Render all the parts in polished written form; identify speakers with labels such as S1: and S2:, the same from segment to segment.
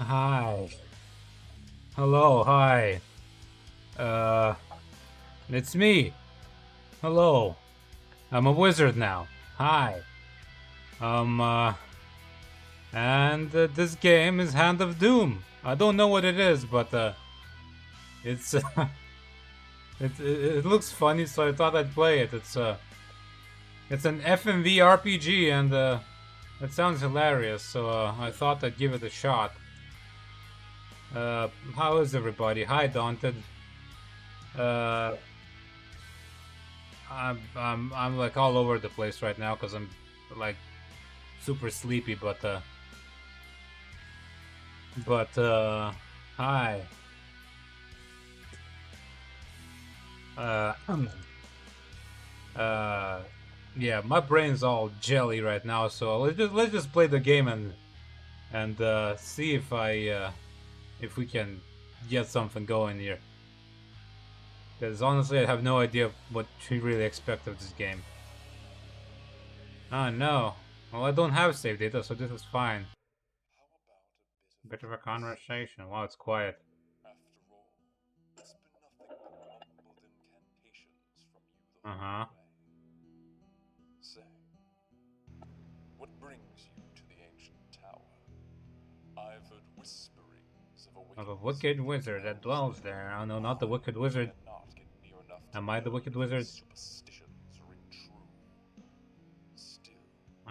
S1: Hi. Hello, hi. Uh, it's me. Hello. I'm a wizard now. Hi. Um, uh, and this game is Hand of Doom. I don't know what it is, but it's it looks funny, so I thought I'd play it. It's an FMV RPG, and it sounds hilarious, so I thought I'd give it a shot. How is everybody? Hi, Daunted. Uh, I'm like all over the place right now because I'm like super sleepy, but hi. Uh uh yeah, my brain's all jelly right now, so let's just play the game and see if we can get something going here. Because honestly, I have no idea what to really expect of this game. Oh no. Well, I don't have save data, so this is fine. Bit of a conversation. Wow, it's quiet.
S2: After all, it's been nothing but mumbled incantations from you the
S1: Uh
S2: whole
S1: huh.
S2: way. Say, what brings you to the ancient tower? I've heard whisperings of a
S1: Of a
S2: wicked
S1: wicked
S2: wizard
S1: wizard that dwells
S2: there.
S1: there. Oh no, not the wicked wizard.
S2: Cannot get near enough to
S1: Am I the
S2: know
S1: wicked
S2: if these
S1: wizard?
S2: superstitions ring true. Still,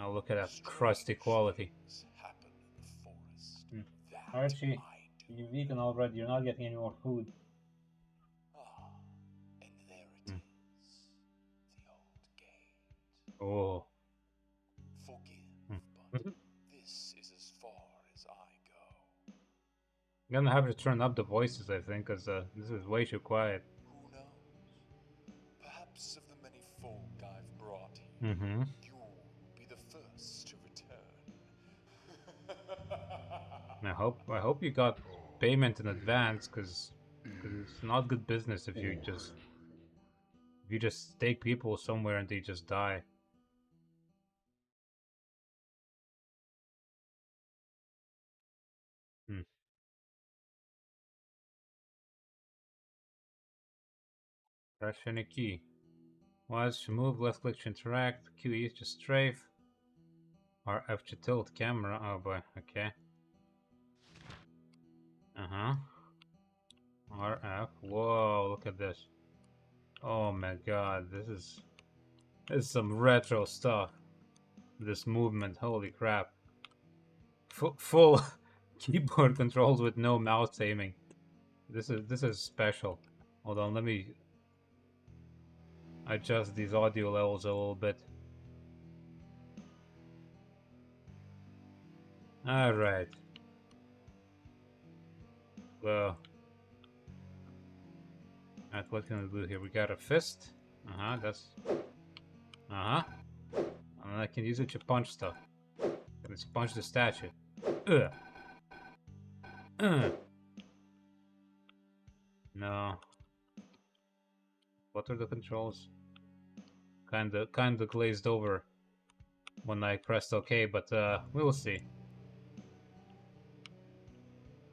S1: Oh, look at that crusty
S2: strange
S1: quality.
S2: things happen in the forest. That
S1: Archie,
S2: I do.
S1: you've eaten already. You're not getting any more food.
S2: Ah, and there it
S1: Mm.
S2: is. The old gate.
S1: Oh.
S2: Forgive,
S1: Mm.
S2: but
S1: I'm
S2: this is as far as I go.
S1: gonna have to turn up the voices, I think, because this is way too quiet.
S2: Who knows? Perhaps of the many folk I've brought here,
S1: Mm-hmm.
S2: you'll be the first to return.
S1: I hope you got payment in advance, because it's not good business if you just take people somewhere and they just die. Hmm. Press any key. Was to move, left click to interact, Q E to strafe, or F to tilt camera. Oh boy, okay. Uh-huh. RF. Whoa, look at this. Oh my god, this is some retro stuff. This movement, holy crap. Full keyboard controls with no mouse aiming. This is special. Hold on, let me adjust these audio levels a little bit. Alright. Well, what can we do here? We got a fist. Uh-huh, that's... Uh-huh. And I can use it to punch stuff. Let's punch the statue. Ugh. No. What are the controls? Kinda glazed over when I pressed OK, but we'll see.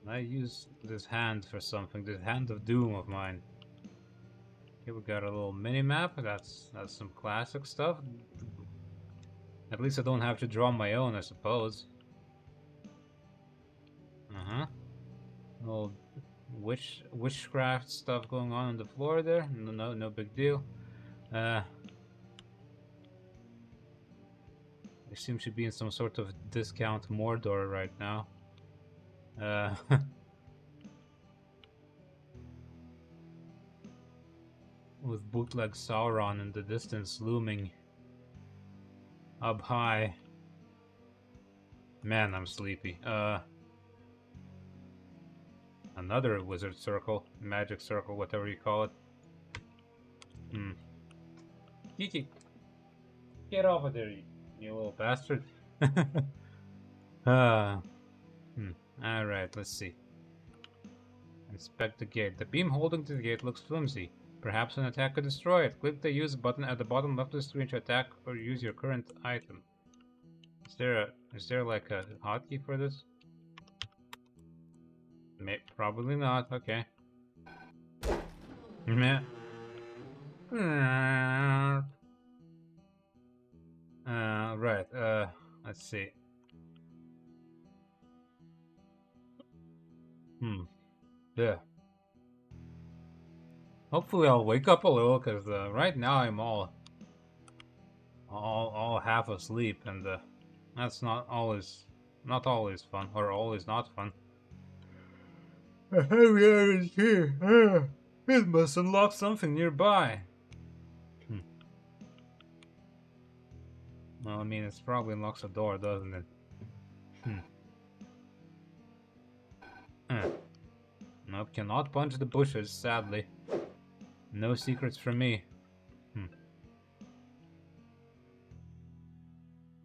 S1: I use this hand for something. This hand of doom of mine. Here we got a little mini map. That's some classic stuff. At least I don't have to draw my own, I suppose. Uh-huh. Little witchcraft stuff going on the floor there. No big deal. Uh, I seem to be in some sort of discount Mordor right now. Uh, with bootleg Sauron in the distance looming up high. Man, I'm sleepy. Another wizard circle, magic circle, whatever you call it. Hmm. Kiki, get off of there, you little bastard. uh, Alright, let's see. Inspect the gate. The beam holding to the gate looks flimsy. Perhaps an attack could destroy it. Click the use button at the bottom left of the screen to attack or use your current item. Is there like a hotkey for this? Probably not. Okay. Meh. Right. Let's see. Yeah. Hopefully I'll wake up a little, cause right now I'm all half asleep, and that's not always fun, or always not fun. It must unlock something nearby. Well, I mean, it probably unlocks a door, doesn't it? Nope, cannot punch the bushes, sadly. No secrets from me.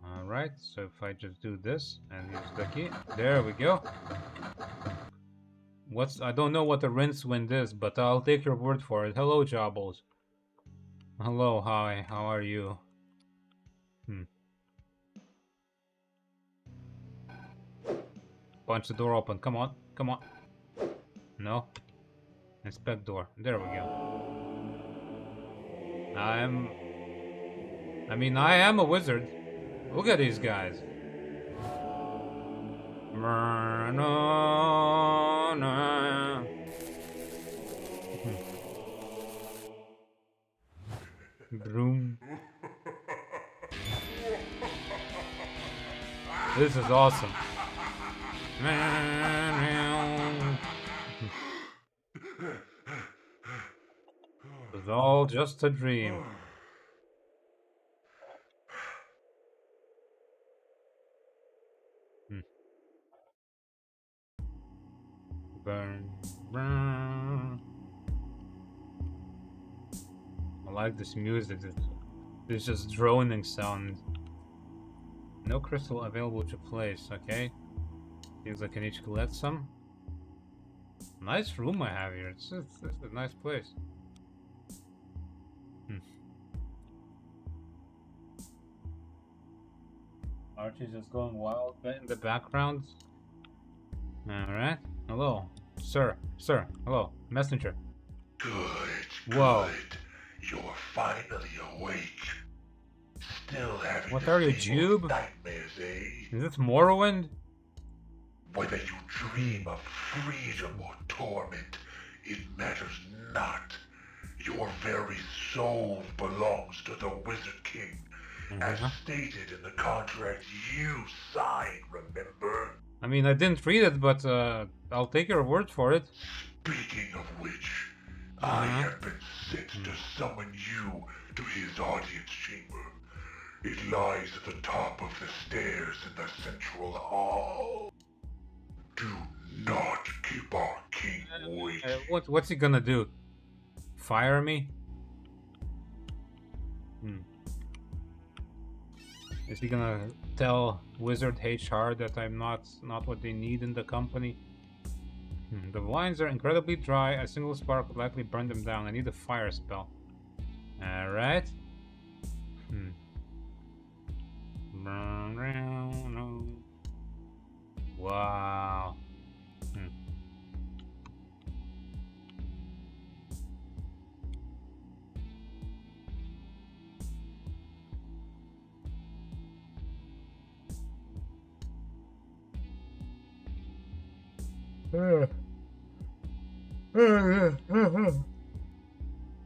S1: Alright, so if I just do this and use the key, there we go. I don't know what the rinse wind is, but I'll take your word for it. Hello, Jobbles. Hello, hi, how are you? Punch the door open, come on, come on. No? Inspect door, there we go. I am a wizard. Look at these guys. Broom. This is awesome. It's all just a dream. Burn, burn. I like this music. It's just droning sound. No crystal available to place, okay? Seems like I need to collect some. Nice room I have here. It's a nice place. Archie's just going wild in the background. Alright. Hello. Sir. Hello. Messenger.
S3: Good.
S1: Whoa.
S3: Good. You're finally awake. Still having
S1: What
S3: the
S1: are you,
S3: same
S1: Jube?
S3: old nightmares, eh?
S1: Is this Morrowind?
S3: Whether you dream of freedom or torment, it matters not. Your very soul belongs to the Wizard King, as stated in the contract you signed, remember?
S1: I mean, I didn't read it, but I'll take your word for it.
S3: Speaking of which, I have been sent to summon you to his audience chamber. It lies at the top of the stairs in the central hall. Do not keep our king waiting.
S1: What's he gonna do? Fire me? Is he gonna tell Wizard HR that I'm not what they need in the company? The blinds are incredibly dry. A single spark would likely burn them down. I need a fire spell. Alright. Wow.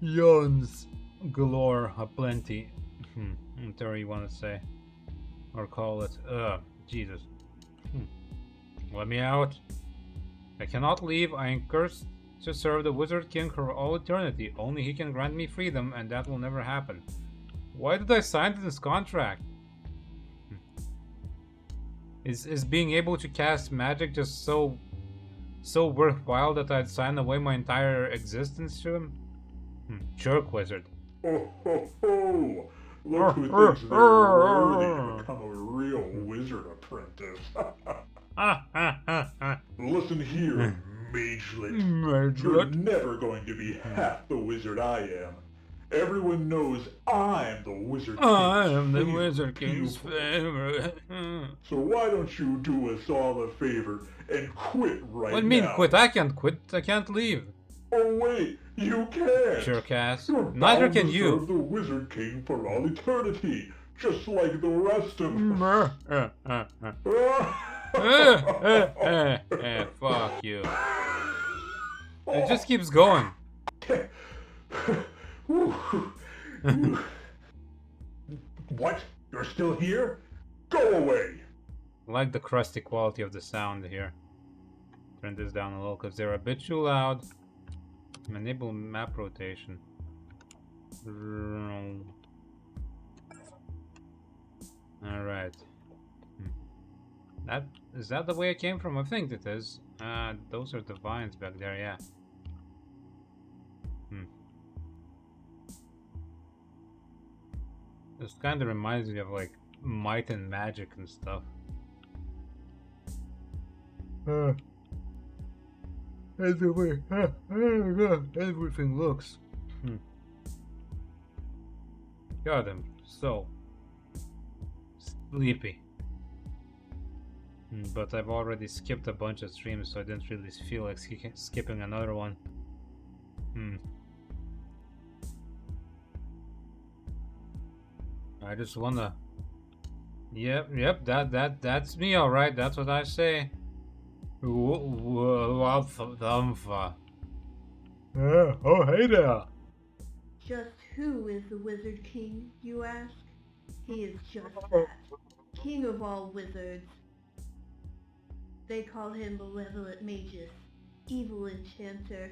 S1: Yawns galore aplenty. Whatever you want to say. Or call it. Jesus. Let me out. I cannot leave. I am cursed to serve the Wizard King for all eternity. Only he can grant me freedom, and that will never happen. Why did I sign this contract? Is being able to cast magic just so worthwhile that I'd sign away my entire existence to him? Jerk wizard.
S3: Oh ho ho! Look who thinks they're worthy to become a real wizard apprentice. Listen here, magelet. You're never going to be half the wizard I am. Everyone knows I'm the Wizard
S1: I
S3: King's
S1: am the
S3: favorite
S1: Wizard King's
S3: pupil.
S1: favorite.
S3: So why don't you do us all a favor and quit right
S1: What do you mean
S3: now?
S1: quit? I can't quit. I can't leave.
S3: Oh wait, you can't!
S1: Jerk ass.
S3: You're
S1: Neither
S3: bound
S1: can
S3: to
S1: you.
S3: serve the Wizard King for all eternity, just like the rest of us.
S1: Fuck you. It just keeps going.
S3: What? You're still here? Go away!
S1: I like the crusty quality of the sound here. Turn this down a little because they're a bit too loud. Enable map rotation. Alright. Is that the way I came from? I think it is. Those are the vines back there, yeah. This kind of reminds me of like Might and Magic and stuff. That's the way everything looks. God, I'm so sleepy. But I've already skipped a bunch of streams, so I didn't really feel like skipping another one. I just wanna. Yep. That's me, all right. That's what I say. Oh, hey there.
S4: Just who is the Wizard King, you ask? He is just that, king of all wizards. They call him malevolent magus, evil enchanter,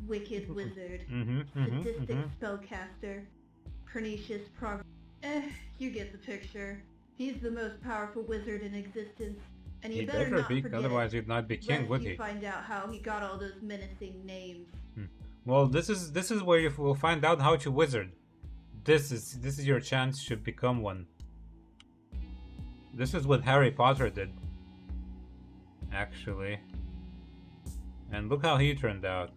S4: wicked wizard, sadistic spellcaster, pernicious you get the picture. He's the most powerful wizard in existence, and you
S1: He
S4: better
S1: better
S4: not
S1: be,
S4: forget
S1: otherwise he'd not be king, would
S4: lest
S1: he?
S4: you find out how he got all those menacing names.
S1: Well, this is where you will find out how to wizard. This is your chance to become one. This is what Harry Potter did, actually. And look how he turned out.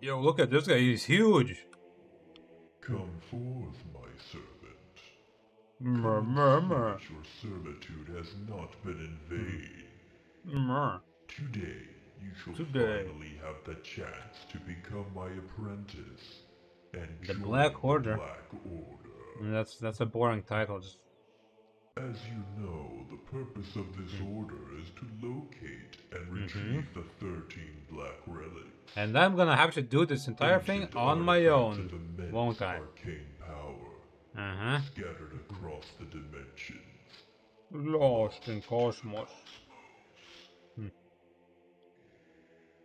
S1: Yo, look at this guy, he's huge.
S3: Come forth, my servant.
S1: Murmur.
S3: Your servitude has not been in vain. Today, you shall finally have the chance to become my apprentice and
S1: The
S3: join
S1: Black Order.
S3: The Black Order.
S1: That's a boring title. Just...
S3: As you know, the purpose of this order is to locate and retrieve the 13 black relics.
S1: And I'm gonna have to do this entire thing on my own, won't I?
S3: Arcane power, scattered across the dimensions.
S1: Lost in cosmos.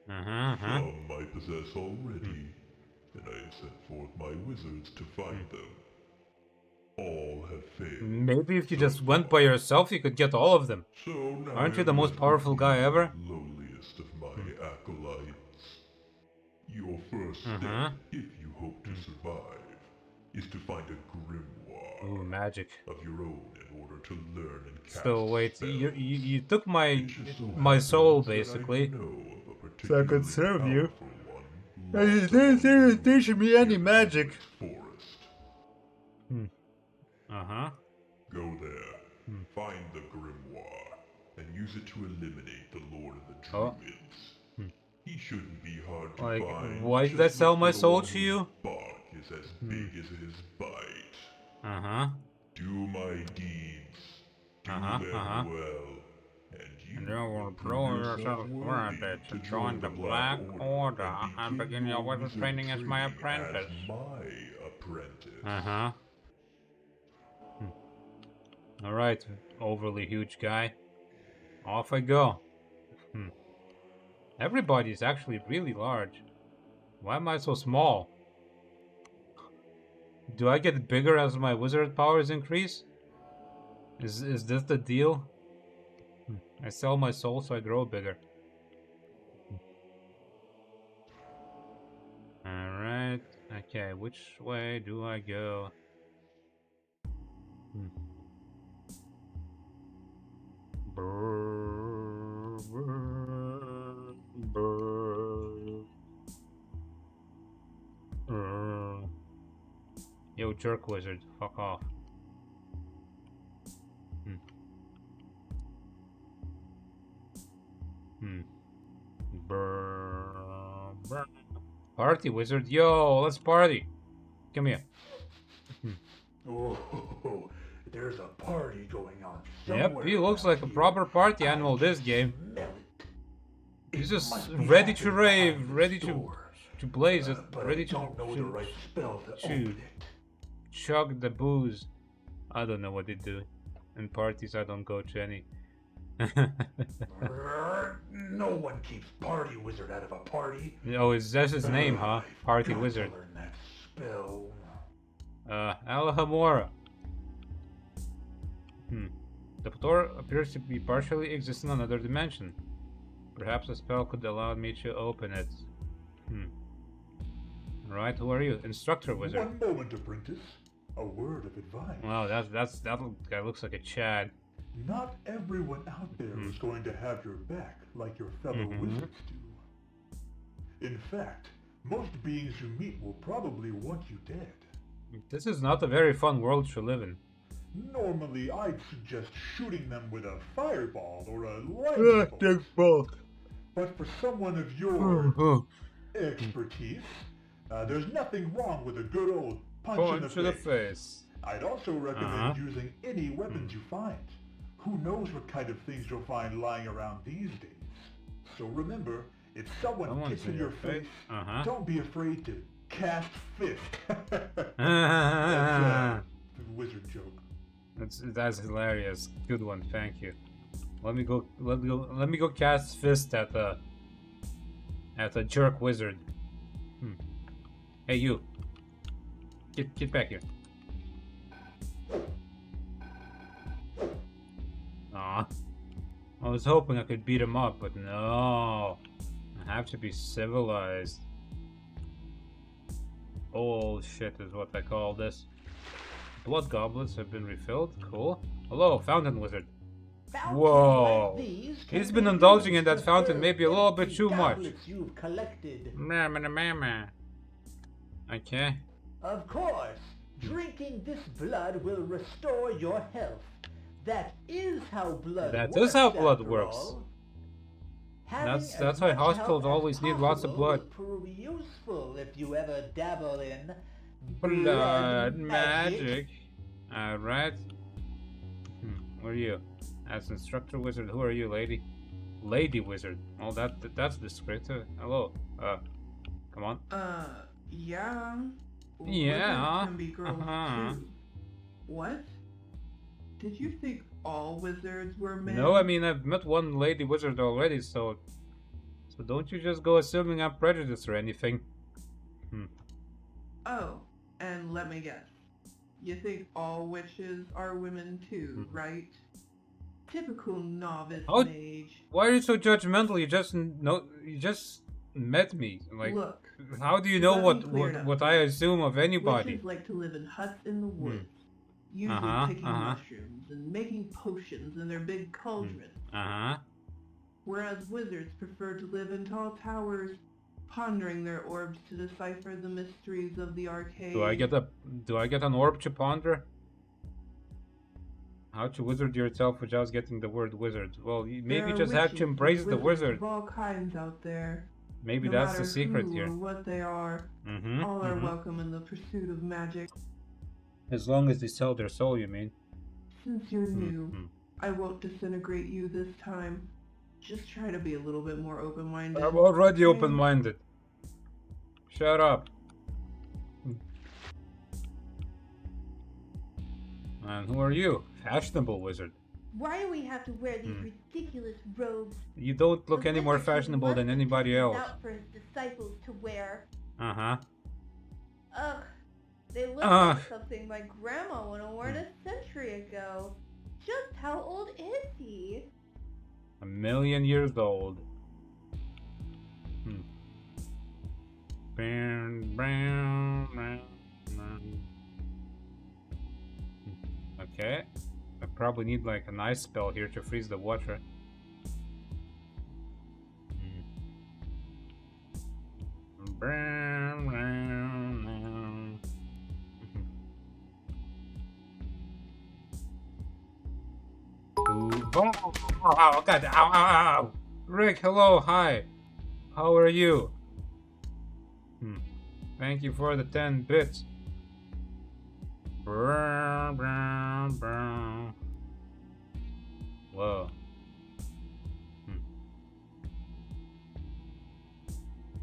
S3: Some I possess already, and I have sent forth my wizards to find them. All have failed.
S1: Maybe if you just went by yourself, you could get all of them.
S3: So now
S1: Aren't you the most powerful guy ever?
S3: Lowliest of my acolytes. Your first step, if you hope to survive, is to find a grimoire.
S1: Ooh, magic.
S3: Of your own in order to learn and cast
S1: So wait,
S3: spells.
S1: you took my soul basically, so I could serve you. And you didn't teach me any magic.
S3: Forest. Go there, find the grimoire, and use it to eliminate the Lord of the Druids. He shouldn't be hard to find.
S1: Why did I sell my soul to you?
S3: Bark is as big as his bite. Do my deeds. Do them well. And
S1: you will prove yourself worthy to join the Black Order and begin your wizard training as my apprentice.
S3: As my apprentice.
S1: Alright, overly huge guy. Off I go. Everybody's actually really large. Why am I so small? Do I get bigger as my wizard powers increase? Is this the deal? I sell my soul so I grow bigger. Alright, I Okay, which way do I go? Brrr, brrr, brrr, brrr. Yo, jerk wizard, fuck off. Brrr, brrr. Party wizard, yo, let's party. Come here.
S3: Oh, there's a party going on
S1: Yep,
S3: somewhere
S1: he looks
S3: around
S1: like a
S3: here.
S1: proper party
S3: I
S1: animal
S3: can
S1: this game.
S3: smell it.
S1: He's
S3: It
S1: just
S3: must be
S1: ready to
S3: happening
S1: rave,
S3: behind
S1: ready
S3: this door.
S1: to blaze it,
S3: But
S1: ready
S3: I don't know the right spell to
S1: to
S3: open it.
S1: chug the booze. I don't know what they do. In parties, I don't go to any.
S3: No one keeps Party Wizard out of a party.
S1: Oh, that's his name, huh?
S3: I've
S1: Party
S3: got
S1: Wizard.
S3: to learn that spell.
S1: Alhamora. The door appears to be partially exist in another dimension. Perhaps a spell could allow me to open it. Right, who are you? Instructor Wizard.
S3: One moment, apprentice. A word of advice.
S1: Wow, that guy looks like a Chad.
S3: Not everyone out there is going to have your back like your fellow wizards do. In fact, most beings you meet will probably want you dead.
S1: This is not a very fun world to live in.
S3: Normally, I'd suggest shooting them with a fireball or a lightning bolt. But for someone of your expertise, there's nothing wrong with a good old punch in the face. I'd also recommend using any weapons you find. Who knows what kind of things you'll find lying around these days. So remember, if someone gets in your face, don't be afraid to cast fist. That's a wizard joke.
S1: That's hilarious. Good one, thank you. Let me go cast fist at a jerk wizard. Hey you. Get back here. Aw. I was hoping I could beat him up, but no. I have to be civilized. Bullshit is what I call this. Blood goblets have been refilled. Cool. Hello, fountain wizard. Whoa. He's been indulging in that fountain maybe a little bit too much.
S5: You've collected.
S1: Okay.
S5: Of course, drinking this blood will restore your health. That is how blood works.
S1: That is how blood
S5: after
S1: works.
S5: all.
S1: That's
S5: Having
S1: why
S5: as much
S1: hospitals
S5: health as
S1: always need lots of
S5: possible
S1: blood.
S5: will prove useful if you ever dabble in
S1: Blood magic. Alright. Who are you? As instructor wizard, who are you, lady? Lady wizard. Oh, that's descriptive. Hello. Come on.
S4: Yeah.
S1: Yeah.
S4: Wizards can be girls too. What? Did you think all wizards were men?
S1: No, I mean I've met one lady wizard already, so don't you just go assuming I'm prejudiced or anything.
S4: Oh, and let me guess. You think all witches are women too, right? Typical novice mage.
S1: Why are you so judgmental? You just met me. Like,
S4: look,
S1: how do you know
S4: let me clear it up.
S1: what I assume of anybody?
S4: Witches like to live in huts in the woods, usually picking mushrooms and making potions in their big cauldrons. Whereas wizards prefer to live in tall towers, pondering their orbs to decipher the mysteries of the arcade.
S1: Do I get an orb to ponder? How to wizard yourself without getting the word wizard? Well, maybe just have to embrace the wizard.
S4: Of all kinds out there.
S1: Maybe
S4: No
S1: that's the
S4: matter
S1: secret
S4: who
S1: here.
S4: or what they are, all are welcome in the pursuit of magic.
S1: As long as they sell their soul, you mean?
S4: Since you're new, I won't disintegrate you this time. Just try to be a little bit more open-minded.
S1: I'm already open-minded. Shut up. And who are you? Fashionable wizard.
S4: Why do we have to wear these ridiculous robes?
S1: You don't look
S4: The
S1: any more
S4: wizard
S1: fashionable than
S4: must
S1: anybody
S4: have
S1: else.
S4: out for his disciples to wear.
S1: Ugh.
S4: They look like something my grandma would have worn a century ago. Just how old is he?
S1: 1,000,000 years old. Okay. I probably need like an ice spell here to freeze the water. Oh, God. Ow, ow, ow. Rick, hello, hi. How are you? Thank you for the 10 bits. Whoa.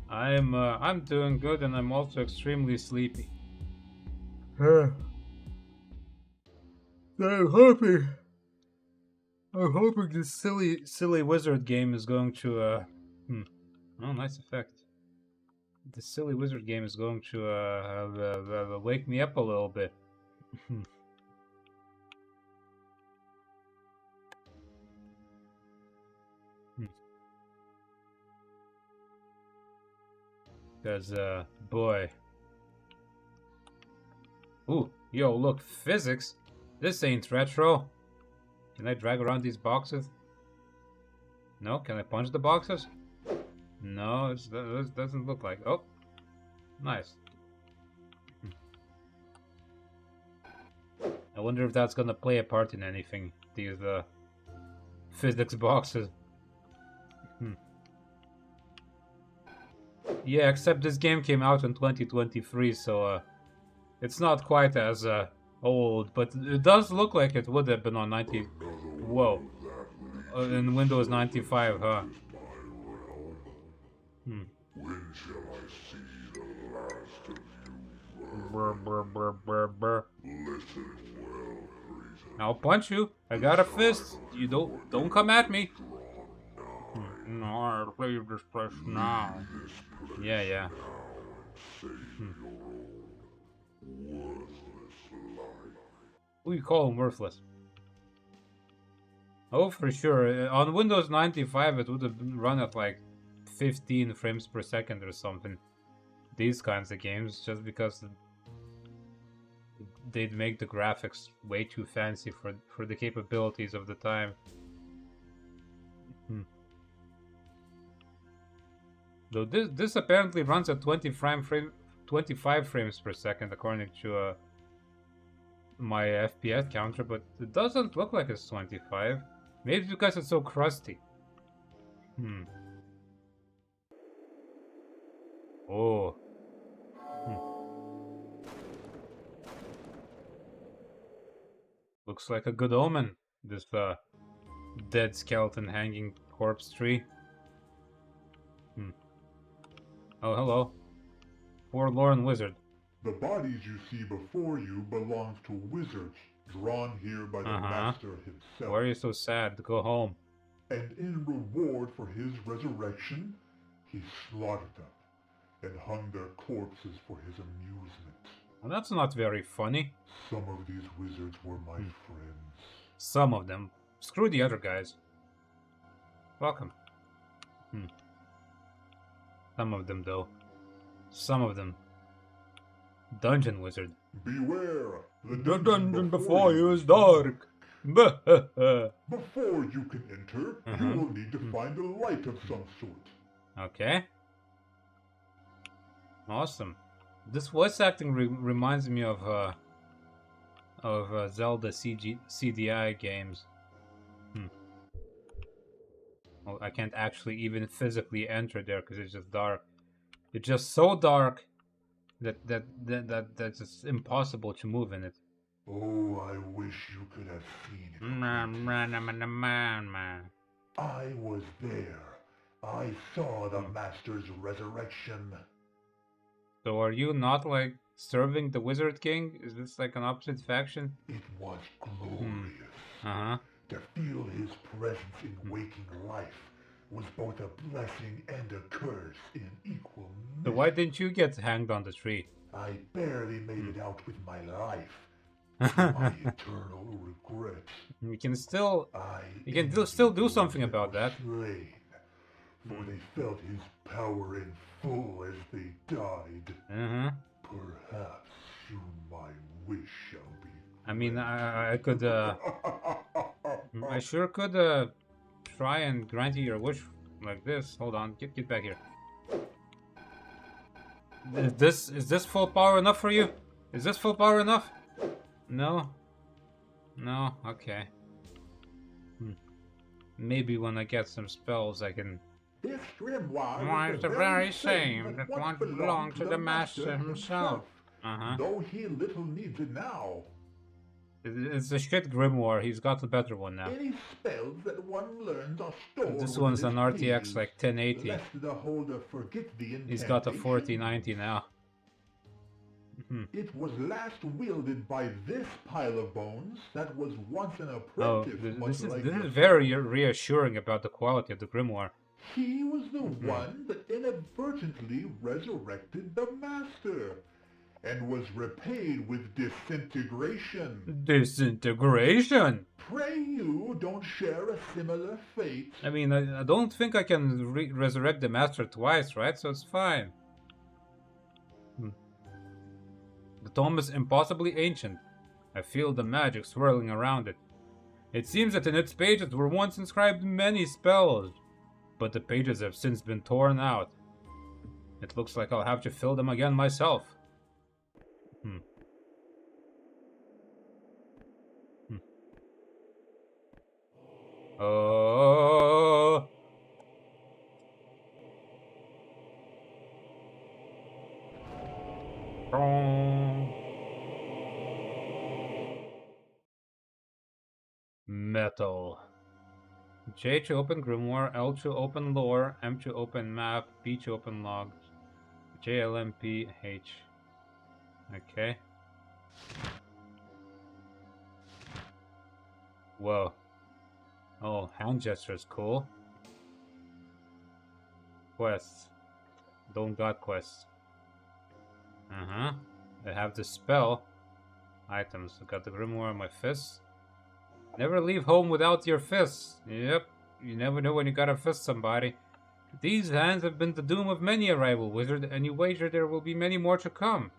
S1: I'm doing good, and I'm also extremely sleepy. I'm hoping this silly wizard game is going to oh, nice effect. The silly wizard game is going to wake me up a little bit. Because, boy. Ooh, yo, look, physics? This ain't retro. Can I drag around these boxes? No? Can I punch the boxes? No, it doesn't look like. Oh, nice. I wonder if that's gonna play a part in anything, these, physics boxes. Yeah, except this game came out in 2023, so it's not quite as old, but it does look like it would have been on 90. Whoa, in Windows 95, huh?
S3: When shall I see the last of you?
S1: Brr, brr, brr, brr, brr.
S3: Listen well, Frieza.
S1: I'll punch you. I got a fist. You don't come at me. No, I'll leave this place now. Yeah, yeah. Who you call him worthless? Oh, for sure. On Windows 95, it would have run at like 15 frames per second or something. These kinds of games, just because they'd make the graphics way too fancy for the capabilities of the time. Though this apparently runs at 25 frames per second according to my FPS counter, but it doesn't look like it's 25. Maybe because it's so crusty. Oh. Looks like a good omen, this dead skeleton hanging corpse tree. Oh, hello. Forlorn wizard.
S3: The bodies you see before you belong to wizards, drawn here by the master himself.
S1: Why are you so sad? Go home.
S3: And in reward for his resurrection, he slaughtered them and hung their corpses for his amusement.
S1: Well, that's not very funny.
S3: Some of these wizards were my friends.
S1: Some of them. Screw the other guys. Welcome. Some of them, though. Some of them. Dungeon wizard.
S3: Beware!
S1: The dungeon before you is dark.
S3: Before you can enter, you will need to find a light of some sort.
S1: Okay. Awesome. This voice acting reminds me of Zelda CDI games. Well, I can't actually even physically enter there because it's just dark. It's just so dark that's just impossible to move in it.
S3: Oh, I wish you could have seen it. I was there. I saw the Master's resurrection.
S1: So are you not like serving the Wizard King? Is this like an opposite faction?
S3: It was glorious. To feel his presence in waking life was both a blessing and a curse in equal measure.
S1: So why didn't you get hanged on the tree?
S3: I barely made it out with my life. My eternal regrets.
S1: You can still still do something about that.
S3: Slain, for they felt his power in full as they died. Perhaps soon my wish shall be.
S1: I mean, I could, I sure could, try and grant you your wish like this. Hold on, get back here. Is this full power enough for you? Is this full power enough? No? No? Okay. Maybe when I get some spells I can...
S3: This grimoire
S1: Why,
S3: is
S1: it's the very same that once belonged to the master himself.
S3: Though he little needs it now.
S1: It's a shit grimoire, he's got a better one now.
S3: Any spells that one learns are stored
S1: This one's an
S3: within
S1: RTX
S3: pages,
S1: like 1080.
S3: lest the holder forget the
S1: He's got a
S3: incantation.
S1: 4090 now.
S3: It was last wielded by this pile of bones that was once an
S1: Oh,
S3: apprentice, much
S1: this is
S3: like
S1: very reassuring about the quality of the grimoire.
S3: He was the one that inadvertently resurrected the master, and was repaid with disintegration.
S1: Disintegration?
S3: Pray you don't share a similar fate.
S1: I mean, I don't think I can resurrect the master twice, right? So it's fine. The tome is impossibly ancient. I feel the magic swirling around it. It seems that in its pages were once inscribed many spells, but the pages have since been torn out. It looks like I'll have to fill them again myself. Oh. Metal. J to open grimoire, L to open lore, M to open map, B to open logs, JLMP, H. Okay. Whoa. Oh, hand gesture is cool. Quests. Don't got quests. I have the spell. Items. I got the grimoire on my fists. Never leave home without your fists. Yep. You never know when you gotta fist somebody. These hands have been the doom of many a rival wizard, and you wager there will be many more to come.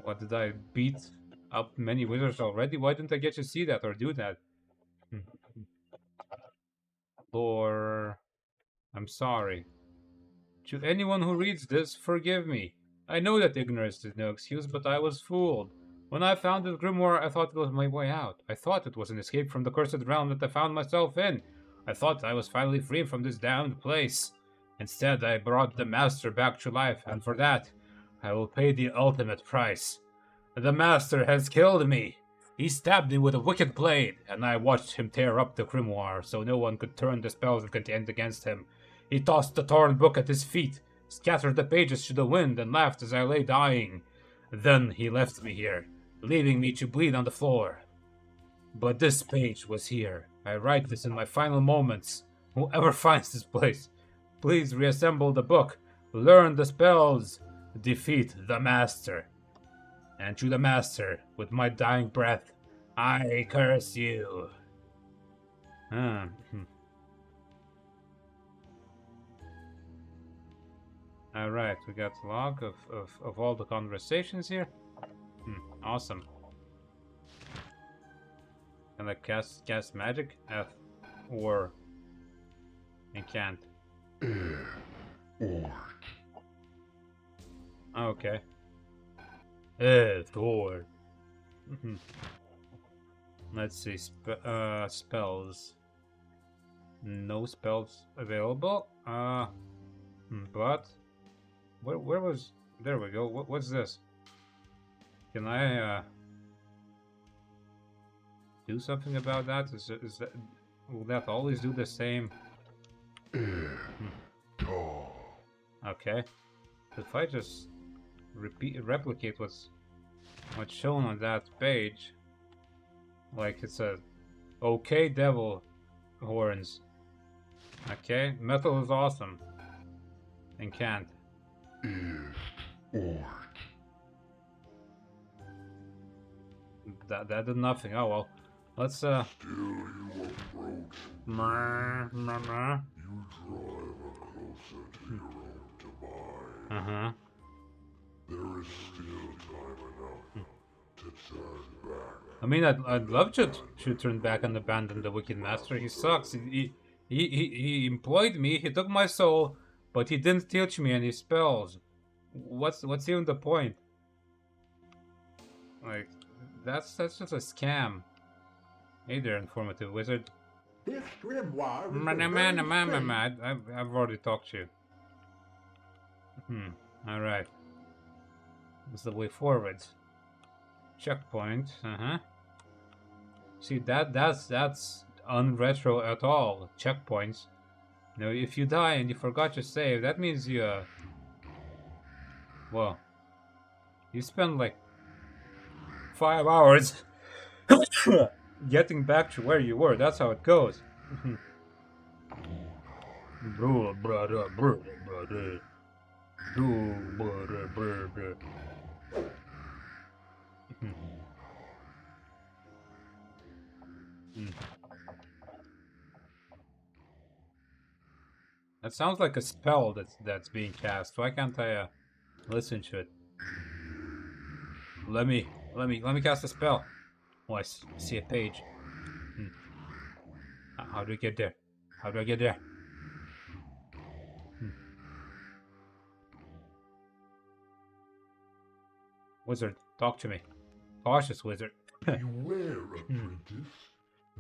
S1: What, did I beat up many wizards already? Why didn't I get to see that or do that? Lore. I'm sorry. To anyone who reads this, forgive me. I know that ignorance is no excuse, but I was fooled. When I found this grimoire, I thought it was my way out. I thought it was an escape from the cursed realm that I found myself in. I thought I was finally free from this damned place. Instead, I brought the master back to life, and for that, I will pay the ultimate price. The master has killed me. He stabbed me with a wicked blade, and I watched him tear up the grimoire so no one could turn the spells it contained against him. He tossed the torn book at his feet, scattered the pages to the wind, and laughed as I lay dying. Then he left me here, leaving me to bleed on the floor. But this page was here. I write this in my final moments. Whoever finds this place, please reassemble the book, learn the spells, defeat the master. And to the master, with my dying breath, I curse you. Alright, we got a log of all the conversations here. Awesome. Can I cast magic? F or enchant? Okay. Or. Let's see. Spells. No spells available. But where was? There we go. What's this? Can I do something about that? Is that, will that always do the same? Okay. If I just replicate what's shown on that page, like it's a okay devil horns. Okay, metal is awesome. And can't. That did nothing. Oh well. Let's
S3: Still you approach. You drive closer to your own demise. There is still time enough to turn back.
S1: I mean, I'd love to turn back and abandon the Wicked Master. He sucks. He employed me. He took my soul, but he didn't teach me any spells. What's even the point? Like, that's just a scam. Hey there, informative wizard.
S3: This grimoire is
S1: I've already talked to you. All right. This is the way forward. Checkpoint. See, that's unretro at all. Checkpoints. Now, if you die and you forgot your save, that means you well, you spend like 5 hours getting back to where you were. That's how it goes. That sounds like a spell that's being cast. Why can't I listen to it? Let me cast a spell. Oh, I see a page. How do I get there? How do I get there? Wizard, talk to me. Cautious wizard.
S3: Beware, apprentice.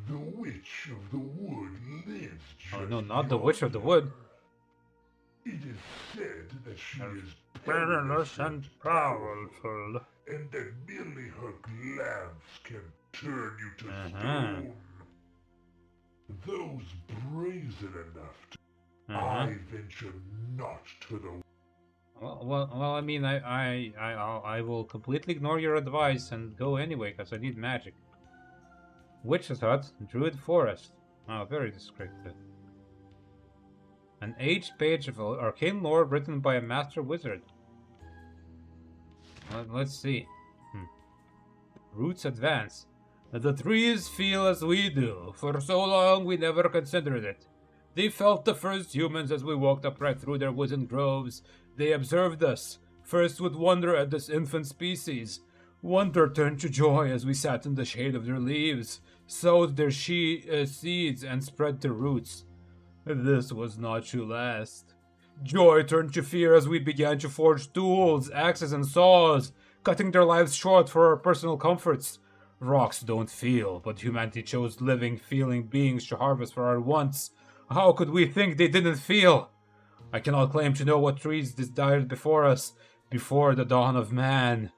S3: The Witch of the Wood lives just
S1: Oh no, not the Witch of the Wood.
S3: It is said that she is
S1: Perilous and powerful.
S3: and that merely her glance can turn you to stone. Those brazen enough to I venture not to the
S1: Well, I mean, I will completely ignore your advice and go anyway, because I need magic. Witch's Hut, Druid Forest. Oh, very descriptive. An aged page of arcane lore written by a master wizard. Let's see. Roots advance. The trees feel as we do. For so long we never considered it. They felt the first humans as we walked upright through their wooden groves. They observed us, first with wonder at this infant species. Wonder turned to joy as we sat in the shade of their leaves, sowed their seeds, and spread their roots. This was not to last. Joy turned to fear as we began to forge tools, axes, and saws, cutting their lives short for our personal comforts. Rocks don't feel, but humanity chose living, feeling beings to harvest for our wants. How could we think they didn't feel? I cannot claim to know what trees died before us, before the dawn of man.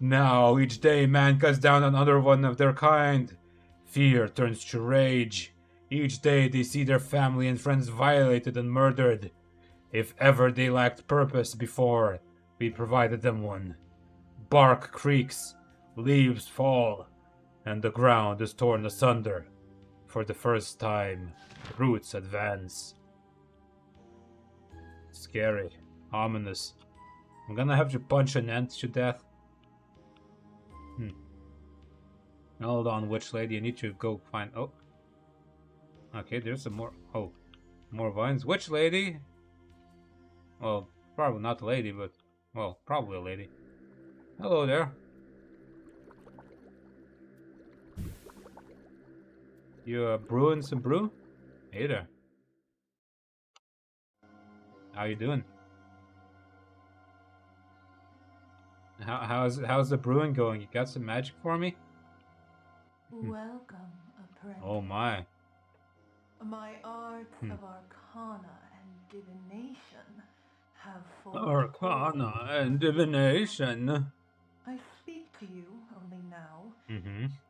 S1: Now, each day, man cuts down another one of their kind. Fear turns to rage. Each day, they see their family and friends violated and murdered. If ever they lacked purpose before, we provided them one. Bark creaks, leaves fall, and the ground is torn asunder. For the first time, roots advance. Scary, ominous. I'm gonna have to punch an ant to death. Hold on, witch lady, I need to go find... Oh. Okay, there's some more... Oh. More vines. Witch lady! Well, probably not a lady, but... Well, probably a lady. Hello there. You brewing some brew? Hey there. How you doing? How's the brewing going? You got some magic for me?
S4: Welcome, apprentice.
S1: Oh my.
S4: My arts of arcana and divination have
S1: Arcana and divination.
S4: I speak to you only now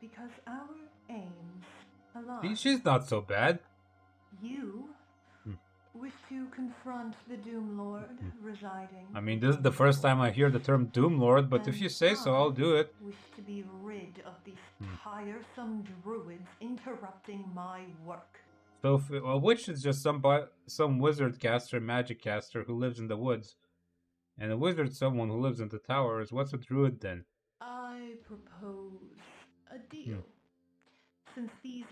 S4: because our aims align.
S1: She's not so bad.
S4: You wish to confront the Doom Lord residing.
S1: I mean, this is the first time I hear the term Doom Lord, but if you say so, I'll do it.
S4: Wish to be rid of these tiresome druids interrupting my work.
S1: So, a witch is just some wizard caster, magic caster who lives in the woods, and a wizard someone who lives in the towers. What's a druid then?
S4: I propose a deal. Since these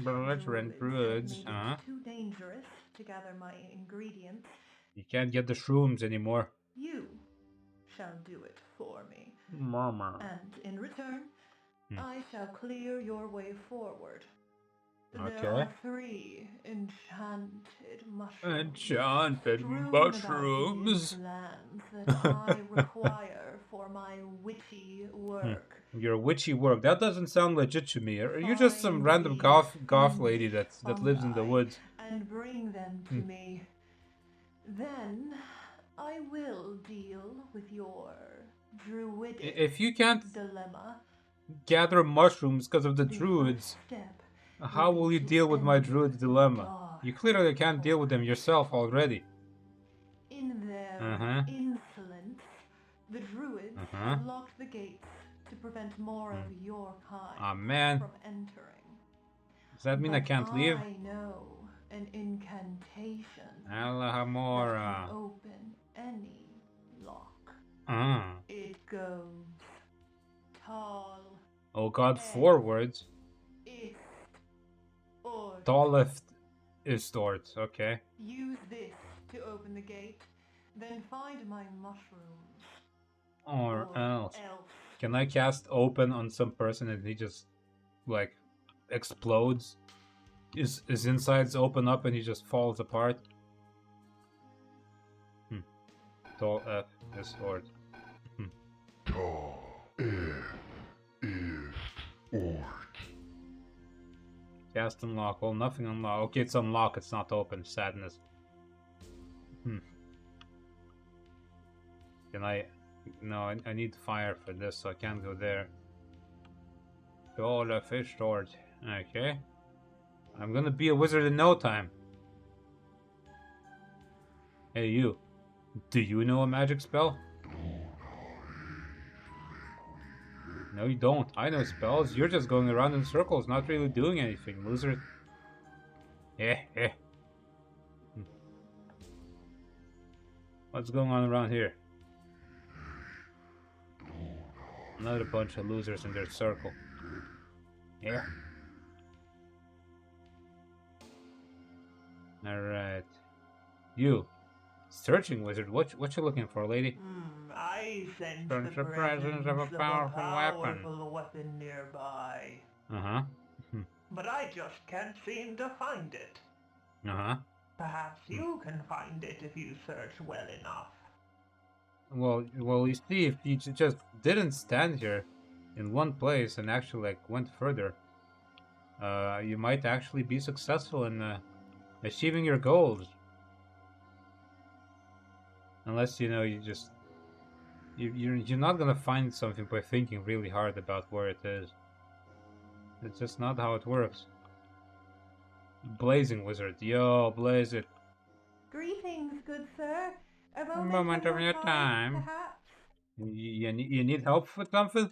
S4: belligerent
S1: druids
S4: made it too dangerous to gather my ingredients,
S1: you can't get the shrooms anymore.
S4: you shall do it for me.
S1: Mama.
S4: And in return, I shall clear your way forward.
S1: Okay.
S4: There are 3 enchanted mushrooms
S1: Enchanted
S4: strewn
S1: mushrooms.
S4: about these lands that I require for my witchy work.
S1: Your witchy work. That doesn't sound legit to me. Are you just some
S4: Find
S1: random
S4: these
S1: goth
S4: fiendish
S1: lady that lives in the
S4: fungi
S1: woods?
S4: and bring them to me. Then I will deal with your druidic
S1: If you can't
S4: dilemma.
S1: gather mushrooms because of the
S4: The
S1: druids,
S4: first step
S1: how will you
S4: be to
S1: deal with my
S4: end
S1: druid
S4: the
S1: dilemma?
S4: dark
S1: You clearly can't deal with them yourself already.
S4: In their insolence, the druids have locked the gates to prevent more of your kind
S1: Aw, man.
S4: from entering.
S1: Does that mean I can't leave?
S4: I know an incantation that
S1: Alhamora.
S4: can open any lock.
S1: Ah.
S4: It goes tall,
S1: Oh god, 4 words.
S4: ist, ort.
S1: Tallest is stort, okay.
S4: Use this to open the gate, then find my mushrooms.
S1: Or else. Can I cast open on some person and he just, like, explodes? His insides open up and he just falls apart? Tall F is stort.
S3: Tall F is ort.
S1: Cast unlock. Well, nothing unlock. Okay, it's unlock. It's not open. Sadness. Can I... No, I need fire for this, so I can't go there. Oh, the fish sword. Okay. I'm gonna be a wizard in no time. Hey, you. Do you know a magic spell? No, you don't. I know spells. You're just going around in circles, not really doing anything, loser. What's going on around here? Another bunch of losers in their circle. Yeah. Alright. You. Searching wizard. What you looking for, lady?
S5: I sense
S1: Sense
S5: the
S1: the presence of a powerful weapon.
S5: powerful weapon nearby.
S1: Uh-huh.
S5: But I just can't seem to find it.
S1: Uh-huh.
S5: Perhaps you can find it if you search well enough.
S1: Well, you see, if you just didn't stand here in one place and actually, like, went further, you might actually be successful in achieving your goals. Unless, you know, you're not gonna find something by thinking really hard about where it is. It's just not how it works. Blazing wizard. Yo, blaze it.
S4: Greetings, good sir.
S1: A moment of your time.
S4: Perhaps?
S1: You need help with something?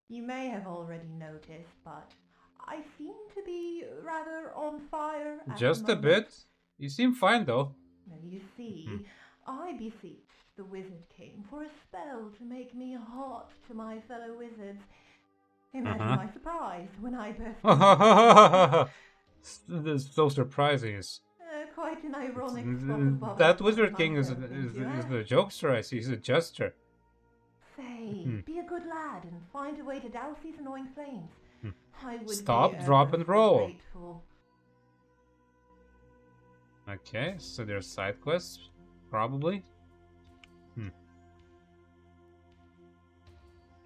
S4: You may have already noticed, but I seem to be rather on fire at
S1: Just
S4: the
S1: a
S4: moment.
S1: bit. You seem fine, though.
S4: Now, you see, I beseeched the Wizard King for a spell to make me hot to my fellow wizards. Imagine my surprise when I burst
S1: That's so surprising.
S4: quite an ironic spot of bubble
S1: That
S4: for
S1: Wizard King is
S4: myself, don't you, eh?
S1: the jokester, I see. He's a jester.
S4: Say, be a good lad and find a way to douse these annoying flames. I would
S1: Stop,
S4: be
S1: drop, and roll.
S4: grateful.
S1: Okay, so there's side quests, probably.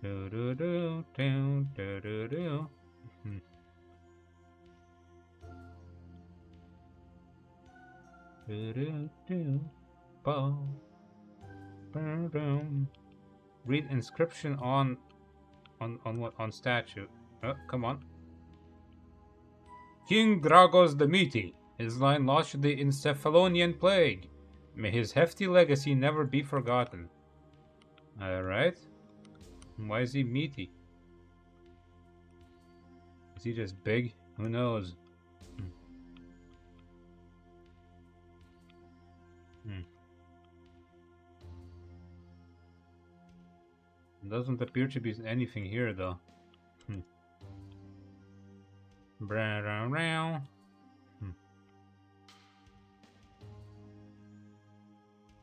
S1: Do do do do do do do. Do do do. Boom. Boom boom. Read inscription on what? On statue. Oh, come on. King Dragos the Meaty. His line launched the Encephalonian Plague. May his hefty legacy never be forgotten. Alright. Why is he meaty? Is he just big? Who knows? Doesn't appear to be anything here, though.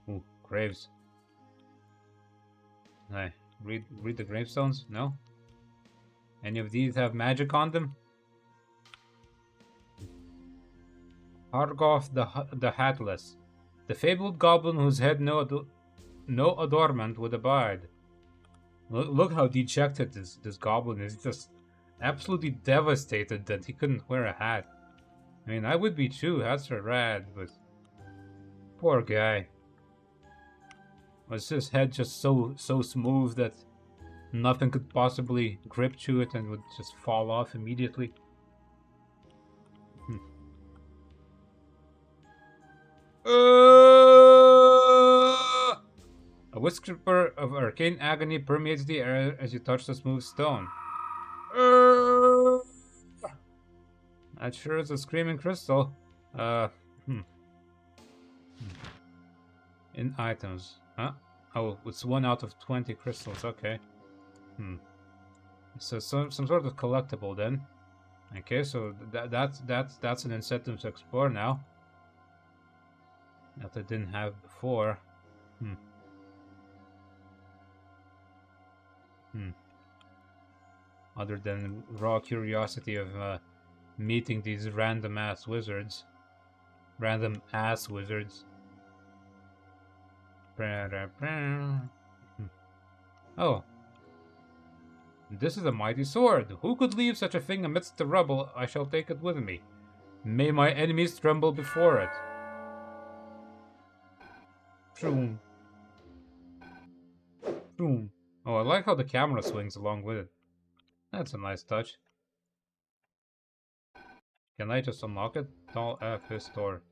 S1: Ooh, graves. I read the gravestones? No? Any of these have magic on them? Argoth the Hatless. The fabled goblin whose head no adornment would abide. Look how dejected this goblin is. Just absolutely devastated that he couldn't wear a hat. I mean, I would be too. Hats are rad, but poor guy. Was his head just so smooth that nothing could possibly grip to it and would just fall off immediately? A whisper of arcane agony permeates the air as you touch the smooth stone. That sure is a screaming crystal. In items. Huh? Oh, it's 1 out of 20 crystals, okay. So some sort of collectible then. Okay, so that's an incentive to explore now. That I didn't have before. Other than raw curiosity of meeting these random ass wizards. Oh. This is a mighty sword. Who could leave such a thing amidst the rubble? I shall take it with me. May my enemies tremble before it. Boom. Boom. Oh, I like how the camera swings along with it. That's a nice touch. Can I just unlock it? Tall F his door.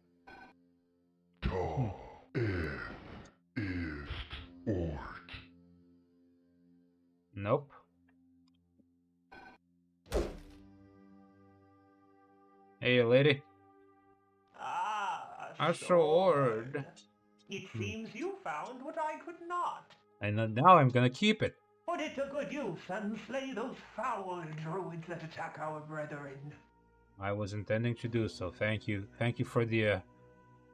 S3: Tall F is Ort.
S1: Nope. Hey, lady.
S5: A
S1: sword.
S5: It seems you found what I could not.
S1: And now I'm gonna keep it.
S5: Put it to good use and slay those foul druids that attack our brethren.
S1: I was intending to do so. Thank you. Thank you for the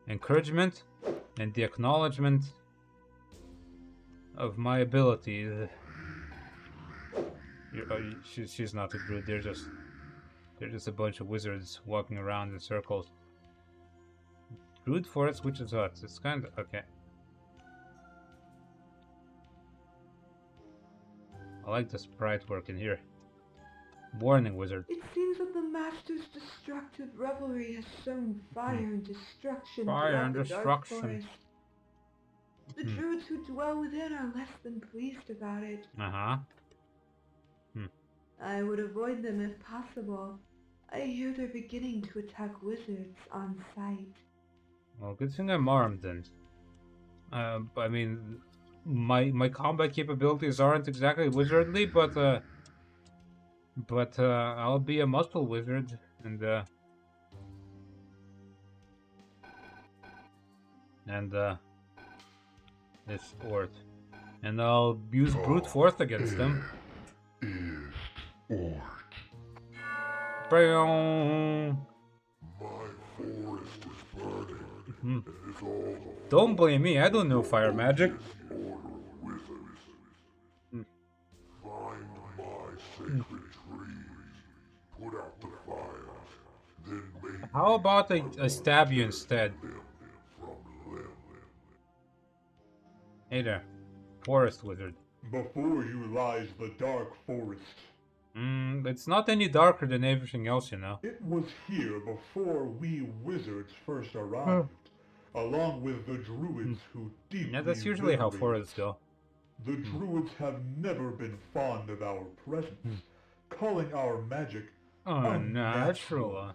S1: encouragement and the acknowledgement of my ability. She's not a druid. They're just a bunch of wizards walking around in circles. Druid forest, witch's hut. It's kind of okay. I like the sprite work in here. Warning, wizard.
S4: It seems that the Master's destructive revelry has sown fire and destruction throughout the dark forest. The druids who dwell within are less than pleased about it. I would avoid them if possible. I hear they're beginning to attack wizards on sight.
S1: Well, good thing I'm armed then. I mean, my combat capabilities aren't exactly wizardly, but I'll be a muscle wizard and this Ort, and I'll use brute force against them.
S3: Is Ort.
S1: Bam.
S3: My forest is burning. And it's all
S1: Don't blame me. I don't know fire magic.
S3: order of wizards. Find my sacred trees. Put out the fire. Then make
S1: How about I stab you instead?
S3: them from limb.
S1: Hey there, forest wizard.
S6: Before you lies the dark forest.
S1: It's not any darker than everything else, you know.
S6: It was here before we wizards first arrived, along with the druids who deeply
S1: Yeah, that's usually how
S6: venerated
S1: forests
S6: us.
S1: go.
S6: The druids have never been fond of our presence, calling our magic
S1: Unnatural.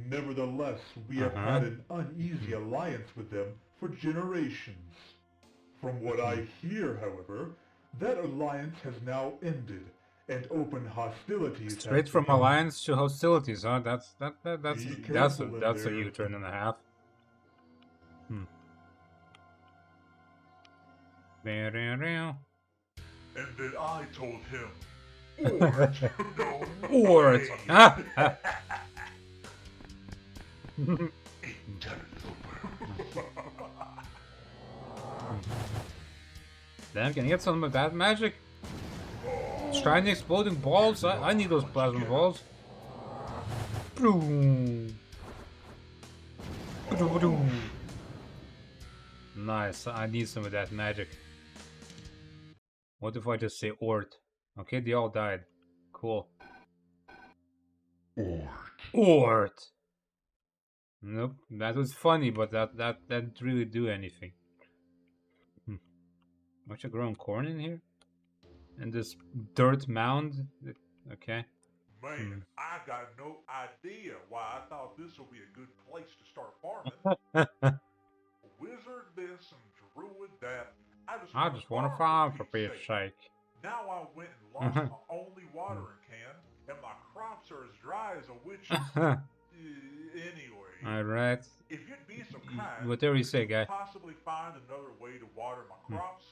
S6: Nevertheless, we have had an uneasy alliance with them for generations. From what I hear, however, that alliance has now ended, and open hostilities
S1: Straight
S6: have
S1: from
S6: begun.
S1: alliance to hostilities, huh? That's
S6: Be careful in
S1: that's a
S6: there.
S1: U-turn and a half.
S3: And then I told him,
S1: Ort. Ah, ah. Then can I get some of that magic? Shiny exploding balls? I need those plasma balls. Boom. Nice, I need some of that magic. What if I just say Ort? Okay, they all died. Cool. Ort! Nope, that was funny, but that didn't really do anything. Much growing corn in here? And this dirt mound? Okay.
S3: Man, I got no idea why I thought this would be a good place to start farming. Wizard this and druid that.
S1: I just want to farm for Pete's sake.
S3: Now I went and lost my only watering can, and my crops are as dry as a witch's. Anyway.
S1: Alright.
S3: If you'd be so kind,
S1: Whatever you say, guy.
S3: possibly find another way to water my crops.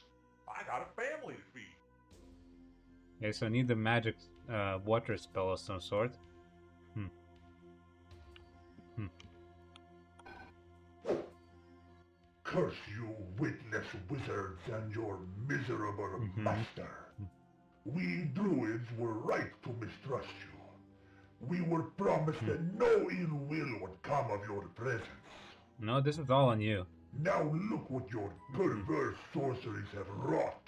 S3: I got a family to feed.
S1: Okay, so I need the magic water spell of some sort.
S3: Curse you, witless wizards, and your miserable master. We druids were right to mistrust you. We were promised that no ill will would come of your presence.
S1: No, this is all on you.
S3: Now look what your perverse sorceries have wrought.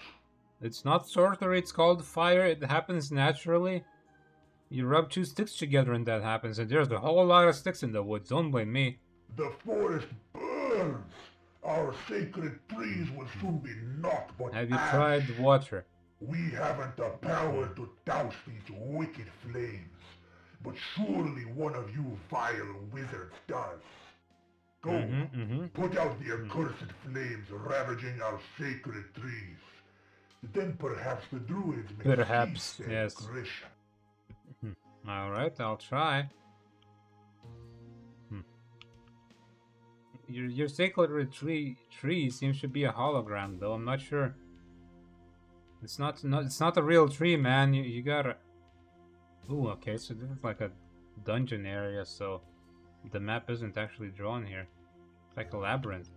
S1: It's not sorcery, it's called fire. It happens naturally. You rub two sticks together and that happens, and there's a whole lot of sticks in the woods. Don't blame me.
S3: The forest burns. Our sacred trees will soon be naught but
S1: Have you
S3: ash.
S1: tried water?
S3: We haven't the power to douse these wicked flames, but surely one of you vile wizards does. Go, put out the accursed flames ravaging our sacred trees. Then perhaps the druids may cease their
S1: yes.
S3: aggression.
S1: Alright, I'll try. Your sacred tree seems to be a hologram, though. I'm not sure. It's not a real tree, man. You gotta. Ooh, okay. So this is like a dungeon area. So the map isn't actually drawn here. It's like a labyrinth.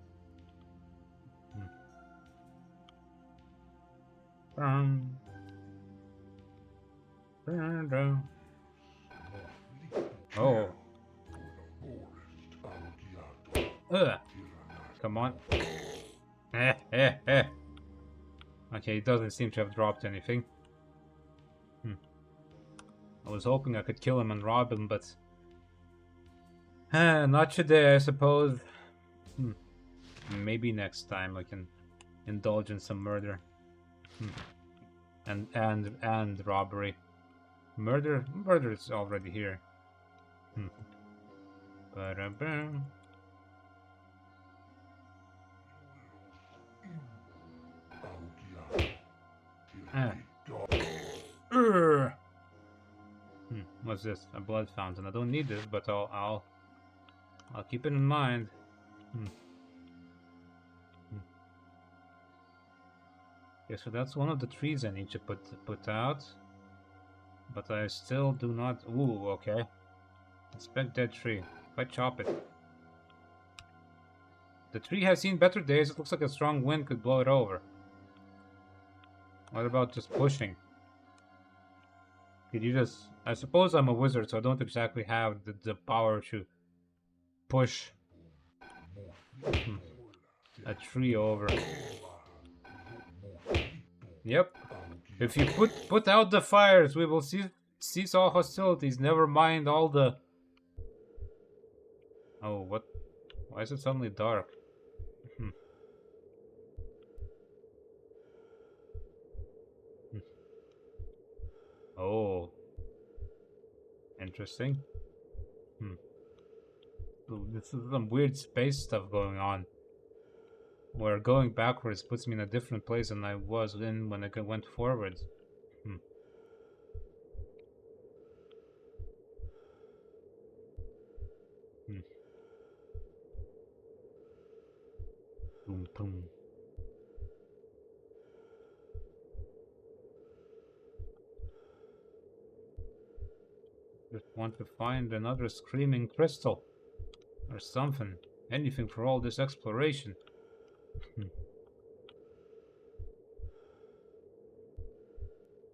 S1: Oh. Come on. Okay, he doesn't seem to have dropped anything. I was hoping I could kill him and rob him, but... not today, I suppose. Maybe next time I can indulge in some murder. And robbery. Murder is already here. Ba-da-bam. What's this? A blood fountain. I don't need this, but I'll keep it in mind. Okay, so that's one of the trees I need to put out. But I still do not. Ooh, okay. Inspect that tree. If I chop it. The tree has seen better days. It looks like a strong wind could blow it over. What about just pushing? Could you just... I suppose I'm a wizard, so I don't exactly have the power to push a tree over. Yep. If you put out the fires, we will cease all hostilities. Never mind all the... Oh, what? Why is it suddenly dark? Oh. Interesting. Ooh, this is some weird space stuff going on. Where going backwards puts me in a different place than I was in when I went forwards. Boom, boom. Just want to find another screaming crystal. Or something. Anything for all this exploration.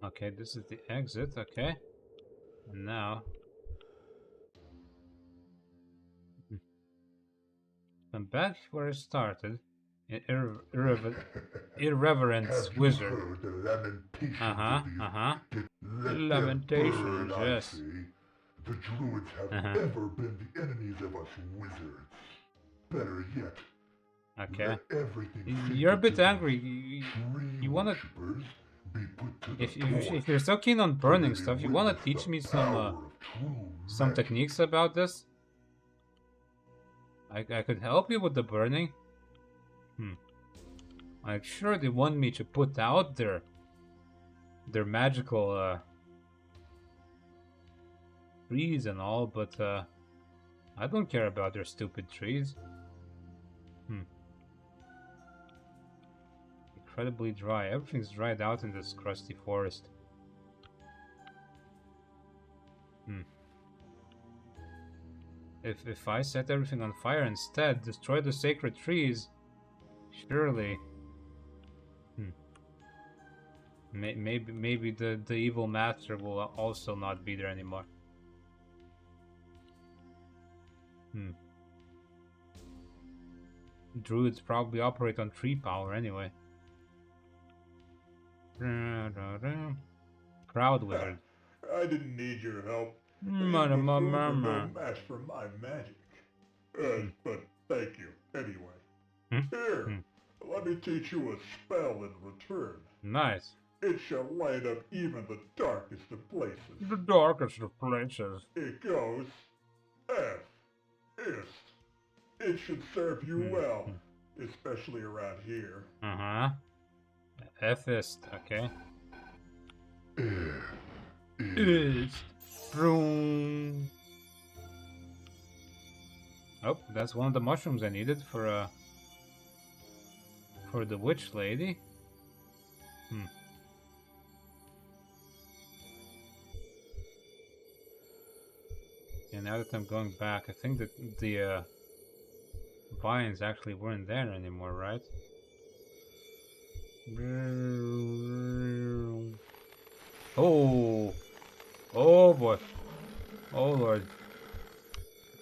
S1: Okay, this is the exit, okay. And now... I'm back where I started. Irreverence
S3: Have you
S1: wizard.
S3: heard the lamentations
S1: Uh-huh,
S3: of these?
S1: uh-huh.
S3: Let them
S1: Lamentations,
S3: burn, I
S1: yes.
S3: say. The druids have
S1: Uh-huh.
S3: ever been the enemies of us wizards. Better yet,
S1: Okay.
S3: let everything
S1: You're a bit
S3: sacred to
S1: angry.
S3: these
S1: You
S3: tree
S1: wanna...
S3: worshippers be put to the
S1: If
S3: torch,
S1: you're so keen on
S3: for
S1: burning
S3: they
S1: stuff, you wanna
S3: witness
S1: teach
S3: the
S1: me
S3: power of true
S1: some
S3: magic.
S1: techniques about this? I could help you with the burning. I'm sure they want me to put out their magical trees and all, but I don't care about their stupid trees. Incredibly dry. Everything's dried out in this crusty forest. If I set everything on fire instead, destroy the sacred trees, surely... Maybe the evil master will also not be there anymore. Druids probably operate on tree power anyway. Proud wizard.
S6: I didn't need your help.
S1: Mama,
S6: These buffoons are
S1: mama.
S6: no match for my magic. But thank you, anyway.
S1: Hmm?
S6: Here, let me teach you a spell in return.
S1: Nice.
S6: It shall light up even the darkest of places.
S1: The darkest of places.
S6: It goes... F-ist. It should serve you well, especially around here.
S1: Uh-huh. Fist, okay. Ist. Vroom. Oh, that's one of the mushrooms I needed for the witch lady. And now that I'm going back, I think that the vines actually weren't there anymore, right? Oh! Oh boy! Oh lord!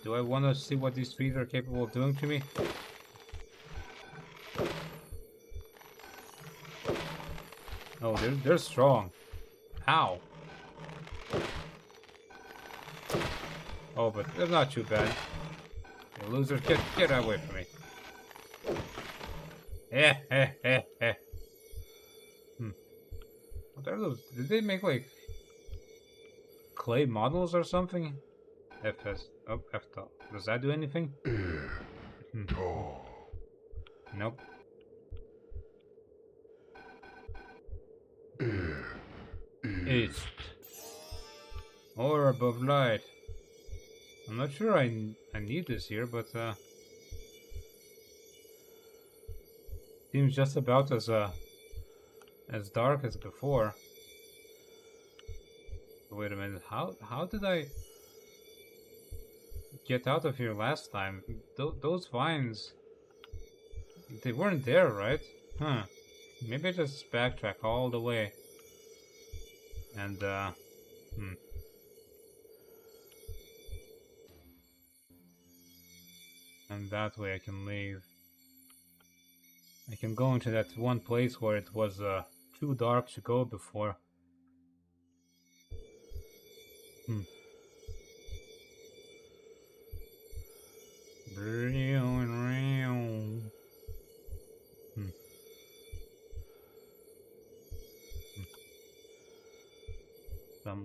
S1: Do I want to see what these trees are capable of doing to me? Oh, they're strong. Ow! Oh, but they're not too bad. You losers, get away from me. What are those? Did they make like clay models or something? FS. Oh, F top. Does that do anything? Nope. East. Orb of light. I'm not sure I need this here, but seems just about as dark as before. Wait a minute, how did I get out of here last time? Those vines, they weren't there, right? Huh. Maybe I just backtrack all the way. And and that way I can leave. I can go into that one place where it was too dark to go before.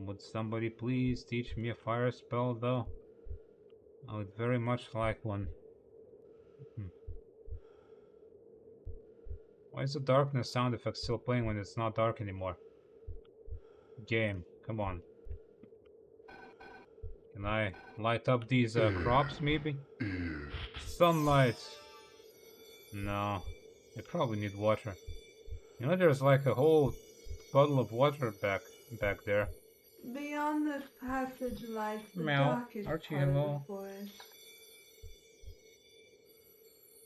S1: Would somebody please teach me a fire spell, though? I would very much like one. Why is the darkness sound effect still playing when it's not dark anymore? Game, come on. Can I light up these crops, maybe? Sunlight! No, they probably need water. You know, there's like a whole puddle of water back there.
S4: Beyond this passage lies the
S1: Meow.
S4: darkest
S1: Archie,
S4: part of
S1: hello.
S4: the forest.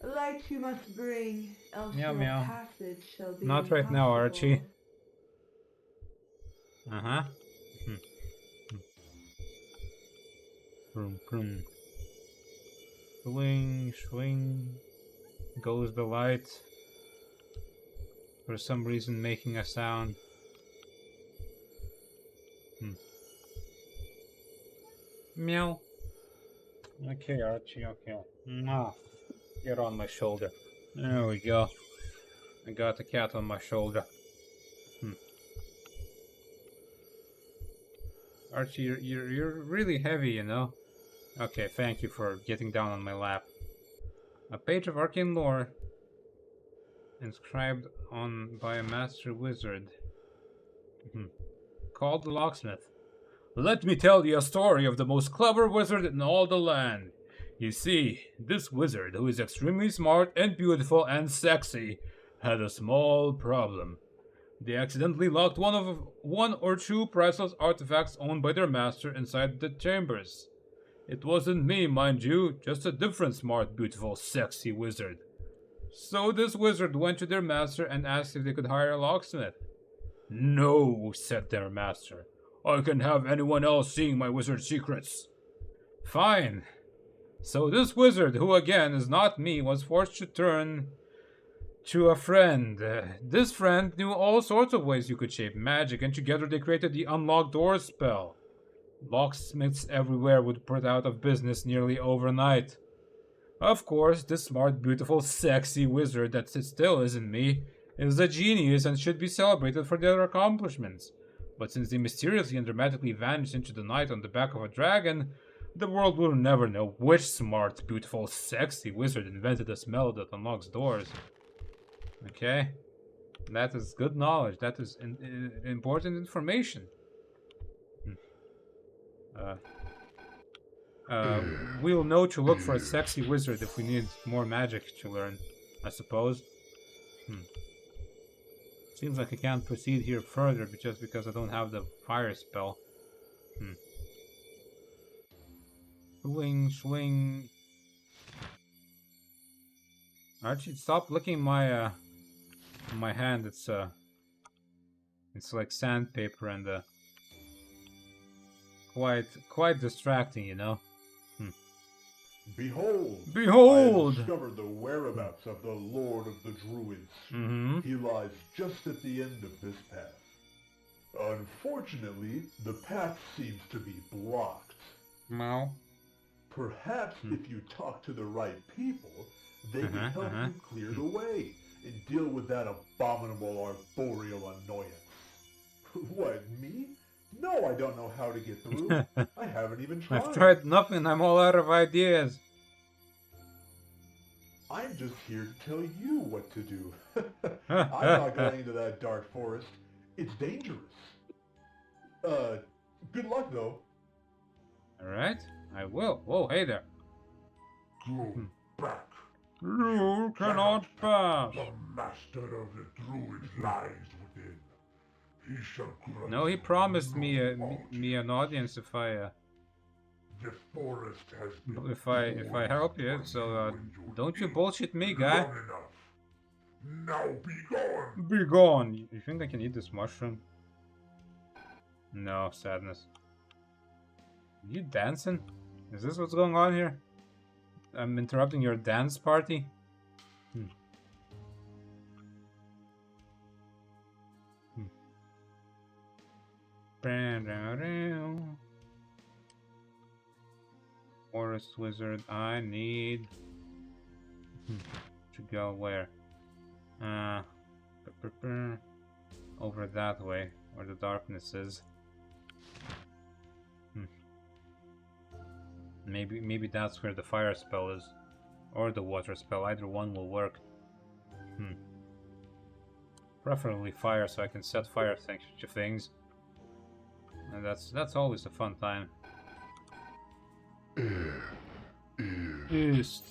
S4: A light you must bring, else
S1: Meow,
S4: your
S1: meow.
S4: passage shall be
S1: Not right now, Archie.
S4: impossible.
S1: Uh-huh. Vroom, vroom. Swing, swing. Goes the light. For some reason making a sound. Meow. Okay, Archie, okay. Mwah. Get on my shoulder. There we go. I got the cat on my shoulder. Archie, you're really heavy, you know? Okay, thank you for getting down on my lap. A page of arcane lore inscribed on by a master wizard called the locksmith. Let me tell you a story of the most clever wizard in all the land. You see, this wizard, who is extremely smart and beautiful and sexy, had a small problem. They accidentally locked one or two priceless artifacts owned by their master inside the chambers. It wasn't me, mind you, just a different smart, beautiful, sexy wizard. So this wizard went to their master and asked if they could hire a locksmith. No, said their master. I can have anyone else seeing my wizard secrets. Fine. So this wizard, who again is not me, was forced to turn to a friend. This friend knew all sorts of ways you could shape magic, and together they created the unlock doors spell. Locksmiths everywhere would put out of business nearly overnight. Of course, this smart, beautiful, sexy wizard that still isn't me is a genius and should be celebrated for their accomplishments. But since they mysteriously and dramatically vanished into the night on the back of a dragon, the world will never know which smart, beautiful, sexy wizard invented a spell that unlocks doors. Okay? That is good knowledge. That is important information. We'll know to look for a sexy wizard if we need more magic to learn, I suppose. Seems like I can't proceed here further just because I don't have the fire spell. Swing, swing. Archie, stop licking my my hand. It's like sandpaper and quite distracting, you know.
S6: Behold!
S1: Behold!
S6: I have discovered the whereabouts of the Lord of the Druids. He lies just at the end of this path. Unfortunately, the path seems to be blocked.
S1: Meow.
S6: Perhaps if you talk to the right people, they can help you clear the way and deal with that abominable arboreal annoyance. What, me? No, I don't know how to get through. I haven't even tried.
S1: I've tried nothing. I'm all out of ideas.
S6: I'm just here to tell you what to do. I'm not going into that dark forest. It's dangerous. Good luck, though.
S1: Alright, I will. Whoa, hey there.
S3: Go back.
S1: You cannot pass.
S3: The master of the druids lies within. He shall grant
S1: No, he promised me an audience if I
S3: The forest has been
S1: if I help you. So don't you bullshit me, guy.
S3: long enough. Now be gone.
S1: Be gone. You think I can eat this mushroom? No, sadness. You dancing? Is this what's going on here? I'm interrupting your dance party? Forest wizard, I need to go where? Over that way, where the darkness is. Maybe that's where the fire spell is, or the water spell. Either one will work. Preferably fire, so I can set fire to things. And that's always a fun time. East.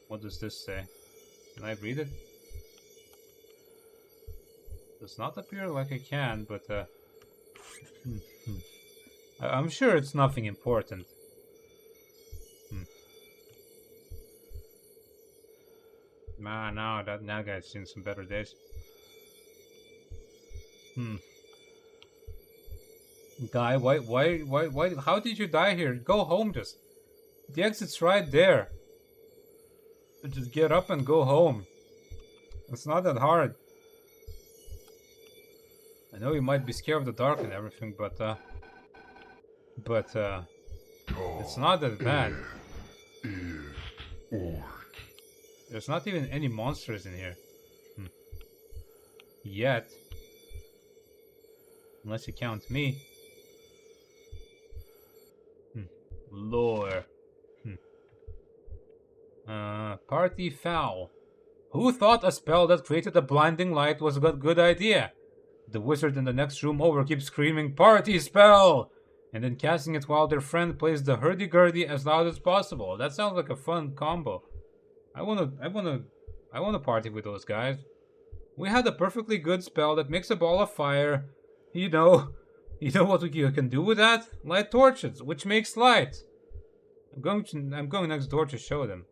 S1: What does this say? Can I read it? Does not appear like I can, but I'm sure it's nothing important. man, now that guy's seen some better days. Guy, why, how did you die here? Go home, just. The exit's right there. Just get up and go home. It's not that hard. I know you might be scared of the dark and everything, but it's not that bad. There's not even any monsters in here. Yet. Unless you count me. Lore. Party foul. Who thought a spell that created a blinding light was a good idea? The wizard in the next room over keeps screaming, "Party spell!" and then casting it while their friend plays the hurdy-gurdy as loud as possible. That sounds like a fun combo. I wanna party with those guys. We had a perfectly good spell that makes a ball of fire. You know what you can do with that? Light torches, which makes light. I'm going next door to show them.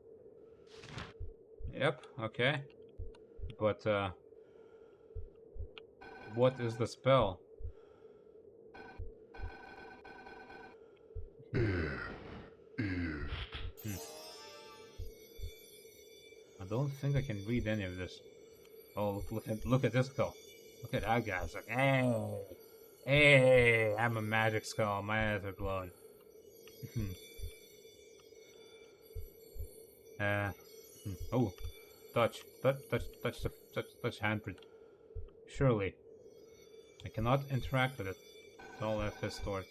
S1: Yep, okay. But what is the spell? I don't think I can read any of this. Oh, look at this skull. Look at that guy. It's like, hey, I'm a magic skull. My eyes are glowing. Oh, touch handprint. Surely, I cannot interact with it. It's all F is stored.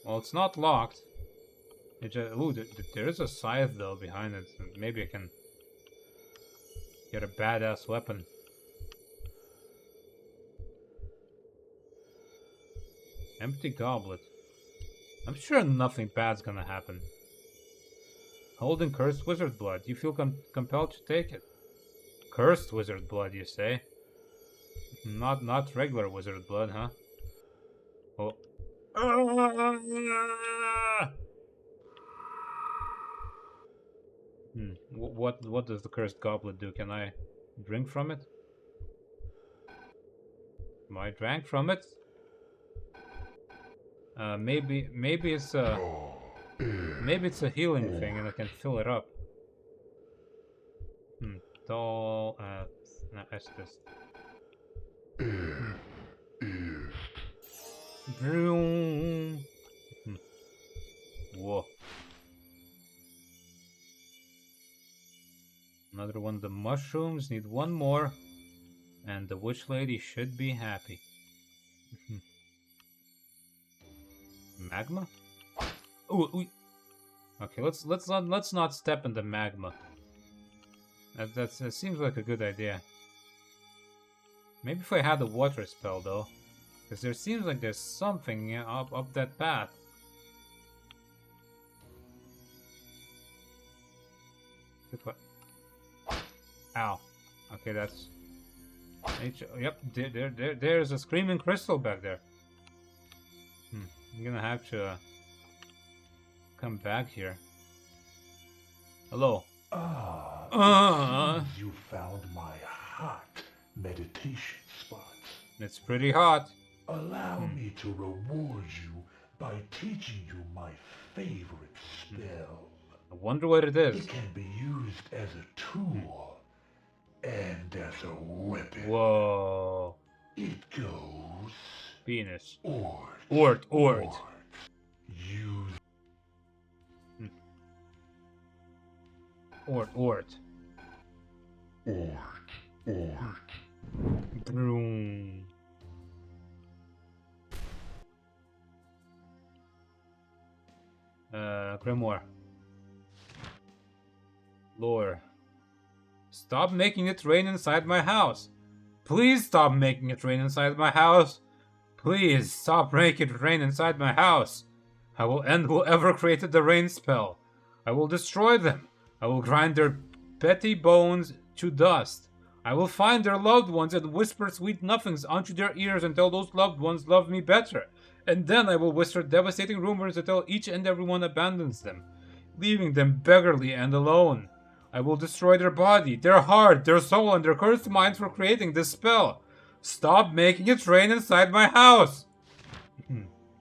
S1: Well, it's not locked. It just, ooh, there is a scythe though behind it. Maybe I can get a badass weapon. Empty goblet. I'm sure nothing bad's gonna happen. Holding cursed wizard blood. You feel compelled to take it. Cursed wizard blood, you say? Not regular wizard blood, huh? Oh. What does the cursed goblet do? Can I drink from it? Am I drank from it? Maybe it's a healing thing and I can fill it up. Doll Estes. Whoa. Another one of the mushrooms. Need one more. And the witch lady should be happy. Magma? Ooh. Okay, let's not step in the magma. That seems like a good idea. Maybe if I had a water spell though, because there seems like there's something up that path. Ow. Okay, that's nature. Yep, there's a screaming crystal back there. I'm gonna have to come back here. Hello.
S3: You found my hot meditation spot.
S1: It's pretty hot.
S3: Allow me to reward you by teaching you my favorite spell.
S1: I wonder what it is.
S3: It can be used as a tool and as a weapon.
S1: Whoa.
S3: It goes...
S1: Penis.
S3: Ort.
S1: Use... Ort. Broom. Grimoire. Lore. Stop making it rain inside my house. Please stop making it rain inside my house. Please stop making it rain inside my house. I will end whoever created the rain spell. I will destroy them. I will grind their petty bones to dust. I will find their loved ones and whisper sweet nothings onto their ears until those loved ones love me better. And then I will whisper devastating rumors until each and everyone abandons them, leaving them beggarly and alone. I will destroy their body, their heart, their soul, and their cursed minds for creating this spell. Stop making it rain inside my house!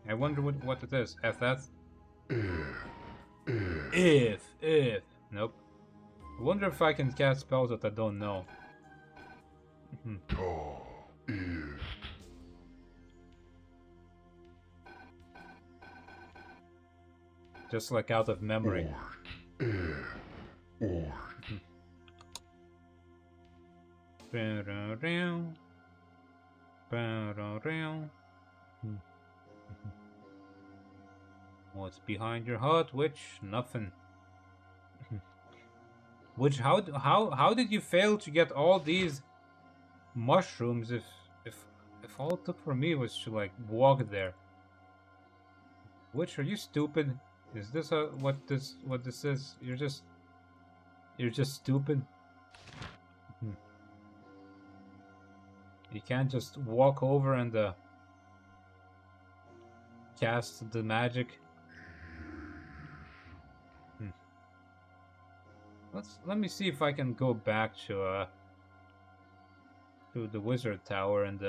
S1: I wonder what it is. FF? If. Nope. I wonder if I can cast spells that I don't know. Just like out of memory. What's behind your hut, witch? Nothing. Witch, how did you fail to get all these mushrooms if all it took for me was to like walk there? Witch, are you stupid? Is this what this is? You're just stupid. You can't just walk over and cast the magic. Let me see if I can go back to the wizard tower and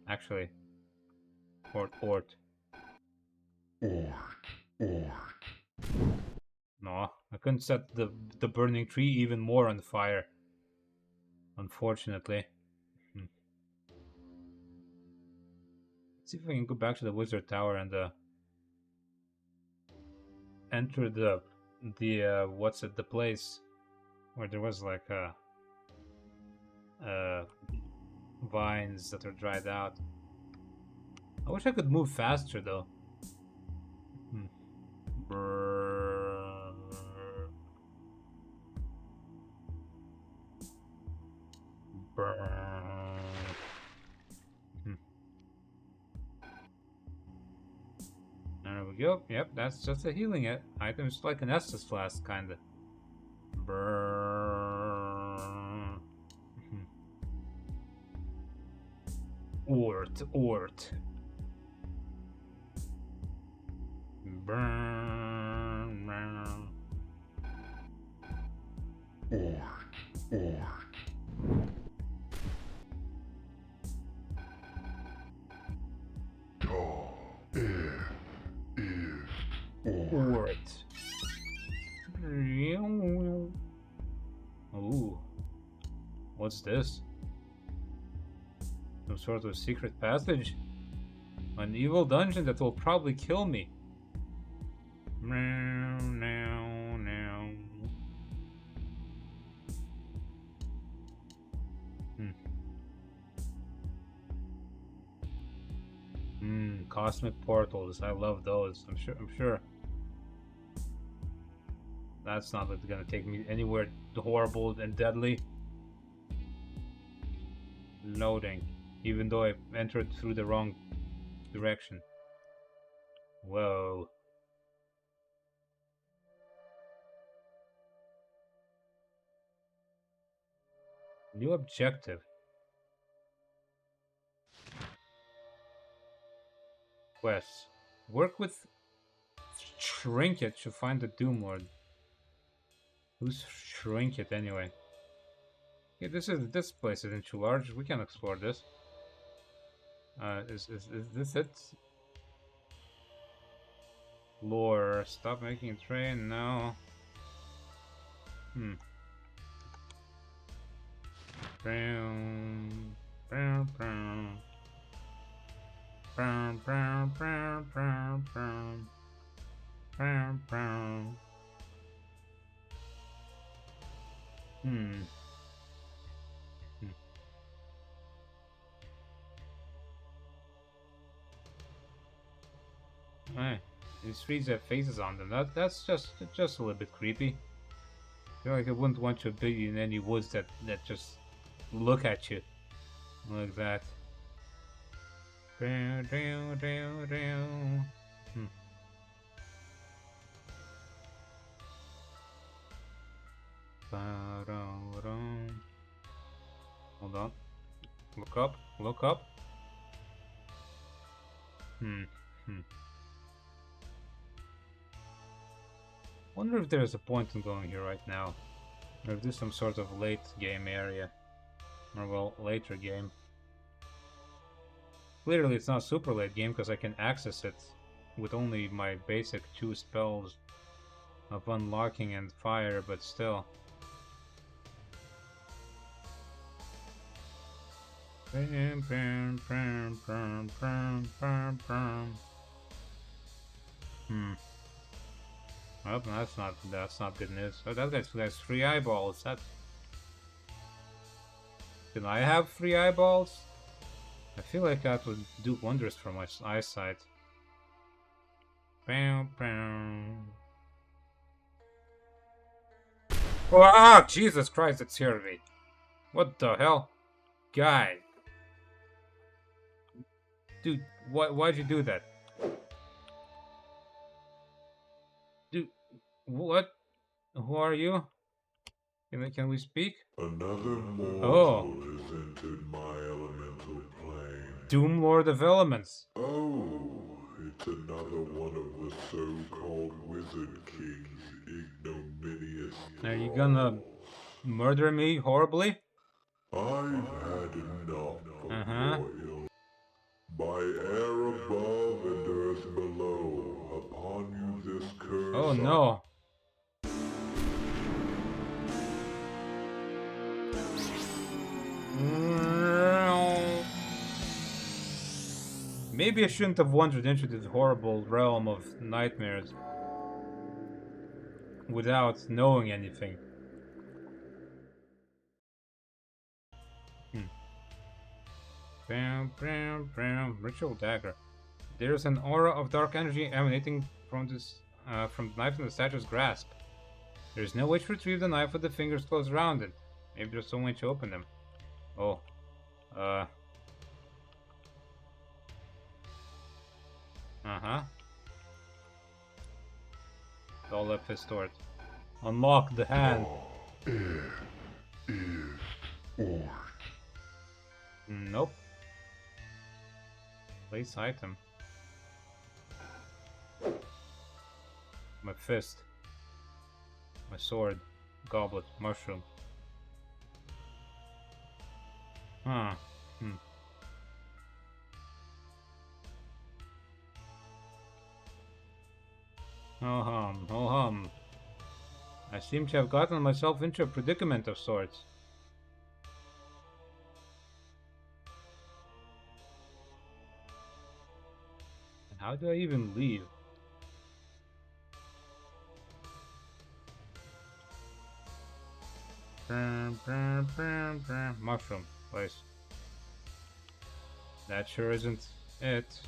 S1: actually Ort. No, I couldn't set the burning tree even more on fire. Unfortunately. Let's see if I can go back to the wizard tower and enter the the place where there was like vines that are dried out. I wish I could move faster though. There we go. Yep, that's just a healing item. It's like an Estus flask, kinda. Ort. Ooh. What's this? Some sort of secret passage? An evil dungeon that will probably kill me. Cosmic portals. I love those. I'm sure. That's not gonna take me anywhere horrible and deadly. Loading. Even though I entered through the wrong direction. Whoa. New objective. Quests. Work with Trinket to find the Doom Lord. Who's Trinket anyway? Yeah, this place isn't too large. We can explore this. Is this it? Lore. Stop making a train. No. Hey, these trees have faces on them. That's just a little bit creepy. I feel like I wouldn't want to be in any woods that just look at you like that. Hold on. Look up. Wonder if there's a point in going here right now. Or if this is some sort of late game area. Or, well, later game. Clearly it's not super late game because I can access it with only my basic 2 spells of unlocking and fire, but still. Oh, that's not good news. Oh, that guy's 3 eyeballs. That. Can I have 3 eyeballs? I feel like that would do wonders for my eyesight. Bam, bam. Oh, ah, Jesus Christ, it's here me. What the hell? Guy. Dude, why'd you do that? Dude, what? Who are you? Can we speak?
S3: Another mortal
S1: Oh.
S3: has entered my elemental plane.
S1: Doom Lord of Elements.
S3: Oh, it's another one of the so-called Wizard King's ignominious
S1: Are you gonna murder me horribly?
S3: I've had enough of
S1: Uh-huh.
S3: your ill. By air above and earth below, upon you this curse.
S1: Oh no. Maybe I shouldn't have wandered into this horrible realm of nightmares without knowing anything. Bam, bam, bam. Ritual dagger. There's an aura of dark energy emanating from this, from the knife in the statue's grasp. There is no way to retrieve the knife with the fingers closed around it. Maybe there's some way to open them. Oh. Uh-huh. All up his sword. Unlock the hand. Nope. Place item. My fist. My sword. Goblet. Mushroom. Huh. Oh hum. I seem to have gotten myself into a predicament of sorts. And how do I even leave? Mushroom, place. That sure isn't it.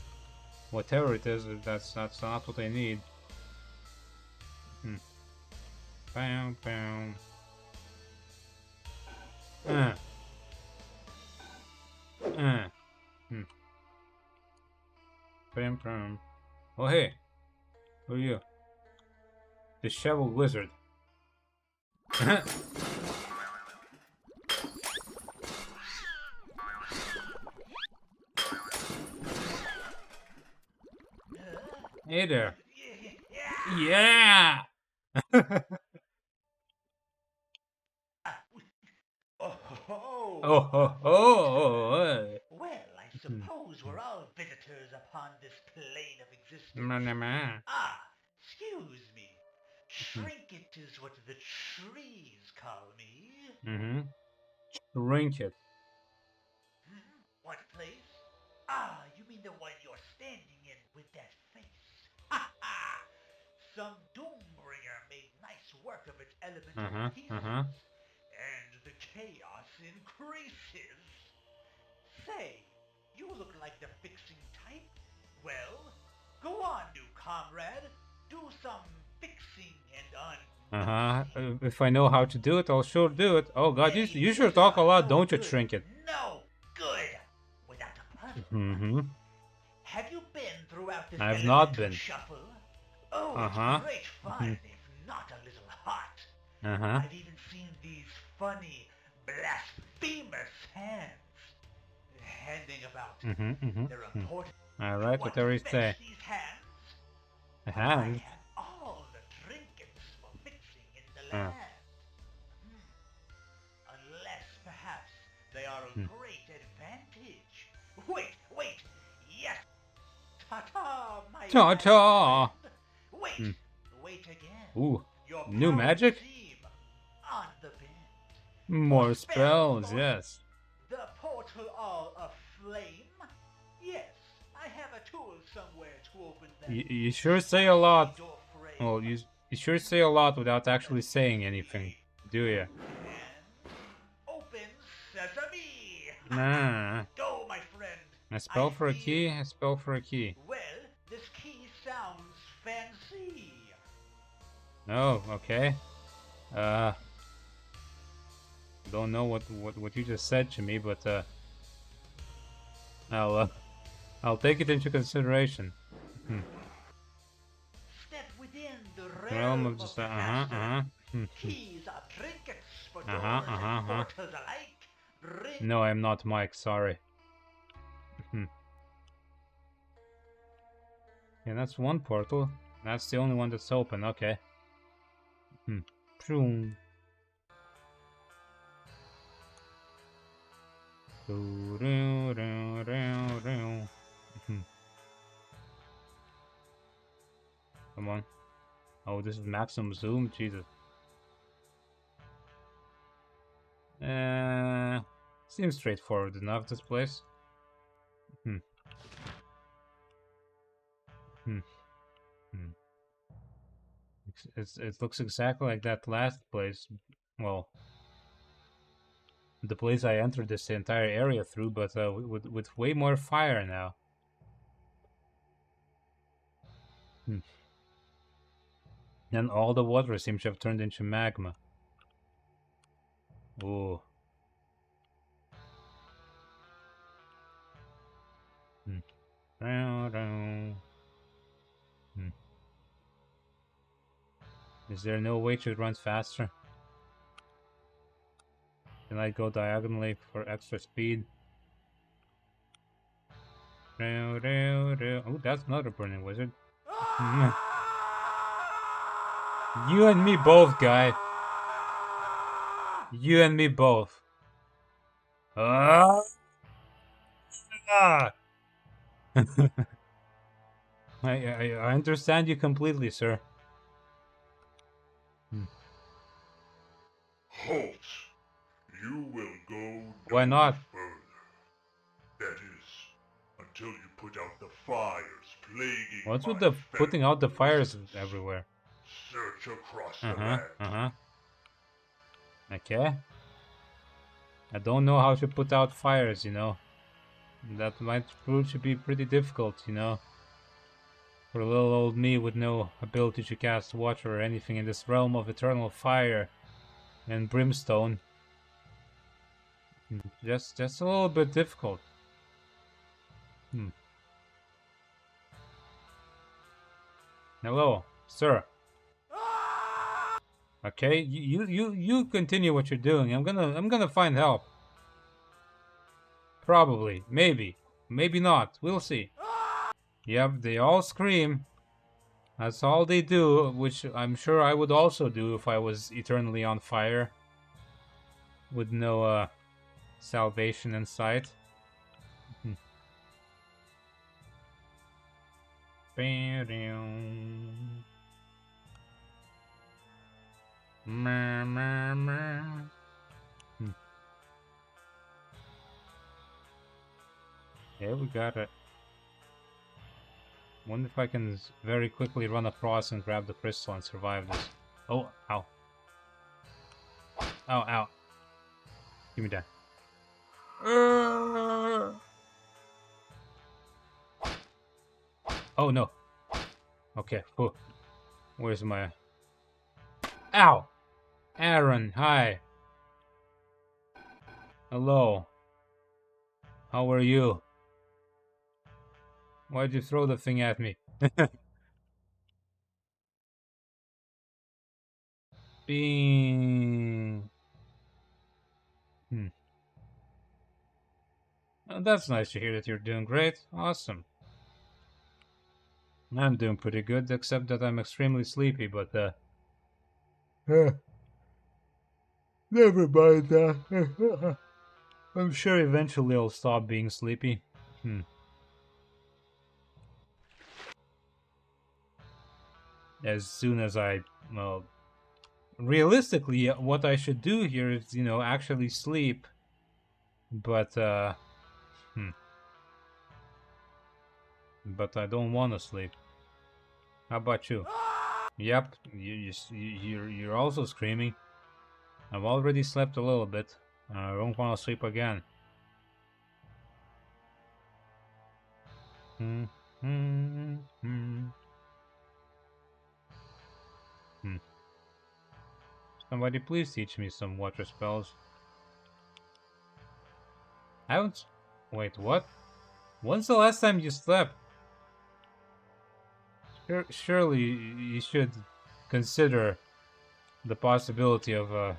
S1: Whatever it is, that's not what I need. Bam, bam. Bam, bam. Oh hey, who are you? Disheveled wizard. Hey there. Yeah. Oh.
S5: Well, I suppose we're all visitors upon this plane of existence. Excuse me. Trinket is what the trees call me.
S1: Trinket.
S5: What place? You mean the one you're standing in with that face? Some Doombringer made nice work of its elemental pieces, and the chaos increases. Say, you look like the fixing type. Well, go on, new comrade. Do some fixing and
S1: If I know how to do it, I'll sure do it. Oh god, you sure talk a lot, don't you, Trinket?
S5: No good. Without a puzzle. Have you been throughout this
S1: I've not been.
S5: shuffle? Oh, it's great fun, if not a little hot. I've even seen these funny, blasphemous hands handing about. They're important.
S1: Alright,
S5: Want
S1: whatever you
S5: to fix
S1: say.
S5: these hands?
S1: A
S5: I
S1: hand?
S5: have all the trinkets for fixing in the
S1: Huh.
S5: land. Unless perhaps they are a great advantage. Wait! Yes! Ta-ta, my
S1: Ta-ta!
S5: friend. Wait again.
S1: Ooh,
S5: Your
S1: new
S5: powers
S1: magic?
S5: seem on the bend.
S1: More spells,
S5: for
S1: yes.
S5: the portal all aflame? Yes, I have a tool somewhere to open that.
S1: You sure say a lot.
S5: door frame.
S1: Well, you sure say a lot without actually saying anything, do you?
S5: And open sesame.
S1: Nah.
S5: Go, my friend.
S1: A spell
S5: I
S1: for a
S5: feel-
S1: key? A spell for a key.
S5: Well, this key sounds fancy.
S1: Oh, okay. Don't know what you just said to me, but I'll take it into consideration.
S5: Step within the
S1: Realm of just
S5: master. Keys are trinkets for doors and portals alike. Ring
S1: No, I'm not Mike. Sorry. Yeah, that's one portal. That's the only one that's open. Okay. Boom. Come on. Oh, this is maximum zoom. Jesus. Seems straightforward enough. This place. It looks exactly like that last place. Well, the place I entered this entire area through, but with way more fire now. And all the water seems to have turned into magma. Ooh. Is there no way to run faster? Can I go diagonally for extra speed? Oh, that's another burning wizard. You and me both, guy. You and me both. Ah! I understand you completely, sir.
S3: Halt! You will go
S1: Why
S3: no
S1: not?
S3: further. That is, until you put out the fires plaguing
S1: What's
S3: my
S1: with the putting out the
S3: fellow
S1: fires
S3: wizards.
S1: everywhere?
S3: Search across the land.
S1: Okay. I don't know how to put out fires, you know. That might prove to be pretty difficult, you know. For little old me with no ability to cast water or anything in this realm of eternal fire and brimstone. Just a little bit difficult. Hello, sir. Okay, you continue what you're doing. I'm gonna find help. Probably, maybe not. We'll see. Yep, they all scream. That's all they do, which I'm sure I would also do if I was eternally on fire. With no, salvation in sight. Yeah, we got it. Wonder if I can very quickly run across and grab the crystal and survive this. Oh, ow. Ow, ow. Give me that. Oh, no. Okay, whew. Where's my... Ow! Aaron, hi. Hello. How are you? Why'd you throw the thing at me? Bing. Oh, that's nice to hear that you're doing great. Awesome. I'm doing pretty good, except that I'm extremely sleepy, but never mind that. I'm sure eventually I'll stop being sleepy. As soon as well, realistically, what I should do here is, you know, actually sleep. But, but I don't want to sleep. How about you? Yep, you're also screaming. I've already slept a little bit. I don't want to sleep again. Somebody please teach me some water spells. I haven't... Wait, what? When's the last time you slept? Surely you should consider the possibility of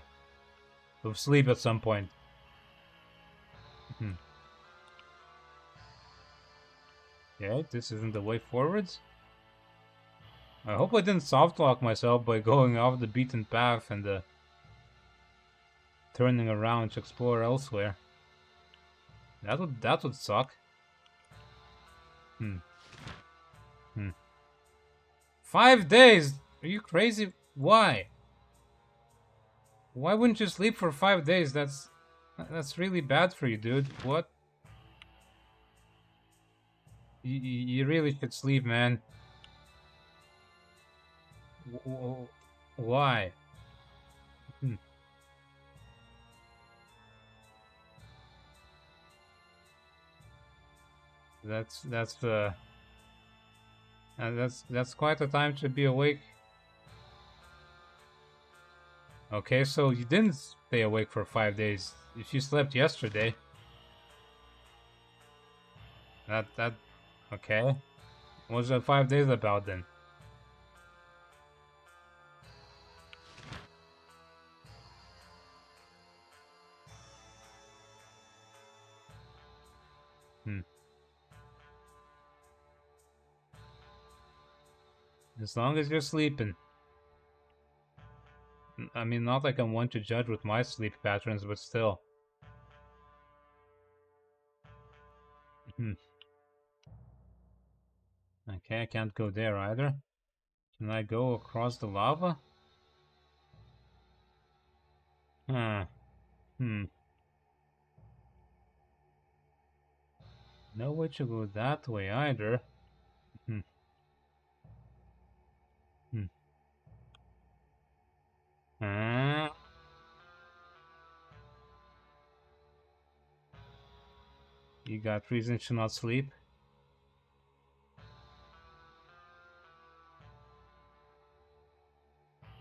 S1: sleep at some point. Yeah, this isn't the way forwards. I hope I didn't soft lock myself by going off the beaten path and turning around to explore elsewhere. That would suck. 5 days? Are you crazy? Why? Why wouldn't you sleep for 5 days? That's really bad for you, dude. What? You really should sleep, man. Why? That's quite a time to be awake. Okay, so you didn't stay awake for 5 days. If you slept yesterday, okay. What was that 5 days about then? As long as you're sleeping. I mean, not like I'm one to judge with my sleep patterns, but still. Okay, I can't go there either. Can I go across the lava? No way to go that way either. You got reason to not sleep?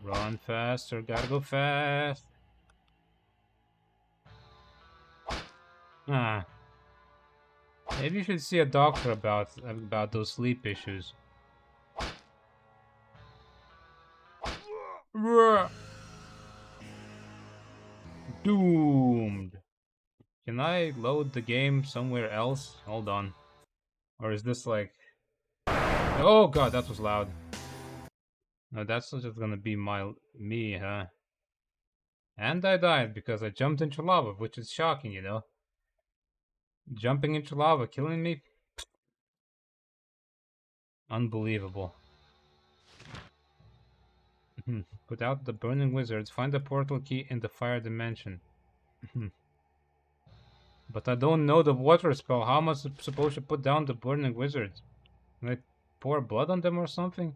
S1: Run faster, gotta go fast. Maybe you should see a doctor about those sleep issues. Doomed. Can I load the game somewhere else? Hold on. Or is this like... Oh god, that was loud. No, that's just gonna be me, huh? And I died because I jumped into lava, which is shocking, you know? Jumping into lava, killing me? Unbelievable. Put out the burning wizards. Find the portal key in the fire dimension. But I don't know the water spell. How am I supposed to put down the burning wizards? Can I pour blood on them or something?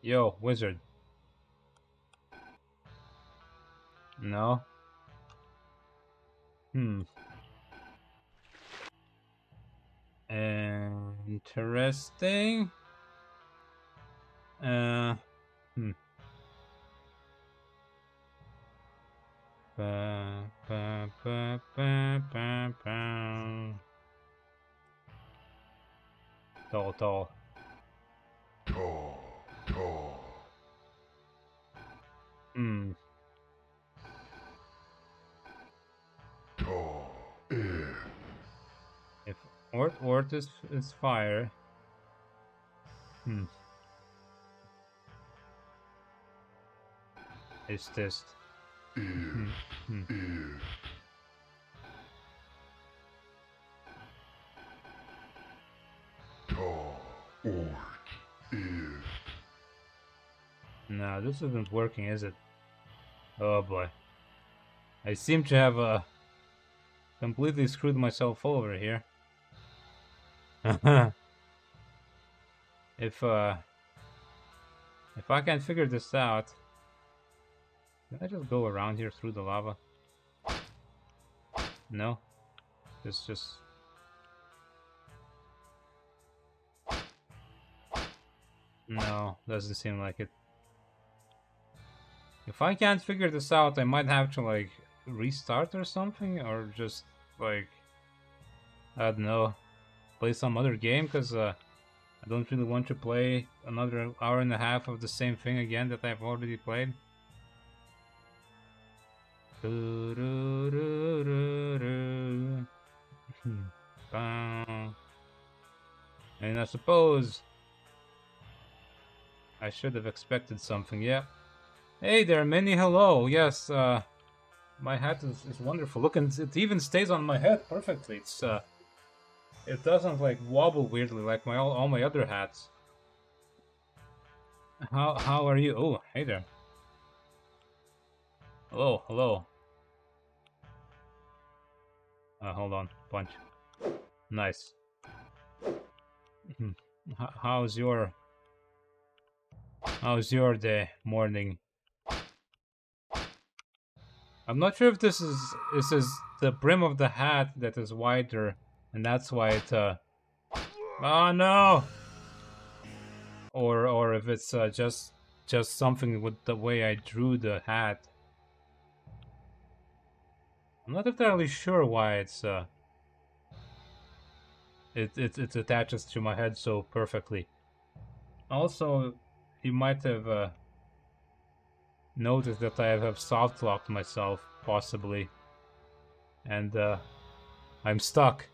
S1: Yo, wizard. No? Interesting. Tall.
S3: Tall.
S1: Ort is fire. Is this? No, this isn't working, is it? Oh boy. I seem to have completely screwed myself over here. If I can figure this out, can I just go around here through the lava? No? It's just... No, doesn't seem like it. If I can't figure this out, I might have to, like, restart or something, or just, like, I don't know, play some other game, because I don't really want to play another hour and a half of the same thing again that I've already played. And I suppose I should have expected something, yeah. Hey there, Minnie, hello. Yes, my hat is wonderful. Look, and it even stays on my head perfectly. It's it doesn't like wobble weirdly like all my other hats. How are you? Oh, hey there. Hello, hello. Hold on, punch. Nice. How's your day, morning? I'm not sure if this is the brim of the hat that is wider, and that's why it oh no! Or if it's just something with the way I drew the hat. I'm not entirely sure why it's it attaches to my head so perfectly. Also, you might have noticed that I have soft locked myself, possibly, and I'm stuck.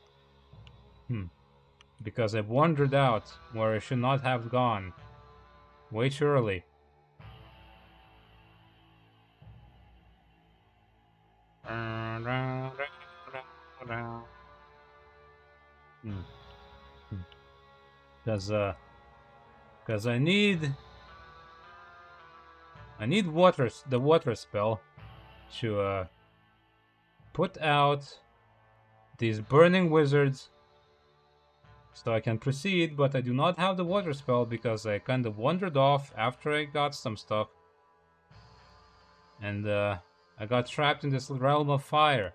S1: Because I've wandered out where I should not have gone. Way too early. Because I need the water spell to put out these burning wizards so I can proceed, but I do not have the water spell because I kind of wandered off after I got some stuff, and I got trapped in this realm of fire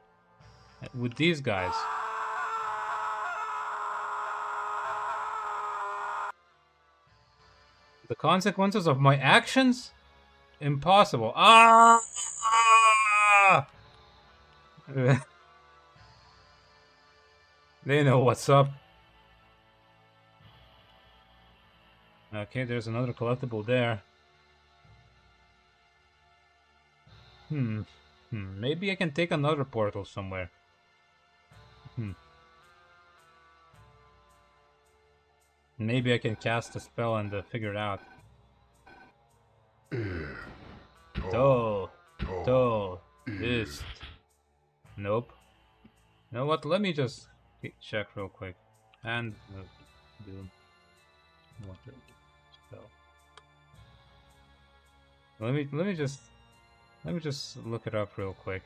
S1: with these guys. The consequences of my actions? Impossible. Ah! They know what's up. Okay, there's another collectible there. Maybe I can take another portal somewhere. Maybe I can cast a spell and figure it out. Ist. Nope. You know what? Let me just check real quick. And do water spell. Let me just look it up real quick.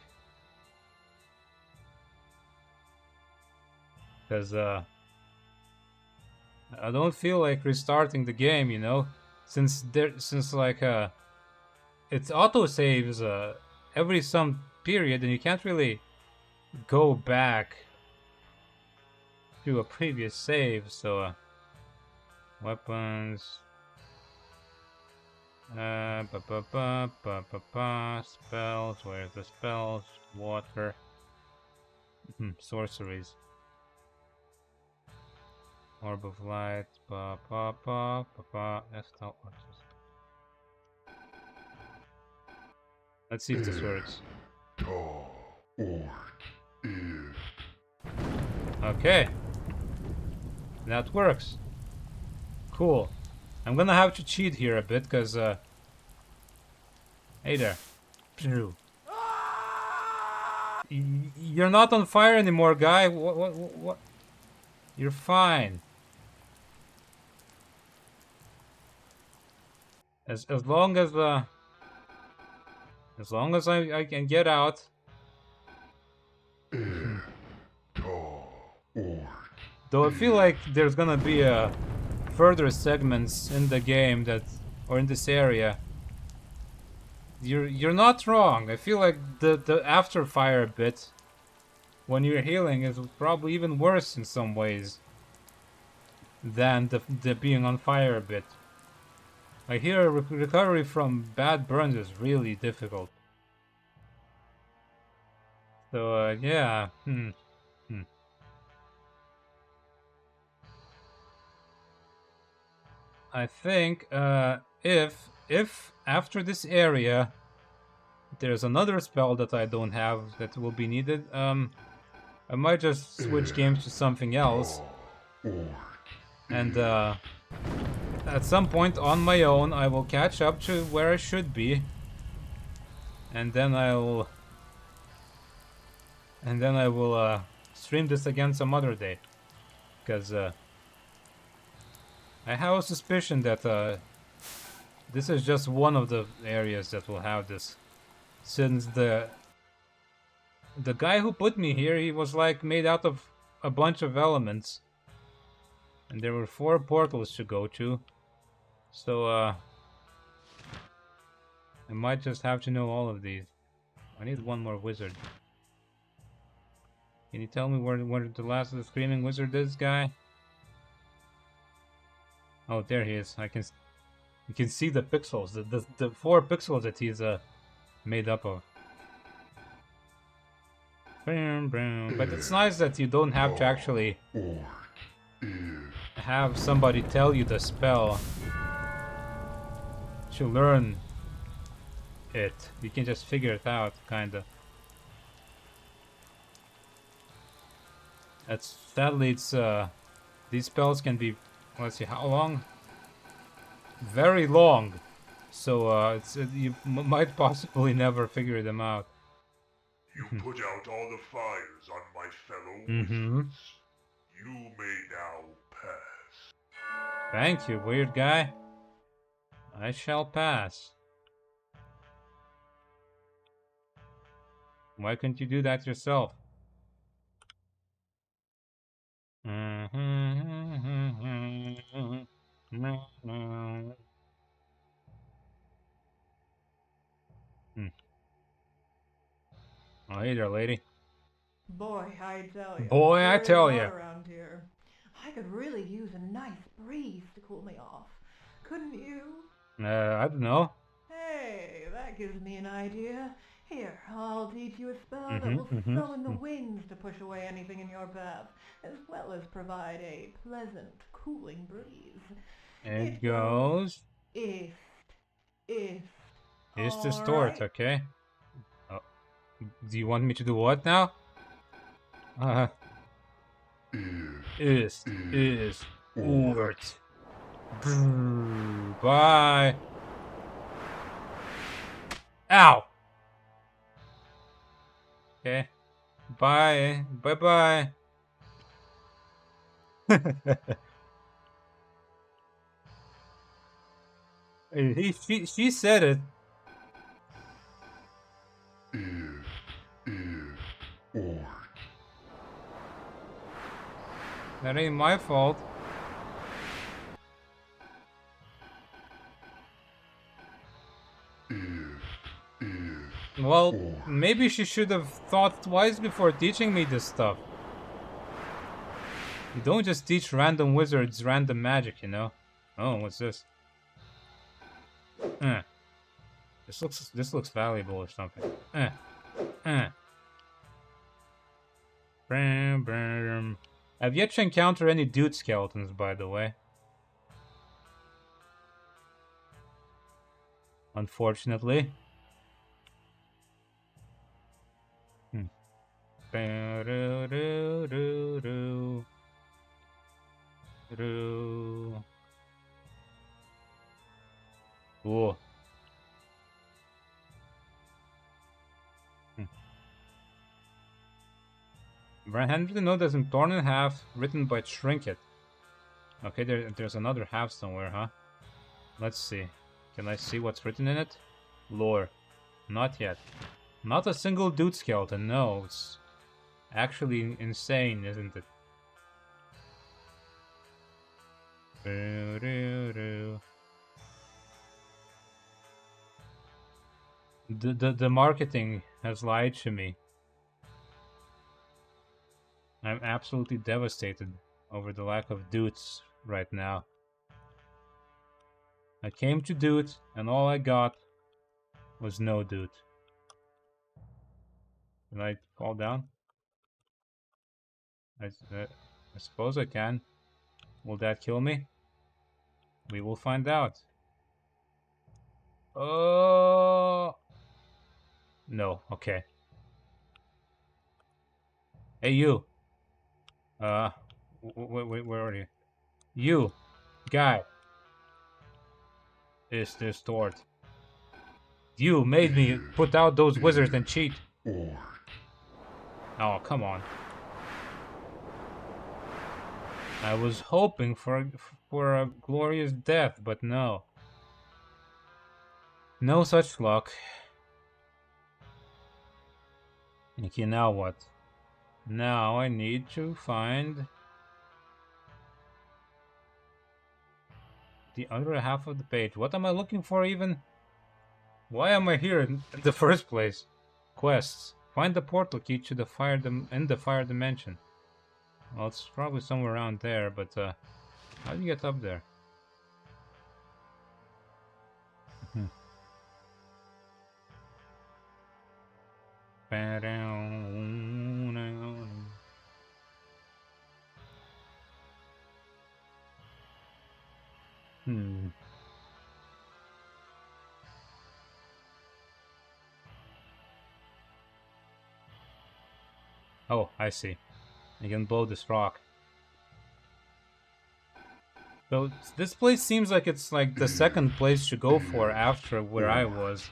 S1: Because I don't feel like restarting the game, you know, since like it auto saves every some period, and you can't really go back to a previous save. So weapons, spells. Where's the spells? Water, sorceries. Orb of light, Let's see if this works. Okay. That works. Cool. I'm gonna have to cheat here a bit, because, hey there. You're not on fire anymore, guy. What? You're fine. As long as I can get out. Though I feel like there's gonna be further segments in the game or in this area. You're not wrong. I feel like the after fire bit when you're healing is probably even worse in some ways than the being on fire bit. I hear recovery from bad burns is really difficult. So yeah. I think if after this area there's another spell that I don't have that will be needed, I might just switch games to something else. And at some point on my own I will catch up to where I should be. And then I will stream this again some other day. Because I have a suspicion that this is just one of the areas that will have this. Since the guy who put me here, he was like made out of a bunch of elements. And there were 4 portals to go to. So I might just have to know all of these. I need one more wizard. Can you tell me where the last of the screaming wizard is, guy? Oh, there he is. You can see the pixels, the 4 pixels that he's made up of. But it's nice that you don't have to actually have somebody tell you the spell to learn it. You can just figure it out, kinda. Sadly, these spells can be, let's see, how long? Very long. So you might possibly never figure them out.
S3: You put out all the fires on my fellow wizards. You may now pass.
S1: Thank you, weird guy. I shall pass. Why couldn't you do that yourself? Oh, hey there, lady.
S4: Boy, I tell you.
S1: Boy, I tell
S4: hot
S1: ya.
S4: around here. I could really use a nice breeze to cool me off. Couldn't you?
S1: I don't know.
S4: Hey, that gives me an idea. Here, I'll teach you a spell that will summon the winds to push away anything in your path, as well as provide a pleasant, cooling breeze.
S1: It goes.
S4: If.
S1: Is distort, okay? Oh. Do you want me to do what now? Is Urt. Bye. Ow. Okay. Bye. Bye. She said it. That ain't my fault. Well, maybe she should have thought twice before teaching me this stuff. You don't just teach random wizards random magic, you know? Oh, what's this? This looks valuable or something. I've yet to encounter any dude skeletons, by the way. Unfortunately. Ooh. Brian handwritten note that's been torn in half, written by Trinket. Okay, there's another half somewhere, huh? Let's see. Can I see what's written in it? Lore. Not yet. Not a single dude skeleton, no. It's actually insane, isn't it? The marketing has lied to me. I'm absolutely devastated over the lack of dudes right now. I came to do it, and all I got was no dude. Can I fall down? I suppose I can. Will that kill me? We will find out. Oh no. Okay. Hey you. Wait, where are you? You, guy. Is this stored? You made me put out those wizards and cheat. Oh, come on. I was hoping for a glorious death, but no. No such luck. Okay, now what? Now I need to find the other half of the page. What am I looking for even? Why am I here in the first place? Quests. Find the portal key to the fire dimension. Well, it's probably somewhere around there, but how do you get up there? Oh, I see. You can blow this rock. So this place seems like it's like the second place to go for after where I was,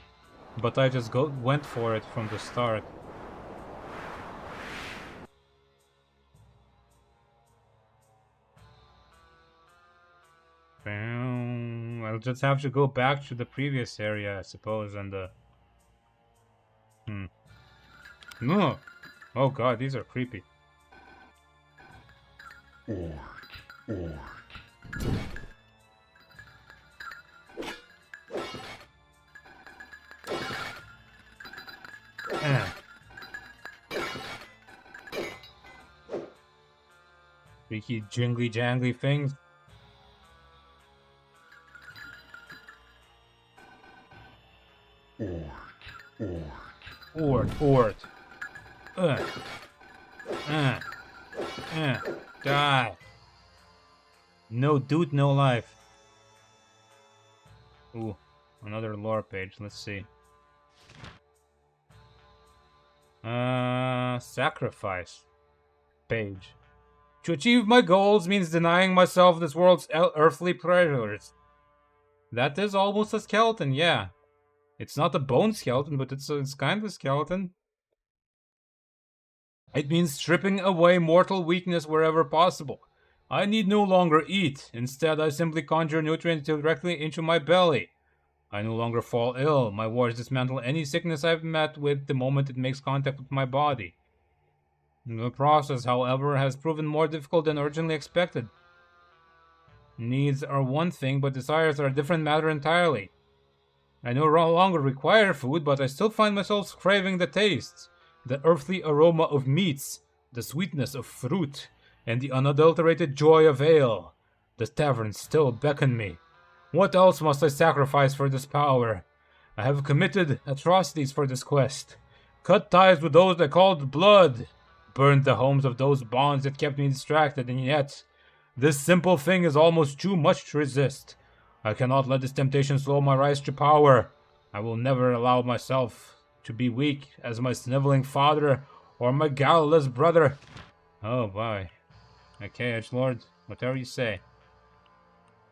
S1: but I just went for it from the start. I'll just have to go back to the previous area, I suppose, and No! Oh god, these are creepy. Freaky jingly jangly things. Ort. Die. No dude, no life. Ooh, another lore page. Let's see. Sacrifice page. To achieve my goals means denying myself this world's earthly pleasures. That is almost a skeleton, yeah. It's not a bone skeleton, but it's kind of a skeleton. It means stripping away mortal weakness wherever possible. I need no longer eat. Instead, I simply conjure nutrients directly into my belly. I no longer fall ill. My wards dismantle any sickness I've met with the moment it makes contact with my body. The process, however, has proven more difficult than originally expected. Needs are one thing, but desires are a different matter entirely. I no longer require food, but I still find myself craving the tastes, the earthly aroma of meats, the sweetness of fruit, and the unadulterated joy of ale. The taverns still beckon me. What else must I sacrifice for this power? I have committed atrocities for this quest, cut ties with those I called blood, burned the homes of those bonds that kept me distracted, and yet, this simple thing is almost too much to resist. I cannot let this temptation slow my rise to power. I will never allow myself to be weak as my sniveling father or my guileless brother. Oh, boy. Okay, Edgelord, whatever you say.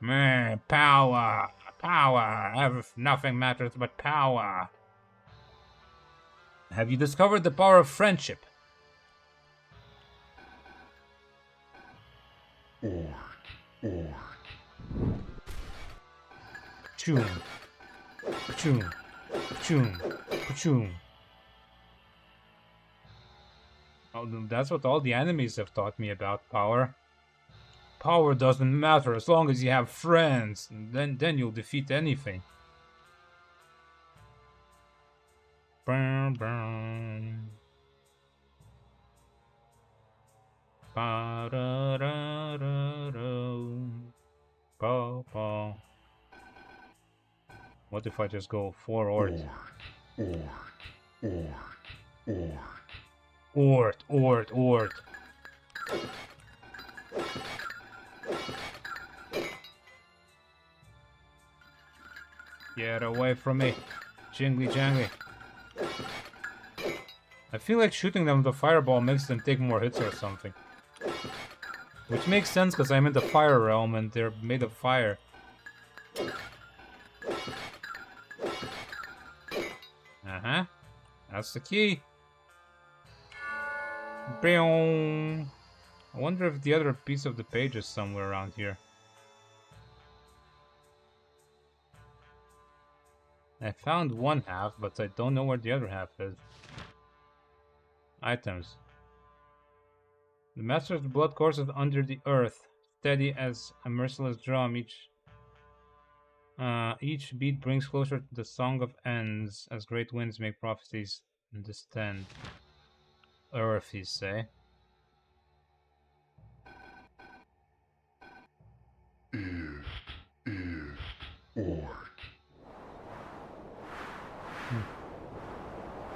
S1: Meh, power! Power! Nothing matters but power. Have you discovered the power of friendship? Choom. Choom. Choom. Choom. Oh, that's what all the enemies have taught me about power. Power doesn't matter as long as you have friends. Then you'll defeat anything. Brum, brum. Ba da da da da. Ba ba. What if I just go forward? Ort. Get away from me. Jingly jangly. I feel like shooting them with a fireball makes them take more hits or something. Which makes sense because I'm in the fire realm and they're made of fire. Uh-huh. That's the key. Boom. I wonder if the other piece of the page is somewhere around here. I found one half, but I don't know where the other half is. Items. The master of the blood courses under the earth, steady as a merciless drum. Each beat brings closer to the song of ends, as great winds make prophecies understand. Earth, you say?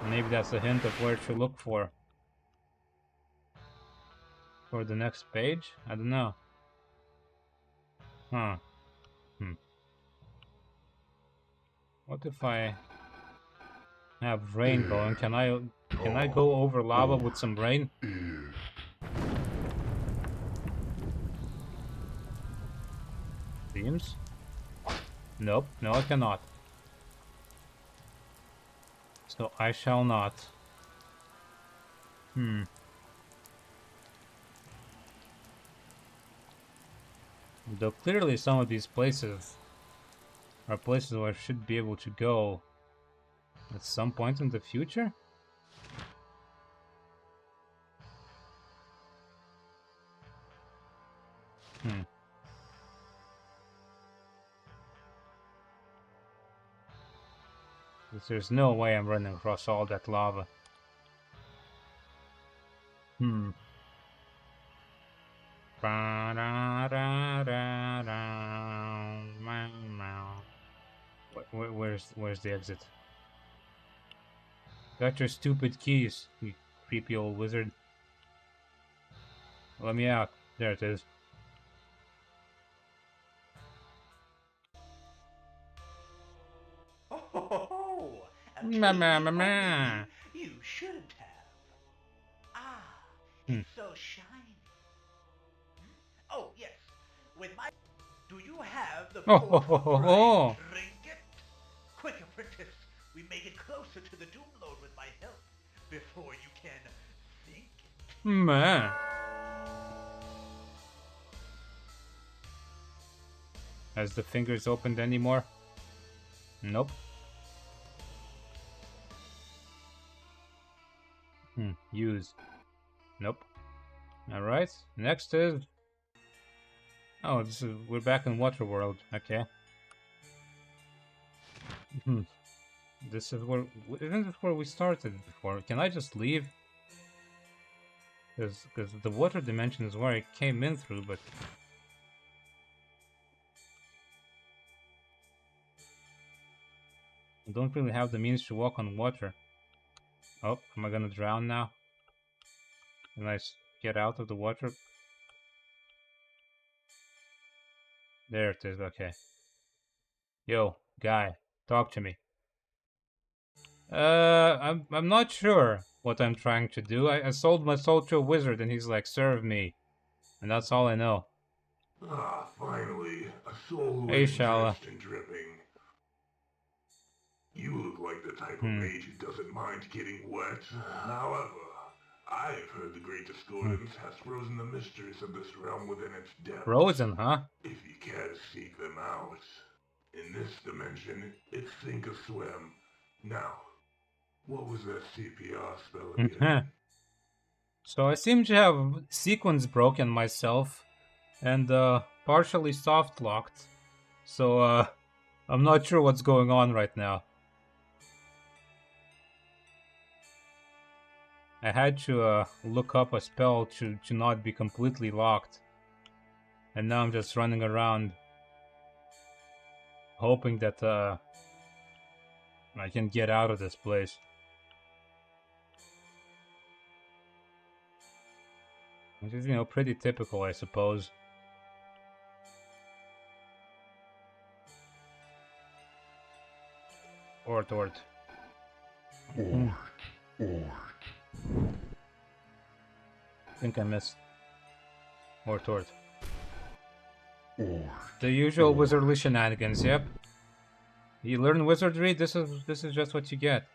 S1: Maybe that's a hint of where to look for. For the next page? I don't know. Huh. What if I have rain going? Can I go over lava with some rain? Seems? Nope, no I cannot. So I shall not. Though clearly some of these places are places where I should be able to go at some point in the future? There's no way I'm running across all that lava. Where's the exit? Got your stupid keys, you creepy old wizard. Let me out. There it is.
S5: Oh, a
S1: Ma, ma, ma,
S5: cake
S1: ma.
S5: only you shouldn't have. Ah, it's so shiny. Oh, yes. With my... Do you have the
S1: Oh, ho, ho, ho, ho.
S5: trinket? Quick, apprentice. We may get closer to the doom lord with my help before you can think.
S1: Man. Has the fingers opened anymore? Nope. Use. Nope. Alright, next is... Oh, we're back in Waterworld. Okay. This is where... Isn't this where we started before? Can I just leave? Because the water dimension is where I came in through, but... I don't really have the means to walk on water. Oh, am I gonna drown now? Can I get out of the water? There it is, okay. Yo, guy, talk to me. I'm not sure what I'm trying to do. I sold my soul to a wizard and he's like, serve me. And that's all I know.
S3: Ah, finally, a soul who
S1: Hey,
S3: isn't
S1: Shala.
S3: drenched and dripping. You look like the type of mage who doesn't mind getting wet. However, I've heard the great discordance has frozen the mysteries of this realm within its depths.
S1: Frozen, huh?
S3: If you care to seek them out. In this dimension, it's sink or swim. Now, what was that CPR spell again?
S1: So I seem to have sequence broken myself and partially soft locked. So I'm not sure what's going on right now. I had to look up a spell to not be completely locked. And now I'm just running around hoping that I can get out of this place. Which is, you know, pretty typical, I suppose. Ort.
S3: Ort.
S1: I think I missed. Ort. The usual wizardly shenanigans, yep. You learn wizardry, this is just what you get.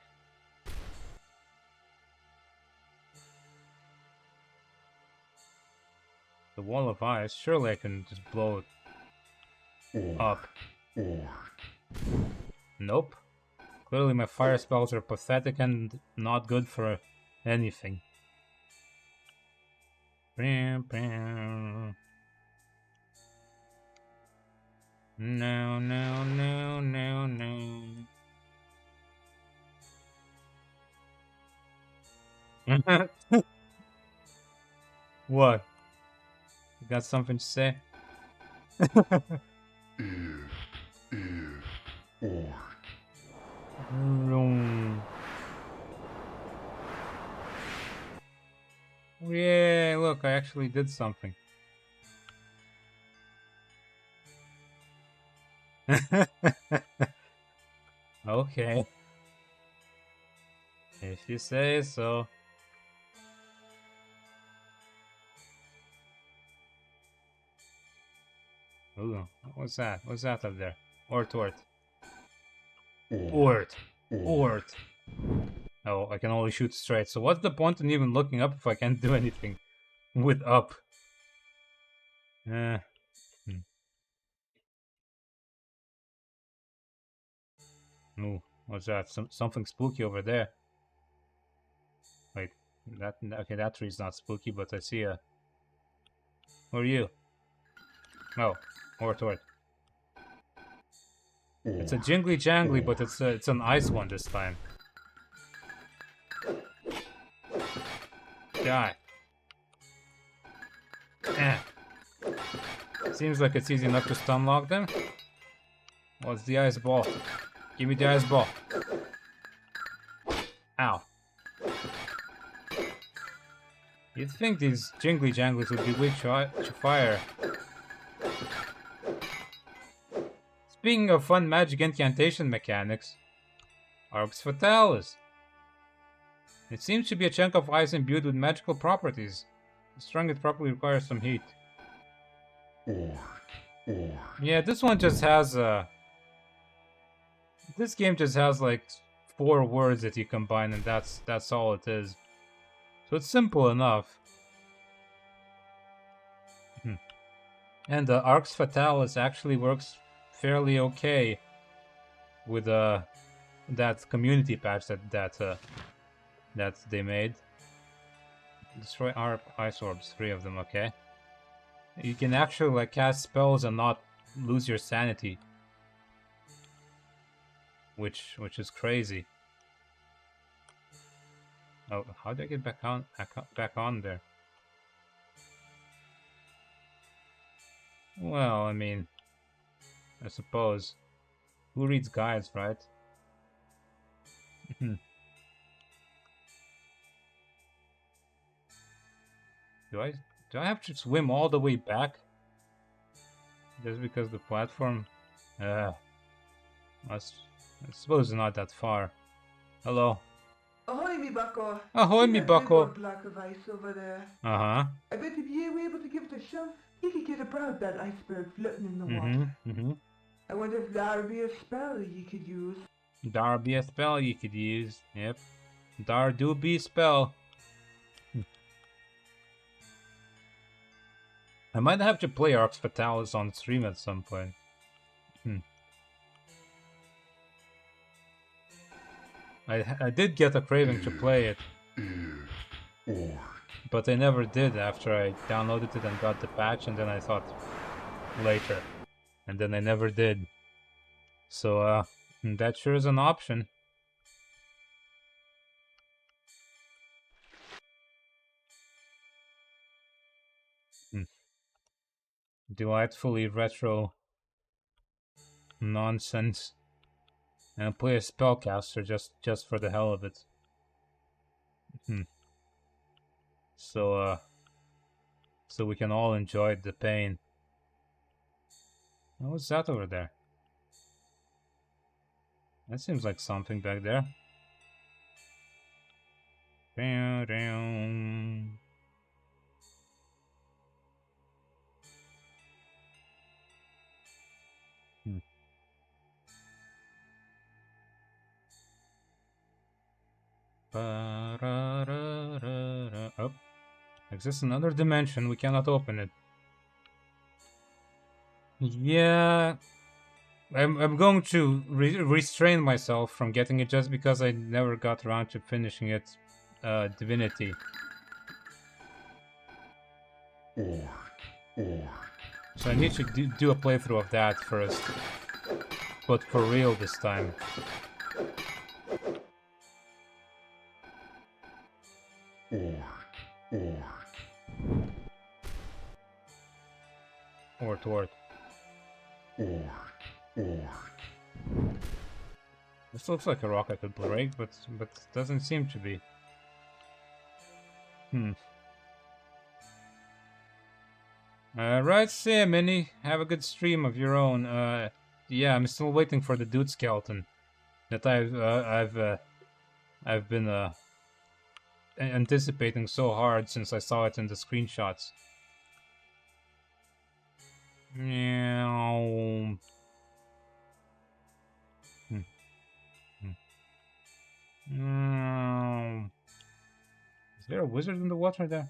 S1: The wall of ice, surely I can just blow it up. Nope. Clearly my fire spells are pathetic and not good for anything. No. What? You got something to say? Yay, look, I actually did something. Okay. If you say so. Ooh, what's that? What's that up there? Ort. Oh, I can only shoot straight. So what's the point in even looking up if I can't do anything with up? Ooh, what's that? Something spooky over there. Wait, that tree's not spooky, but I see a... Who are you? Oh, Ort. It's a jingly jangly, but it's an ice one this time. Die. Seems like it's easy enough to stun lock them. What's the ice ball? Give me the ice ball. Ow. You'd think these jingly janglies would be weak to fire. Speaking of fun magic incantation mechanics, Arx Fatalis. It seems to be a chunk of ice imbued with magical properties. Destroying it properly requires some heat. Yeah, this one just has this game just has like 4 words that you combine, and that's all it is. So it's simple enough. And the Arx Fatalis actually works fairly okay with that community patch that they made. Destroy our ice orbs, 3 of them, okay. You can actually like cast spells and not lose your sanity, which is crazy. Oh, how do I get back on there? Well, I mean, I suppose. Who reads guides, right? Do I have to swim all the way back? Just because the platform? I suppose it's not that far. Hello.
S7: Ahoy, me bucko.
S1: Ahoy, me bucko.
S7: Block of ice over there.
S1: Uh-huh.
S7: I bet if you were able to give it a shove, You could get about that iceberg floating in the
S1: Mm-hmm.
S7: water.
S1: Mm-hmm.
S7: I wonder if that would be a spell you could use.
S1: Dar be a spell you could use. Yep. Dar do be spell. I might have to play Arx Fatalis on stream at some point. I did get a craving to play it, but I never did after I downloaded it and got the patch, and then I thought later, and then I never did. So that sure is an option. Delightfully retro nonsense, and play a spellcaster just for the hell of it. So we can all enjoy the pain. What's that over there? That seems like something back there. Down. Oh, exists another dimension. We cannot open it. Yeah, I'm going to restrain myself from getting it just because I never got around to finishing it. Divinity. So I need to do a playthrough of that first, but for real this time. Ort. This looks like a rock I could break, but doesn't seem to be. Right, Sam, Minnie. Have a good stream of your own. Yeah, I'm still waiting for the dude skeleton that I've been anticipating so hard since I saw it in the screenshots. Meow. Is there a wizard in the water there?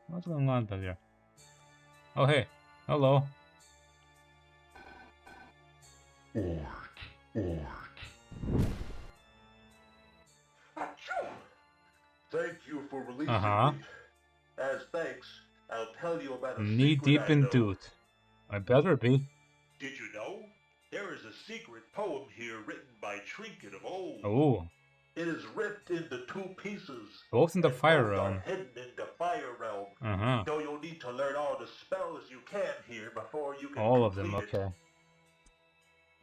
S1: What's going on back there? Oh, hey. Hello.
S3: Thank you for releasing
S1: Uh-huh.
S3: me. As thanks, I'll tell you about a
S1: Knee
S3: secret
S1: deep
S3: I
S1: in
S3: know.
S1: dude. I better be.
S5: Did you know? There is a secret poem here written by Trinket of old.
S1: Oh.
S3: It is ripped into 2 pieces.
S1: Both in the
S3: and
S1: fire
S3: both
S1: realm.
S3: are hidden in the fire realm.
S1: Uh-huh.
S5: So you'll need to learn all the spells you can here before you can
S1: All of them,
S5: complete
S1: okay.
S5: it.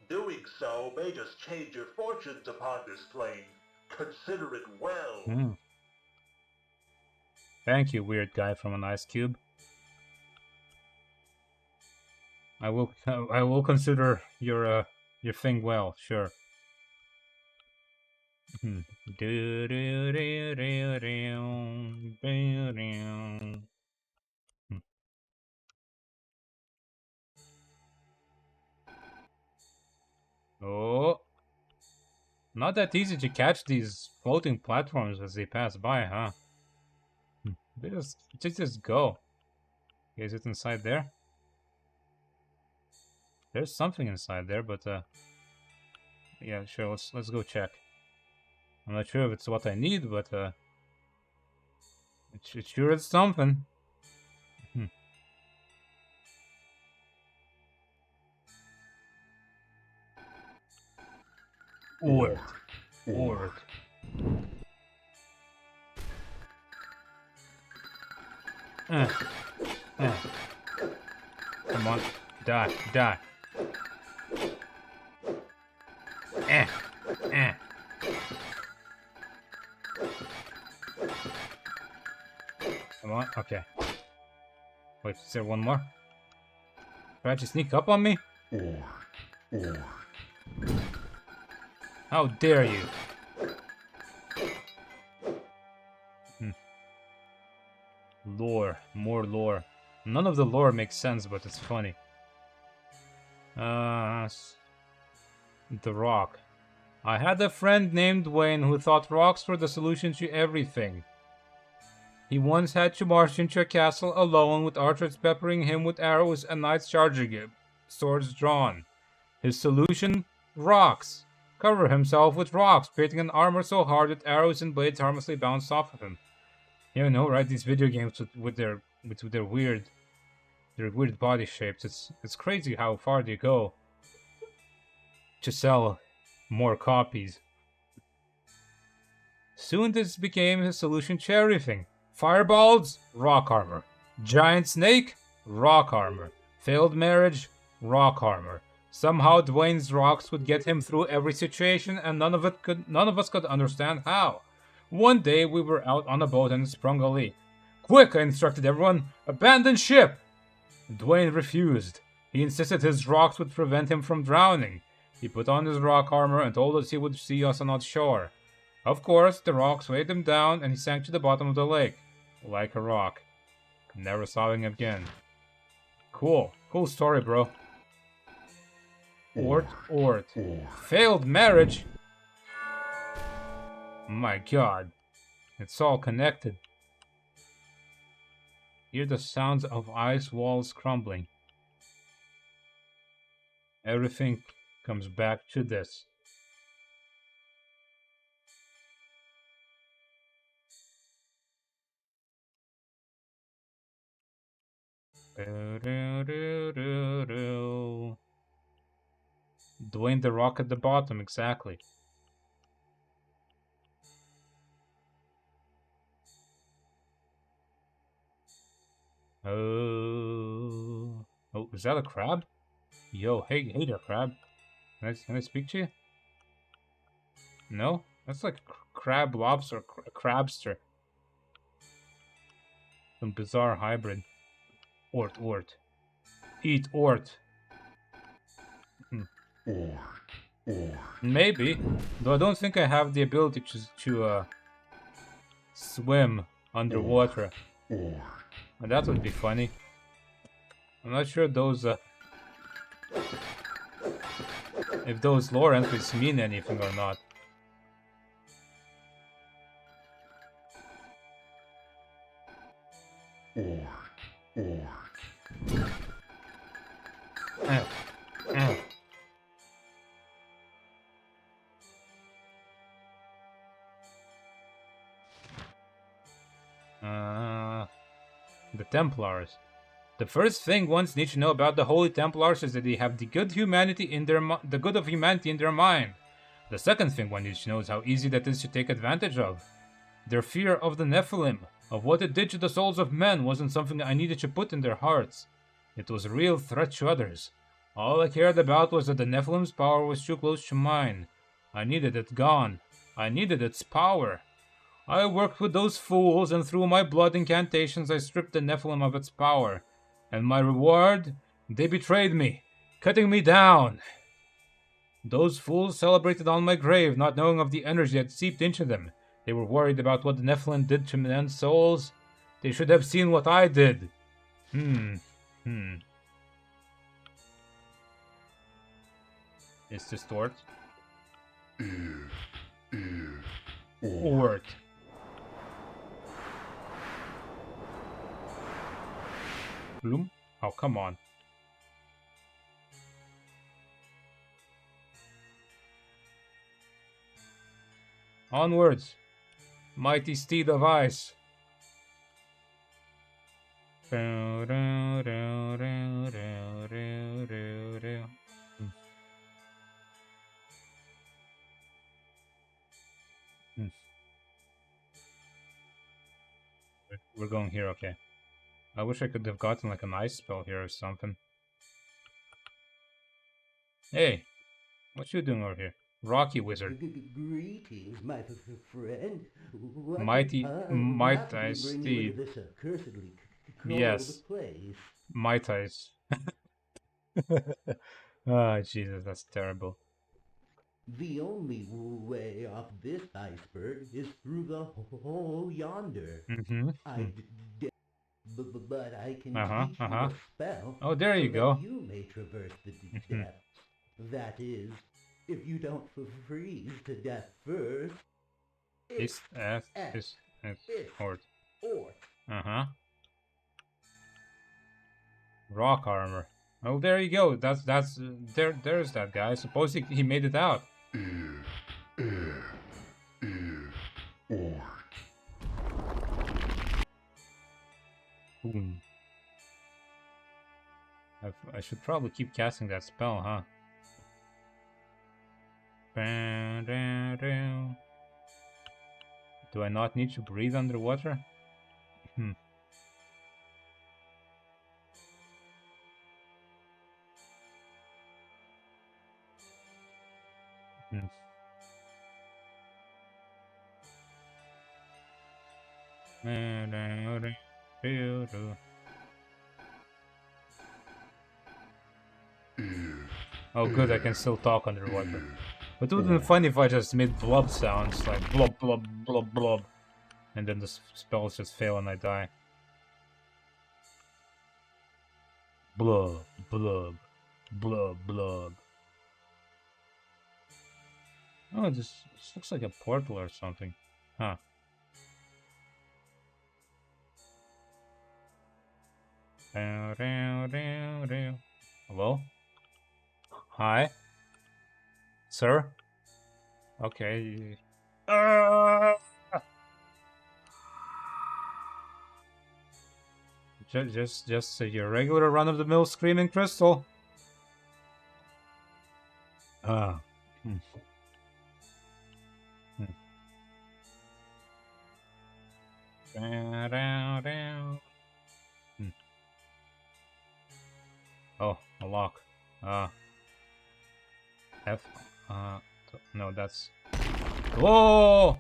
S5: Doing so may just change your fortunes upon this plane. Consider it well.
S1: Thank you, weird guy from an ice cube. I will consider your thing well, sure. Oh, not that easy to catch these floating platforms as they pass by, huh? They just go. Is it inside there? There's something inside there, but yeah, sure. Let's go check. I'm not sure if it's what I need, but it sure is something. Ord. Come on, die. Come on, okay. Wait, is there one more? Try to sneak up on me? How dare you? Lore, more lore. None of the lore makes sense, but it's funny. The rock. I had a friend named Wayne who thought rocks were the solution to everything. He once had to march into a castle alone with archers peppering him with arrows and knights charging him, swords drawn. His solution? Rocks. Cover himself with rocks, creating an armor so hard that arrows and blades harmlessly bounce off of him. You know, right? These video games with their weird body shapes. It's crazy how far they go to sell more copies. Soon this became his solution to everything. Fireballs, rock armor. Giant snake, rock armor. Failed marriage, rock armor. Somehow Dwayne's rocks would get him through every situation, and none of us could understand how. One day we were out on a boat and it sprung a leak. Quick, I instructed everyone, abandon ship! Dwayne refused. He insisted his rocks would prevent him from drowning. He put on his rock armor and told us he would see us on shore. Of course, the rocks weighed him down and he sank to the bottom of the lake. Like a rock. Never saw him again. Cool. Cool story, bro. Ort. Failed marriage? My god. It's all connected. Hear the sounds of ice walls crumbling. Everything comes back to this. Dwayne the Rock at the bottom, exactly. Oh, is that a crab? Yo, hey there, crab. Can I speak to you? No? That's like crab lobster, crabster. Some bizarre hybrid. Ort. Eat ort. Maybe, though I don't think I have the ability to swim underwater. And that would be funny. I'm not sure those if those lore entries mean anything or not. The Templars. The first thing ones need to know about the Holy Templars is that they have the good of humanity in their mind. The second thing one needs to know is how easy that is to take advantage of. Their fear of the Nephilim, of what it did to the souls of men, wasn't something I needed to put in their hearts. It was a real threat to others. All I cared about was that the Nephilim's power was too close to mine. I needed it gone. I needed its power. I worked with those fools, and through my blood incantations I stripped the Nephilim of its power. And my reward? They betrayed me, cutting me down. Those fools celebrated on my grave, not knowing of the energy that seeped into them. They were worried about what the Nephilim did to men's souls. They should have seen what I did. Is this Ort? Ort. Bloom? Oh, come on. Onwards, mighty steed of ice. We're going here, okay. I wish I could have gotten like an ice spell here or something. Hey, what you doing over here? Rocky wizard.
S8: Greetings, my friend. What
S1: Mighty
S8: brought you
S1: steed.
S8: to this accursedly cold
S1: Yes.
S8: place?
S1: Might ice. Ah, Jesus, that's terrible.
S8: The only way up this iceberg is through the hole yonder.
S1: Mm-hmm.
S8: but I can
S1: Uh-huh,
S8: teach you
S1: uh-huh.
S8: a spell.
S1: Oh, there
S8: so
S1: you
S8: that
S1: go.
S8: You may traverse the depths. That is, if you don't freeze to death first.
S1: Is F
S8: F
S1: is
S8: is
S1: Ort.
S8: or.
S1: Uh-huh. Rock armor. Oh, there you go. There's that guy. Suppose he made it out. Boom. I should probably keep casting that spell, huh? Do I not need to breathe underwater? Oh good, I can still talk underwater. But it would have been funny if I just made blob sounds, like blob, blob, blob, blob. And then the spells just fail and I die. Blub, blub, blub, blub. Oh, this looks like a portal or something. Huh. Hello? Hi? Sir? Okay. Just your regular run-of-the-mill screaming crystal. Ah. Oh, a lock. F. No, that's. Whoa!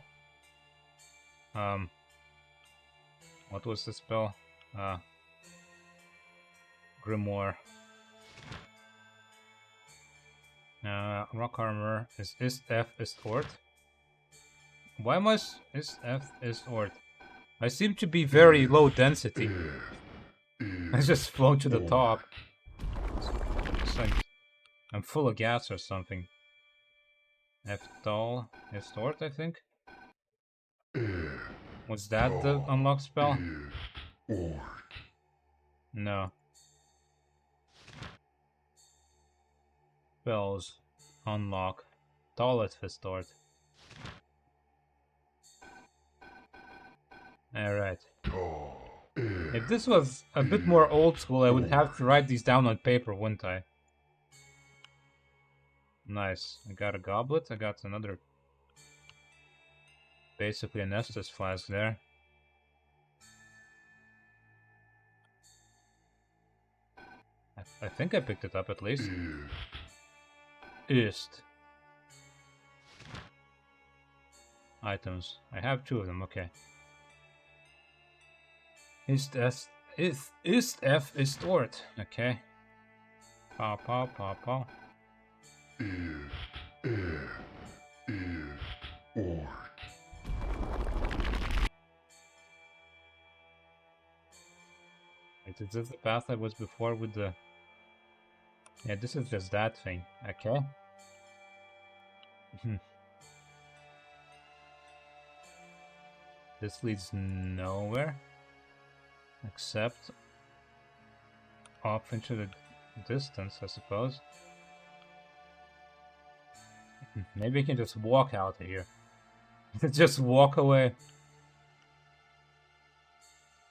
S1: What was the spell? Grimoire. Rock armor is F is Ort. Why must is F is Ort? I seem to be very low density. I just float to the top. It's like I'm full of gas or something. F tall is Ort, I think. Was that the unlock spell? No. Spells. Unlock. Tallest Fistort. Alright. If this was a bit more old school, I would have to write these down on paper, wouldn't I? Nice. I got a goblet. I got another... Basically an Estus flask there. I think I picked it up at least. Ist. Items. I have 2 of them, okay. Ist F is stored. Okay. Pa pa pa pa. Wait, is this the path I was before with the... Yeah, this is just that thing. Okay. This leads nowhere. Except... off into the distance, I suppose. Maybe I can just walk out of here. Just walk away.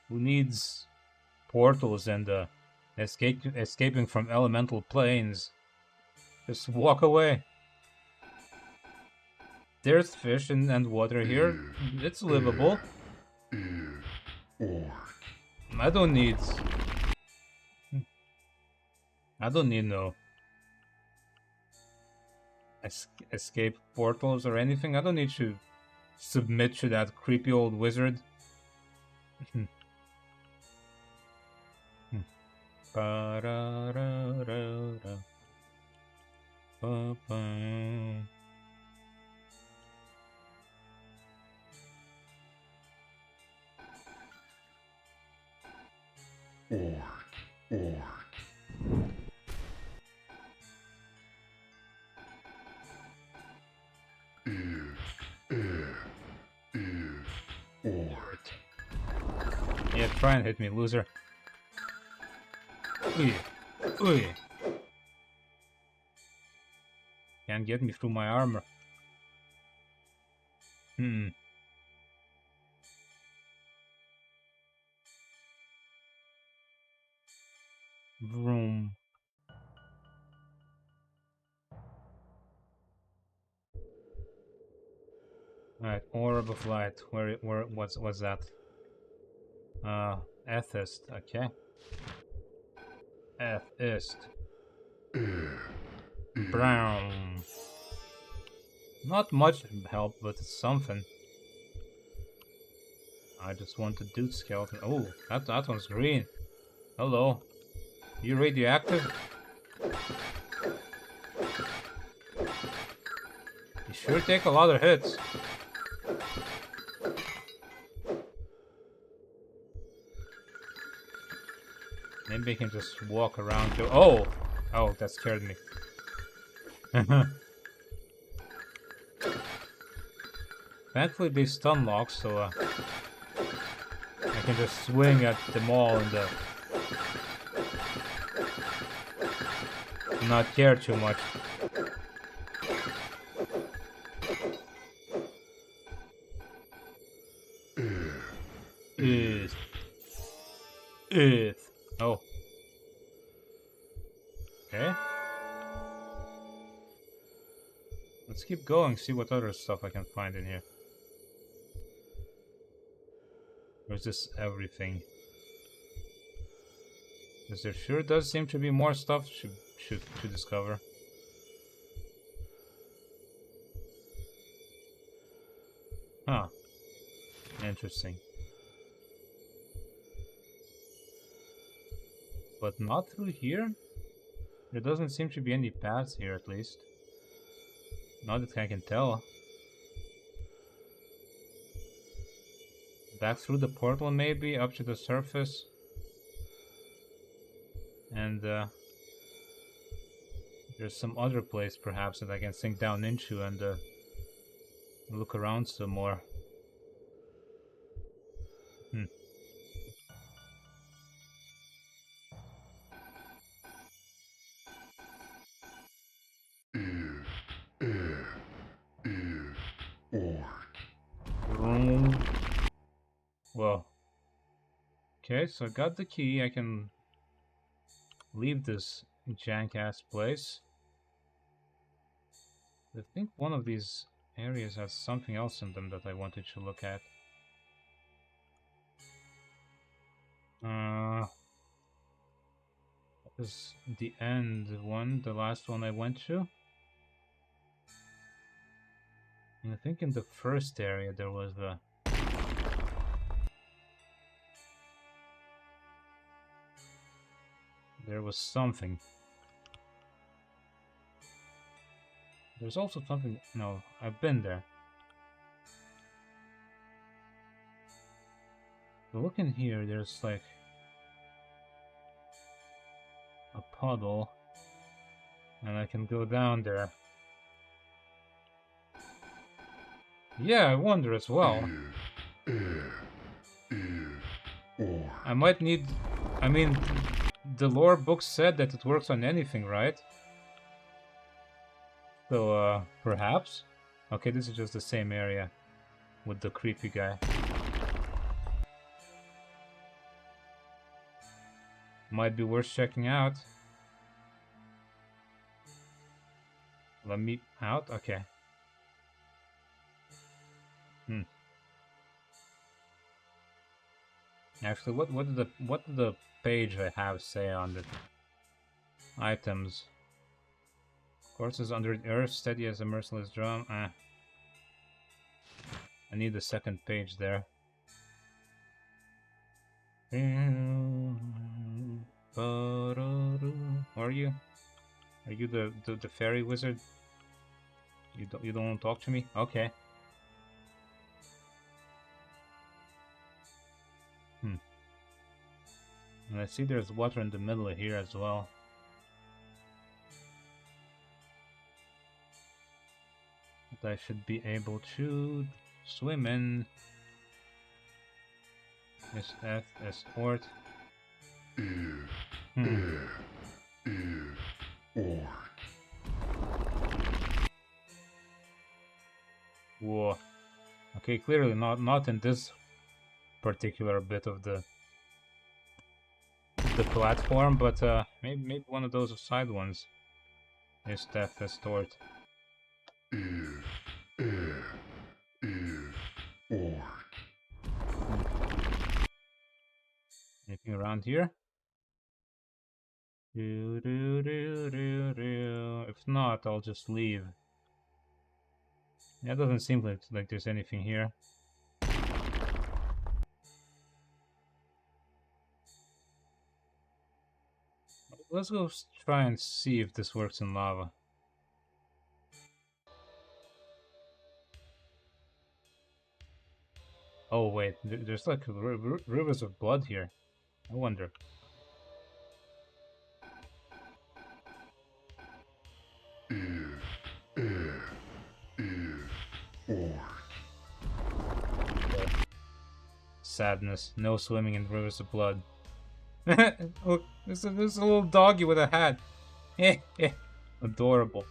S1: Who needs portals and escaping from elemental planes? Just walk away. There's fish and water here. It's livable. I don't need no escape portals or anything. I don't need to submit to that creepy old wizard. Yeah, try and hit me, loser. Ooh. Ooh. Can't get me through my armor. Vroom. Alright, orb of light. What's that? Atheist, okay. Atheist. Brown. Not much help, but it's something. I just want to do skeleton. Oh, that one's green. Hello. You radioactive? You sure take a lot of hits. Maybe I can just walk around to— oh! Oh, that scared me. Thankfully they stun lock, so I can just swing at them all and not care too much. Oh. Okay. Let's keep going, see what other stuff I can find in here. Or is this everything? Because there sure does seem to be more stuff to discover. Huh. Interesting. But not through here? There doesn't seem to be any paths here, at least. Not that I can tell. Back through the portal, maybe, up to the surface. And there's some other place, perhaps, that I can sink down into and look around some more. Well, okay, so I got the key. I can leave this jank-ass place. I think one of these areas has something else in them that I wanted to look at. That was the end one, the last one I went to. And I think in the first area there was the... there was something. There's also something... no, I've been there. But look in here, there's like... a puddle. And I can go down there. Yeah, I wonder as well. I might need... I mean, the lore book said that it works on anything, right? So, perhaps? Okay, this is just the same area with the creepy guy. Might be worth checking out. Let me out? Okay. Actually, what did the page I have say on the items? Courses under the earth, steady as a merciless drum. I need the second page there. Are you? Are you the fairy wizard? You don't want to talk to me? Okay. And I see there's water in the middle of here as well. That I should be able to swim in. SF, escort. Whoa. Okay, clearly not in this particular bit of the platform, but maybe one of those side ones. Is theft escort. Anything around here? If not, I'll just leave. Yeah, it doesn't seem like there's anything here. Let's go try and see if this works in lava. Oh wait, there's like rivers of blood here. I wonder. Sadness. No swimming in rivers of blood. Look, there's a little doggy with a hat. Adorable.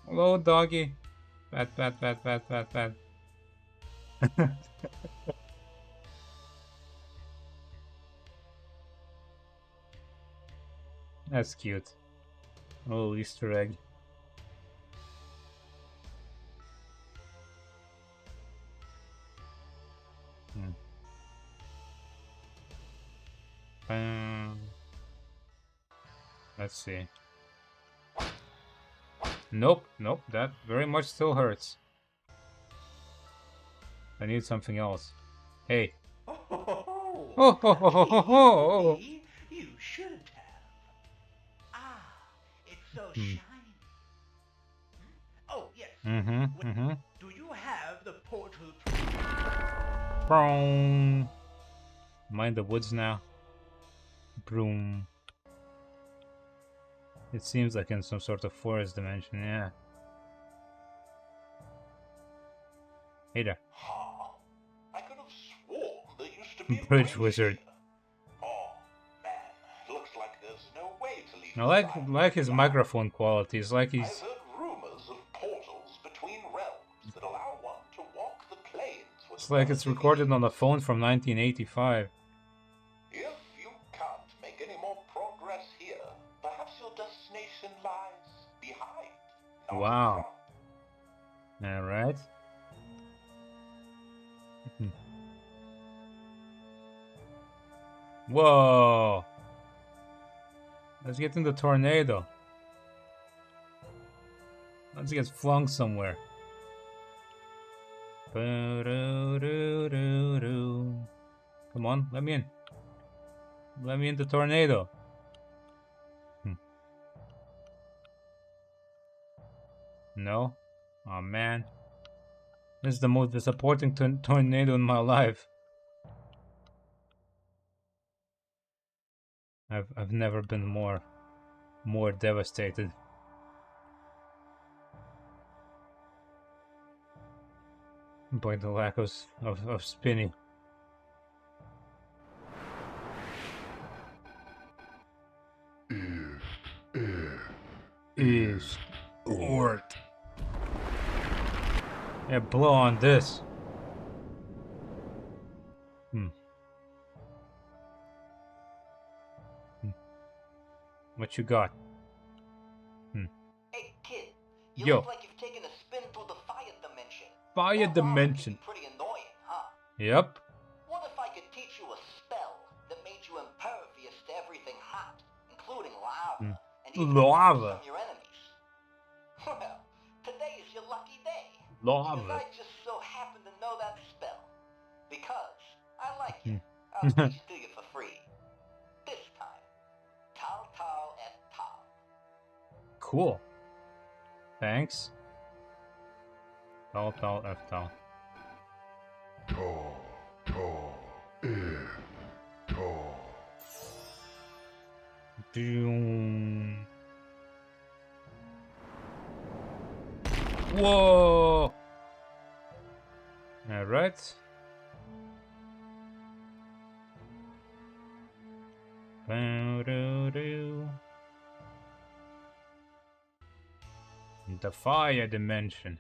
S1: Hello, doggy. Pat, pat, pat, pat, pat, pat. That's cute. A little Easter egg. Let's see. Nope, that very much still hurts. I need something else. Hey. Oh.
S5: You shouldn't have. Ah, it's so shiny. Oh, yes. Do you have the portal?
S1: Broom. Am I in the woods now? Broom. It seems like in some sort of forest dimension, yeah. Hey there.
S3: I could have sworn there used to be a
S1: Bridge wizard.
S3: Oh, man. Looks like there's no way to leave.
S1: I like his microphone quality. It's like he's...
S3: I've heard rumors of portals between realms that allow one to walk the planes.
S1: It's like it's recorded on a phone from 1985.
S3: If you can't make any more progress here, perhaps your destination lies behind.
S1: Wow. Alright. Whoa! Let's get in the tornado. Let's get flung somewhere. Come on, let me in. Let me in the tornado. No? Oh man. This is the most disappointing tornado in my life. I've never been more devastated. By the lack of spinning. Is Ort. Yeah, blow on this. What you got?
S9: Hey kid, you
S1: Yo.
S9: look like you've taken a spin through the fire dimension.
S1: Fire
S9: That
S1: dimension.
S9: lava can be pretty annoying, huh?
S1: Yep.
S9: What if I could teach you a spell that made you impervious to everything hot, including lava, and even
S1: Lava.
S9: from your enemies? Well, today is your lucky day.
S1: Lava.
S9: Because I just so happen to know that spell. Because I like you. I'll teach it to you for free. This time, Tal Tal et Tal.
S1: Cool. Thanks. Tal tal F tal. Whoa! Alright. The fire dimension.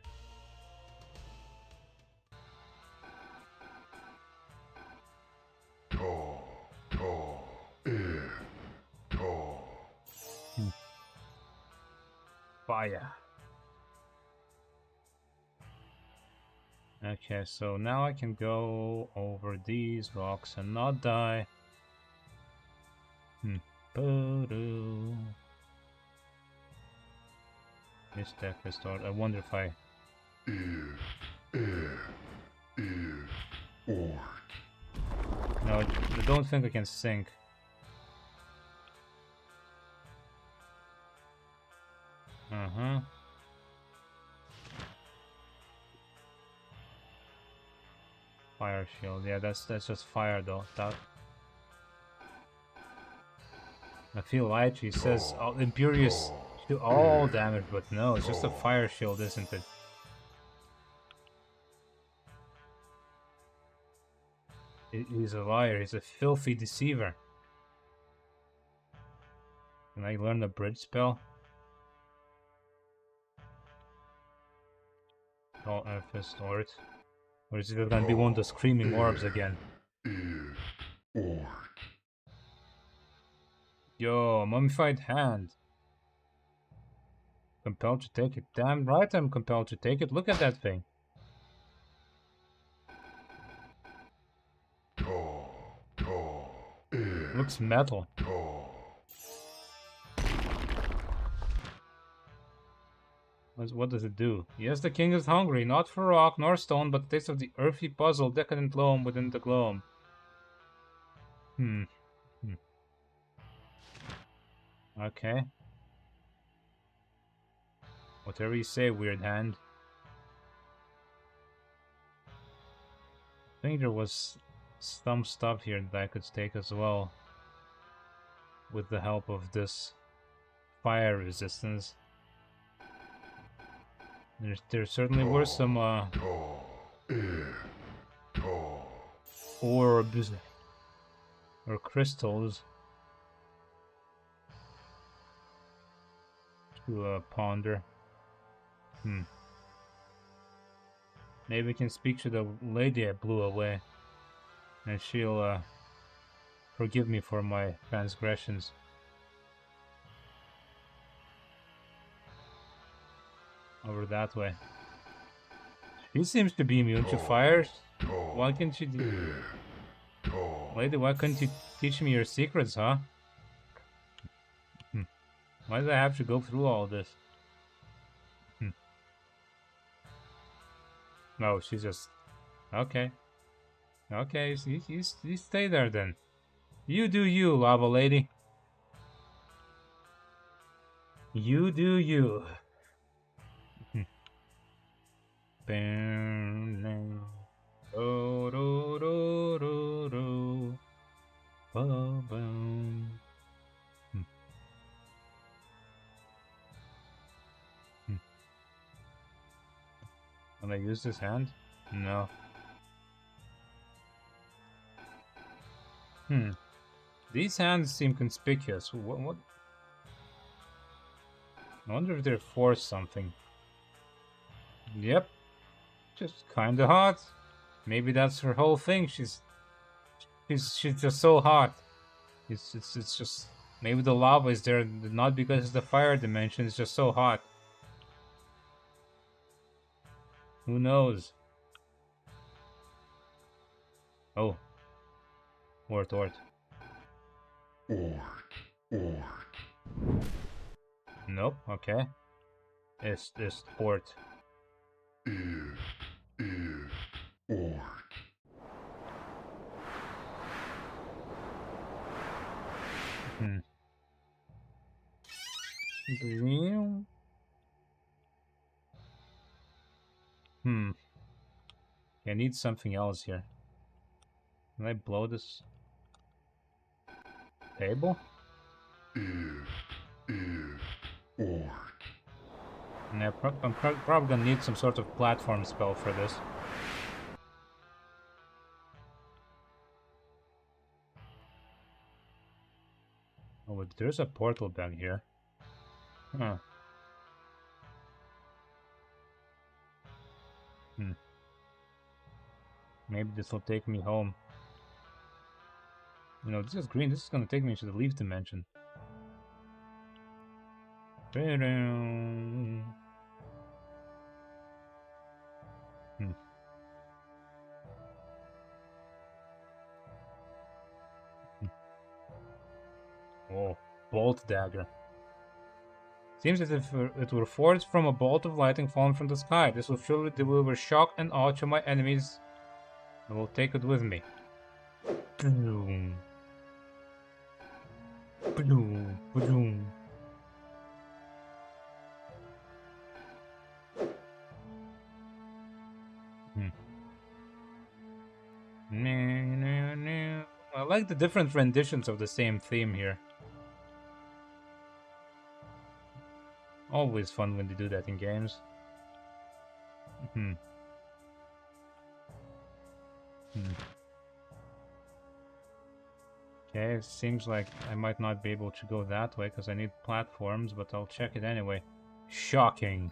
S1: Fire. Okay, so now I can go over these rocks and not die. This deck restored. I wonder if I... No, I don't think I can sink. Fire shield. Yeah, that's just fire though. That I feel like he says Imperious do all damage, but no, it's just a fire shield, isn't it? He's a liar. He's a filthy deceiver. Can I learn the bridge spell? Oh, Fist Ort. Or is it gonna be one of the screaming orbs again? Yo, mummified hand. Compelled to take it. Damn right I'm compelled to take it. Look at that thing. Looks metal. What does it do? Yes, the king is hungry, not for rock nor stone, but the taste of the earthy puzzle, decadent loam within the gloam. Okay. Whatever you say, weird hand. I think there was some stuff here that I could take as well. With the help of this fire resistance. There certainly were some orbs or crystals to ponder. Maybe we can speak to the lady I blew away, and she'll forgive me for my transgressions. Over that way. She seems to be immune to fires. Why can't you do... Lady, why couldn't you teach me your secrets, huh? Why did I have to go through all this? No, she's just... Okay. Okay, you stay there then. You do you, lava lady. You do you. Can I use this hand? No. These hands seem conspicuous. What? I wonder if they're for something. Yep. Just kinda hot. Maybe that's her whole thing. She's just so hot. It's just maybe the lava is there not because it's the fire dimension. It's just so hot. Who knows? Oh. Ort. Nope. Okay. It's Ort. I need something else here. Can I blow this table? Yeah, I'm probably gonna need some sort of platform spell for this. Oh, but there's a portal back here. Huh. Maybe this will take me home. You know, this is green. This is gonna take me to the leaf dimension. Oh, bolt dagger. Seems as if it were forged from a bolt of lightning fallen from the sky. This will surely deliver shock and awe to my enemies. I will take it with me. Boom. Boom. Boom. I like the different renditions of the same theme here. Always fun when they do that in games. Okay, it seems like I might not be able to go that way because I need platforms, but I'll check it anyway. Shocking.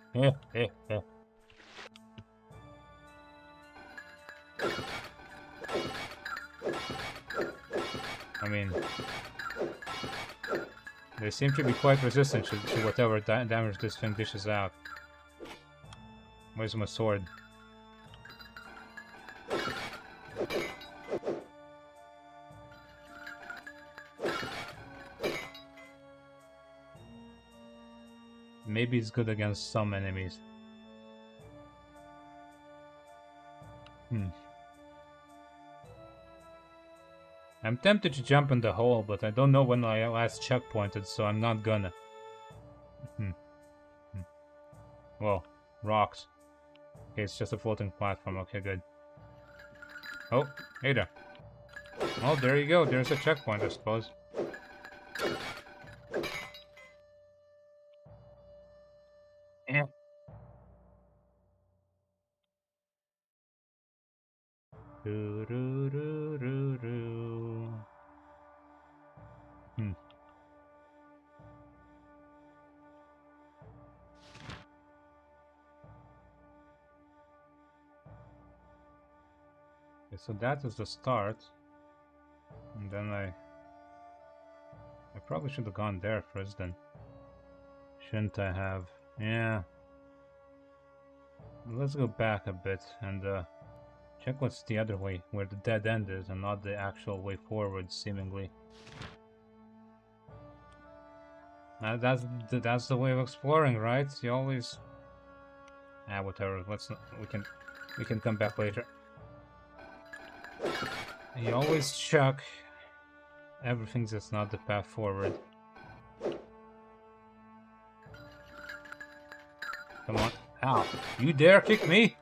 S1: I mean, they seem to be quite resistant to whatever damage this thing dishes out. Where's my sword? Maybe it's good against some enemies. I'm tempted to jump in the hole, but I don't know when I last checkpointed, so I'm not gonna. Well, rocks. Okay, it's just a floating platform. Okay, good. Oh, hey there. Oh, there you go. There's a checkpoint, I suppose. Eh. Do, do, do, do, do. Okay, so that is the start. And then I probably should have gone there first then. Shouldn't I have? Yeah. Let's go back a bit and check what's the other way, where the dead end is and not the actual way forward, seemingly. That's the way of exploring, right? You always... whatever. Let's not, we can come back later. You always check everything that's not the path forward. Come on. Ow. You dare kick me?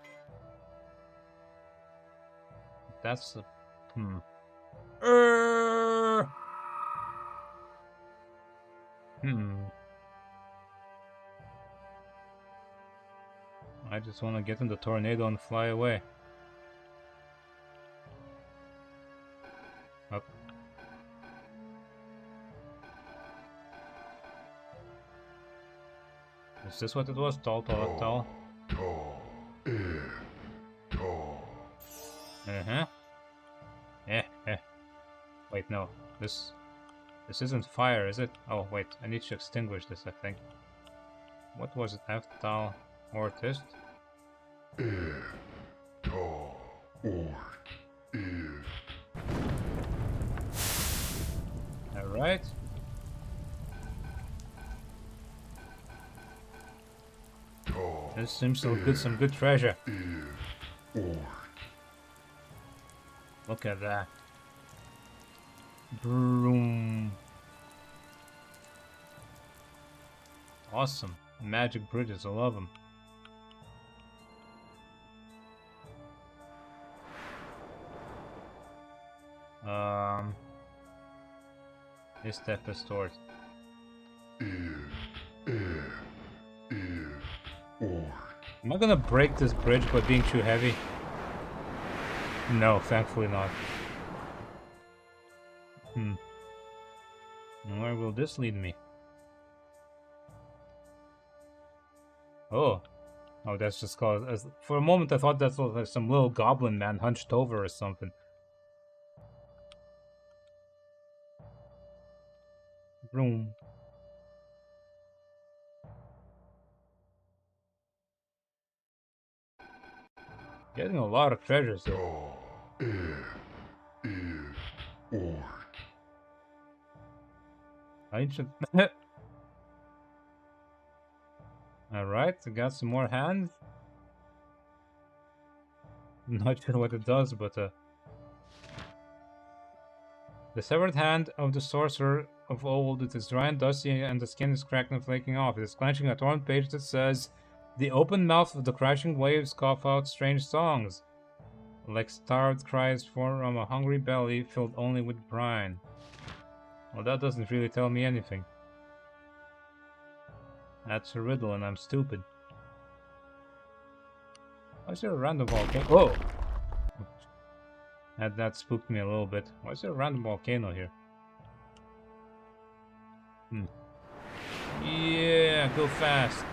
S1: That's the... I just want to get in the tornado and fly away. Up. Is this what it was? Tall, tall, tall?
S3: Tall. Tall.
S1: Wait, no. This isn't fire, is it? Oh, wait. I need to extinguish this, I think. What was it? F-Tal Ortist?
S3: Tall. Ort. Is.
S1: Alright. This seems to good, some good treasure. Look at that. Broom. Awesome. Magic bridges, I love them. This step is stored. Am I gonna break this bridge by being too heavy? No, thankfully not. Where will this lead me? Oh. Oh, that's just called... For a moment I thought that was like some little goblin man hunched over or something. Room. Getting a lot of treasures here. Ancient. Alright, I got some more hands. Not sure what it does, but the severed hand of the sorcerer of old, it is dry and dusty, and the skin is cracked and flaking off. It is clenching a torn page that says, "The open mouth of the crashing waves cough out strange songs, like starved cries from a hungry belly filled only with brine." Well, that doesn't really tell me anything. That's a riddle, and I'm stupid. Why is there a random volcano? Whoa! That spooked me a little bit. Why is there a random volcano here? Yeah, go fast.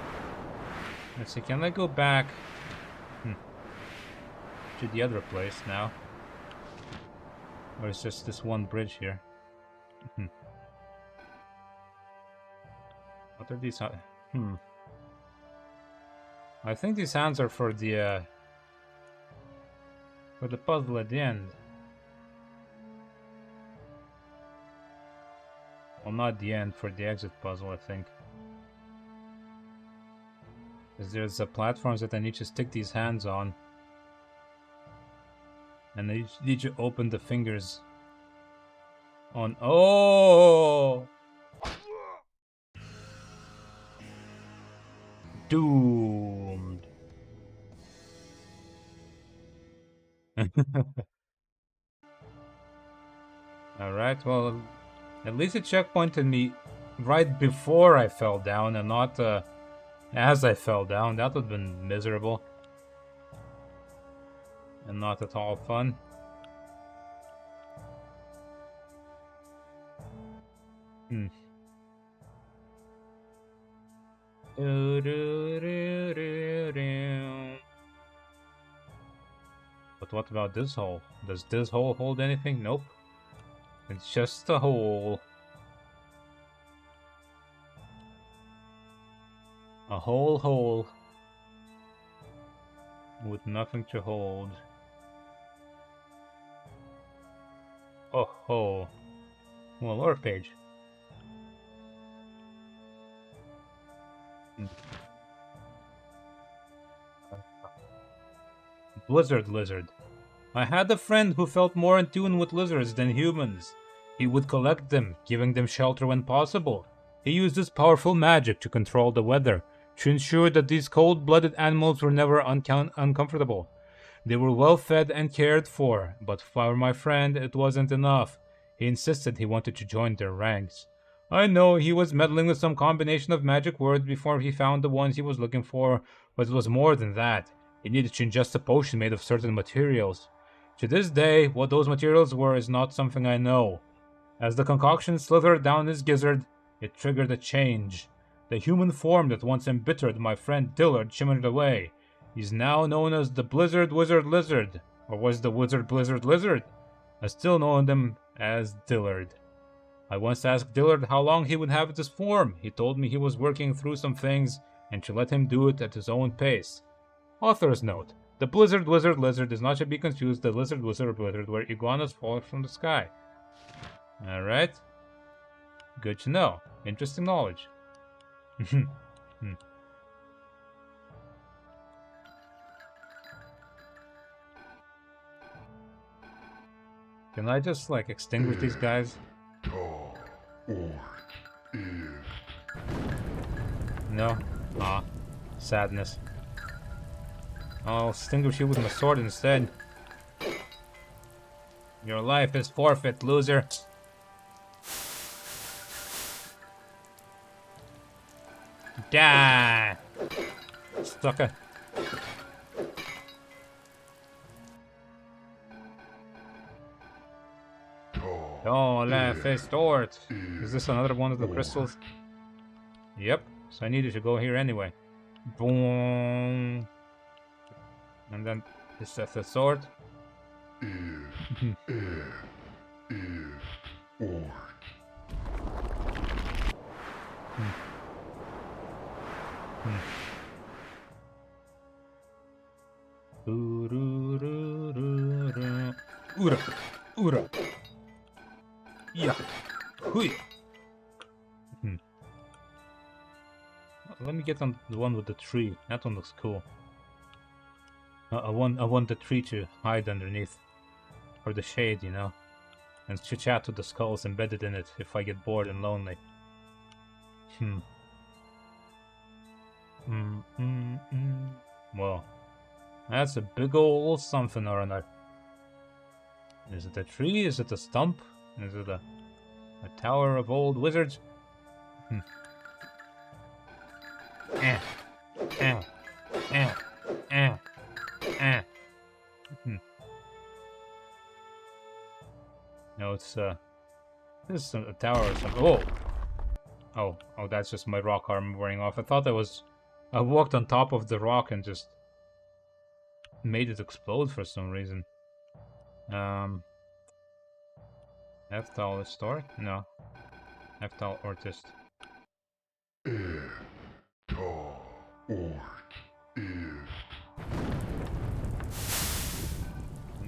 S1: Let's see, can I go back to the other place now? Or is just this one bridge here? What are these? I think these hands are for the puzzle at the end. Well, not the end, for the exit puzzle, I think. Because there's platforms that I need to stick these hands on. And I need to open the fingers on... Oh! Doomed. Alright, well, at least it checkpointed me right before I fell down and not as I fell down. That would have been miserable. And not at all fun. But what about this hole? Does this hole hold anything? Nope. It's just a hole. A whole hole. With nothing to hold. Oh ho. Well, lore page. Blizzard lizard. I had a friend who felt more in tune with lizards than humans. He would collect them, giving them shelter when possible. He used his powerful magic to control the weather, to ensure that these cold-blooded animals were never uncomfortable. They were well fed and cared for, but for my friend it wasn't enough. He insisted he wanted to join their ranks. I know he was meddling with some combination of magic words before he found the ones he was looking for, but it was more than that. He needed to ingest a potion made of certain materials. To this day, what those materials were is not something I know. As the concoction slithered down his gizzard, it triggered a change. The human form that once embittered my friend Dillard shimmered away. He's now known as the Blizzard Wizard Lizard, or was the Wizard Blizzard Lizard? I still know him as Dillard. I once asked Dillard how long he would have this form. He told me he was working through some things, and to let him do it at his own pace. Author's note. The Blizzard Wizard Lizard is not to be confused with the Lizard Wizard Blizzard where iguanas fall from the sky. Alright. Good to know. Interesting knowledge. Can I just, like, extinguish these guys? No? Ah. Sadness. I'll extinguish you with my sword instead. Your life is forfeit, loser. Die! Sucker. Oh, left face sword. Is this another one of the crystals? Yep. So I needed to go here anyway. Boom. And then this is the sword. Ura. Ura. Yeah. Hui. Let me get on the one with the tree. That one looks cool. I want the tree to hide underneath. Or the shade, you know. And to chat with the skulls embedded in it if I get bored and lonely. Well, that's a big old something or another. Is it a tree? Is it a stump? Is it a tower of old wizards? No, it's this is a tower or something. Oh, that's just my rock arm wearing off. I thought I walked on top of the rock and just made it explode for some reason. F-towel is store? No. F-towel artist. And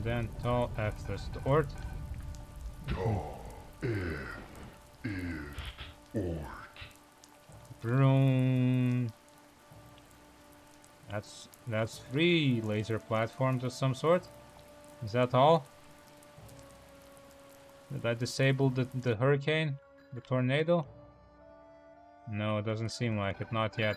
S1: then tall F the ort. Vroom. That's 3 laser platforms of some sort. Is that all? Did I disable the hurricane? The tornado? No, it doesn't seem like it. Not yet.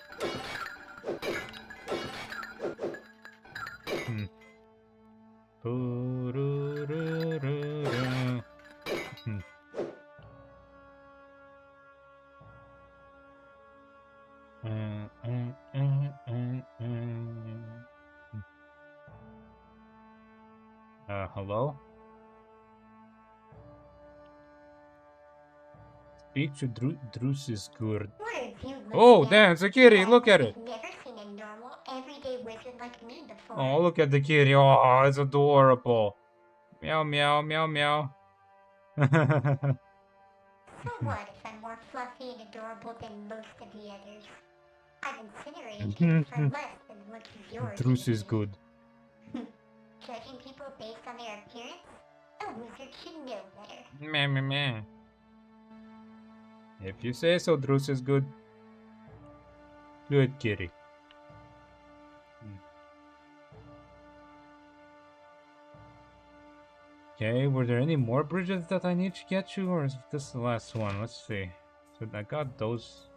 S1: Hello? Speak to Drus is good. Oh, damn, it's a kitty, look at it!
S10: Never seen a normal, everyday wizard like me before.
S1: Oh, look at the kitty, oh, it's adorable. Meow, meow, meow, meow.
S10: So what if I'm more fluffy and adorable than most of the others? I've incinerated kids for less than much of yours.
S1: Drus is good.
S10: Judging people based on their appearance? A wizard should know better.
S1: Meh, meh, meh. If you say so, Drus is good. Good kitty. Okay, were there any more bridges that I need to get to, or is this the last one? Let's see. So I got those.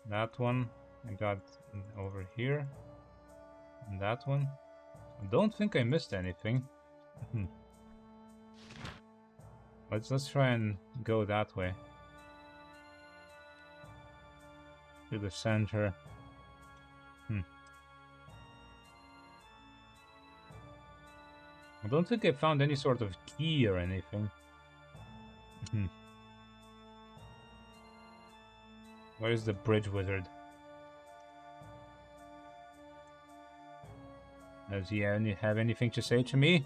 S1: That one. I got over here. And that one. I don't think I missed anything. Let's try and go that way. To the center. I don't think I found any sort of key or anything. Where is the bridge wizard? Does he have anything to say to me?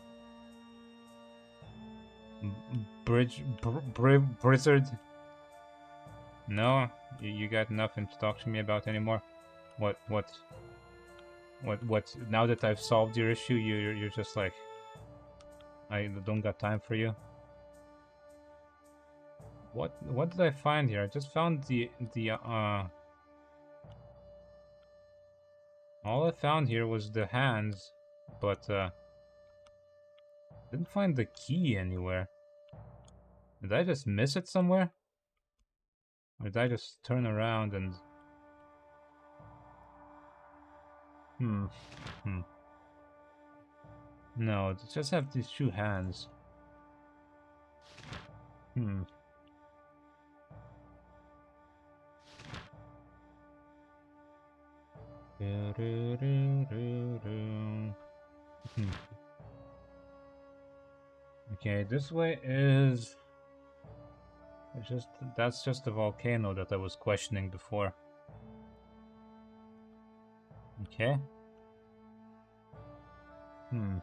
S1: Blizzard? No? You got nothing to talk to me about anymore? What? Now that I've solved your issue, you're just like... I don't got time for you. What did I find here? I just found all I found here was the hands, but didn't find the key anywhere. Did I just miss it somewhere? Or did I just turn around and... No, it just have these 2 hands. Okay, this way is That's just the volcano that I was questioning before. Okay. Hmm.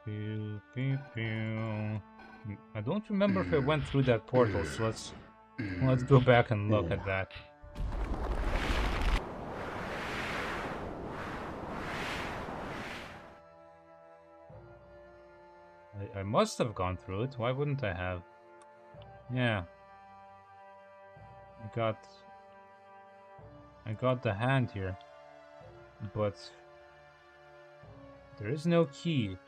S1: Pew, pew, pew. I don't remember if I went through that portal, so let's go back and look at that. I must have gone through it. Why wouldn't I have? Yeah. I got the hand here, but there is no key.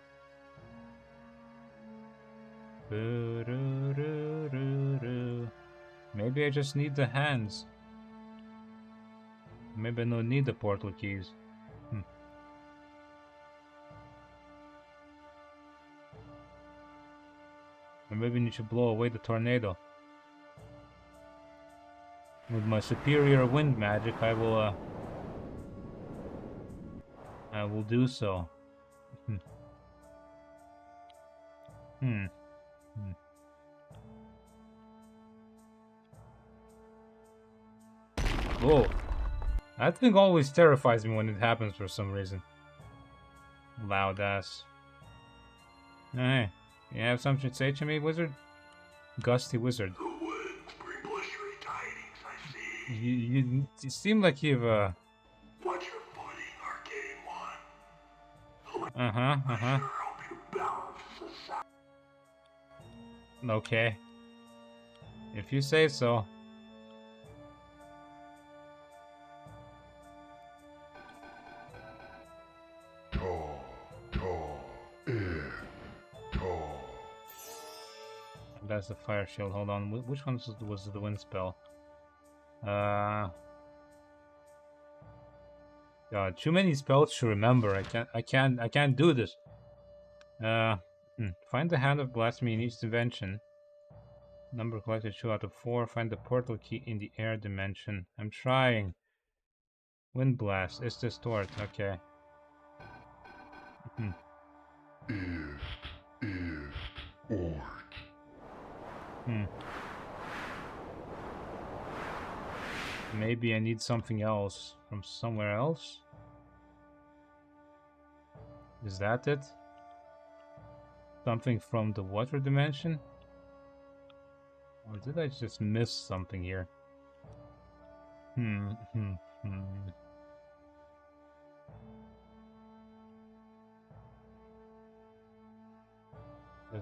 S1: Maybe I just need the hands. Maybe I don't need the portal keys. Or maybe I need to blow away the tornado. With my superior wind magic, I will do so. Whoa. That thing always terrifies me when it happens for some reason. Loud ass. Hey, you have something to say to me, wizard? Gusty wizard.
S3: The winds bring blustery tidings, I see.
S1: You seem like you've
S3: What's your footing, Arcane One? I sure hope you balance society.
S1: Okay. If you say so. That's the fire shield. Hold on. Which one was the wind spell? God, too many spells to remember. I can't do this. Find the hand of blasphemy in each dimension. Number collected 2 out of 4. Find the portal key in the air dimension. I'm trying. Wind blast. Is distort. Okay. Maybe I need something else from somewhere else? Is that it? Something from the water dimension? Or did I just miss something here?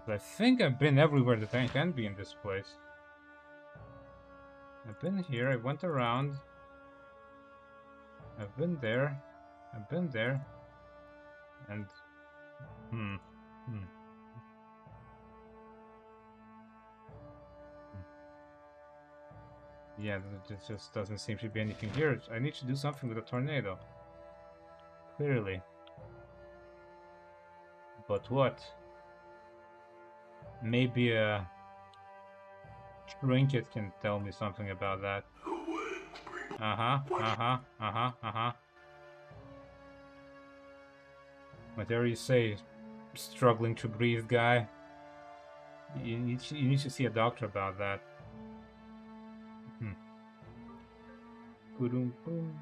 S1: I think I've been everywhere that I can be in this place. I've been here, I went around. I've been there. I've been there. And... Yeah, there just doesn't seem to be anything here. I need to do something with the tornado. Clearly. But what? Maybe a trinket can tell me something about that. Whatever you say, struggling to breathe guy. You need to see a doctor about that. Boom, boom.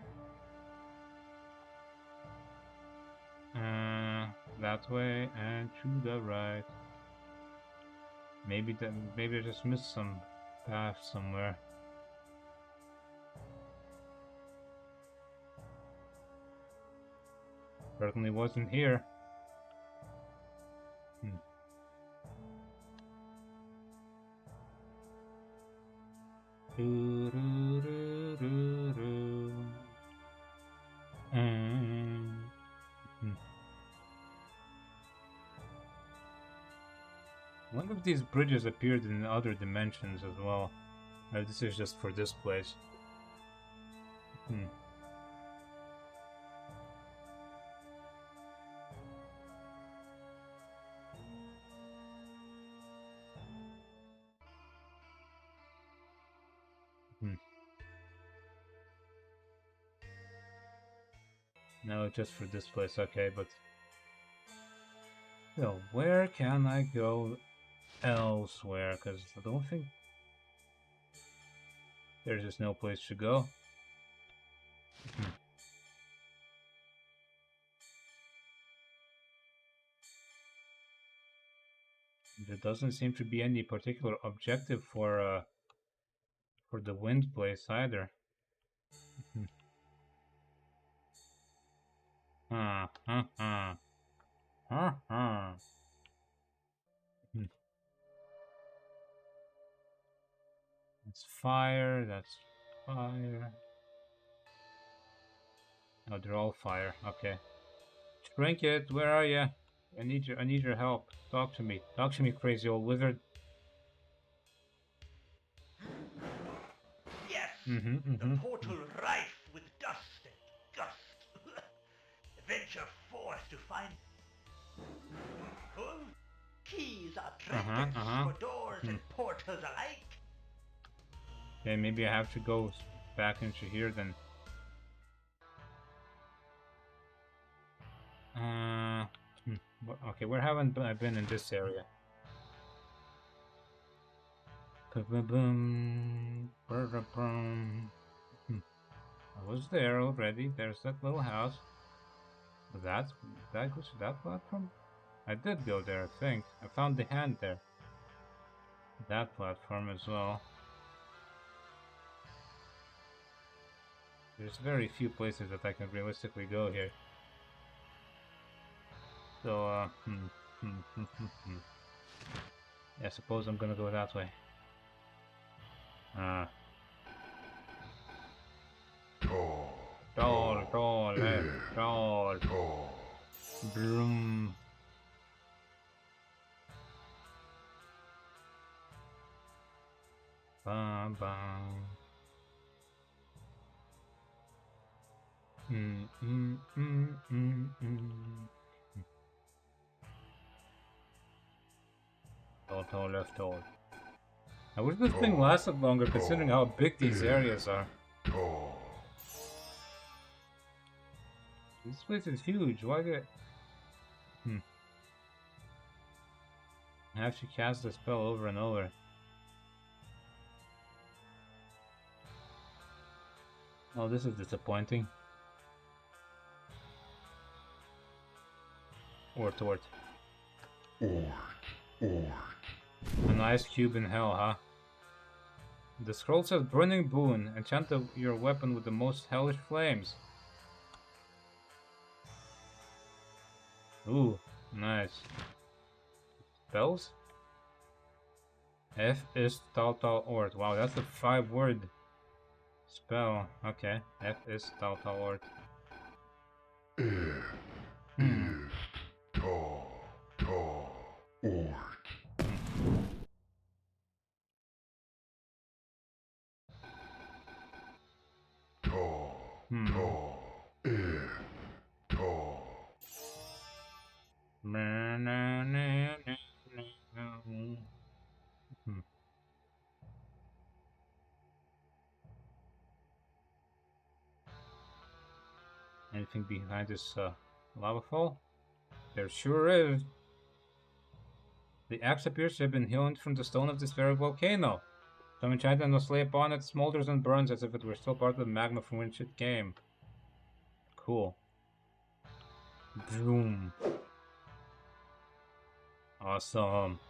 S1: That way and to the right. Maybe I just missed some path somewhere. Certainly wasn't here. One of these bridges appeared in other dimensions as well. This is just for this place. No, just for this place, okay, but... So, where can I go elsewhere? Because I don't think... There's just no place to go. There doesn't seem to be any particular objective for the wind place either. That's fire, that's fire. Oh, they're all fire, okay. Trinket, where are you? I need your help. Talk to me. Talk to me, crazy old wizard.
S5: Yes, the portal rife with dust and gust. Venture forth to find keys are trinkets for doors and portals alike.
S1: Okay, maybe I have to go back into here then. Okay, where haven't I been in this area? I was there already. There's that little house. That goes to that platform? I did go there, I think. I found the hand there. That platform as well. There's very few places that I can realistically go here. So, I suppose I'm gonna go that way. Tall. Broom. Bam bam. Tall, left, tall. I wish this thing lasted longer considering how big these areas are. This place is huge. Why did I have to cast the spell over and over? Oh, this is disappointing. Ort. An ice cube in hell, huh? The scroll says burning boon. Enchant your weapon with the most hellish flames. Ooh, nice. Spells? F is Tal Ort. Wow, that's a 5-word spell. Okay, F is Tal Ort. Anything behind this lava fall? There sure is. The axe appears to have been hewn from the stone of this very volcano. Some enchantment was laid upon it, smolders and burns as if it were still part of the magma from which it came. Cool. Boom. Awesome.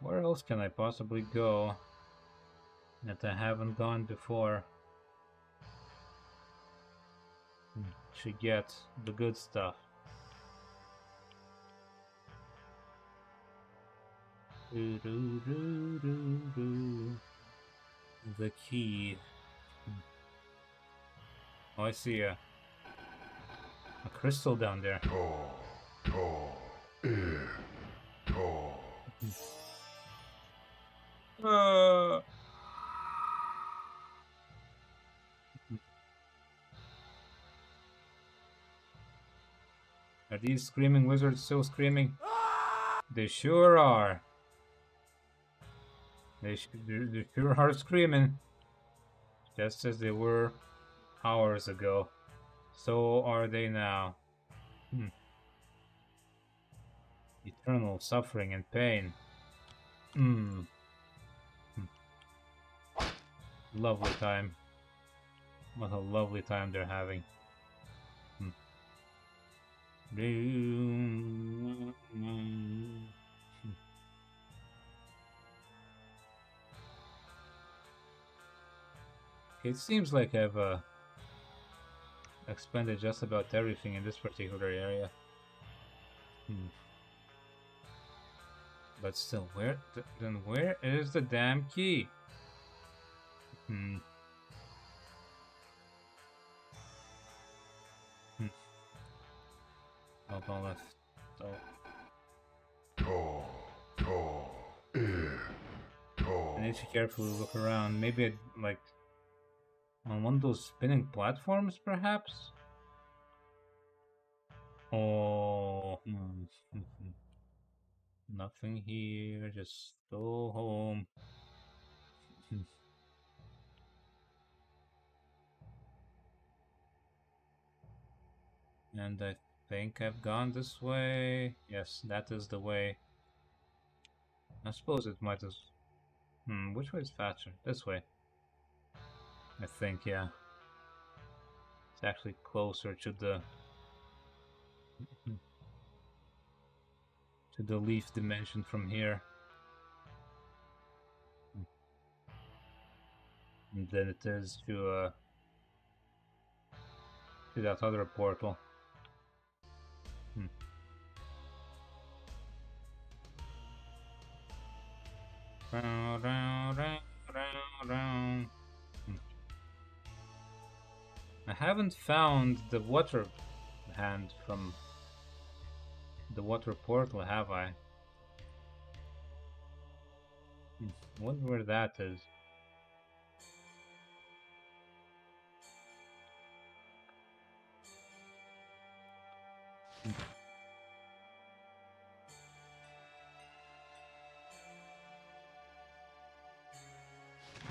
S1: Where else can I possibly go that I haven't gone before to get the good stuff? The key. Oh, I see a crystal down there. Are these screaming wizards still screaming? They sure are. They sure are screaming. Just as they were hours ago. So are they now. Eternal suffering and pain. Lovely time. What a lovely time they're having. It seems like I've expended just about everything in this particular area. But still, then where is the damn key? Hold on left. So. I need to carefully look around. Maybe I'd, like on one of those spinning platforms, perhaps? Oh, nothing here. Just go home. And I think I've gone this way. Yes, that is the way. I suppose it might as... which way is faster? This way. I think, yeah. It's actually closer to the... to the leaf dimension from here. Than it is to that other portal. Round, round, round, round, round. I haven't found the water hand from the water portal, have I? Wonder where that is.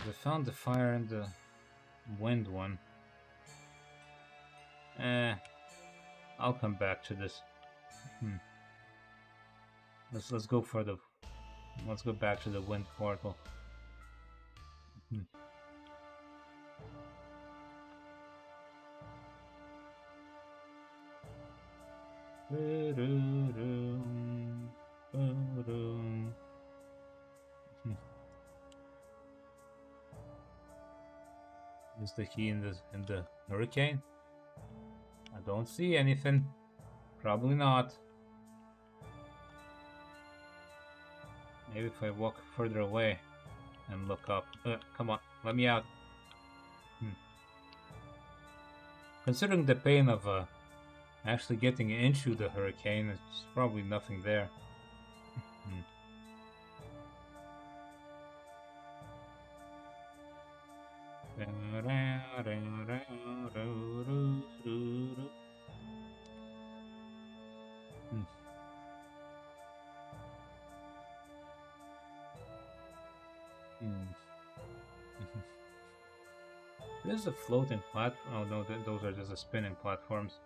S1: I found the fire and the wind one. I'll come back to this. Let's go for the... Let's go back to the wind portal. Is the key in the hurricane? I don't see anything. Probably not. Maybe if I walk further away and look up. Come on, let me out. Considering the pain of actually getting into the hurricane, it's probably nothing there. There's a floating platform. Oh no, those are just the spinning platforms.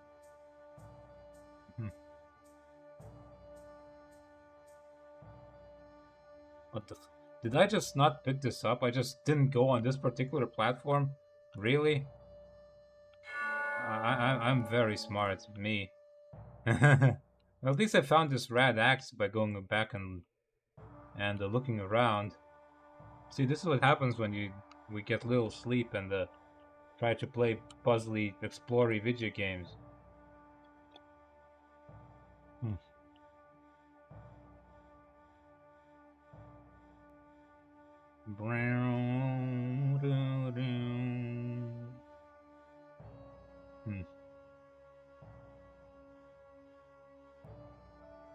S1: What the? Did I just not pick this up? I just didn't go on this particular platform? Really? I'm very smart, me. Well, at least I found this rad axe by going back and looking around. See, this is what happens when we get little sleep and try to play puzzly, explory video games.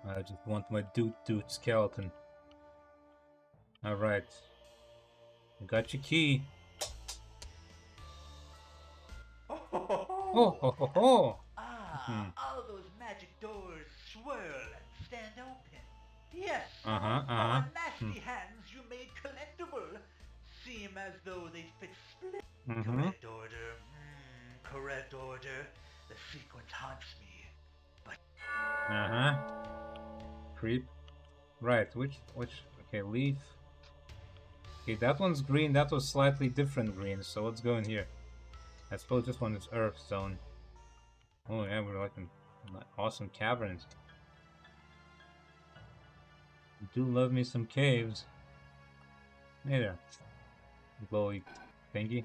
S1: I just want my dude skeleton. Alright. I got your key.
S5: Oh, ho, ho, ho.
S1: Oh, ho, ho, ho.
S5: All those magic doors yes. Our nasty hands you made collectible seem as though they fit split. Correct order. Correct order. The sequence haunts me. But
S1: Creep. Right, which, okay, leaf. Okay, that one's green, that was slightly different green, so let's go in here. I suppose this one is Earth Zone. Oh yeah, we're like in awesome caverns. I do love me some caves. Hey there. Glowy thingy.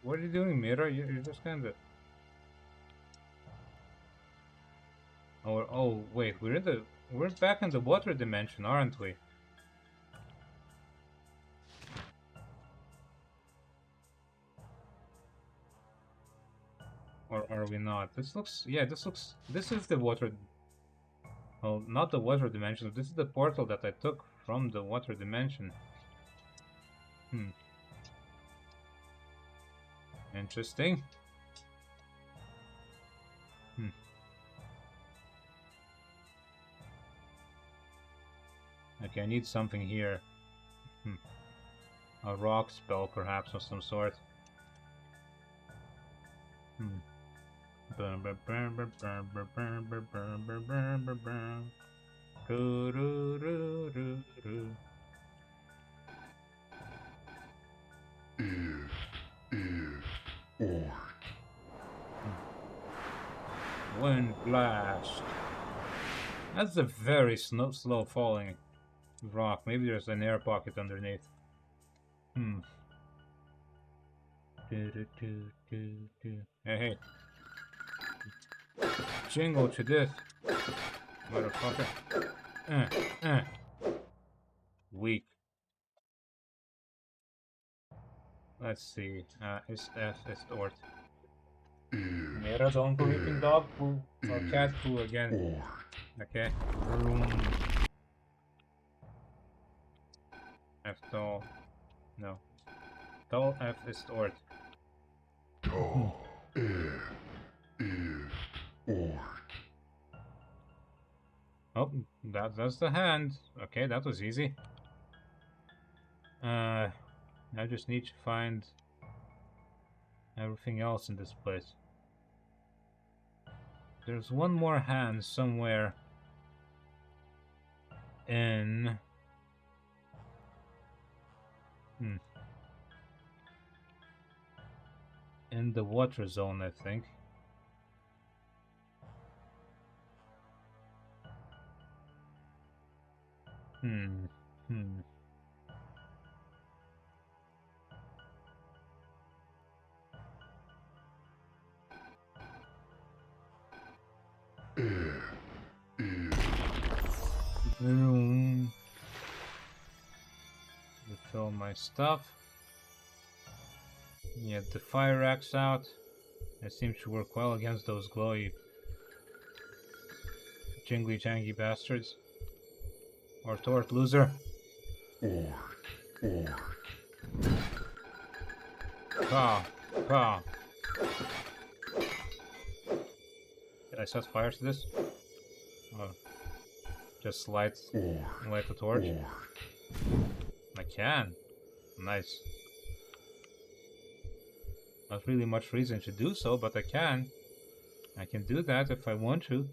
S1: What are you doing, Mira? You're just kind of... Oh, wait, we're back in the water dimension, aren't we? Or are we not? This looks, yeah, this is the water... Well, not the water dimension, this is the portal that I took from the water dimension. Interesting. Okay, I need something here. A rock spell, perhaps, of some sort. Wind blast. That's a very slow falling rock. Maybe there's an air pocket underneath. Hey. Jingle to this, motherfucker. Weak. Let's see. Is Ort. Mera don't believe in dog poo or cat poo again. Okay. F tall. No. Tall F is Ort.
S3: Tall F is Ort.
S1: Oh, that's the hand. Okay, that was easy. I just need to find everything else in this place. There's one more hand somewhere in... in the water zone, I think. Refill my stuff. Get the fire axe out. It seems to work well against those glowy, jingly jangy bastards. Or Tort loser. Pow. Did I set fire to this? Oh. Just light the torch? I can. Nice. Not really much reason to do so, but I can. I can do that if I want to.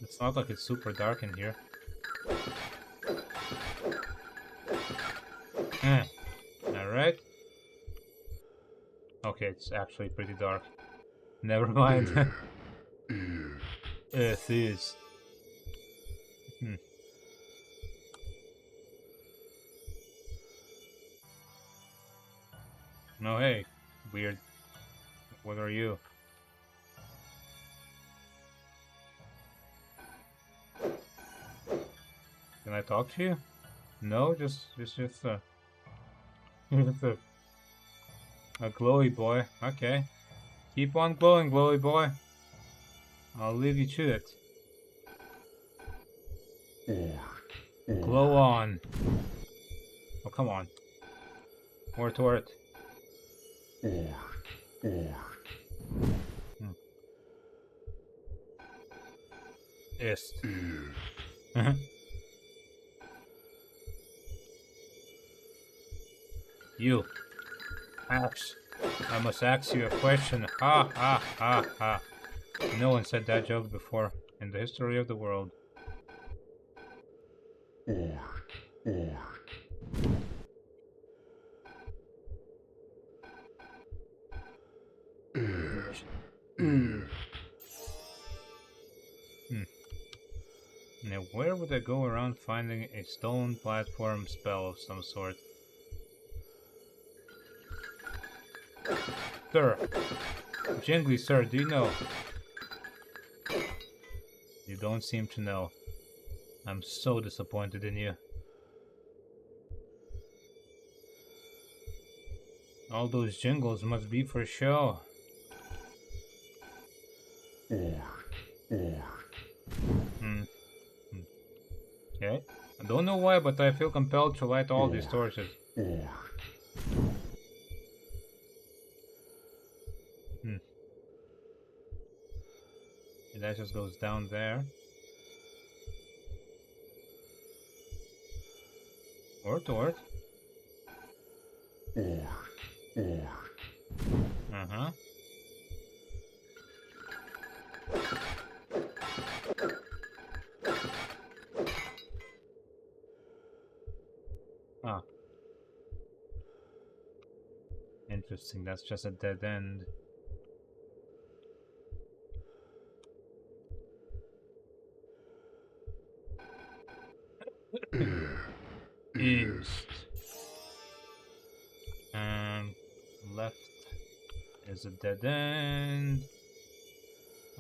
S1: It's not like it's super dark in here. Alright. Okay, it's actually pretty dark. Never mind. It is. No, hey, weird. What are you? Can I talk to you? No, just a glowy boy. Okay. Keep on glowing, glowy boy. I'll leave you to it. Glow on. Oh, come on. Word to word. Ist. You. Axe. I must ask you a question. Ha ha ha ha. No one said that joke before in the history of the world. Now, where would I go around finding a stone platform spell of some sort? Sir, Jingly, sir, do you know? You don't seem to know. I'm so disappointed in you. All those jingles must be for show. Okay. I don't know why, but I feel compelled to light all these torches. That just goes down there. Word to word. Ah. Interesting, that's just a dead end. East. And left is a dead end.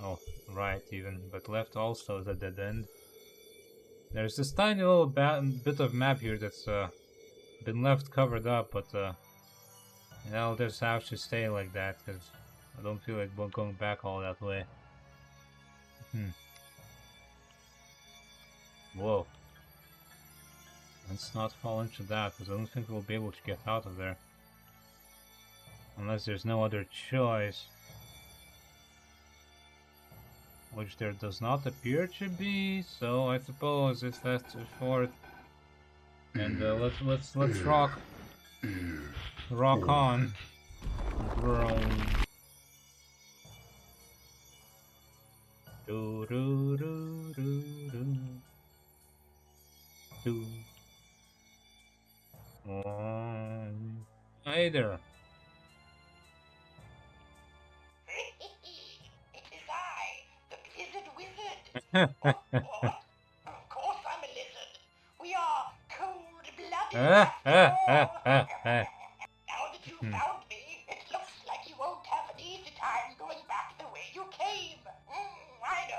S1: Oh, right even, but left also is a dead end. There's this tiny little bit of map here that's been left covered up, but I'll just have to stay like that because I don't feel like going back all that way. Whoa. Let's not fall into that, because I don't think we'll be able to get out of there. Unless there's no other choice. Which there does not appear to be, so I suppose it's fast forward. And let's rock. Rock on. Groan. Do do do do do. Do. Hey there.
S9: It is I, the Blizzard Wizard. Of course I'm a lizard. We are cold-blooded after all. Now that you found me, it looks like you won't have an easy time going back the way you came.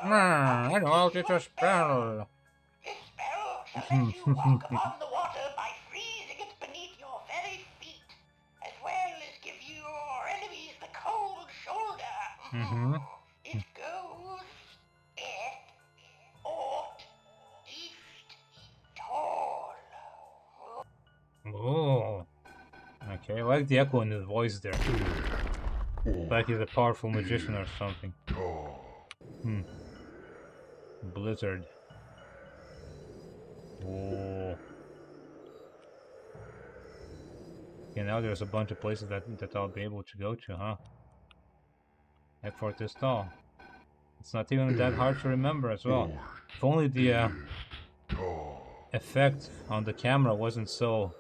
S9: I know.
S1: I'll get a spell.
S9: This spell shall let you walk upon the water by freezing it beneath your very feet, as well as give your enemies the cold shoulder. It goes east, tall.
S1: Oh. Okay, I like the echo in his voice there. Like he's a powerful magician or something. Blizzard. Oh. Okay, now there's a bunch of places that I'll be able to go to, huh? Effort is tall. It's not even that hard to remember as well. If only the effect on the camera wasn't so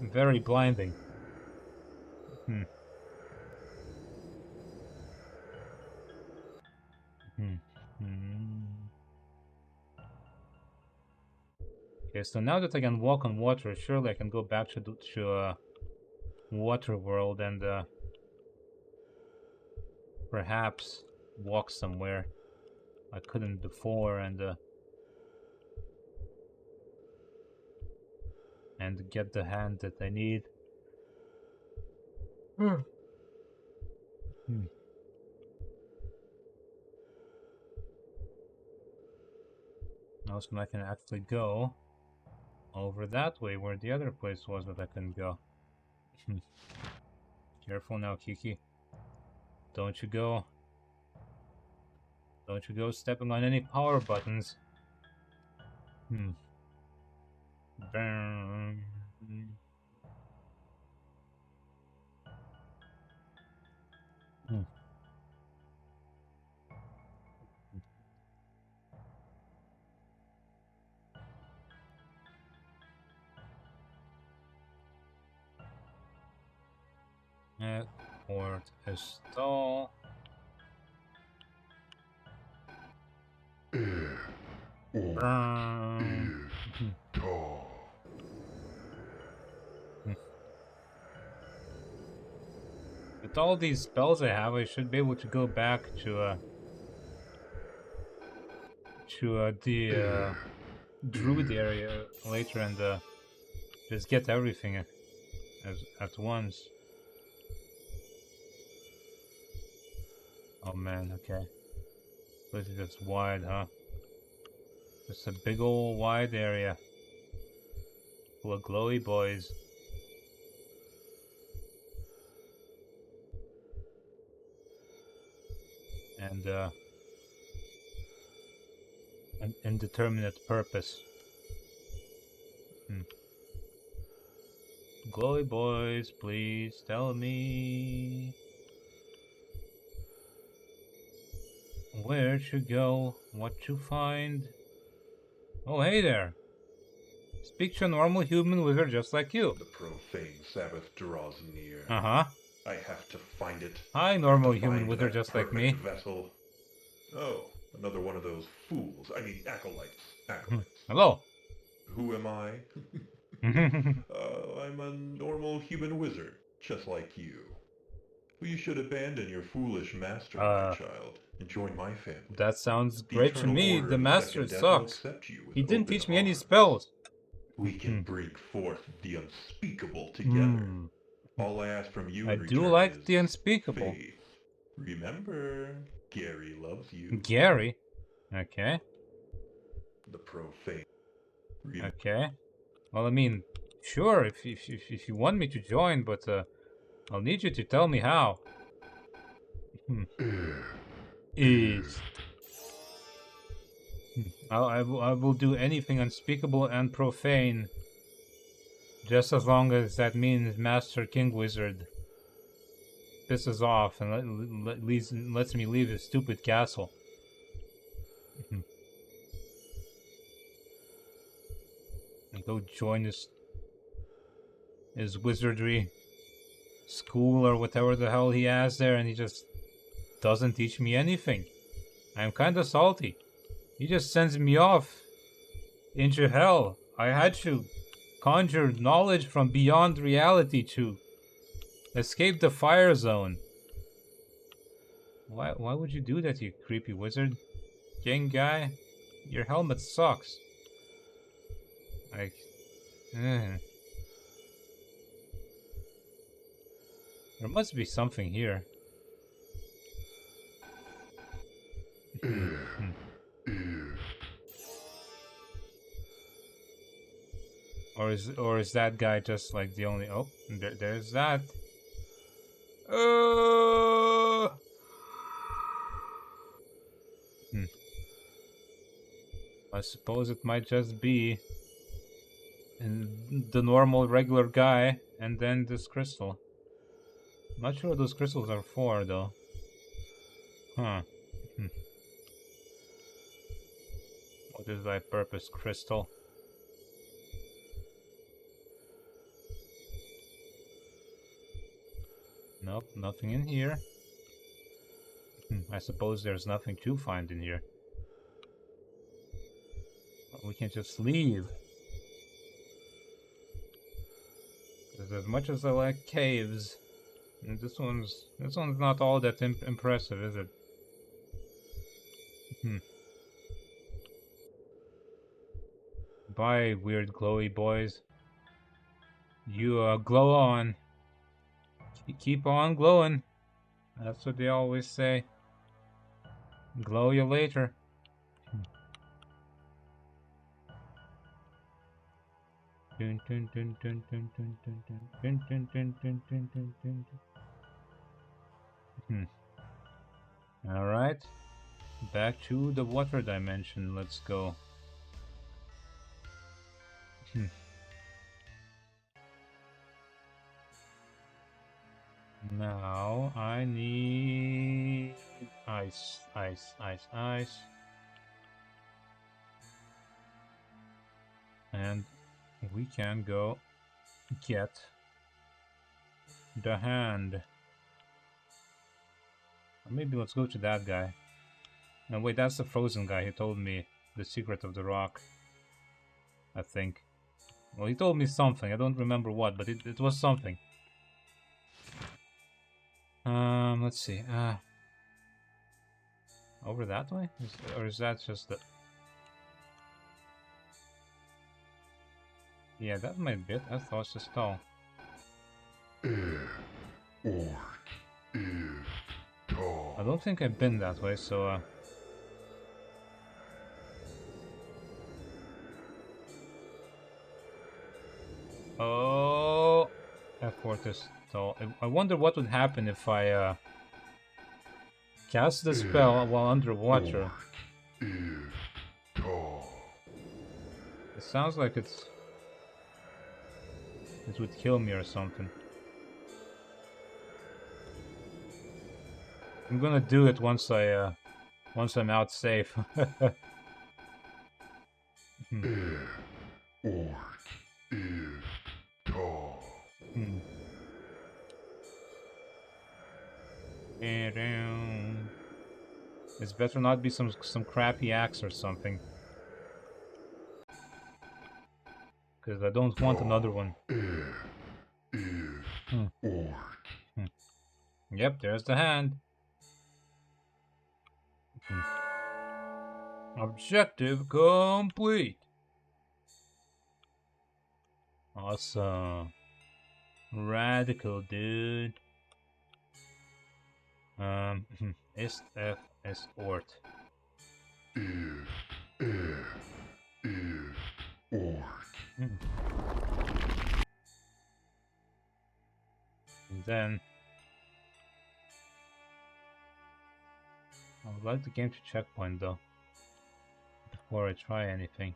S1: very blinding. Okay, so now that I can walk on water, surely I can go back to water world and perhaps walk somewhere I couldn't before and get the hand that I need. else can I can actually go over that way where the other place was that I couldn't go. Careful now, Kiki. Don't you go stepping on any power buttons. Bang. Port install. With all these spells I have, I should be able to go back to the druid area later and just get everything at once. Oh man, okay. This is just wide, huh? Just a big old wide area full of glowy boys. And an indeterminate purpose. Glowy boys, please tell me where to go, what to find. Oh, hey there. Speak to a normal human wizard just like you.
S3: The profane Sabbath draws near.
S1: Uh-huh.
S3: I have to find it.
S1: Hi, normal human wizard just like me.
S3: Vessel. Oh, another one of those fools. I mean, acolytes.
S1: Hello.
S3: Who am I? I'm a normal human wizard, just like you. You should abandon your foolish master, my child, and join my family.
S1: That sounds great to me. The master sucks. He didn't teach me any spells.
S3: We can bring forth the unspeakable together. All I ask from you
S1: I
S3: in
S1: do
S3: return
S1: like
S3: is
S1: the unspeakable.
S3: faith. Remember, Gary loves you.
S1: Gary? Okay.
S3: The profane.
S1: Okay. Well, I mean, sure, if you want me to join, but I'll need you to tell me how. I will do anything unspeakable and profane, just as long as that means Master King Wizard pisses off and lets me leave his stupid castle. And go join his wizardry school or whatever the hell he has there, and he just doesn't teach me anything. I'm kinda salty. He just sends me off into hell. I had to conjure knowledge from beyond reality to escape the fire zone. Why would you do that, you creepy wizard? Gang guy, your helmet sucks. Like, there must be something here. Or is that guy just like the only? Oh, there's that. I suppose it might just be the normal regular guy, and then this crystal. Not sure what those crystals are for, though. Huh. What is thy purpose, crystal? Nope, nothing in here. I suppose there's nothing to find in here. We can just leave. Because as much as I like caves, this one's not all that impressive, is it? Bye, weird glowy boys. You glow on. Keep on glowing. That's what they always say. Glow you later. Alright. Back to the water dimension. Let's go. Now I need ice, ice, ice, ice. And we can go get the hand. Or maybe let's go to that guy. No, wait, that's the frozen guy. He told me the secret of the rock, I think. Well, he told me something. I don't remember what, but it was something. Let's see. Over that way? Or is that just the... Yeah, that might be it. I thought it's a stall. I don't think I've been that way, so... Oh... F4 is tall. I wonder what would happen if I, cast the spell while underwater. It sounds like it would kill me or something. I'm gonna do it once I'm out safe. It's better not be some crappy axe or something. Because I don't want another one. Yep, there's the hand. Objective complete. Awesome. Radical, dude. SF Ort. And then I would like the game to checkpoint though before I try anything.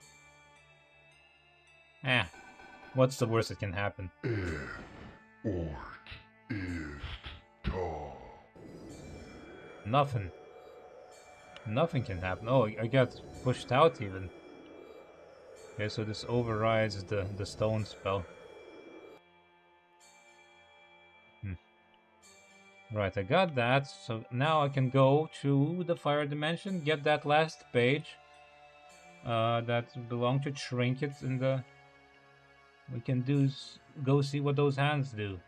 S1: What's the worst that can happen? Nothing. Nothing can happen. Oh, I got pushed out even. Okay, so this overrides the stone spell. Right, I got that. So now I can go to the fire dimension, get that last page that belonged to trinkets, and we can go see what those hands do.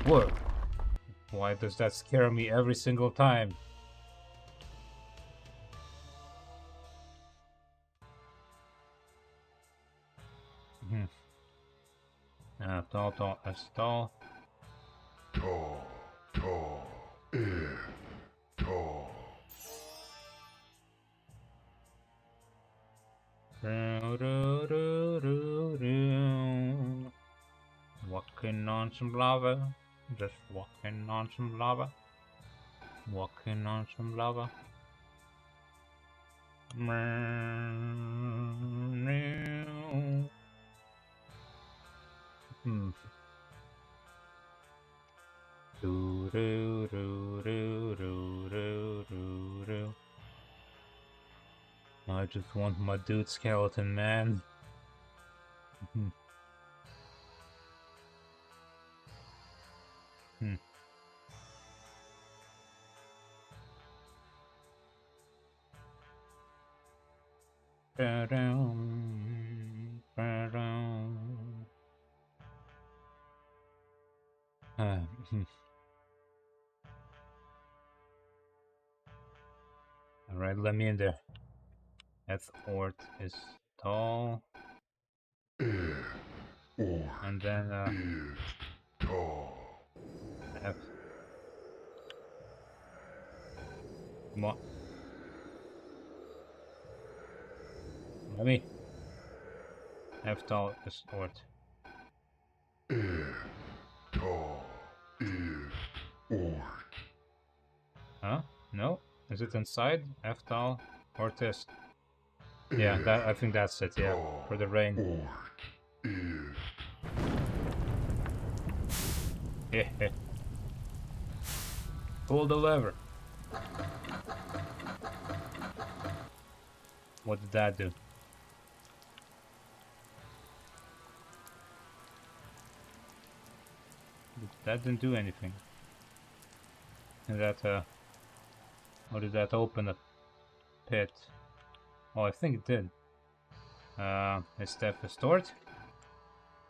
S1: What? Why does that scare me every single time? Tall, that's tall. Walking on some lava, just walking on some lava, walking on some lava. I just want my dude skeleton, man. Alright, let me in there. That's Ort is tall. And then F. Come on. Let me. F tall is ort.
S3: Tall is Ort.
S1: Huh? No? Is it inside? F tall ortist. Yeah, that I think that's it, yeah. For the rain.
S3: Ort is.
S1: Heh. Pull the lever. What did that do? That didn't do anything. And that, or did that open a pit? Oh, I think it did. Is step restored?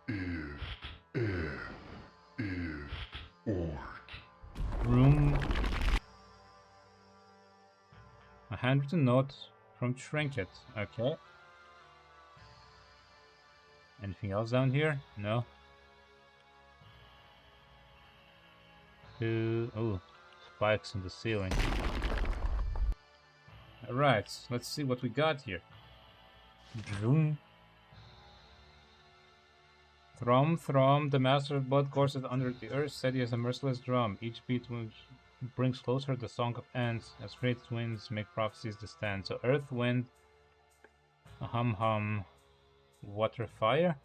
S3: Is Ort.
S1: Room. A handwritten note from Trinket. Okay. Anything else down here? No. Oh, spikes in the ceiling. Alright, let's see what we got here. Vroom. Thrum, the master of blood courses under the earth, steady as a merciless drum. Each beat brings closer the song of ends, as great winds make prophecies to stand. So earth, wind, hum, water, fire?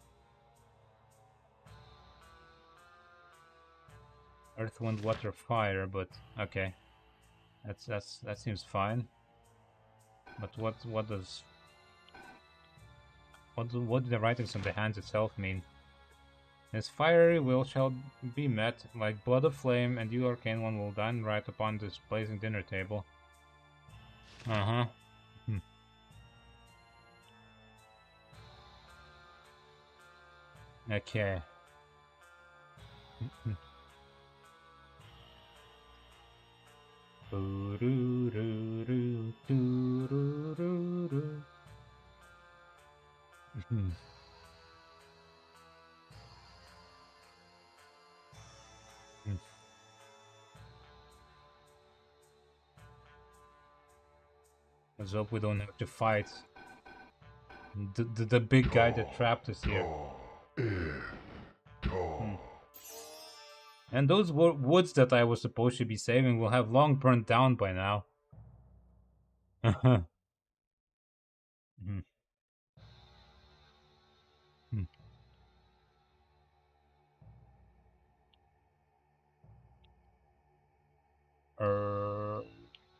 S1: Earth, wind, water, fire, but okay. That seems fine. But what do the writings on the hands itself mean? His fiery will shall be met like blood of flame, and you, arcane one, will dine right upon this blazing dinner table. Okay. Let's hope we don't have to fight the big guy that trapped us here. And those woods that I was supposed to be saving will have long burned down by now.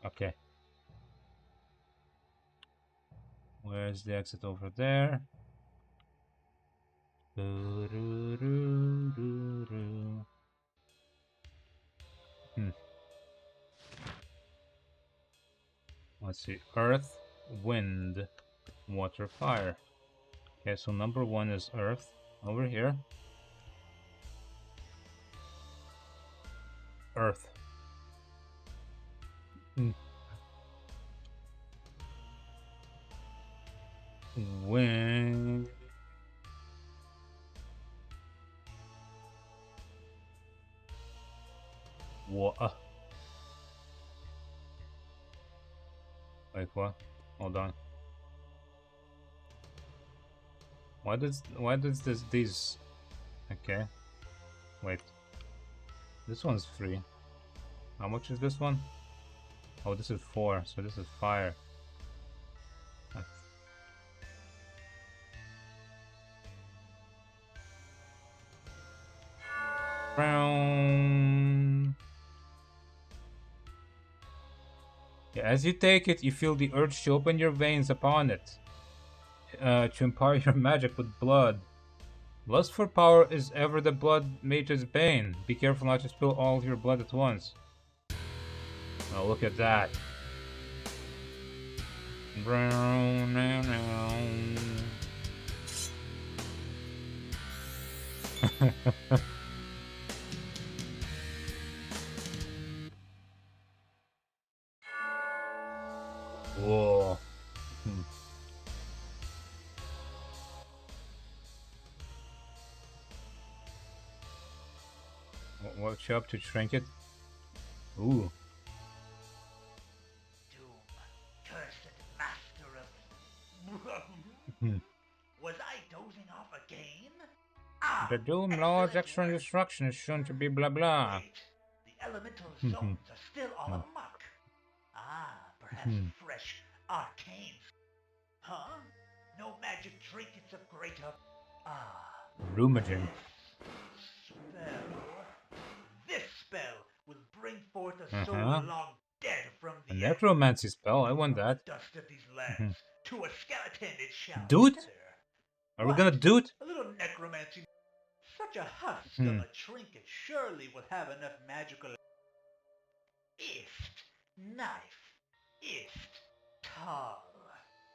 S1: Okay. Where's the exit over there? Let's see. Earth, wind, water, fire. Okay, so number 1 is earth over here. Earth. Wind. What? Wait, what? Hold on. Why does these? Okay. Wait. This one's free. How much is this one? Oh, this is 4, so this is fire. Yeah, as you take it, you feel the urge to open your veins upon it, to empower your magic with blood. Lust for power is ever the blood mage's bane. Be careful not to spill all your blood at once. Oh, look at that. Whoa. Watch up to trinket. Ooh.
S5: Doom, cursed master of... Was I dozing off again? Ah,
S1: The Doom Lord's
S5: excellent
S1: extra
S5: work.
S1: instruction is shown to be blah blah.
S5: Wait, the elemental zones are still all amok. Ah, perhaps fresh arcane. Huh? No magic trinkets of greater... Ah.
S1: Rummaging.
S5: This spell will bring forth a soul long dead from
S1: A
S5: the
S1: necromancy spell, I want that.
S5: dust of these lands. To a skeleton it shall
S1: Dude?
S5: tether.
S1: Are we gonna do it?
S5: A little necromancy. Such a husk of a trinket surely will have enough magical... Ist. Knife. Ist. Tall.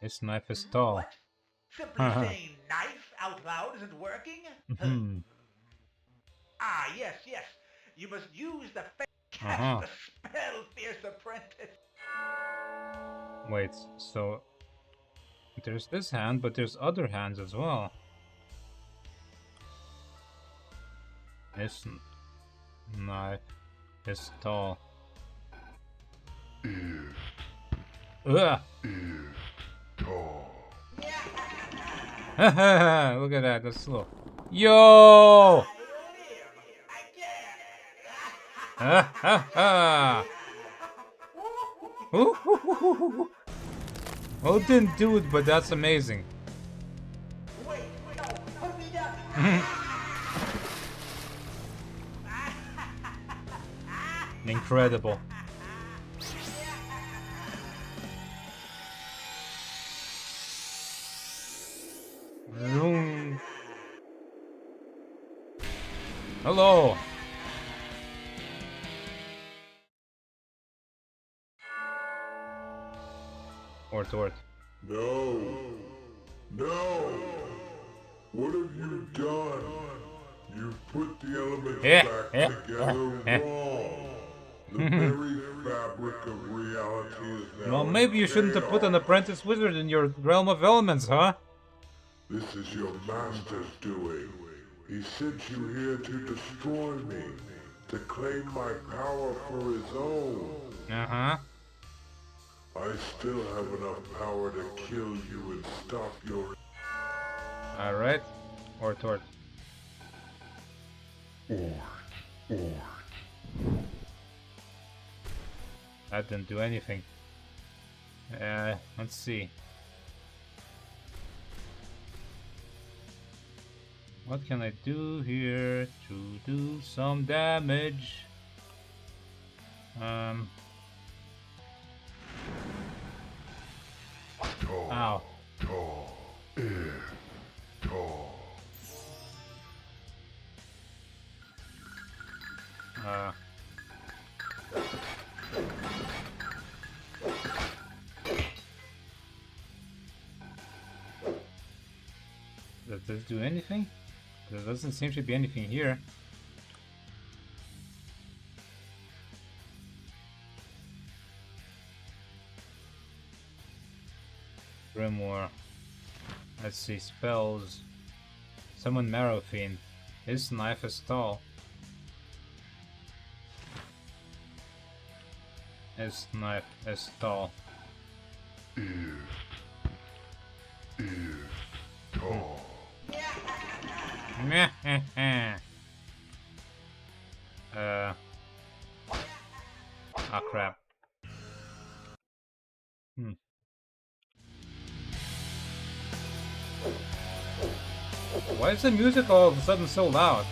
S1: This knife is tall.
S5: What? Simply saying knife out loud isn't working? Ah, yes. You must use the cast the spell, fierce apprentice.
S1: Wait, so there's this hand, but there's other hands as well. This knife is tall. Ugh.
S3: Tall.
S1: Look at that, that's slow. Yo! Well, it didn't do it, but that's amazing. Incredible. Hello. Word.
S3: No. What have you done? You've put the elements back together wrong. The very fabric of reality is now
S1: Well, maybe you shouldn't have put an apprentice wizard in your realm of elements, huh?
S3: This is your master's doing. He sent you here to destroy me, to claim my power for his own. I still have enough power to kill you and stop your...
S1: Alright. Ort. That didn't do anything. Let's see. What can I do here to do some damage? Ow. Does this do anything? There doesn't seem to be anything here. Grimoire. Let's see, spells. Summon Marrow Fiend. His knife is tall. His knife is tall.
S3: Tall.
S1: Ah, crap. Why is the music all of a sudden so loud?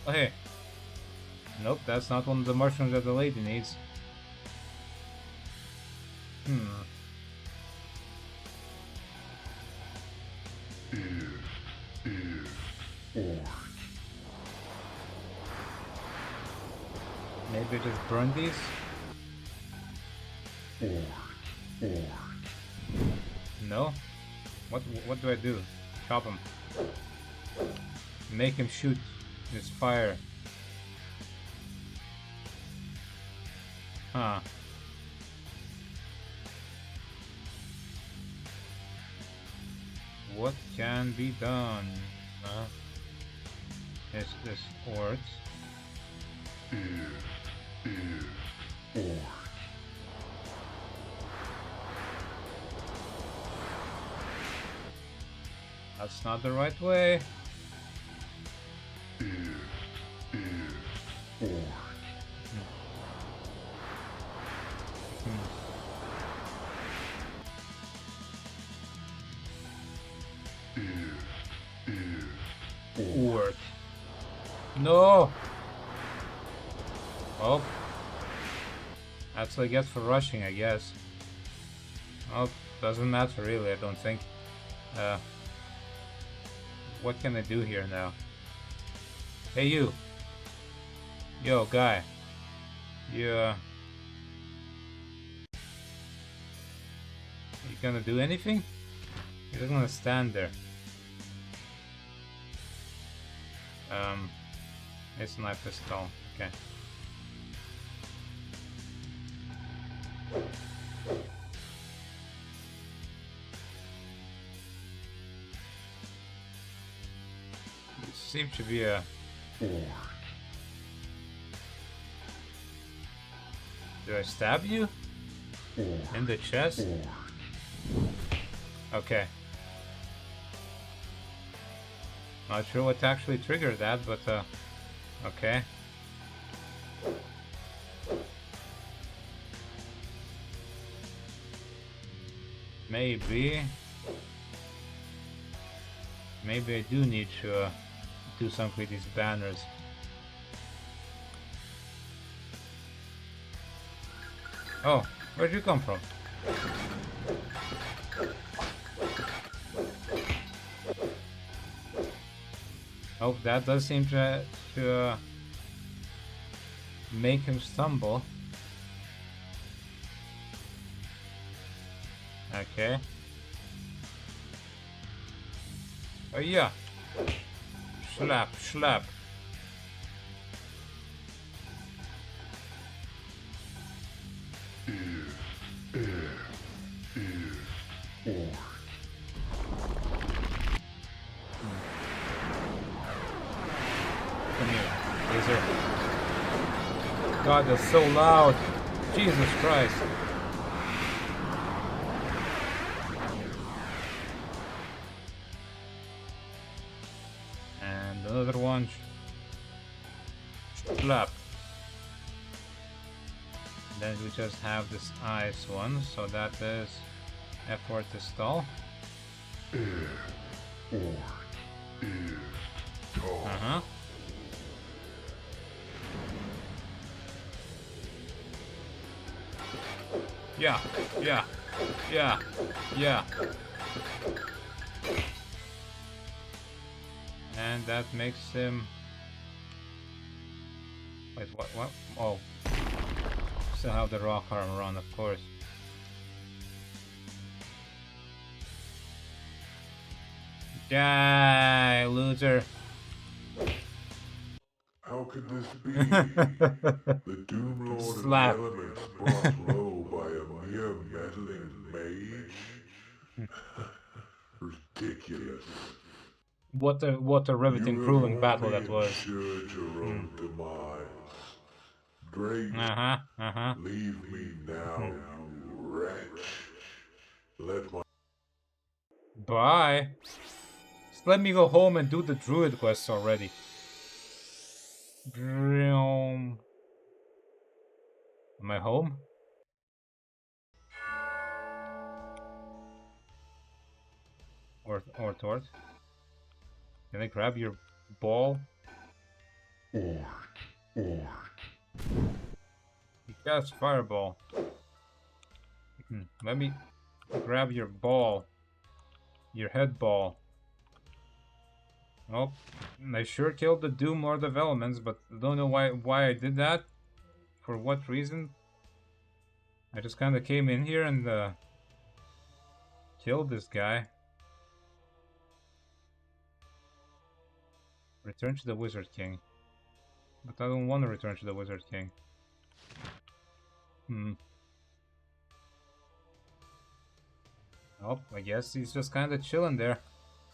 S1: Oh, hey. Nope, that's not one of the mushrooms that the lady needs. Maybe just burn these? No? What do I do? Chop him. Make him shoot his fire. Huh. What can be done? Is this orc?
S3: Orc.
S1: That's not the right way.
S3: Orc.
S1: Orc. No! Oh. That's what I get for rushing, I guess. Oh, doesn't matter really, I don't think. What can I do here now? Hey you! Yo, guy. You gonna do anything? You're just gonna stand there. It's not pistol. Okay. It seems to be a...
S3: Orc.
S1: Did I stab you?
S3: Orc.
S1: In the chest?
S3: Orc.
S1: Okay. Not sure what actually triggered that, but okay. Maybe I do need to do something with these banners. Oh, where'd you come from? Oh, that does seem to make him stumble. Okay. Oh yeah. Slap, slap.
S3: Orc.
S1: Come here, laser. God, that's so loud. Jesus Christ. And another one. Slap. Then we just have this ice one, so that is effort to stall. Uh-huh. Yeah, yeah, yeah, yeah. And that makes him... Wait, what? Oh. Still have the rock armor on, of course. Die, loser.
S3: How could this be? The Doom Lord
S1: Slap.
S3: of the Elements brought low by a mere meddling mage? Ridiculous.
S1: What a riveting,
S3: You
S1: proving
S3: have
S1: battle
S3: only
S1: that was.
S3: ensured your own demise. Great.
S1: Uh-huh.
S3: Leave me now, you wretch. Let my...
S1: Bye. Just let me go home and do the druid quest already. Am I home? Or Tort? Can I grab your ball?
S3: Orc.
S1: You cast fireball. Let me grab your ball. Your head ball. Oh, I sure killed the Doom Lord of Elements, but I don't know why I did that. For what reason? I just kind of came in here and killed this guy. Return to the Wizard King. But I don't want to return to the Wizard King. Oh, I guess he's just kind of chilling there.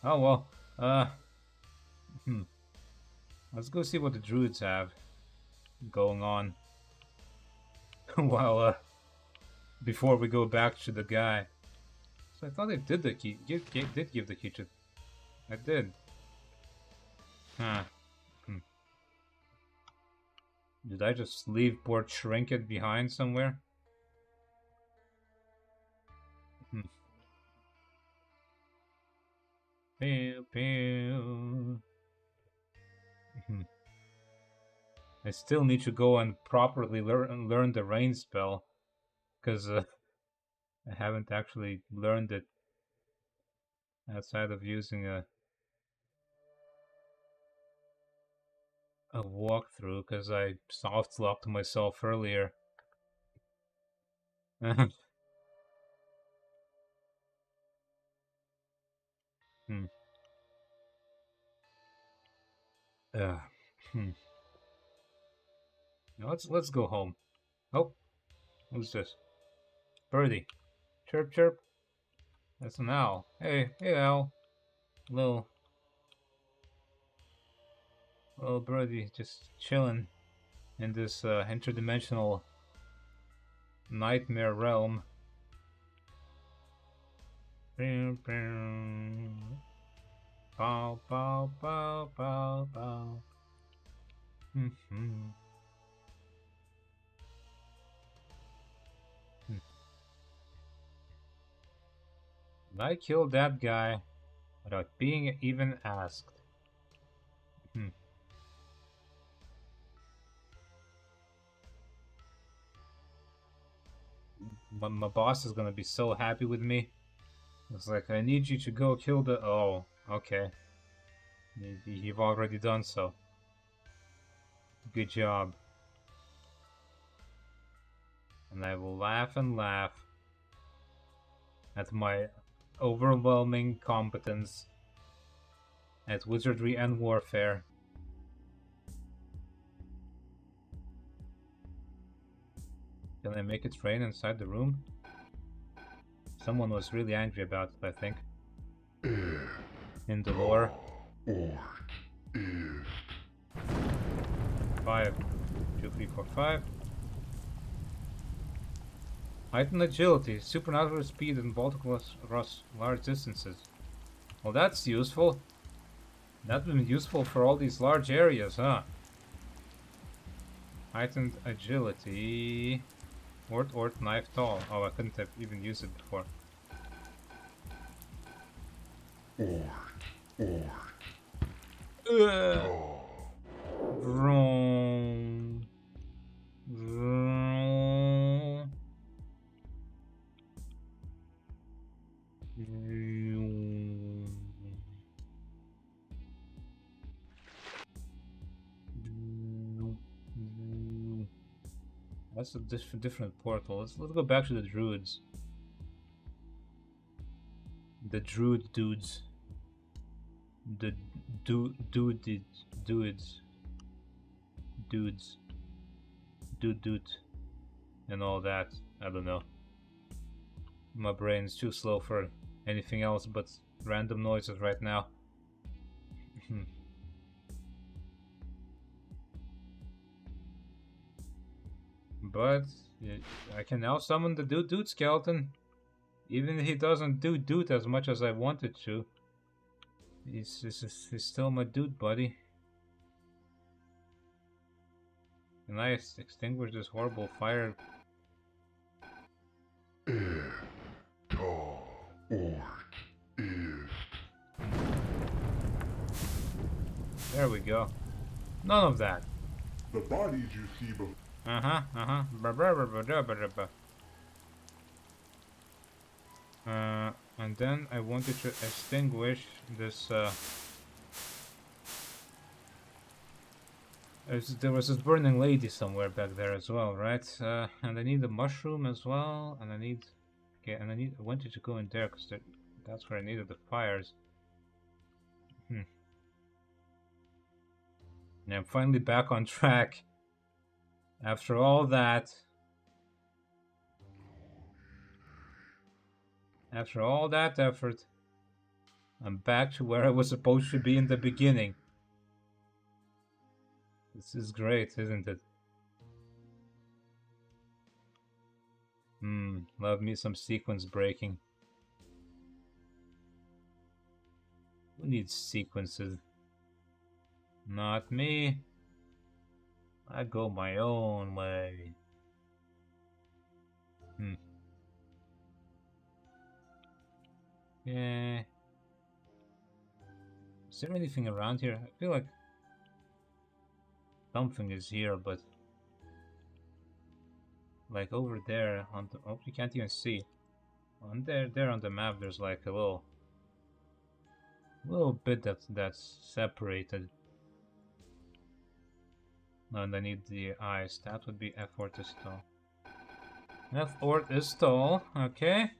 S1: Oh well. Let's go see what the druids have going on. While before we go back to the guy. So I thought I did the key. Did give the key to. I did. Huh. Did I just leave poor Trinket behind somewhere? Pew, pew. I still need to go and properly learn the rain spell, because I haven't actually learned it outside of using a walkthrough, because I soft locked myself earlier. Now let's go home. Oh, who's this? Birdie. Chirp chirp. That's an owl. Hey owl. Little birdie just chilling in this interdimensional nightmare realm. Bow bow bow bow bow. I killed that guy without being even asked. My boss is gonna be so happy with me. It's like, I need you to go kill the... Oh, okay. You've already done so. Good job. And I will laugh and laugh at my overwhelming competence at wizardry and warfare. Can I make it rain inside the room? Someone was really angry about it, I think. In the lore. 5. 2, 3, 4, 5. Heightened agility, supernatural speed, and vault across large distances. Well, that's useful. That would be useful for all these large areas, huh? Heightened agility. Ort, knife, tall. Oh, I couldn't have even used it before. Vroom. Vroom. That's a different portal. Let's go back to the druids. The druid dudes. The dudes. Dude. And all that. I don't know. My brain's too slow for anything else but random noises right now. But I can now summon the dude skeleton. Even if he doesn't do dude as much as I wanted to. He's still my dude buddy. Can I extinguish this horrible fire? There we go. None of that.
S6: The bodies you see before.
S1: And then I wanted to extinguish this. There was this burning lady somewhere back there as well, right? And I need a mushroom as well, and I need. Okay, and I wanted to go in there because that's where I needed the fires. And I'm finally back on track. After all that, After all that effort, I'm back to where I was supposed to be in the beginning. This is great, isn't it? Love me some sequence breaking. Who needs sequences? Not me. I go my own way. Yeah. Is there anything around here? I feel like something is here, but like over there on the you can't even see. On there on the map, there's like a little bit that's separated. And I need the eyes. That would be F4 to stall. F4 is stall. Okay.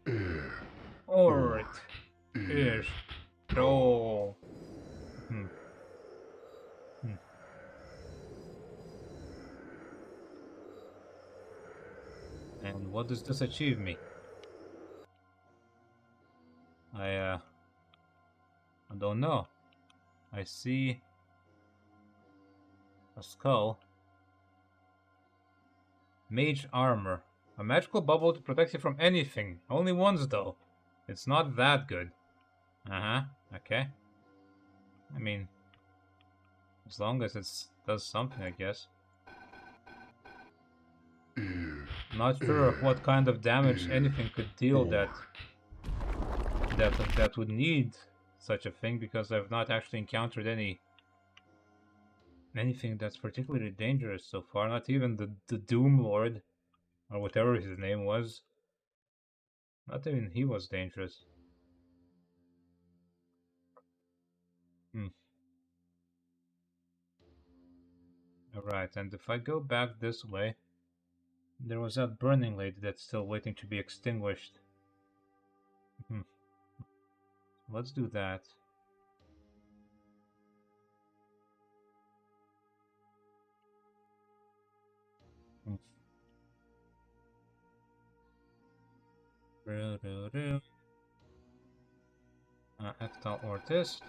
S1: Ort is stall. And what does this achieve me? I don't know. I see a skull. Mage armor. A magical bubble to protect you from anything. Only once though. It's not that good. Okay. I mean, as long as it does something, I guess. Not sure what kind of damage anything could deal that would need such a thing, because I've not actually encountered anything that's particularly dangerous so far. Not even the Doom Lord, or whatever his name was. Not even he was dangerous. Alright, and if I go back this way, there was that burning lady that's still waiting to be extinguished. Let's do that. Ectal Ortist.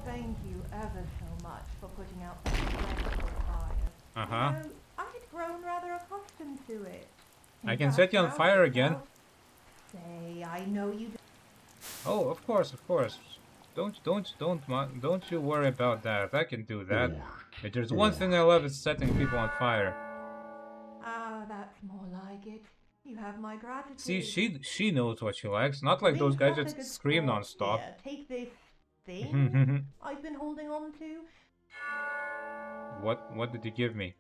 S4: Thank you ever so much for putting out that dreadful fire. You know, I'd grown rather accustomed to it.
S1: I can set you on fire again.
S4: Say, I know you.
S1: Oh, of course, of course. Don't you worry about that. I can do that. If there's one thing I love, it's setting people on fire.
S4: Ah, that's more like it. You have my gratitude.
S1: See, she knows what she likes. Not like those guys that scream non-stop.
S4: Here, take this thing I've been holding on to.
S1: What did you give me?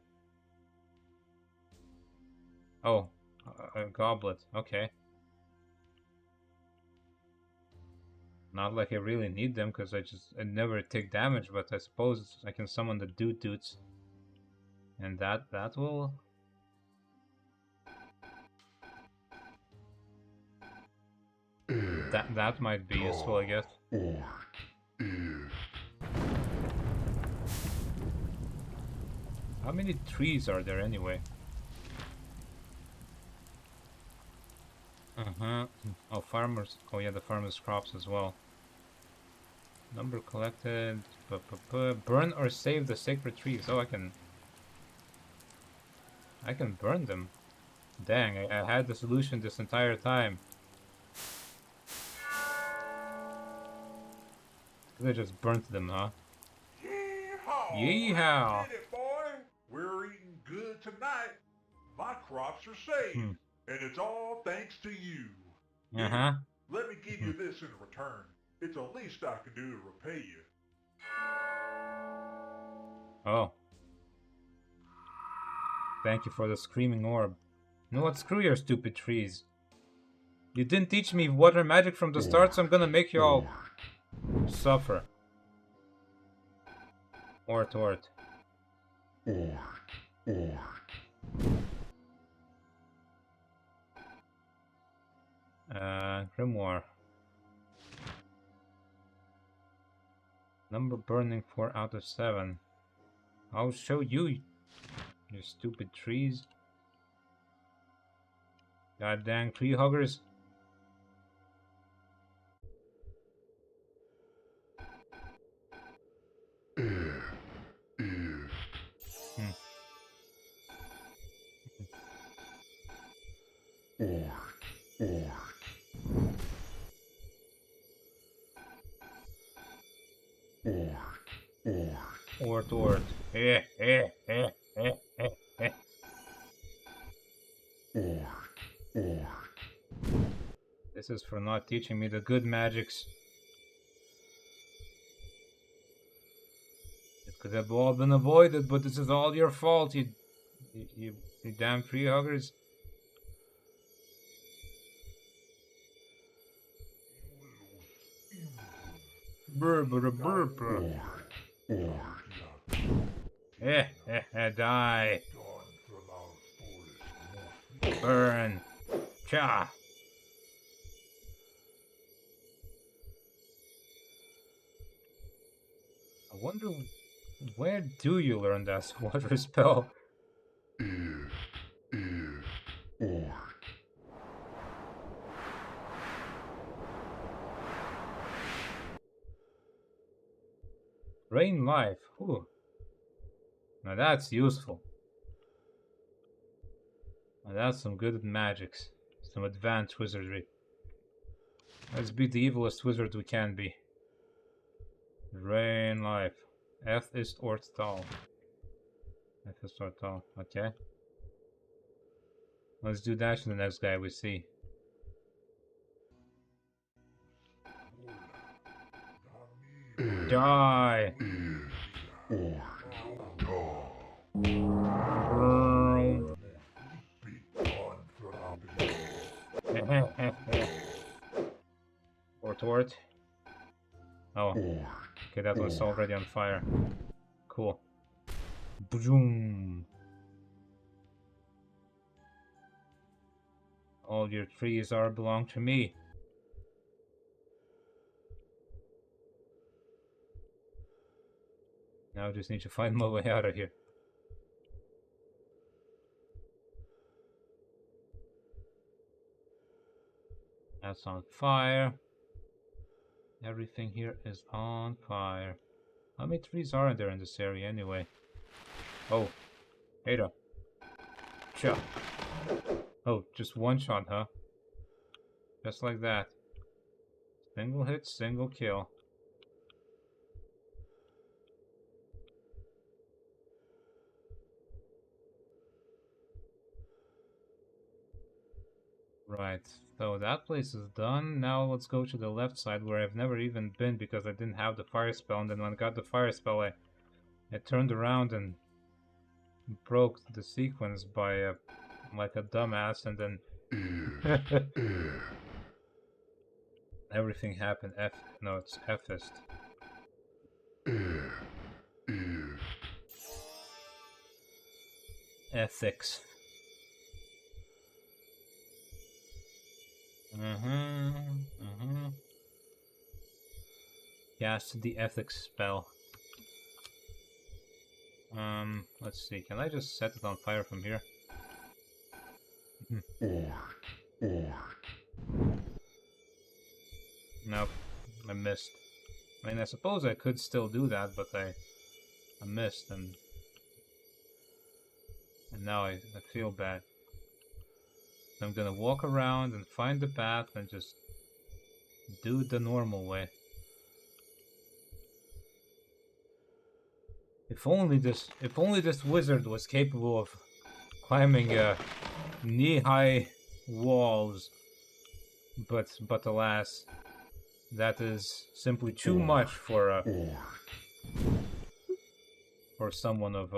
S1: Oh, a goblet. Okay. Not like I really need them, because I never take damage, but I suppose I can summon the dudes. And that will... That might be useful, I guess. How many trees are there anyway? Oh, farmers. Oh yeah, the farmers' crops as well. Number collected. Burn or save the sacred trees. Oh, I can burn them. Dang, I had the solution this entire time. I just burnt them, huh?
S3: Yeehaw!
S1: Yeehaw!
S3: We did it, boy! We're eating good tonight. My crops are safe, and it's all thanks to you. Let me give you this in return. It's the least I can do to repay you.
S1: Oh. Thank you for the screaming orb. You know what? Screw your stupid trees. You didn't teach me water magic from the start, so I'm gonna make you all suffer. Ort. Grimoire. Number burning 4 out of 7. I'll show you, you stupid trees. Goddamn tree huggers. Ort. This is for not teaching me the good magics. It could have all been avoided, but this is all your fault, you damn tree huggers. Die. Burn. Cha. I wonder, where do you learn that water spell? Rain life. Ooh. Now that's useful. Now that's some good magics. Some advanced wizardry. Let's be the evilest wizard we can be. Rain life. F is Ortal. F is Ortal. Okay. Let's do that to the next guy we see. Die! Tort. Oh. Okay, that was already on fire. Cool. Boom. All your trees belong to me. Now I just need to find my way out of here. That's on fire. Everything here is on fire. How many trees are there in this area anyway? Oh. Hey there. Shot. Oh, just one shot, huh? Just like that. Single hit, single kill. Right, so that place is done. Now let's go to the left side where I've never even been because I didn't have the fire spell, and then when I got the fire spell I turned around and broke the sequence by like a dumbass, and then everything happened. It's Fist. Ethics. Cast the ethics spell. Let's see. Can I just set it on fire from here? Nope. I missed. I mean, I suppose I could still do that, but I missed, and now I feel bad. I'm gonna walk around and find the path and just do it the normal way. If only this wizard was capable of climbing knee-high walls, but alas, that is simply too much for someone of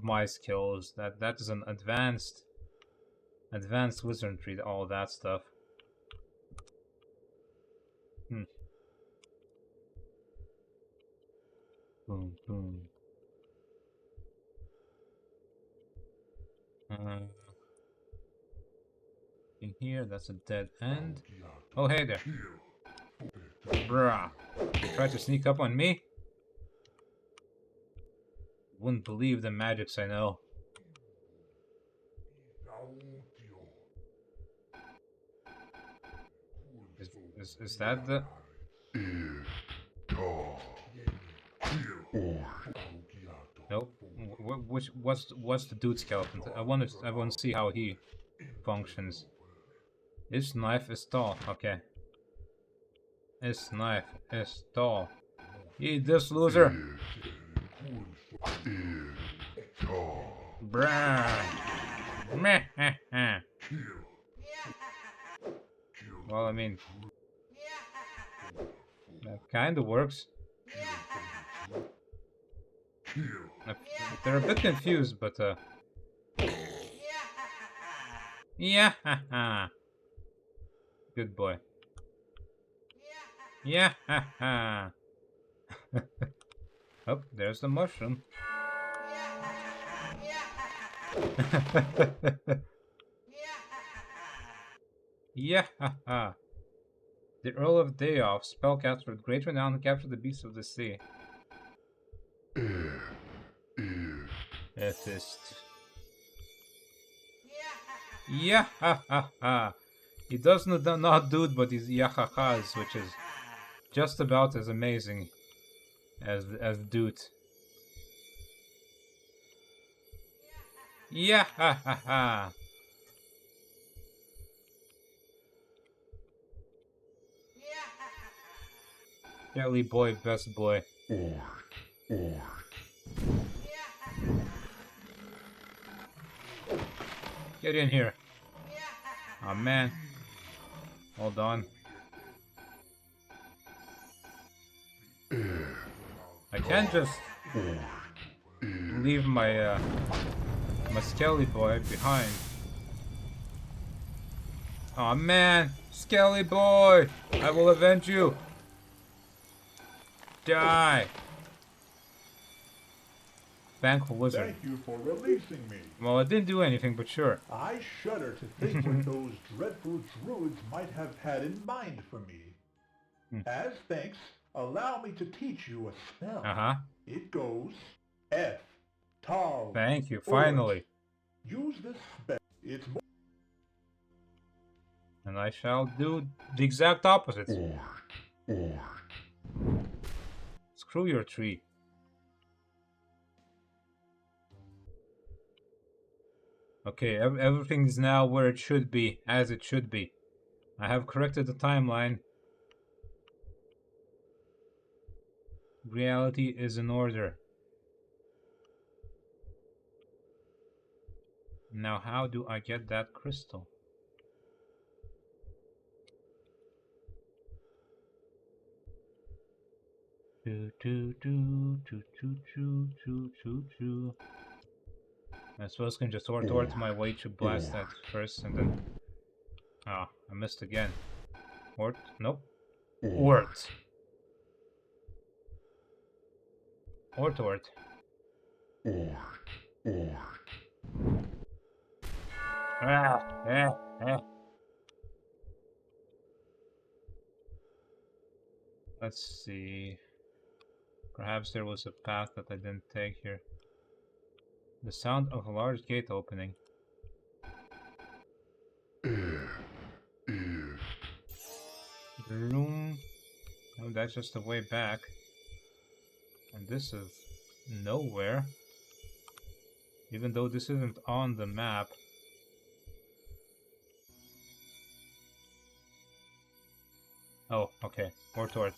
S1: my skills. That is an advanced wizardry, all that stuff. Boom, boom. In here, that's a dead end. Oh, hey there. Bruh. You tried to sneak up on me? wouldn't believe the magics I know. Is that the... Nope. What's the dude skeleton? I want to see how he functions. His knife is tall. Okay. His knife is tall. Eat this, loser. Bruh. Meh. Well, I mean, that kind of works. They're a bit confused, but yeah, good boy. Yeah, oh, there's the mushroom. Yeah, the Earl of Dayoff, spellcaster with great renown, captured the beasts of the sea. Ethist. Yeah, he does not do it, but he's yahahas, which is just about as amazing as dude. Yeah, Kelly boy, best boy. Get in here. Oh man. Hold on. I can't just leave my my Skelly boy behind. Oh man, Skelly boy, I will avenge you. Die. Thankful wizard.
S6: Thank you for releasing me.
S1: Well, I didn't do anything, but sure.
S6: I shudder to think what those dreadful druids might have had in mind for me. As thanks, allow me to teach you a spell. It goes F, Tal.
S1: Thank you, finally.
S6: Use this spell. It's more.
S1: And I shall do the exact opposite. Screw your tree. Okay, everything is now where it should be, as it should be. I have corrected the timeline. Reality is in order. Now, how do I get that crystal? I suppose I can just order my way to blast that first and then... Ah, I missed again. Ort? Nope. Ort. Ort. Let's see. Perhaps there was a path that I didn't take here. The sound of a large gate opening. Room. Oh, that's just the way back. And this is nowhere. Even though this isn't on the map. Oh, okay. More toward.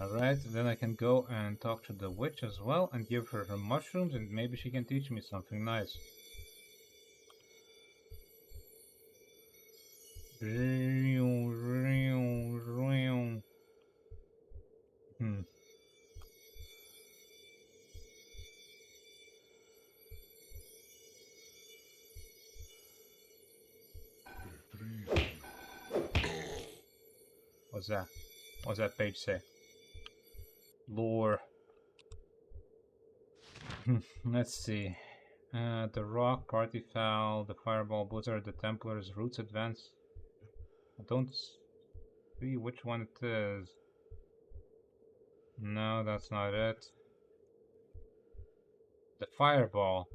S1: Alright, then I can go and talk to the witch as well and give her her mushrooms and maybe she can teach me something nice. What's that? What's that page say? Lore. Let's see. The rock, party foul, the fireball, blizzard, the templars, roots advance. I don't see which one it is. No, that's not it. The fireball.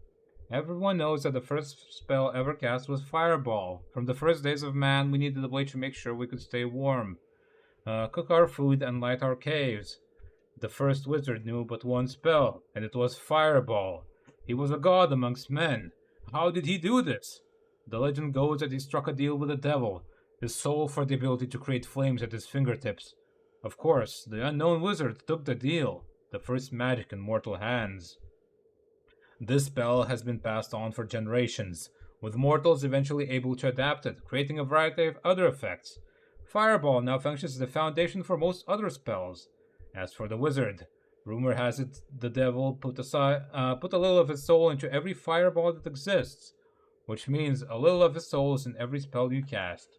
S1: Everyone knows that the first spell ever cast was fireball. From the first days of man, we needed a way to make sure we could stay warm. Cook our food and light our caves. The first wizard knew but one spell, and it was fireball. He was a god amongst men. How did he do this? The legend goes that he struck a deal with the devil, his soul for the ability to create flames at his fingertips. Of course, the unknown wizard took the deal, the first magic in mortal hands. This spell has been passed on for generations, with mortals eventually able to adapt it, creating a variety of other effects. Fireball now functions as the foundation for most other spells. As for the wizard, rumor has it the devil put a little of his soul into every fireball that exists, which means a little of his soul is in every spell you cast.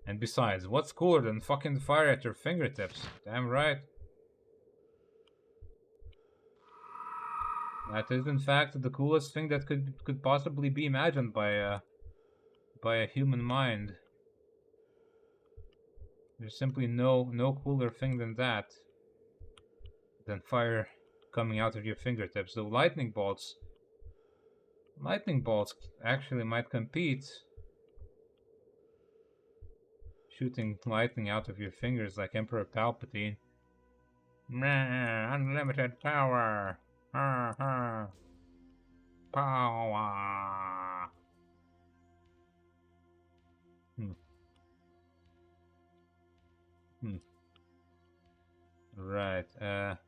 S1: And besides, what's cooler than fucking fire at your fingertips? Damn right. That is, in fact, the coolest thing that could possibly be imagined by a human mind. There's simply no cooler thing than that. Than fire coming out of your fingertips. The lightning bolts actually might compete. Shooting lightning out of your fingers like Emperor Palpatine. Unlimited power. Power. Right.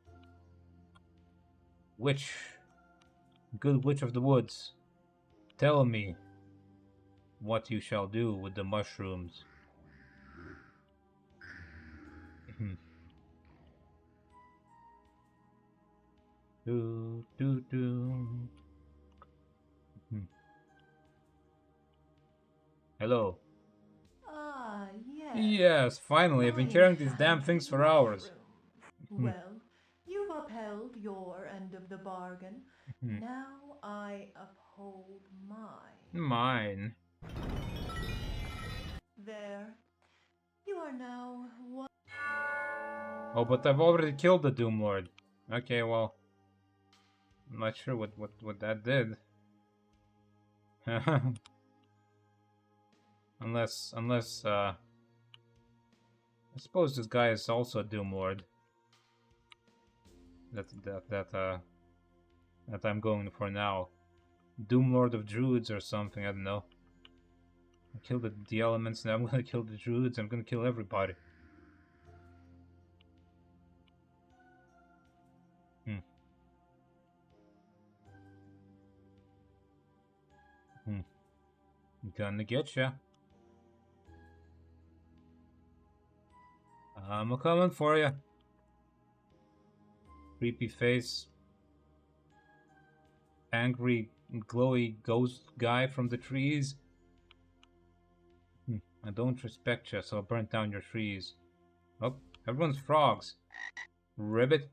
S1: Witch. Good witch of the woods. Tell me what you shall do with the mushrooms. Hello.
S4: Ah, yes.
S1: Yes, finally. I've been carrying these damn things for hours.
S4: Well, you've upheld your end of the bargain. Now I uphold mine.
S1: Mine.
S4: There. You are now one.
S1: Oh, but I've already killed the Doom Lord. Okay, well, I'm not sure what that did. unless I suppose this guy is also a Doom Lord. That I'm going for now. Doom Lord of Druids or something, I don't know. I killed the elements, now I'm gonna kill the Druids, I'm gonna kill everybody. Gonna get ya. I'm a coming for ya. Creepy face. Angry, glowy ghost guy from the trees. I don't respect you, so I'll burn down your trees. Oh, everyone's frogs. Ribbit.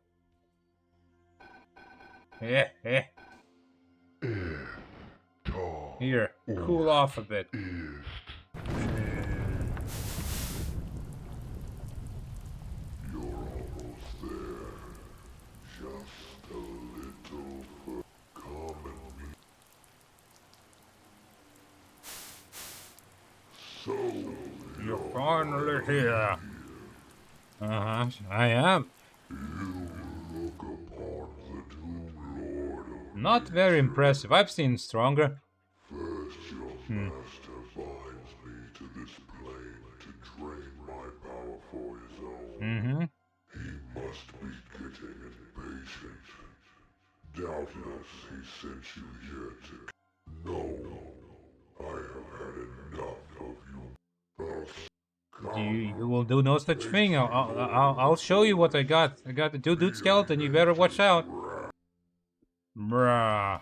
S1: Here, cool off a bit. You're finally here. I am. Not very impressive. I've seen stronger.
S3: First, your master binds me to this plane to drain my power for his own. He must be getting impatient. Doubtless he sent you here to... No, I have had enough of you.
S1: You will do no such thing. I'll show you what I got. I got the dude skeleton. You better watch out. Bruh.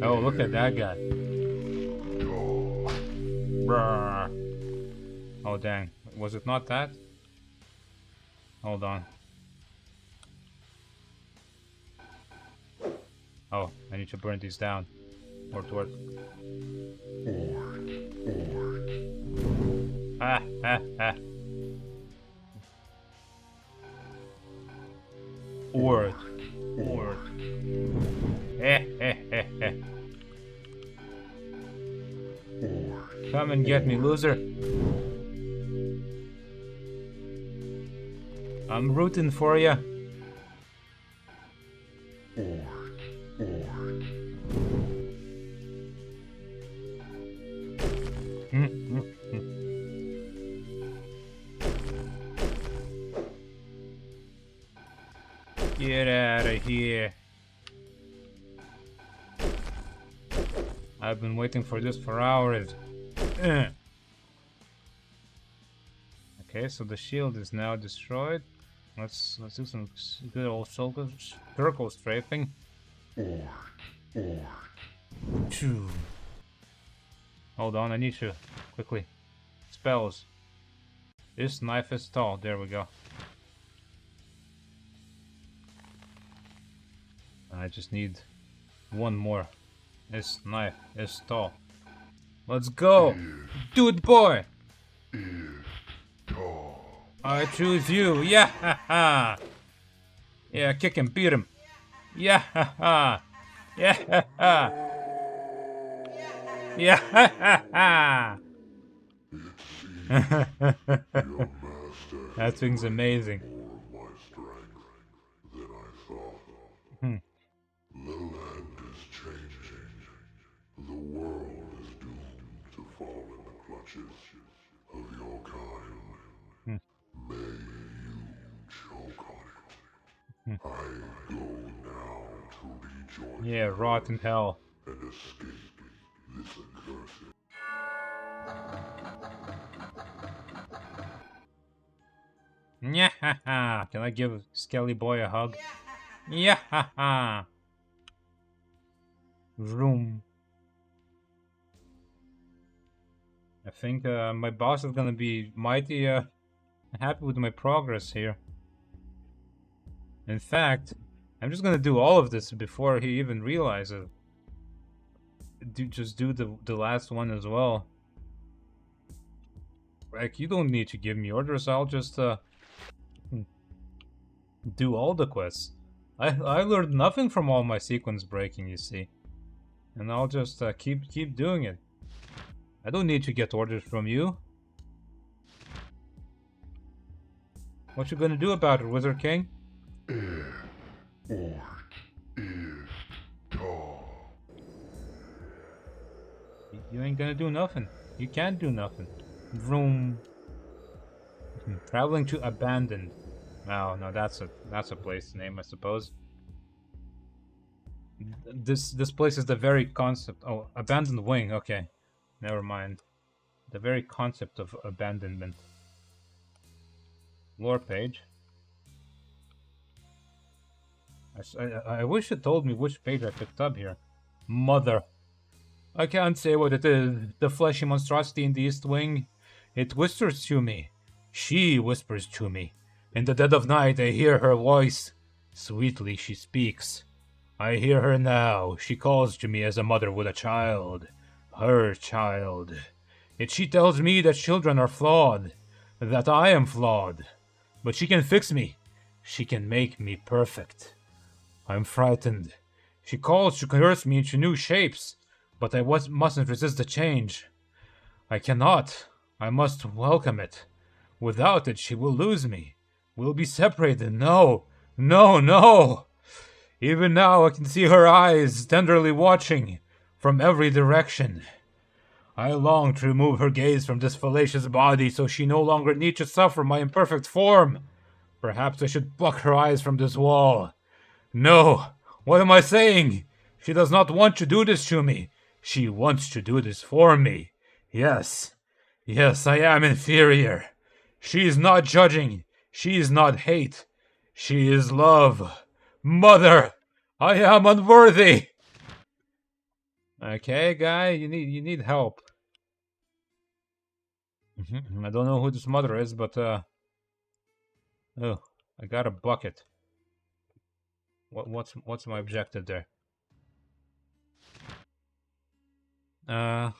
S1: Oh, look at that guy. Brr. Oh dang, was it not that? Hold on. Oh, I need to burn these down. Word. Ah. Word. Come and get me, loser. I'm rooting for ya. Get out of here. I've been waiting for this for hours. Okay, so the shield is now destroyed. Let's do some good old circle strafing. Hold on, I need to quickly. Spells. This knife is tall. There we go. I just need one more. This knife is tall. Let's go, dude boy. I choose you. Yeah, yeah, kick him, beat him. Yeah, yeah, yeah. That thing's amazing.
S3: The land is changing. The world is doomed to fall in the clutches of your kind. May you choke on it. I go now to rejoin
S1: Yeah, rot in hell.
S3: and escape this accursed.
S1: Yeah, can I give Skelly Boy a hug? Yeah, Vroom. I think my boss is gonna be mighty happy with my progress here. In fact, I'm just gonna do all of this before he even realizes. Just do the last one as well. Like, you don't need to give me orders. I'll just do all the quests. I learned nothing from all my sequence breaking, you see. And I'll just keep doing it. I don't need to get orders from you. What you gonna do about it, Wizard King?
S3: Ort is tall.
S1: You ain't gonna do nothing. You can't do nothing. Vroom. Traveling to Abandoned. Oh no, that's a place name, I suppose. This place is the very concept. Oh, Abandoned Wing. Okay, never mind. The very concept of abandonment. Lore page. I wish it told me which page I picked up here. Mother. I can't say what it is. The fleshy monstrosity in the East Wing. It whispers to me. She whispers to me. In the dead of night I hear her voice. Sweetly she speaks. I hear her now. She calls to me as a mother would a child. Her child. Yet she tells me that children are flawed. That I am flawed. But she can fix me. She can make me perfect. I'm frightened. She calls to coerce me into new shapes. But I mustn't resist the change. I cannot. I must welcome it. Without it, she will lose me. We'll be separated. No. No, no. Even now I can see her eyes tenderly watching from every direction. I long to remove her gaze from this fallacious body so she no longer need to suffer my imperfect form. Perhaps I should pluck her eyes from this wall. No. What am I saying? She does not want to do this to me. She wants to do this for me. Yes. Yes, I am inferior. She is not judging. She is not hate. She is love. Mother, I am unworthy. Okay, guy, you need help. I don't know who this mother is, but oh, I got a bucket. What's my objective there?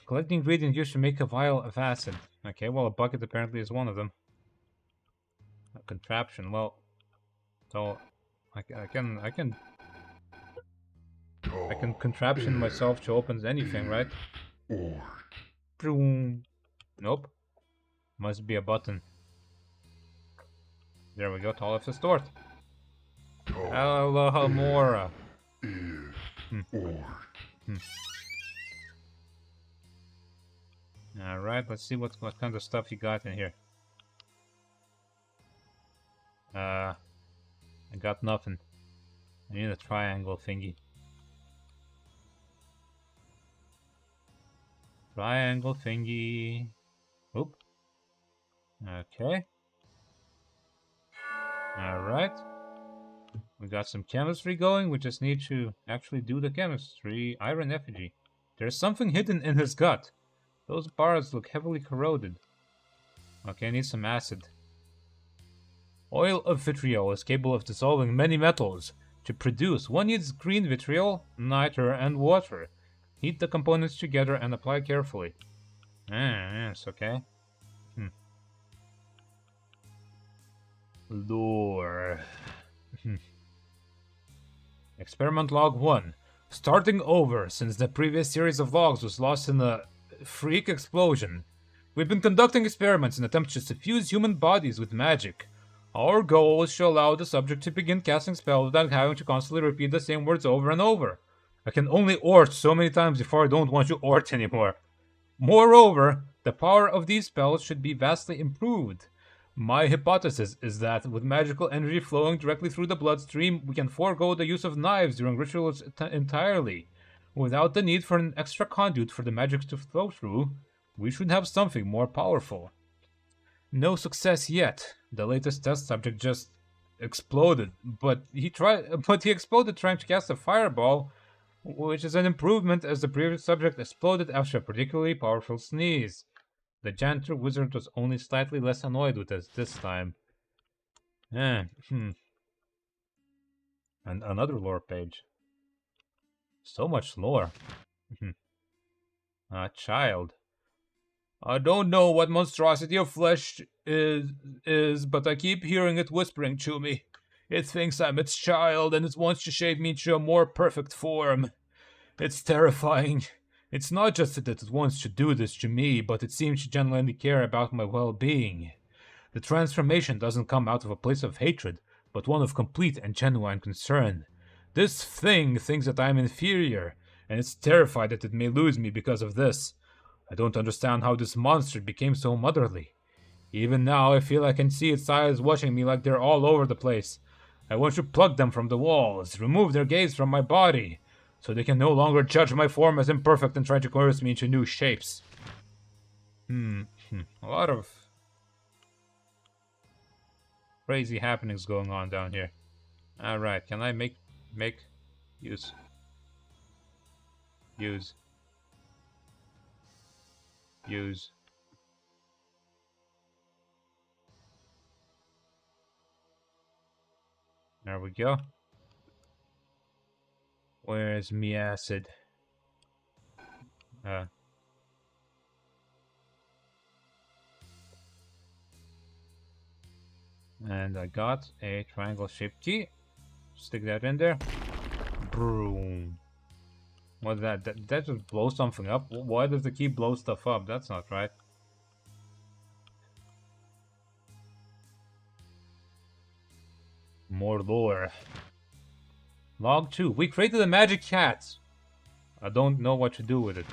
S1: Collect the ingredients used to make a vial of acid. Okay, well, a bucket apparently is one of them. A contraption. Well, so I can contraption myself to open anything, right? Boom. Nope. Must be a button. There we go. Tall of the store. Alamora. Alright, let's see what kind of stuff you got in here. I got nothing. I need a triangle thingy. Triangle thingy. Oop. Okay. Alright. We got some chemistry going. We just need to actually do the chemistry. Iron effigy. There's something hidden in his gut. Those bars look heavily corroded. Okay, I need some acid. Oil of vitriol is capable of dissolving many metals. To produce, one needs green vitriol, niter, and water. Heat the components together and apply carefully. Yes, okay. Lore. Experiment log 1. Starting over, since the previous series of logs was lost in a freak explosion. We've been conducting experiments in attempts to suffuse human bodies with magic. Our goal is to allow the subject to begin casting spells without having to constantly repeat the same words over and over. I can only ort so many times before I don't want to ort anymore. Moreover, the power of these spells should be vastly improved. My hypothesis is that with magical energy flowing directly through the bloodstream, we can forego the use of knives during rituals entirely. Without the need for an extra conduit for the magic to flow through, we should have something more powerful. No success yet. The latest test subject just exploded, but he exploded trying to cast a fireball, which is an improvement as the previous subject exploded after a particularly powerful sneeze. The janitor wizard was only slightly less annoyed with us this time. And another lore page. So much lore. A child. I don't know what monstrosity of flesh is, but I keep hearing it whispering to me. It thinks I'm its child, and it wants to shape me into a more perfect form. It's terrifying. It's not just that it wants to do this to me, but it seems to genuinely care about my well-being. The transformation doesn't come out of a place of hatred, but one of complete and genuine concern. This thing thinks that I'm inferior, and it's terrified that it may lose me because of this. I don't understand how this monster became so motherly. Even now, I feel I can see its eyes watching me like they're all over the place. I want to plug them from the walls, remove their gaze from my body, so they can no longer judge my form as imperfect and try to coerce me into new shapes. A lot of crazy happenings going on down here. Alright, can I use. There we go. Where's me acid? And I got a triangle-shaped key. Stick that in there. Boom. What's that? That just blows something up? Why does the key blow stuff up? That's not right. More lore. Log 2. We created a magic cat. I don't know what to do with it.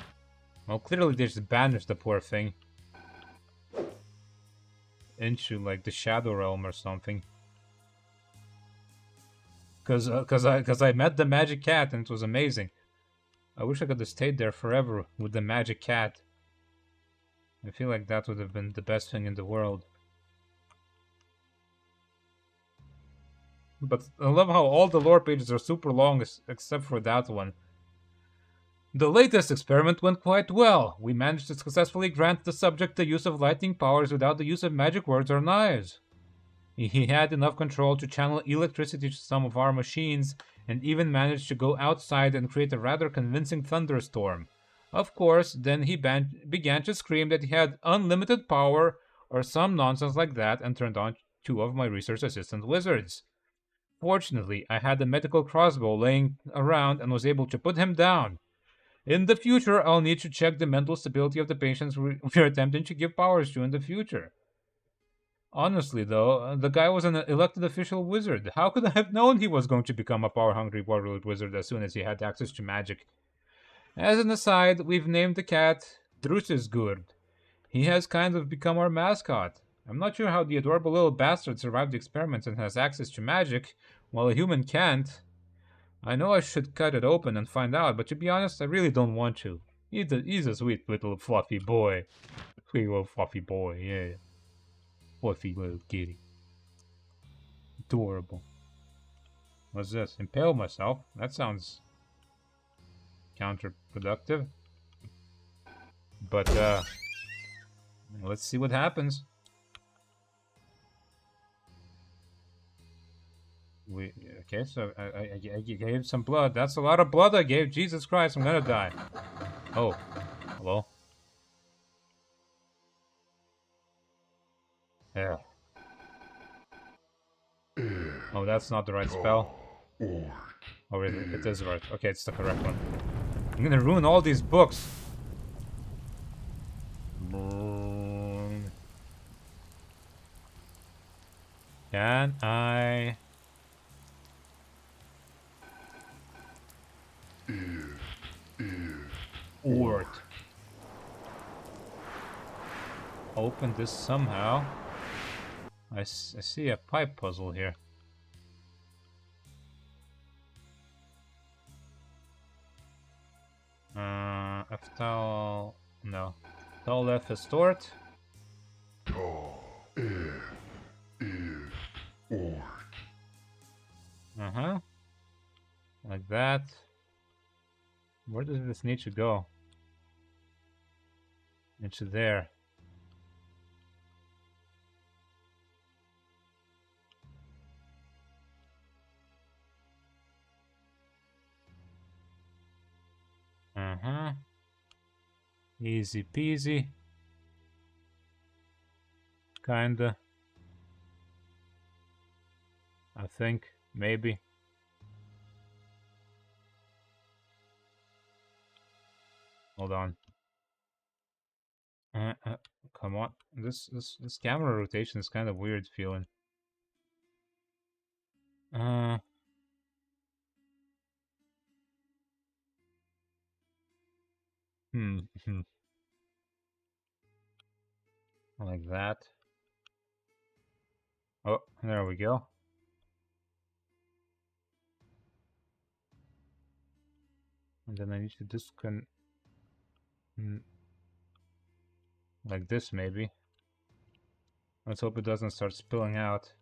S1: Well, clearly they just banished the poor thing into, like, the Shadow Realm or something. Cause I met the magic cat and it was amazing. I wish I could have stayed there forever with the magic cat. I feel like that would have been the best thing in the world. But I love how all the lore pages are super long except for that one. The latest experiment went quite well. We managed to successfully grant the subject the use of lightning powers without the use of magic words or knives. He had enough control to channel electricity to some of our machines, and even managed to go outside and create a rather convincing thunderstorm. Of course, then he began to scream that he had unlimited power, or some nonsense like that, and turned on 2 of my research assistant wizards. Fortunately, I had a medical crossbow laying around and was able to put him down. In the future, I'll need to check the mental stability of the patients we're attempting to give powers to in the future. Honestly, though, the guy was an elected official wizard. How could I have known he was going to become a power-hungry warlord wizard as soon as he had access to magic? As an aside, we've named the cat Drusisgurd. He has kind of become our mascot. I'm not sure how the adorable little bastard survived the experiments and has access to magic, while a human can't. I know I should cut it open and find out, but to be honest, I really don't want to. He's a sweet little fluffy boy. Sweet little fluffy boy, yeah. Fluffy little kitty. Adorable. What's this? Impale myself? That sounds counterproductive. But, let's see what happens. Okay, so I gave some blood. That's a lot of blood I gave. Jesus Christ, I'm gonna die. Oh, hello? Yeah. Oh, that's not the right spell. Oh, it is right. Okay, it's the correct one. I'm gonna ruin all these books. Can I... Ort. Open this somehow. I see a pipe puzzle here. Aftal... No. Tolef is Tort. Uh-huh. Like that. Where does this need to go? Into there. Uh-huh. Easy peasy. Kinda. I think. Maybe. Hold on. Come on. This camera rotation is kind of weird feeling. Like that. Oh, there we go. And then I need to disconnect. Like this, maybe. Let's hope it doesn't start spilling out.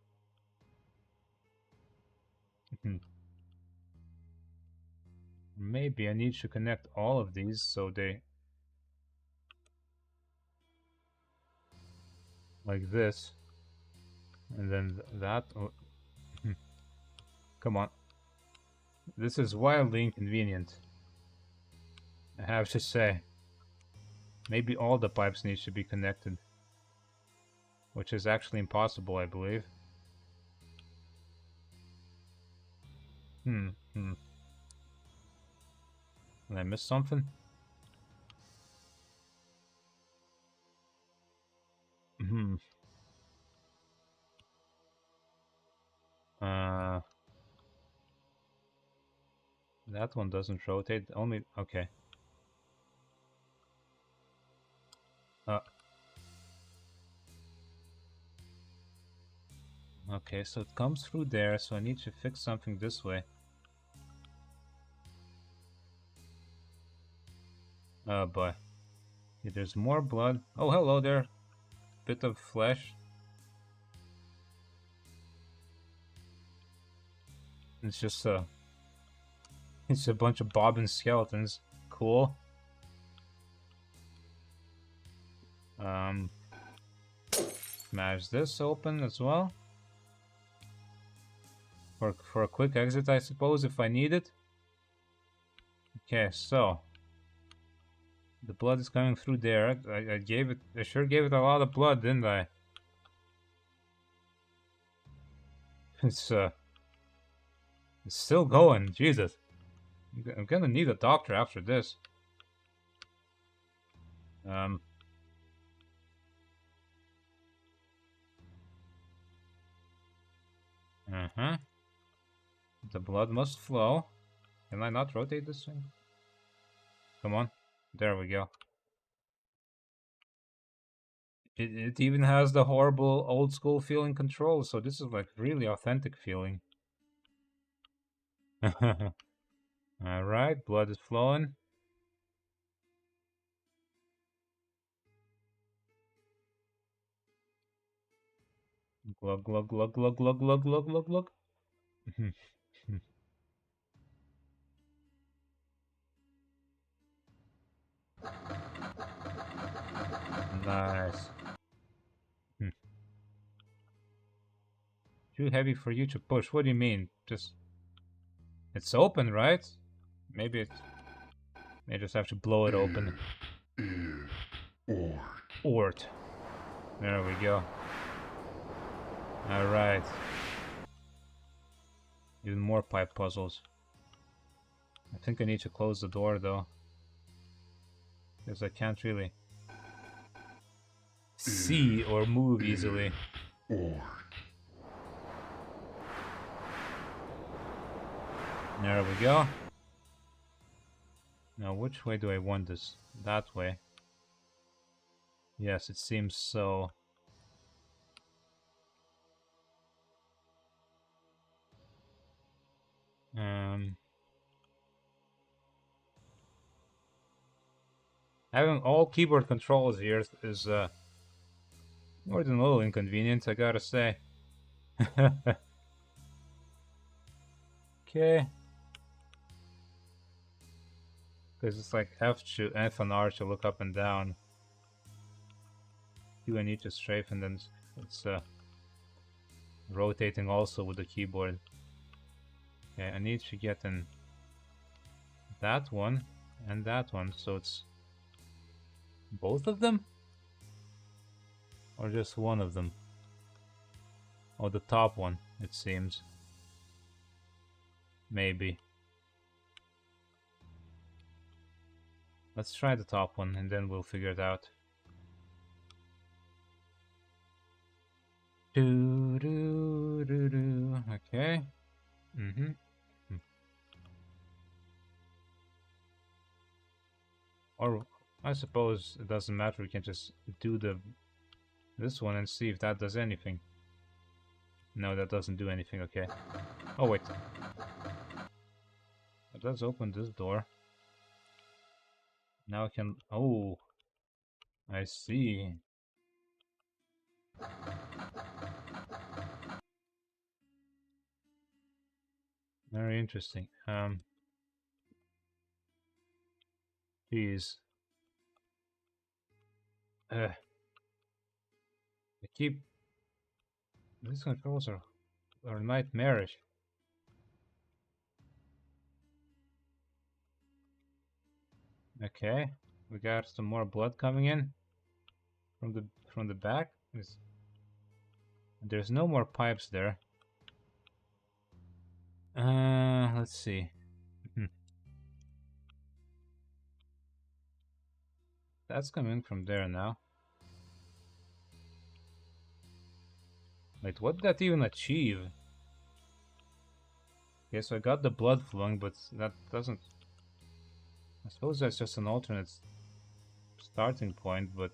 S1: Maybe I need to connect all of these so they... Like this. And then that... Oh. Come on. This is wildly inconvenient, I have to say. Maybe all the pipes need to be connected. Which is actually impossible, I believe. Did I miss something? That one doesn't rotate, only... Okay. Okay, so it comes through there, so I need to fix something this way. Oh boy. Okay, there's more blood. Oh, hello there. Bit of flesh. It's just it's a bunch of bobbin skeletons. cool. Smash this open as well. For a quick exit, I suppose, if I need it. Okay, so the blood is coming through there. I sure gave it a lot of blood, didn't I? It's still going. Jesus, I'm gonna need a doctor after this. The blood must flow. Can I not rotate this thing? Come on. There we go. It even has the horrible old school feeling control, so this is like really authentic feeling. Alright, blood is flowing. Glug glug glug glug glug glug glug glug glug. Nice. Too heavy for you to push. What do you mean? Just it's open, right? Maybe it may just have to blow it open. Ort. There we go. Alright. Even more pipe puzzles. I think I need to close the door though. Because I can't really see or move easily. There we go. Now which way do I want this? That way. Yes, it seems so. Having all keyboard controls here is more than a little inconvenient, I gotta say. Okay. Because it's like F and R to look up and down. Q and E to strafe, and then it's rotating also with the keyboard. Okay, I need to get in that one and that one, so it's both of them? Or just one of them? Oh, the top one, it seems. Maybe. Let's try the top one and then we'll figure it out. Okay. Or I suppose it doesn't matter, we can just do this one and see if that does anything. No, that doesn't do anything, okay. Oh wait. It does open this door. Now I can... Oh! I see. Very interesting. Jeez. I keep... These controls are nightmarish. Okay, we got some more blood coming in from the back. There's no more pipes there. Let's see. That's coming from there now. Wait, what did that even achieve? Okay, so I got the blood flowing, but that doesn't... I suppose that's just an alternate starting point, but...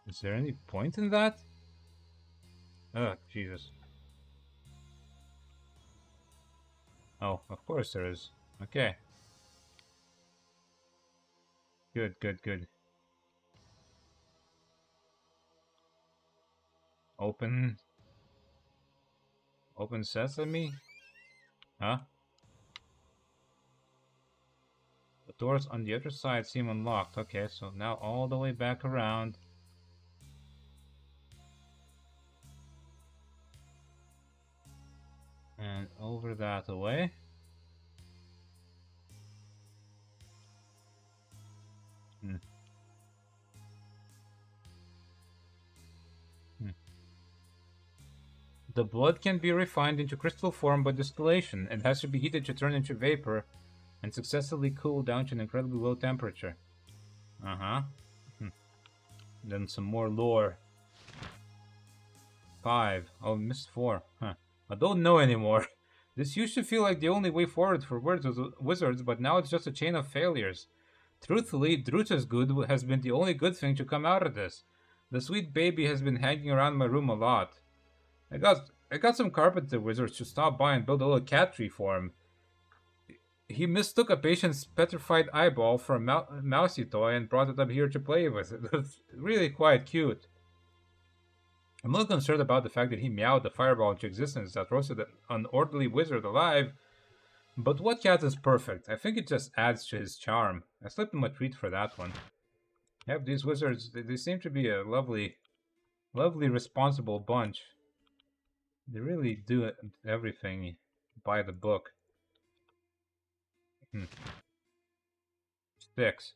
S1: Is there any point in that? Oh, Jesus. Oh, of course there is. Okay. Good, good, good. Open sesame? Huh? Doors on the other side seem unlocked. Okay, so now all the way back around. And over that way. The blood can be refined into crystal form by distillation. It has to be heated to turn into vapor and successfully cooled down to an incredibly low temperature. Then some more lore. 5. Oh, missed 4. Huh. I don't know anymore. This used to feel like the only way forward for wizards, but now it's just a chain of failures. Truthfully, Drucha's good has been the only good thing to come out of this. The sweet baby has been hanging around my room a lot. I got some carpenter wizards to stop by and build a little cat tree for him. He mistook a patient's petrified eyeball for a mousy toy and brought it up here to play with. It was really quite cute. I'm a little concerned about the fact that he meowed the fireball into existence that roasted an orderly wizard alive. But what cat is perfect? I think it just adds to his charm. I slipped him a treat for that one. Yep, these wizards, they seem to be a lovely, responsible bunch. They really do everything by the book. 6.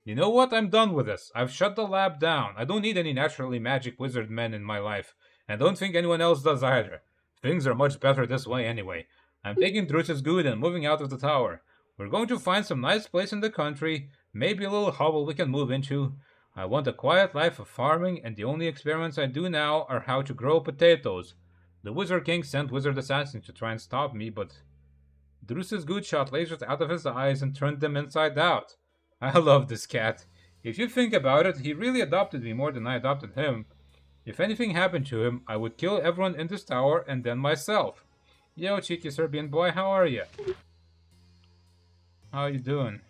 S1: You know what? I'm done with this. I've shut the lab down. I don't need any naturally magic wizard men in my life. And don't think anyone else does either. Things are much better this way anyway. I'm taking Druch's good and moving out of the tower. We're going to find some nice place in the country, maybe a little hovel we can move into. I want a quiet life of farming, and the only experiments I do now are how to grow potatoes. The Wizard King sent wizard assassins to try and stop me, but Druch's good shot lasers out of his eyes and turned them inside out. I love this cat. If you think about it, he really adopted me more than I adopted him. If anything happened to him, I would kill everyone in this tower and then myself. Yo, cheeky Serbian boy, how are you? How you doing?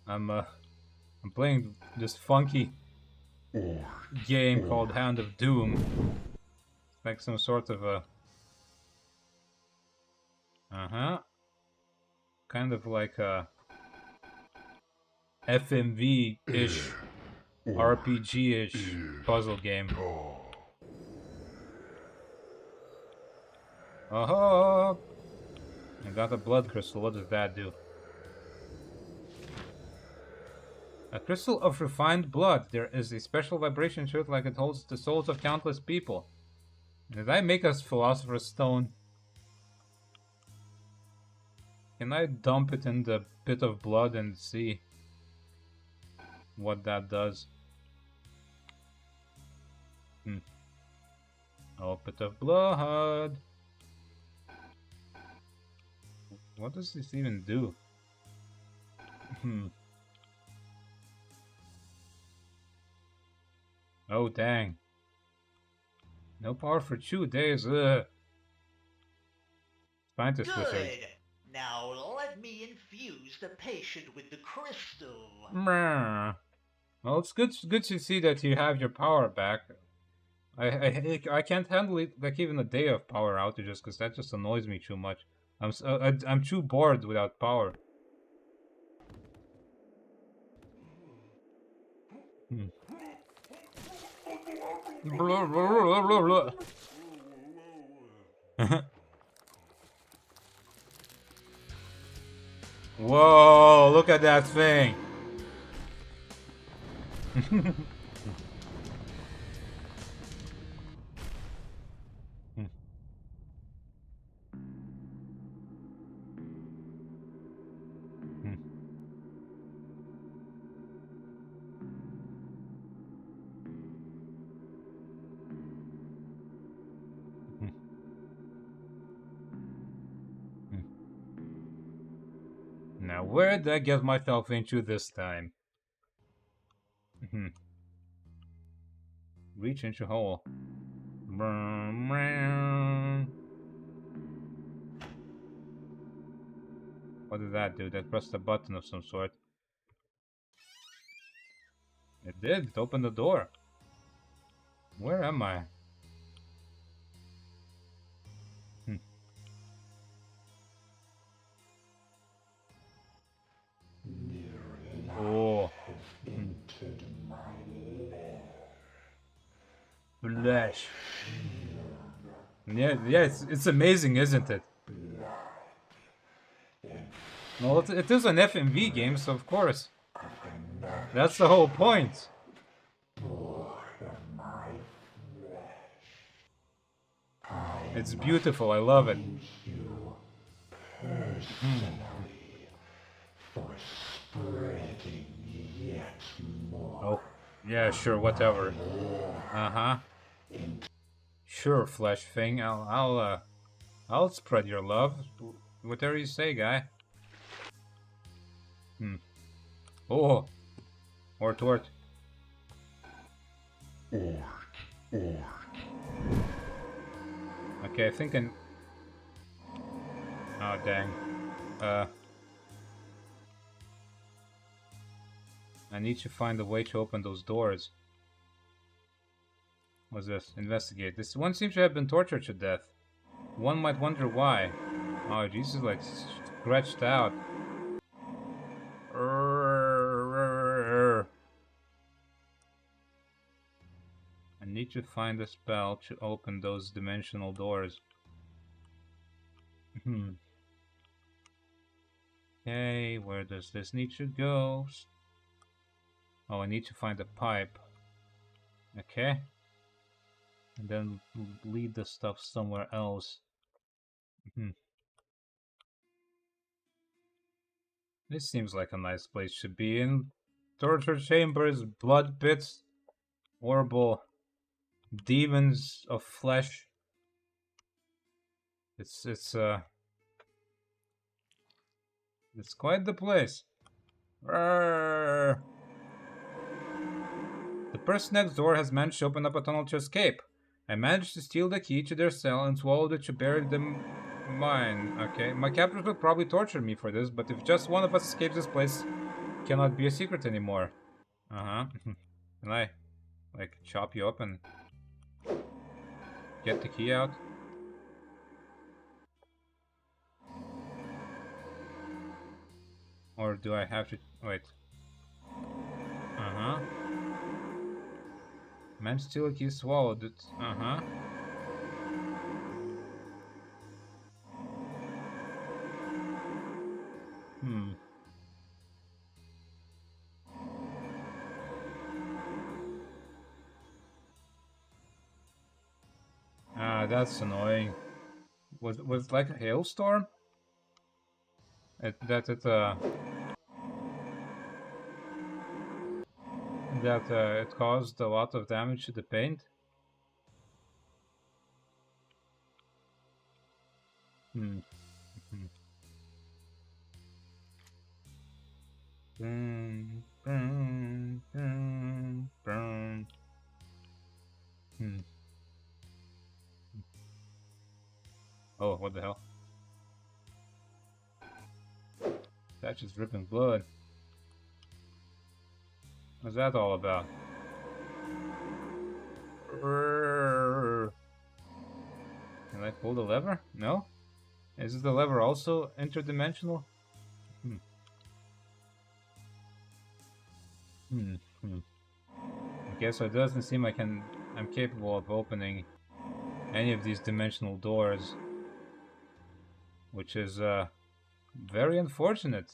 S1: I'm playing this funky game called Hand of Doom. It's like some sort of a... kind of like a FMV-ish, RPG-ish puzzle game. Oh! I got a blood crystal. What does that do? A crystal of refined blood. There is a special vibration to it, like it holds the souls of countless people. Did I make us Philosopher's Stone? Can I dump it in the pit of blood and see what that does? Oh, pit of blood. What does this even do? Oh, dang. No power for 2 days. Scientist wizard.
S5: Good. Now let me infuse the patient with the crystal.
S1: Well, it's good to see that you have your power back. I can't handle it like even a day of power outages because that just annoys me too much. I'm too bored without power. Blah, blah, blah, blah. Whoa, look at that thing. Now, where did I get myself into this time? Reach into hole. What did that do? That pressed a button of some sort. It did. It opened the door. Where am I? flesh. Yeah, it's amazing, isn't it? Well, it is an FMV game, so of course. That's the whole point. It's beautiful, I love it. Oh, yeah, sure, whatever. Uh-huh. Sure, flesh thing. I'll spread your love. Whatever you say, guy. Oh, Ort. Okay, I think oh, dang. I need to find a way to open those doors. What's this? Investigate. This one seems to have been tortured to death. One might wonder why. Oh, Jesus, like scratched out. I need to find a spell to open those dimensional doors. Okay, where does this need to go? Oh, I need to find a pipe. Okay. And then lead the stuff somewhere else. This seems like a nice place to be in. Torture chambers, blood pits, horrible demons of flesh. It's quite the place. Arrgh. The person next door has managed to open up a tunnel to escape. I managed to steal the key to their cell and swallowed it to bury them mine. Okay, my captors would probably torture me for this, but if just one of us escapes this place, it cannot be a secret anymore. Can I, like, chop you up and get the key out? Or do I have to... wait. Managed to steal a key, swallowed it. Ah, that's annoying. Was it like a hailstorm? It caused a lot of damage to the paint? Oh, what the hell? That's just dripping blood. What's that all about? Can I pull the lever? No? Is the lever also interdimensional? Okay, so it doesn't seem like I'm capable of opening any of these dimensional doors, which is very unfortunate,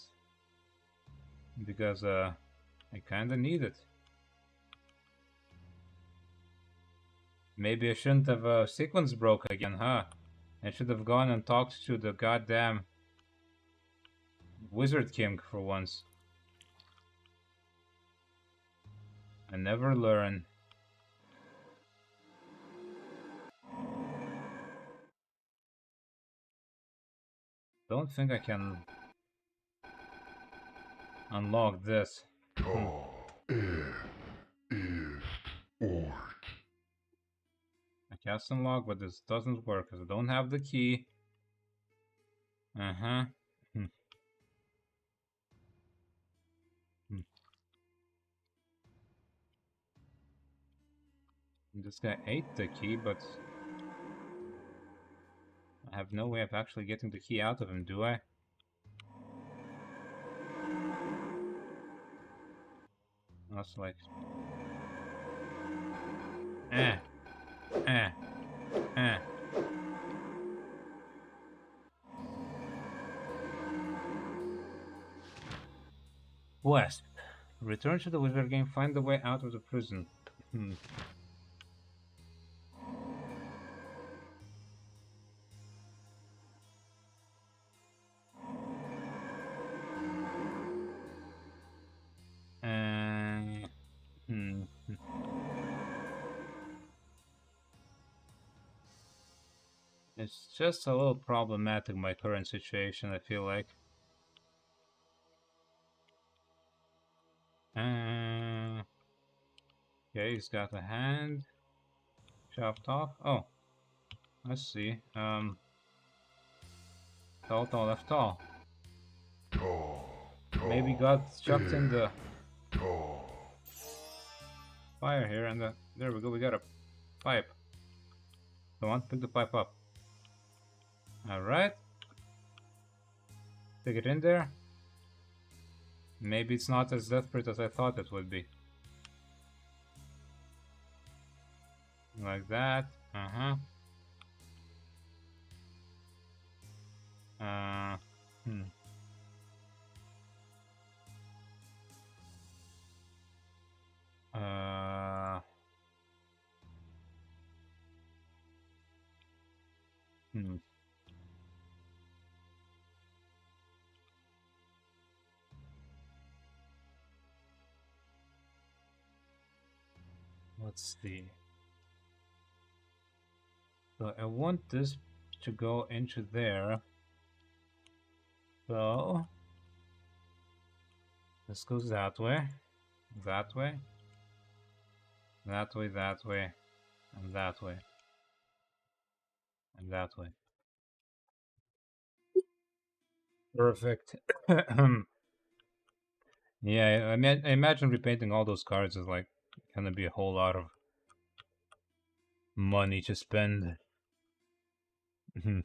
S1: because I kinda need it. Maybe I shouldn't have sequence broke again, huh? I should have gone and talked to the goddamn Wizard King for once. I never learn. Don't think I can unlock this. I cast unlock, but this doesn't work because I don't have the key. This guy ate the key, but I have no way of actually getting the key out of him, do I? That's like... West. Return to the wizard game. Find the way out of the prison. Hmm. It's just a little problematic, my current situation, I feel like. Okay, he's got a hand chopped off. Oh, let's see. Tall, left tall. Maybe got chucked in the fire here, and there we go. We got a pipe. Come on, pick the pipe up. All right. Stick it in there. Maybe it's not as desperate as I thought it would be. Like that. Uh-huh. Let's see. So I want this to go into there. So this goes that way, that way, that way, that way, and that way, and that way. Perfect. Yeah, I imagine repainting all those cards is like gonna be a whole lot of money to spend. Dun,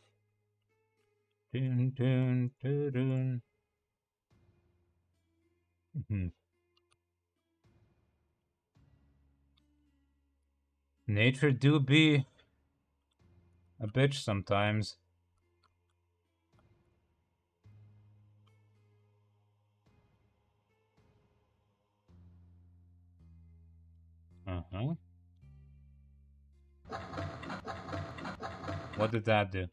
S1: dun, dun, dun. Nature do be a bitch sometimes. What did that do?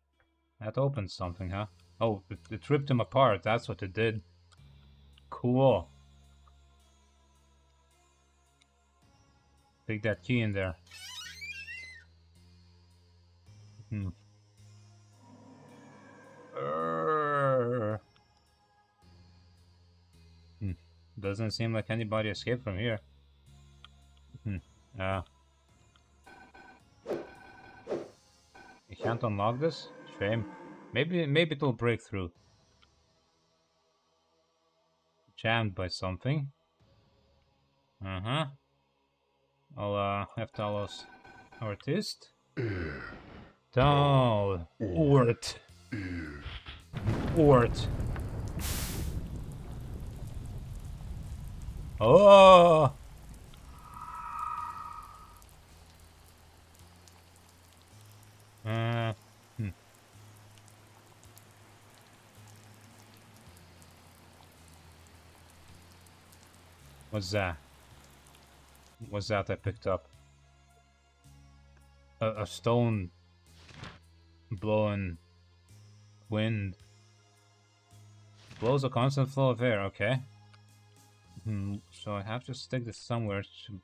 S1: That opened something, huh? Oh, it ripped him apart. That's what it did. Cool. Take that key in there. Doesn't seem like anybody escaped from here. You can't unlock this? Shame. Maybe it'll break through. Jammed by something. I'll have Talos artist. Tal Ort. Oh! What's that? What's that I picked up? A stone blowing wind. Blows a constant flow of air, okay. So I have to stick this somewhere to...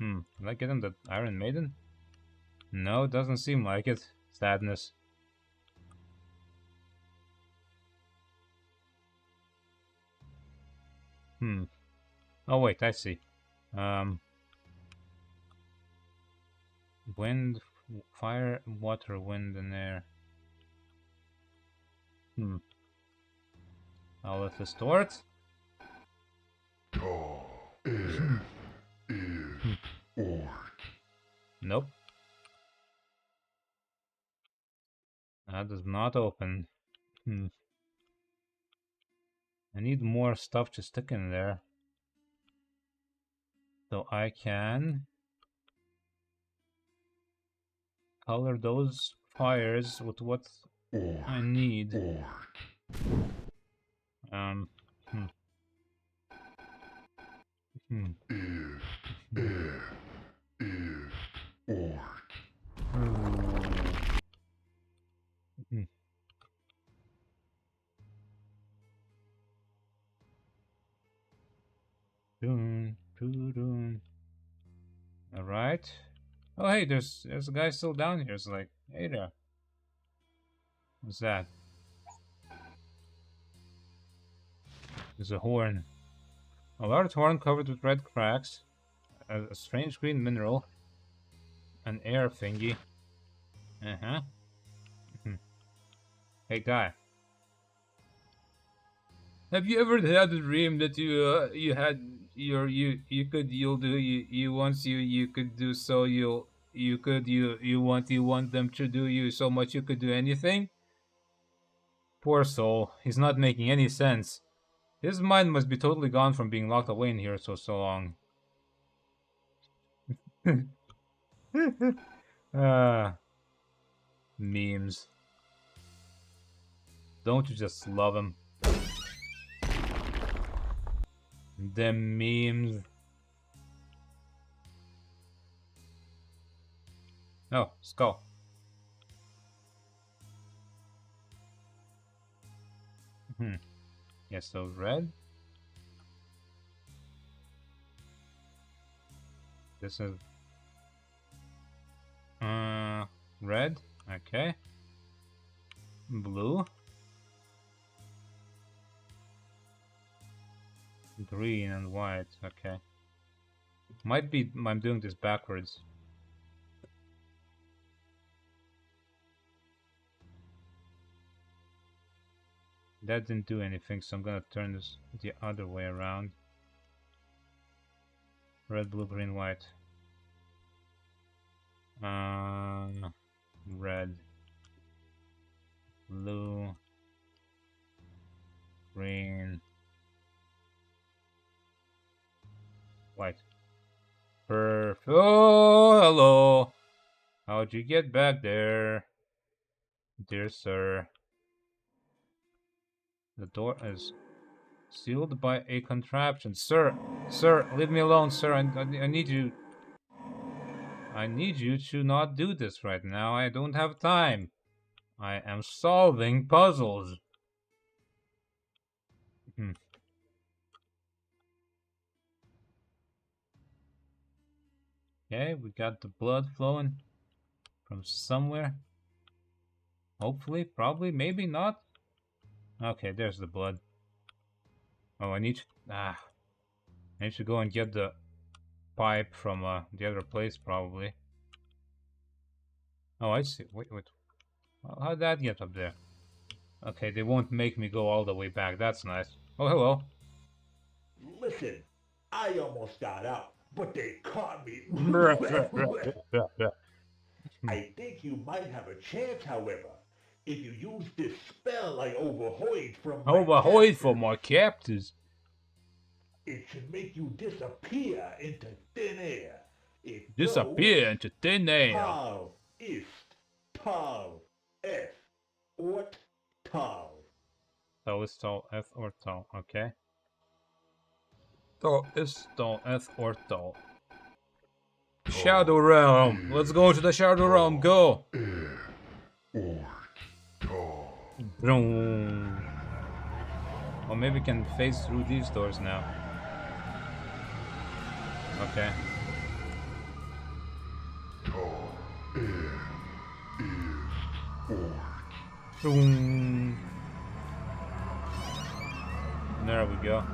S1: Did I get him the Iron Maiden? No, it doesn't seem like it. Sadness. Oh wait, I see. Wind, fire, water, wind, and air. I'll let this store it. Nope. That does not open. I need more stuff to stick in there. So I can... color those fires with what I need. Hmm. All right. Oh, hey, there's a guy still down here. It's like, hey there. What's that? There's a horn. A large horn covered with red cracks. A strange green mineral. An air thingy. Uh-huh. Hey, guy. Have you ever had a dream that you had you could do so you want them to do you so much you could do anything? Poor soul, he's not making any sense. His mind must be totally gone from being locked away in here so long. Memes. Don't you just love him? Them memes. Oh, skull. Yes, so red. This is red. Okay. Blue. Green and white. Okay. Might be I'm doing this backwards. That didn't do anything, so I'm gonna turn this the other way around. Red, blue, green, white. Red, blue, green, white. Perfect. Oh, hello. How'd you get back there, dear sir? The door is sealed by a contraption. Sir, leave me alone, sir. I need you. I need you to not do this right now. I don't have time. I am solving puzzles. Okay, we got the blood flowing from somewhere. Hopefully, probably, maybe not. Okay, there's the blood. Oh, I need to go and get the pipe from the other place, probably. Oh, I see. Wait. How'd that get up there? Okay, they won't make me go all the way back. That's nice. Oh, hello.
S3: Listen, I almost got out, but they caught me. I think you might have a chance, however, if you use this spell I overheard from
S1: my captors.
S3: It should make you disappear into thin air.
S1: Disappear into thin air.
S3: Tal ist tal F ort tal.
S1: Tal is tal F or tal. Okay. Tal is tal F or tal. Shadow Realm. Let's go to the Shadow Realm. Go. Vroom. Or maybe we can phase through these doors now. Okay. Vroom. There we go.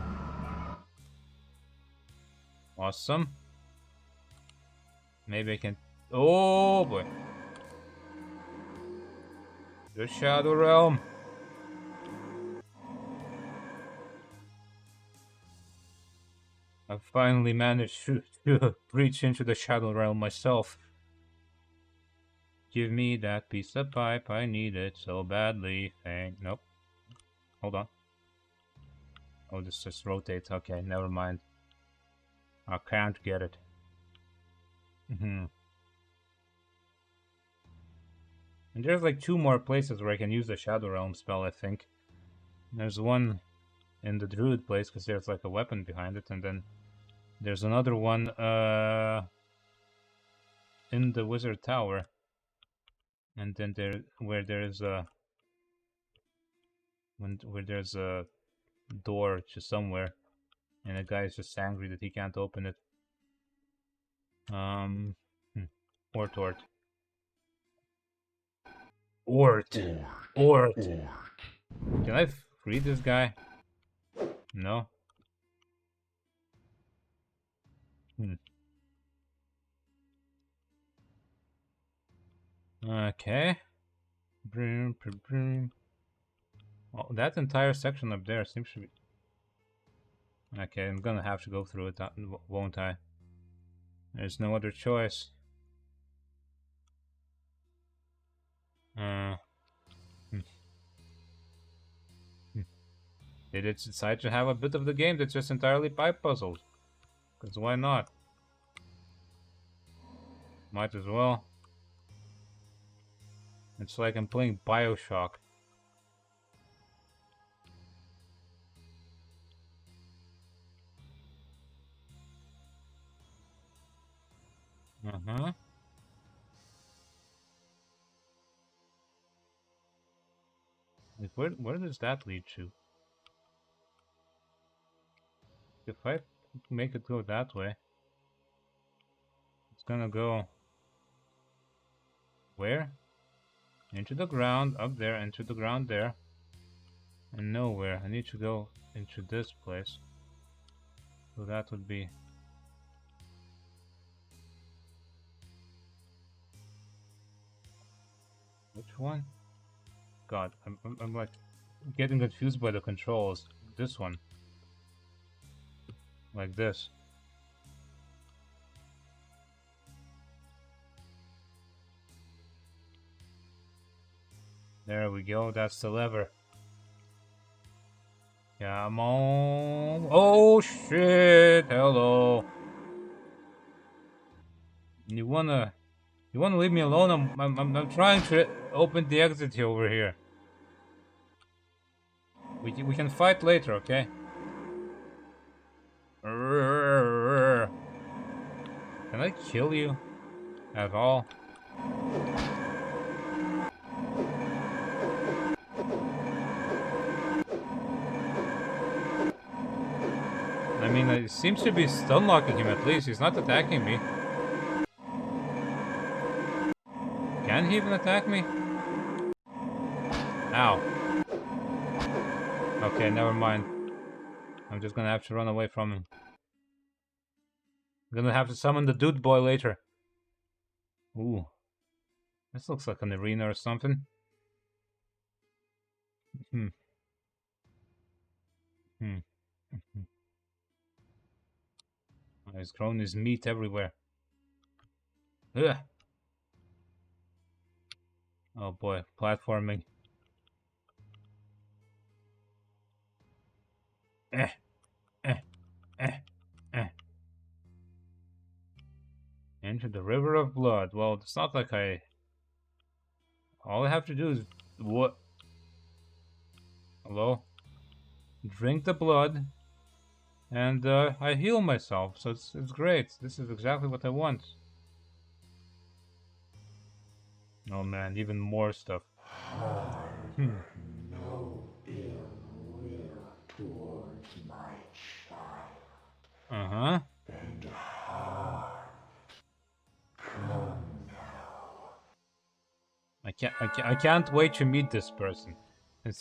S1: Awesome. Maybe I can... Oh boy. The Shadow Realm. I finally managed to reach into the Shadow Realm myself. Give me that piece of pipe, I need it so badly. Nope. Hold on. Oh, this just rotates. Okay, never mind. I can't get it. And there's like 2 more places where I can use the Shadow Realm spell, I think. There's one in the Druid place, because there's like a weapon behind it, and then there's another one in the Wizard Tower. And then where there's a door to somewhere, and the guy is just angry that he can't open it. Ort. Can I free this guy? No. Okay. Oh, that entire section up there seems to be... Okay, I'm gonna have to go through it, won't I? There's no other choice. They did decide to have a bit of the game that's just entirely pipe puzzles. Because why not? Might as well. It's like I'm playing BioShock. Like, where does that lead to? If I make it go that way, it's gonna go... Where? Into the ground, up there, into the ground there. And nowhere. I need to go into this place. So that would be... Which one? God, I'm like getting confused by the controls. This one. Like this. There we go, that's the lever. Come on. Oh shit, hello. You wanna leave me alone? I'm trying to open the exit here over here. We can fight later, okay? Can I kill you at all? I mean, it seems to be stun locking him at least. He's not attacking me. Can he even attack me? Ow. Okay, never mind. I'm just gonna have to run away from him. I'm gonna have to summon the dude boy later. Ooh. This looks like an arena or something. He's grown his meat everywhere. Ugh. Oh boy, platforming. Enter the river of blood. Well, it's not like all I have to do is... What? Hello? Drink the blood. And I heal myself, so it's great. This is exactly what I want. Oh man, even more stuff.
S3: No ill will towards my child. And harm. Come now.
S1: I can't wait to meet this person. They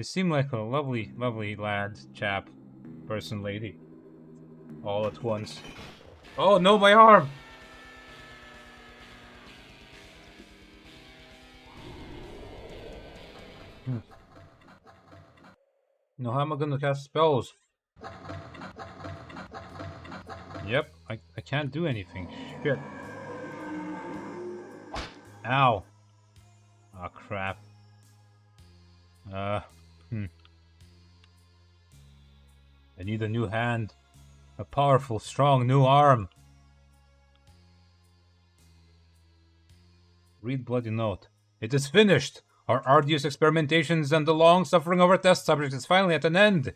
S1: seem like a lovely lad, chap, person, lady. All at once. Oh no, my arm! No, how am I gonna cast spells? Yep, I can't do anything. Shit. Ow. Oh crap. I need a new hand. A powerful, strong new arm. Read bloody note. It is finished! Our arduous experimentations and the long suffering of our test subject is finally at an end.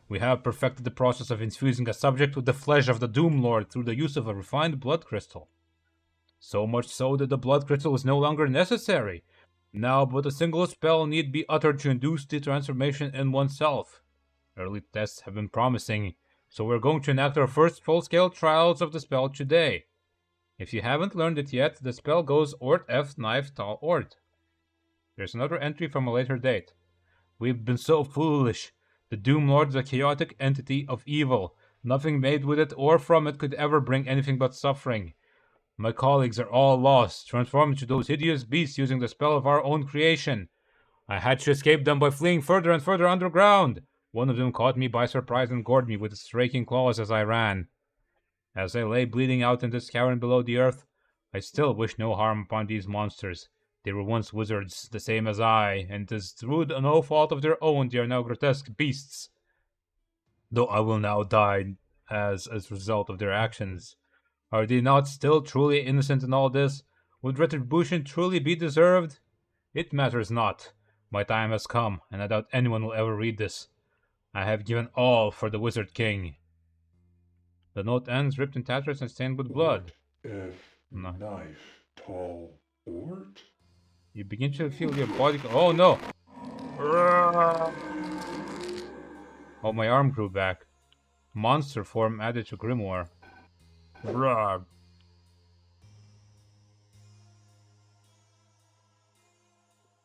S1: We have perfected the process of infusing a subject with the flesh of the Doom Lord through the use of a refined blood crystal. So much so that the blood crystal is no longer necessary. Now but a single spell need be uttered to induce the transformation in oneself. Early tests have been promising, so we're going to enact our first full-scale trials of the spell today. If you haven't learned it yet, the spell goes Ort F Knife Tal Ort. There's another entry from a later date. We've been so foolish. The Doom Lord is a chaotic entity of evil. Nothing made with it or from it could ever bring anything but suffering. My colleagues are all lost, transformed into those hideous beasts using the spell of our own creation. I had to escape them by fleeing further and further underground. One of them caught me by surprise and gored me with its raking claws as I ran. As I lay bleeding out in this cavern below the earth, I still wish no harm upon these monsters. They were once wizards, the same as I, and it is through no fault of their own they are now grotesque beasts. Though I will now die as a result of their actions. Are they not still truly innocent in all this? Would retribution truly be deserved? It matters not. My time has come, and I doubt anyone will ever read this. I have given all for the Wizard King. The note ends ripped in tatters and stained with blood.
S3: Knife Tal Ort?
S1: You begin to feel your body... Oh no! Oh, my arm grew back. Monster form added to Grimoire. Brrr.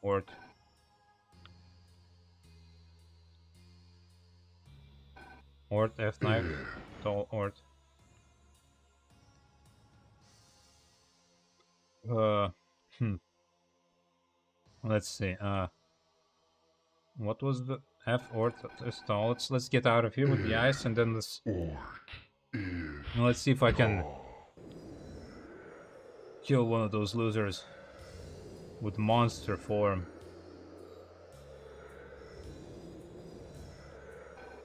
S1: Ort. Ort F knife. Tal Ort. Let's see. What was the F Ort stall? Let's get out of here with the ice and then let's see if I can kill one of those losers with monster form.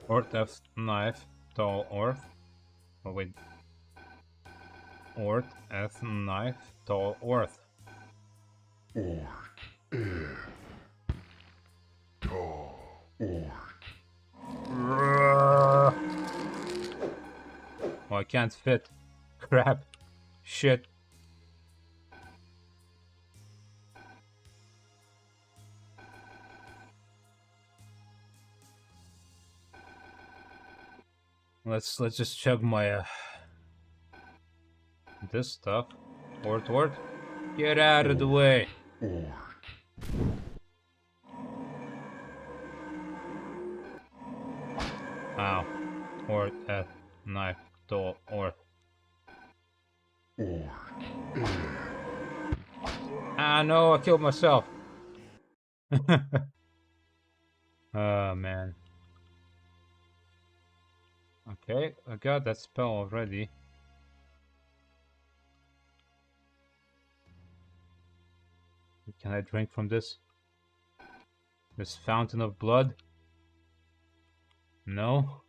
S1: Ort F knife Tal Ort. Oh wait. Ort F knife Tal Ort. Oh, I can't fit. Crap. Shit. Let's just chug my this stuff. Ort. Get out of the way. Ow. Ort F knife Tal Ort. Ah no, I killed myself. Oh man. Okay, I got that spell already. Can I drink from this? This fountain of blood? No.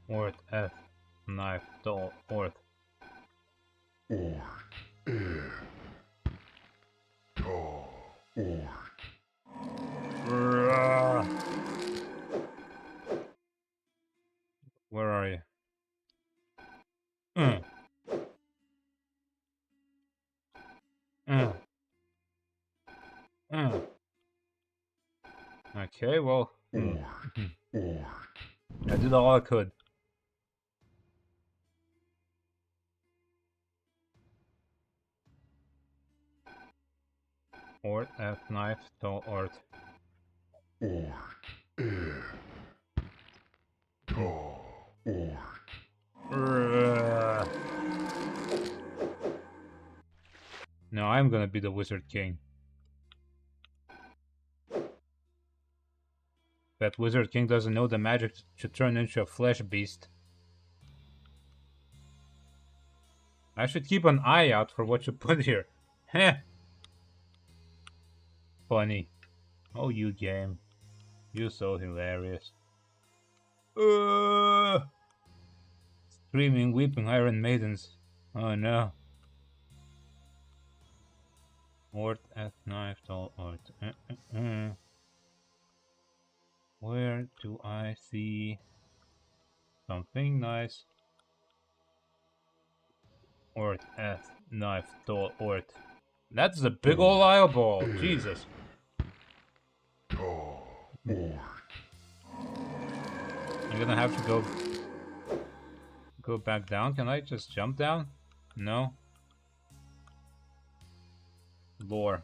S1: Ort F knife Tal Ort. Where are you? Okay, well, I did all I could. Ort F knife Tal Ort. No, I'm gonna be the Wizard King. That Wizard King doesn't know the magic to turn into a flesh beast. I should keep an eye out for what you put here. Heh. Funny. Oh, you game. You're so hilarious. Screaming, weeping Iron Maidens. Oh no. Ort at knife, tall ort. Where do I see something nice? Ort at knife, tall ort. That's a big ol' eyeball. Jesus. I'm gonna have to go back down. Can I just jump down? No. Lore.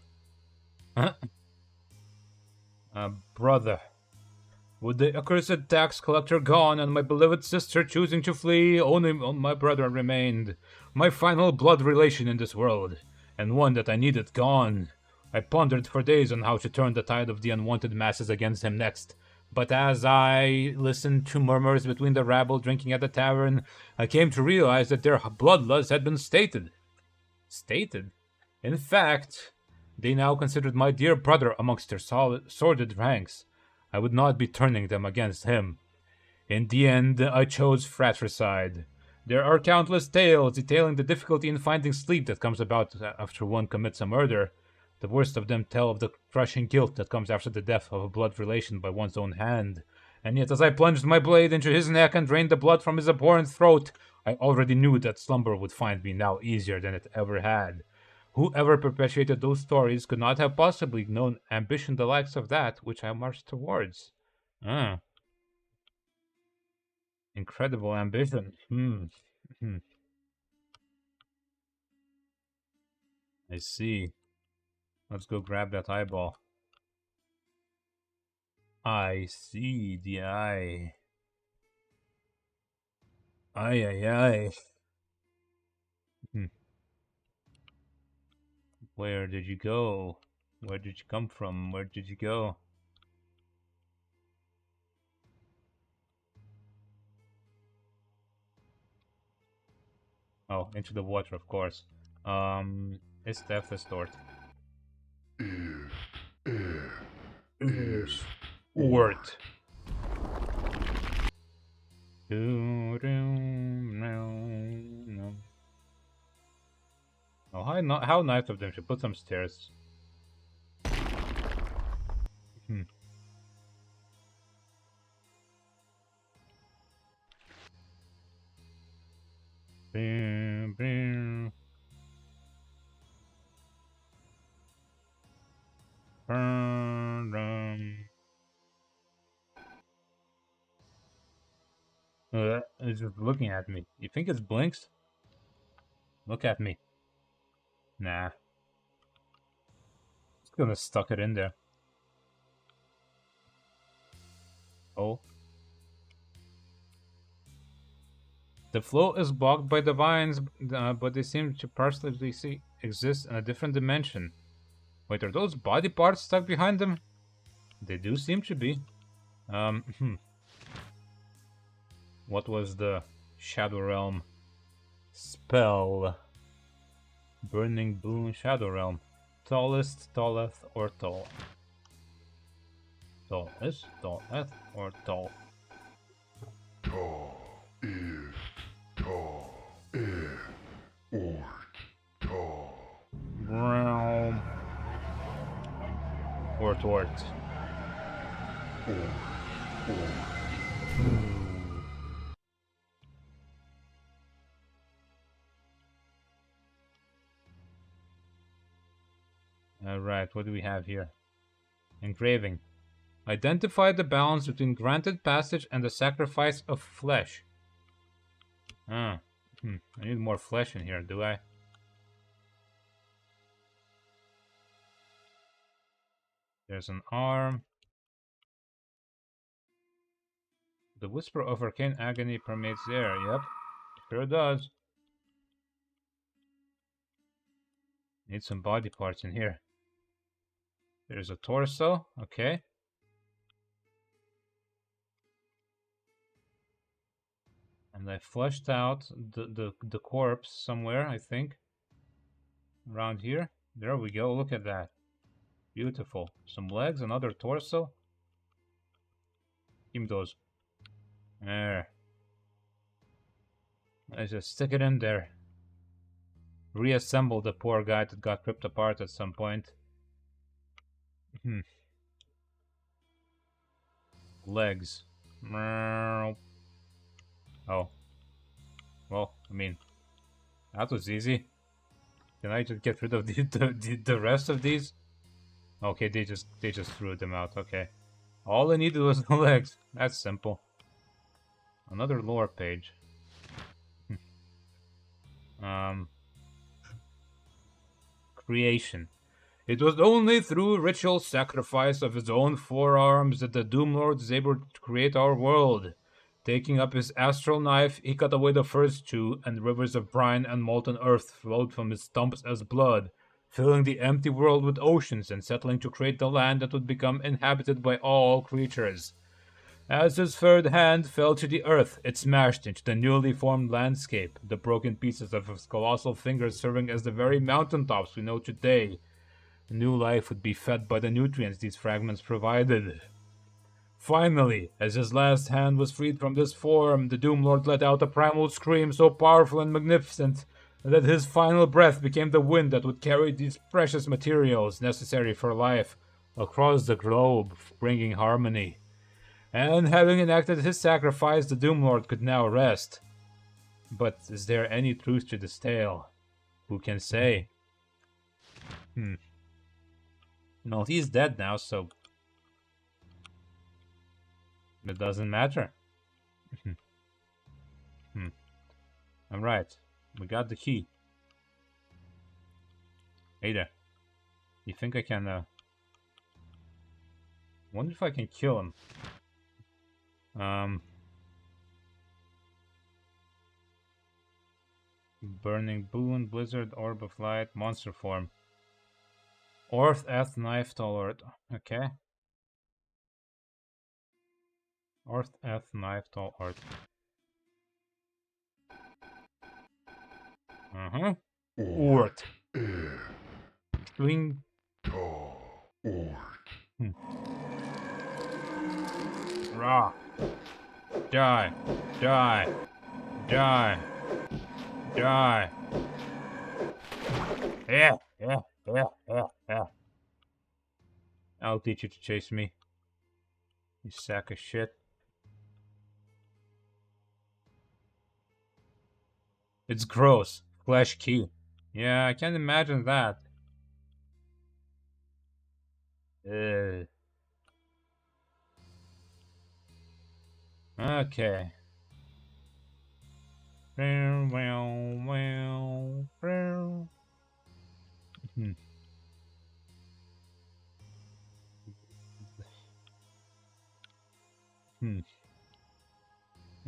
S1: Brother. With the accursed tax collector gone and my beloved sister choosing to flee, only my brother remained. My final blood relation in this world, and one that I needed gone. I pondered for days on how to turn the tide of the unwanted masses against him next. But as I listened to murmurs between the rabble drinking at the tavern, I came to realize that their bloodlust had been stated. Stated? In fact, they now considered my dear brother amongst their sordid ranks. I would not be turning them against him. In the end, I chose fratricide. There are countless tales detailing the difficulty in finding sleep that comes about after one commits a murder. The worst of them tell of the crushing guilt that comes after the death of a blood relation by one's own hand. And yet, as I plunged my blade into his neck and drained the blood from his abhorrent throat, I already knew that slumber would find me now easier than it ever had. Whoever perpetuated those stories could not have possibly known ambition the likes of that which I marched towards. Incredible ambition. I see. Let's go grab that eyeball. I see the eye. Aye. Where did you go? Where did you come from? Where did you go? Oh, into the water, of course. It's death distort. Wort. No. Oh, how nice of them to put some stairs. It's just looking at me. You think it blinks? Look at me. Nah. Just gonna stuck it in there. Oh. The flow is blocked by the vines, but they seem to partially exist in a different dimension. Wait, are those body parts stuck behind them? They do seem to be. What was the Shadow Realm spell? Burning Boon Shadow Realm. Tallest, talleth, or tall? Tallest, talleth, or tall?
S3: Tall is tall is tall.
S1: Realm. Ort. Alright, what do we have here? Engraving. Identify the balance between granted passage and the sacrifice of flesh. I need more flesh in here, do I? There's an arm. The whisper of arcane agony permeates the air. Yep, sure does. Need some body parts in here. There's a torso. Okay. And I fleshed out the corpse somewhere, I think. Around here. There we go. Look at that. Beautiful. Some legs, another torso. Give me those. There. I just stick it in there. reassemble the poor guy that got ripped apart at some point. Legs. Oh. Well, I mean, that was easy. Can I just get rid of the rest of these? Okay, they just threw them out. Okay. All I needed was the legs. That's simple. Another lore page. Creation. It was only through ritual sacrifice of his own forearms that the Doom Lord is able to create our world. Taking up his astral knife, he cut away the first two, and rivers of brine and molten earth flowed from his stumps as blood, filling the empty world with oceans and settling to create the land that would become inhabited by all creatures. As his third hand fell to the earth, it smashed into the newly formed landscape, the broken pieces of his colossal fingers serving as the very mountaintops we know today. New life would be fed by the nutrients these fragments provided. Finally, as his last hand was freed from this form, the Doom Lord let out a primal scream so powerful and magnificent that his final breath became the wind that would carry these precious materials necessary for life across the globe, bringing harmony. And having enacted his sacrifice, the Doom Lord could now rest. But is there any truth to this tale? Who can say? No, he's dead now, so it doesn't matter. Alright, we got the key. Hey there. You think I can, wonder if I can kill him. Burning boon, blizzard, orb of light, monster form. Orth, Eth, knife, tall, okay. Orth, Eth, knife, tall, art. Ort. Swing. Rah. Die. Die. Die. Die. Yeah. I'll teach you to chase me. You sack of shit. It's gross. Flesh key. Yeah, I can't imagine that. Okay. I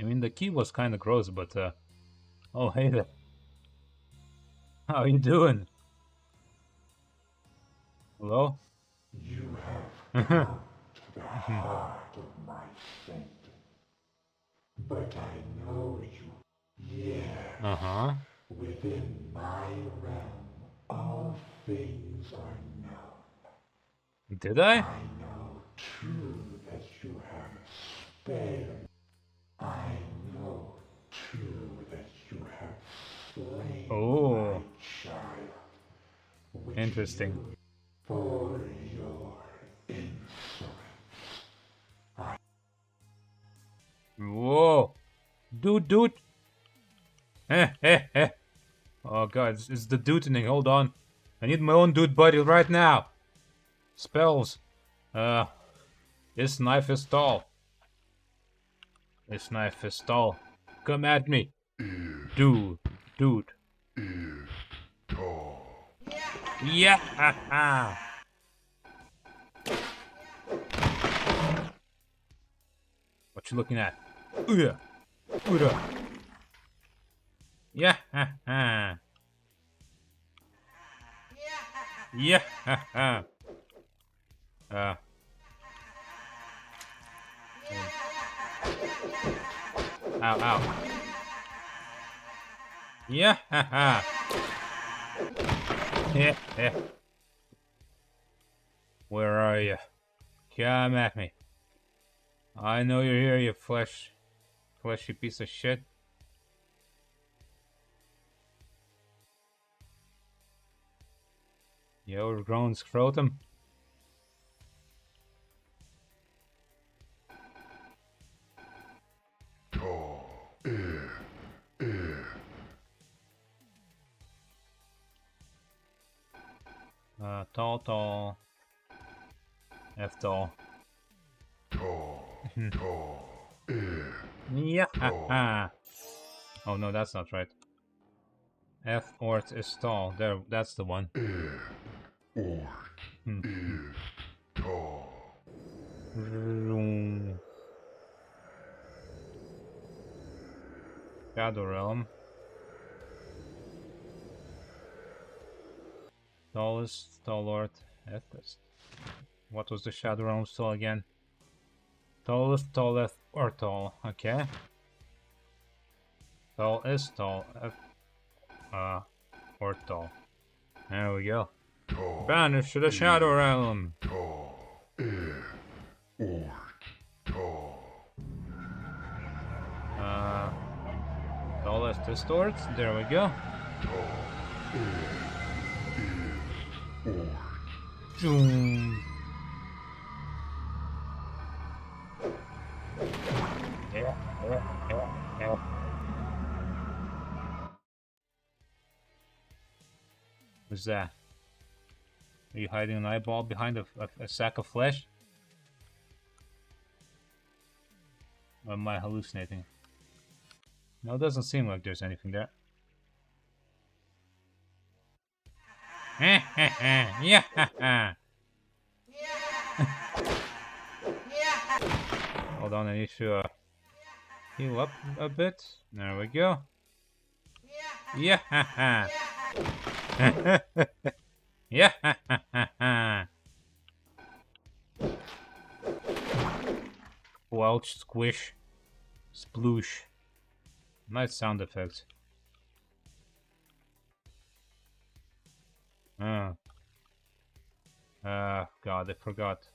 S1: mean, the key was kind of gross, but, oh, hey there. How you doing? Hello?
S3: You have come to the heart of my sanctum. But I know you. Yes. Within my realm, all things are known.
S1: Did I?
S3: I know, too, that you have spared. I know, too, that you have slain my child.
S1: Interesting.
S3: For your insolence.
S1: Whoa. Dude. Oh god, it's the dudening. Hold on. I need my own dude buddy right now. Spells. This knife is tall. This knife is tall. Come at me. Dude.
S3: Is tall.
S1: Yeah. What you looking at? Yeah. Yeah. Ow. Yeah. Where are you? Come at me. I know you're here, you fleshy piece of shit. The overgrown scrotum. Tall. F tall. Yeah. Oh no, that's not right. F ort is tall. There, that's the one. Shadow Realm. Tallest, Tallort, Ethest. What was the Shadow Realm stall again? Tallest, tallest, or tall. Okay. Tall is tall. Or tall. There we go. Banish to the Shadow Realm. Tallest distorts. There we go. Zoom. What's that? Are you hiding an eyeball behind a sack of flesh? Or am I hallucinating? No, it doesn't seem like there's anything there. Yeah. Hold on, I need to heal up a bit. There we go. Yeah. Yeah. Squelch, squish, sploosh. Nice sound effects. God, I forgot.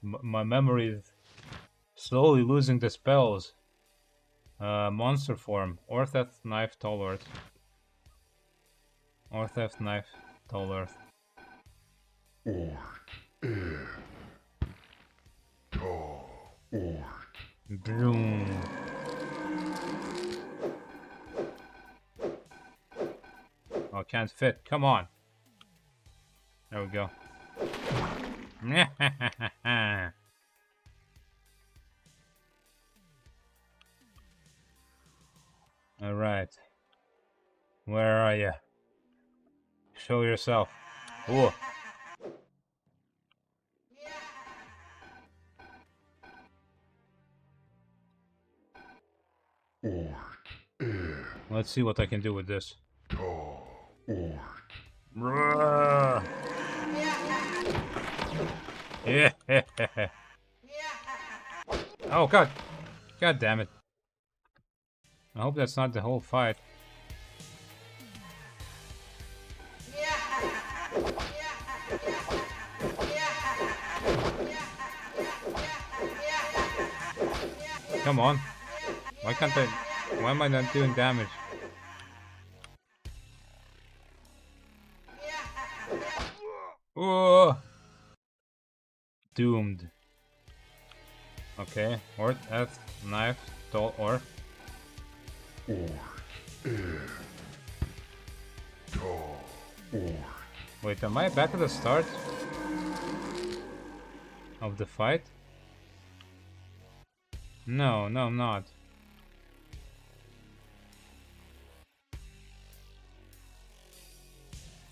S1: My memory is slowly losing the spells. Monster form. Ortheth, knife, tall earth. Ortheth, knife, tall earth. Boom. Oh, can't fit. Come on. There we go. Alright. Where are you? Show yourself. Ooh. Let's see what I can do with this. Yeah. Oh god. God damn it. I hope that's not the whole fight. Come on. Why can't I... Why am I not doing damage? Oh! Doomed. Okay. Ort, F, knife, tall, or. Wait, am I back at the start of the fight? No, I'm not.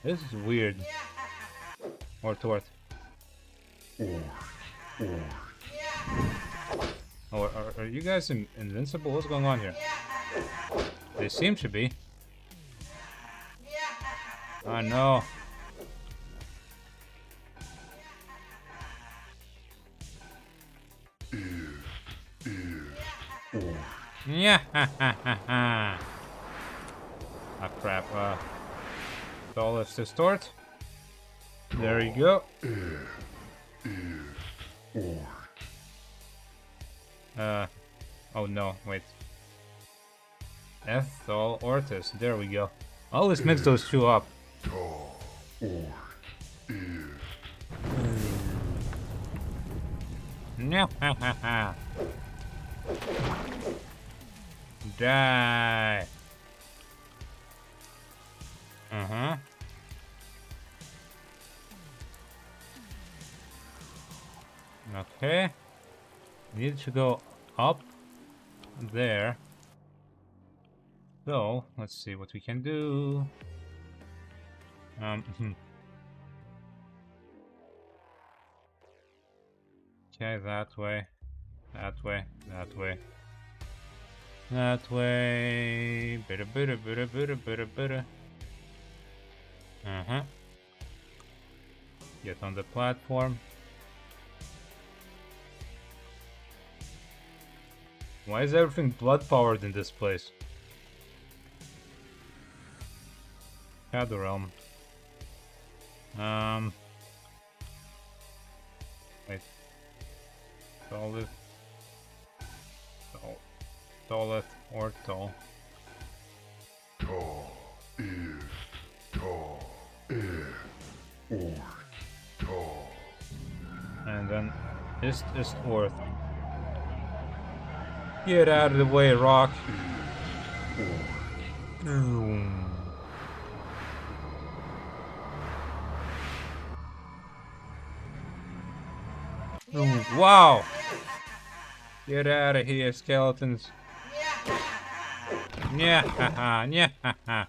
S1: This is weird. Ort. Oh, are you guys invincible? What's going on here? They seem to be. Oh no. Yeah. Ah crap. So let's distort. There you go. Oh no, wait. Ethol Ortis. There we go. I always mix those two up. Die. Okay. Need to go up there. So, let's see what we can do. Okay, that way. That way. That way. That way. Bitter. Get on the platform. Why is everything blood powered in this place? Shadow Realm. Wait. Tallest. Tallest or tall.
S3: Tall is tall is or tall.
S1: And then Ist is Orth. Get out of the way, Rock. Wow! Get out of here, skeletons. Yeah, haha, yeah, haha.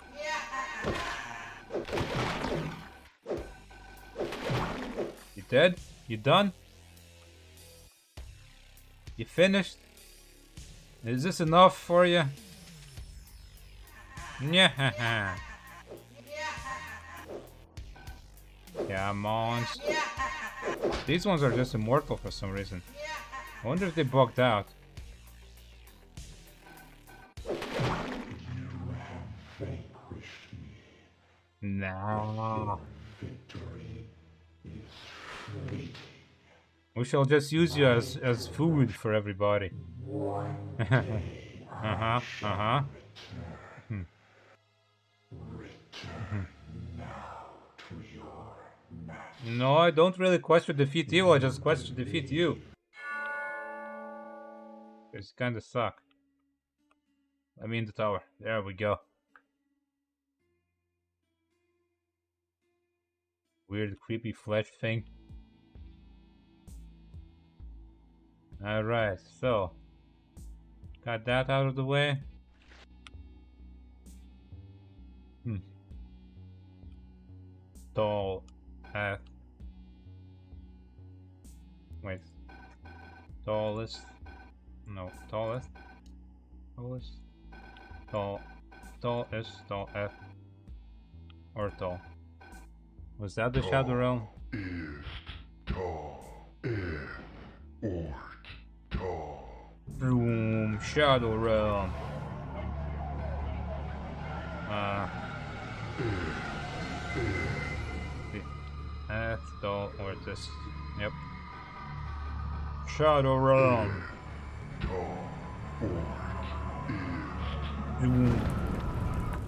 S1: You dead? You done? You finished? Is this enough for you? Yeah, haha. Come on. These ones are just immortal for some reason. I wonder if they bugged out. Nah. We shall just use you as food for everybody. No, I don't really question defeat you, I just question defeat you. It's kinda suck. I mean the tower. There we go. Weird creepy flesh thing. Alright, so got that out of the way. Tall path. Wait. Tallest. No, tallest. Tallest. Tall. Tall is tall F. Or tall. Was that the Shadow Realm?
S3: Is tall is or tall.
S1: Boom, Shadow Realm. F, tall, or this. Yep. Shadow Realm.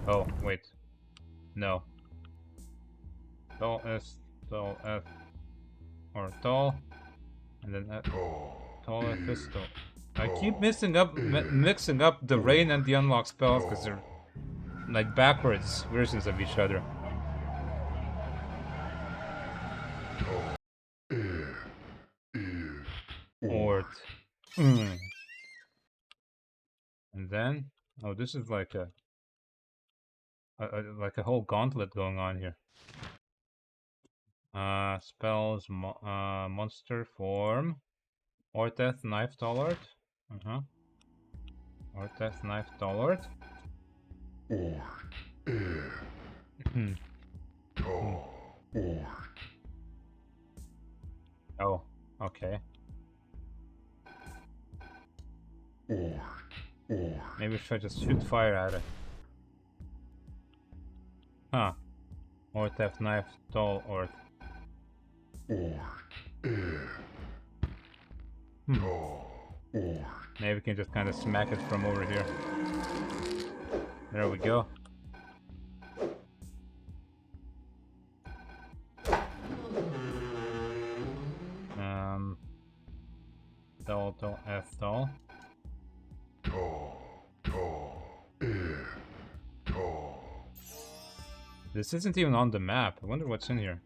S1: Oh, wait. No. Tall S, tall F, or tall, and then F. Tall F is tall. I keep mixing up the rain and the unlock spells because they're like backwards versions of each other. Ort. And then, oh, this is like a whole gauntlet going on here. Spells, monster form, Orteth knife tallard. Orteth knife tallard. Oh, okay. Maybe we should just shoot fire at it. Huh. Orteth knife tall Orth. Maybe we can just kind of smack it from over here. There we go. Tall, F tall. This isn't even on the map. I wonder what's in here.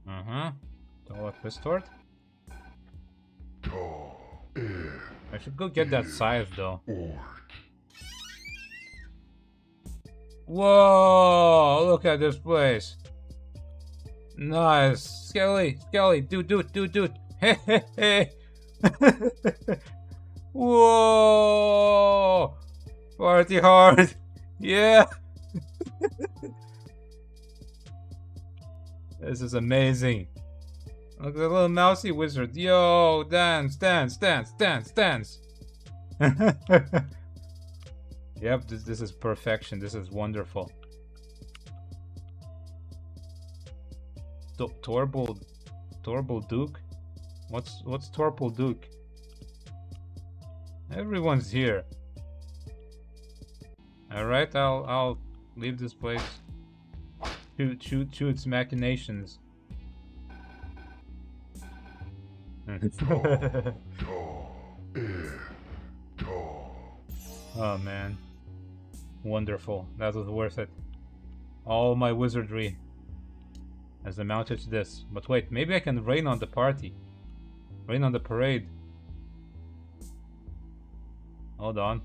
S1: Uh-huh. Tall F Pistort. I should go get that scythe though. Whoa! Look at this place. Nice. Skelly, dude. Hey, hey, hey. Whoa! Party hard. Yeah. This is amazing. Look at the little mousy wizard. Yo, dance. Yep, this is perfection. This is wonderful. Torble Duke? What's Torble Duke? Everyone's here. Alright, I'll leave this place. Shoot its machinations. Oh man. Wonderful. That was worth it. All my wizardry has amounted to this. But wait, maybe I can rain on the party. Rain on the parade. Hold on.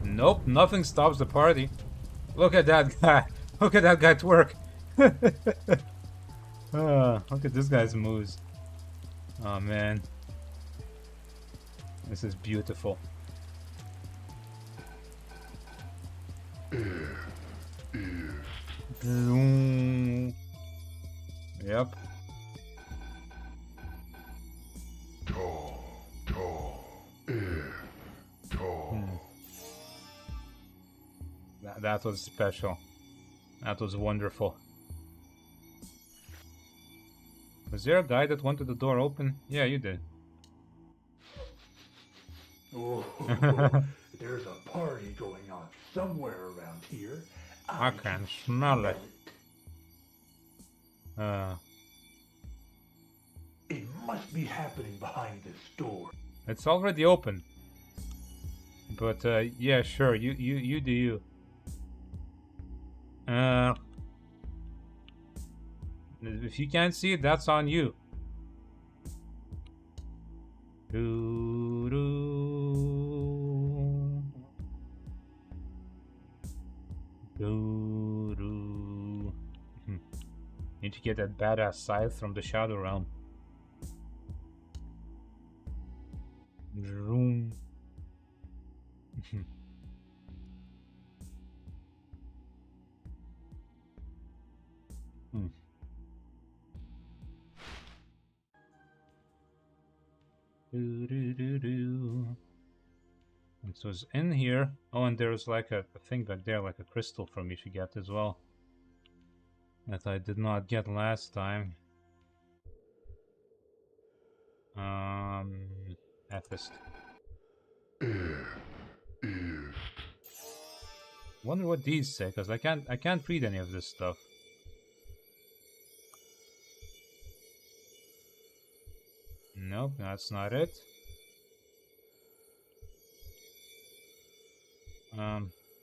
S1: Nope, nothing stops the party. Look at that guy. Look at that guy twerk. Look at this guy's moves. Oh man. This is beautiful. Yep. That was special. That was wonderful. Was there a guy that wanted the door open? Yeah, you did.
S6: Oh, there's a party going on somewhere around here.
S1: I can smell it.
S6: It must be happening behind this door.
S1: It's already open. But yeah, sure. You do you. If you can't see it, that's on you. Need to get that badass scythe from the Shadow Realm. Vroom. And so it's in here. Oh, and there's like a thing back there, like a crystal for me to get as well. That I did not get last time. Athist. Wonder what these say, because I can't read any of this stuff. Nope, that's not it.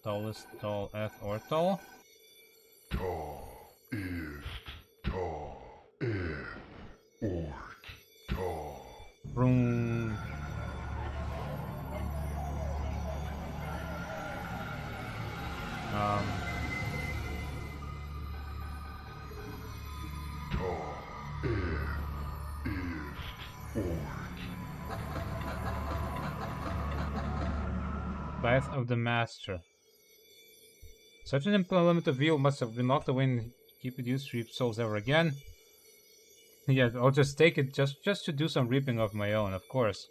S1: Tallest, tall, F or tall. Vroom. Path of the Master. Such an implement of evil must have been locked away and keep it used to reap souls ever again. Yeah, I'll just take it just to do some reaping of my own, of course.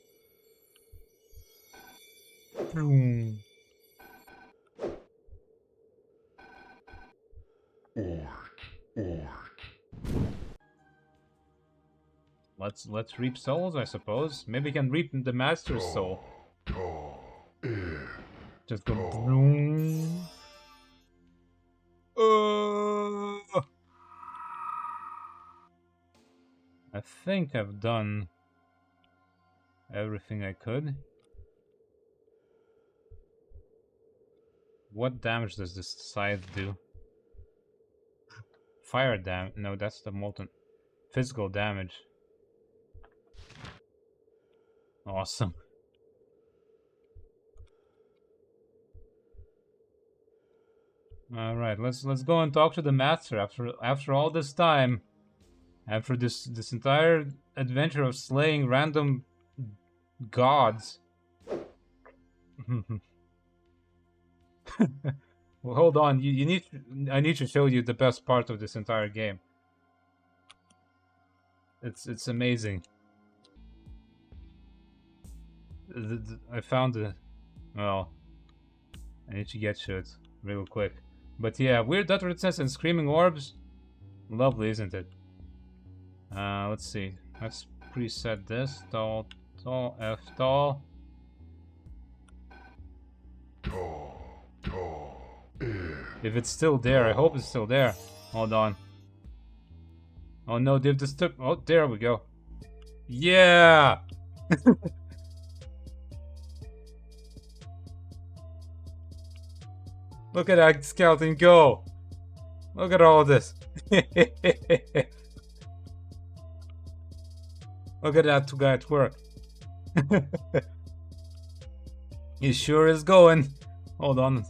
S1: Boom. Let's reap souls, I suppose. Maybe we can reap the master's soul. Just go boom. I think I've done everything I could. What damage does this scythe do? Fire damage? No, that's the molten. Physical damage. Awesome. All right, let's go and talk to the master after all this time. After this entire adventure of slaying random gods. Well, hold on. You need. I need to show you the best part of this entire game. It's amazing. I found the. Well, I need to get to it real quick. But yeah, weird dot resistance and screaming orbs. Lovely, isn't it? Let's see. Let's preset this. Tall, F tall. If it's still there, I hope it's still there. Hold on. Oh no, they've disturbed. Oh, there we go. Yeah! Look at that skeleton go! Look at all this. Look at that two guy at work. He sure is going. Hold on.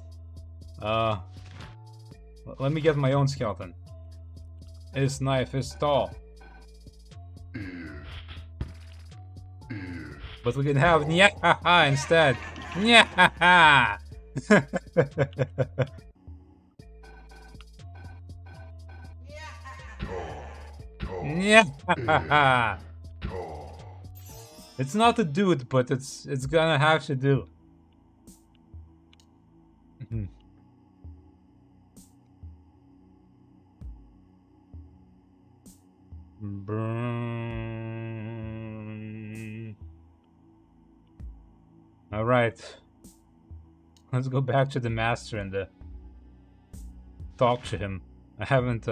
S1: Let me get my own skeleton. His knife is tall. But we can have Nyahaha instead. Nyahaha! Nyahaha! It's not a dude, but it's gonna have to do. Alright. Let's go back to the master and talk to him. I haven't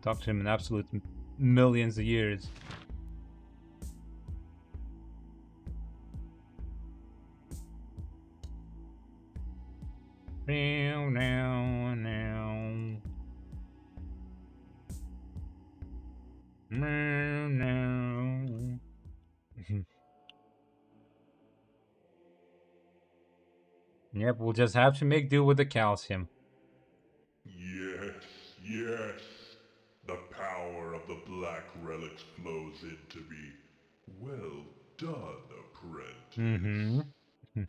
S1: talked to him in absolute millions of years. Yep, we'll just have to make do with the calcium.
S3: Yes, yes. The power of the black relics flows into me. Well done, apprentice.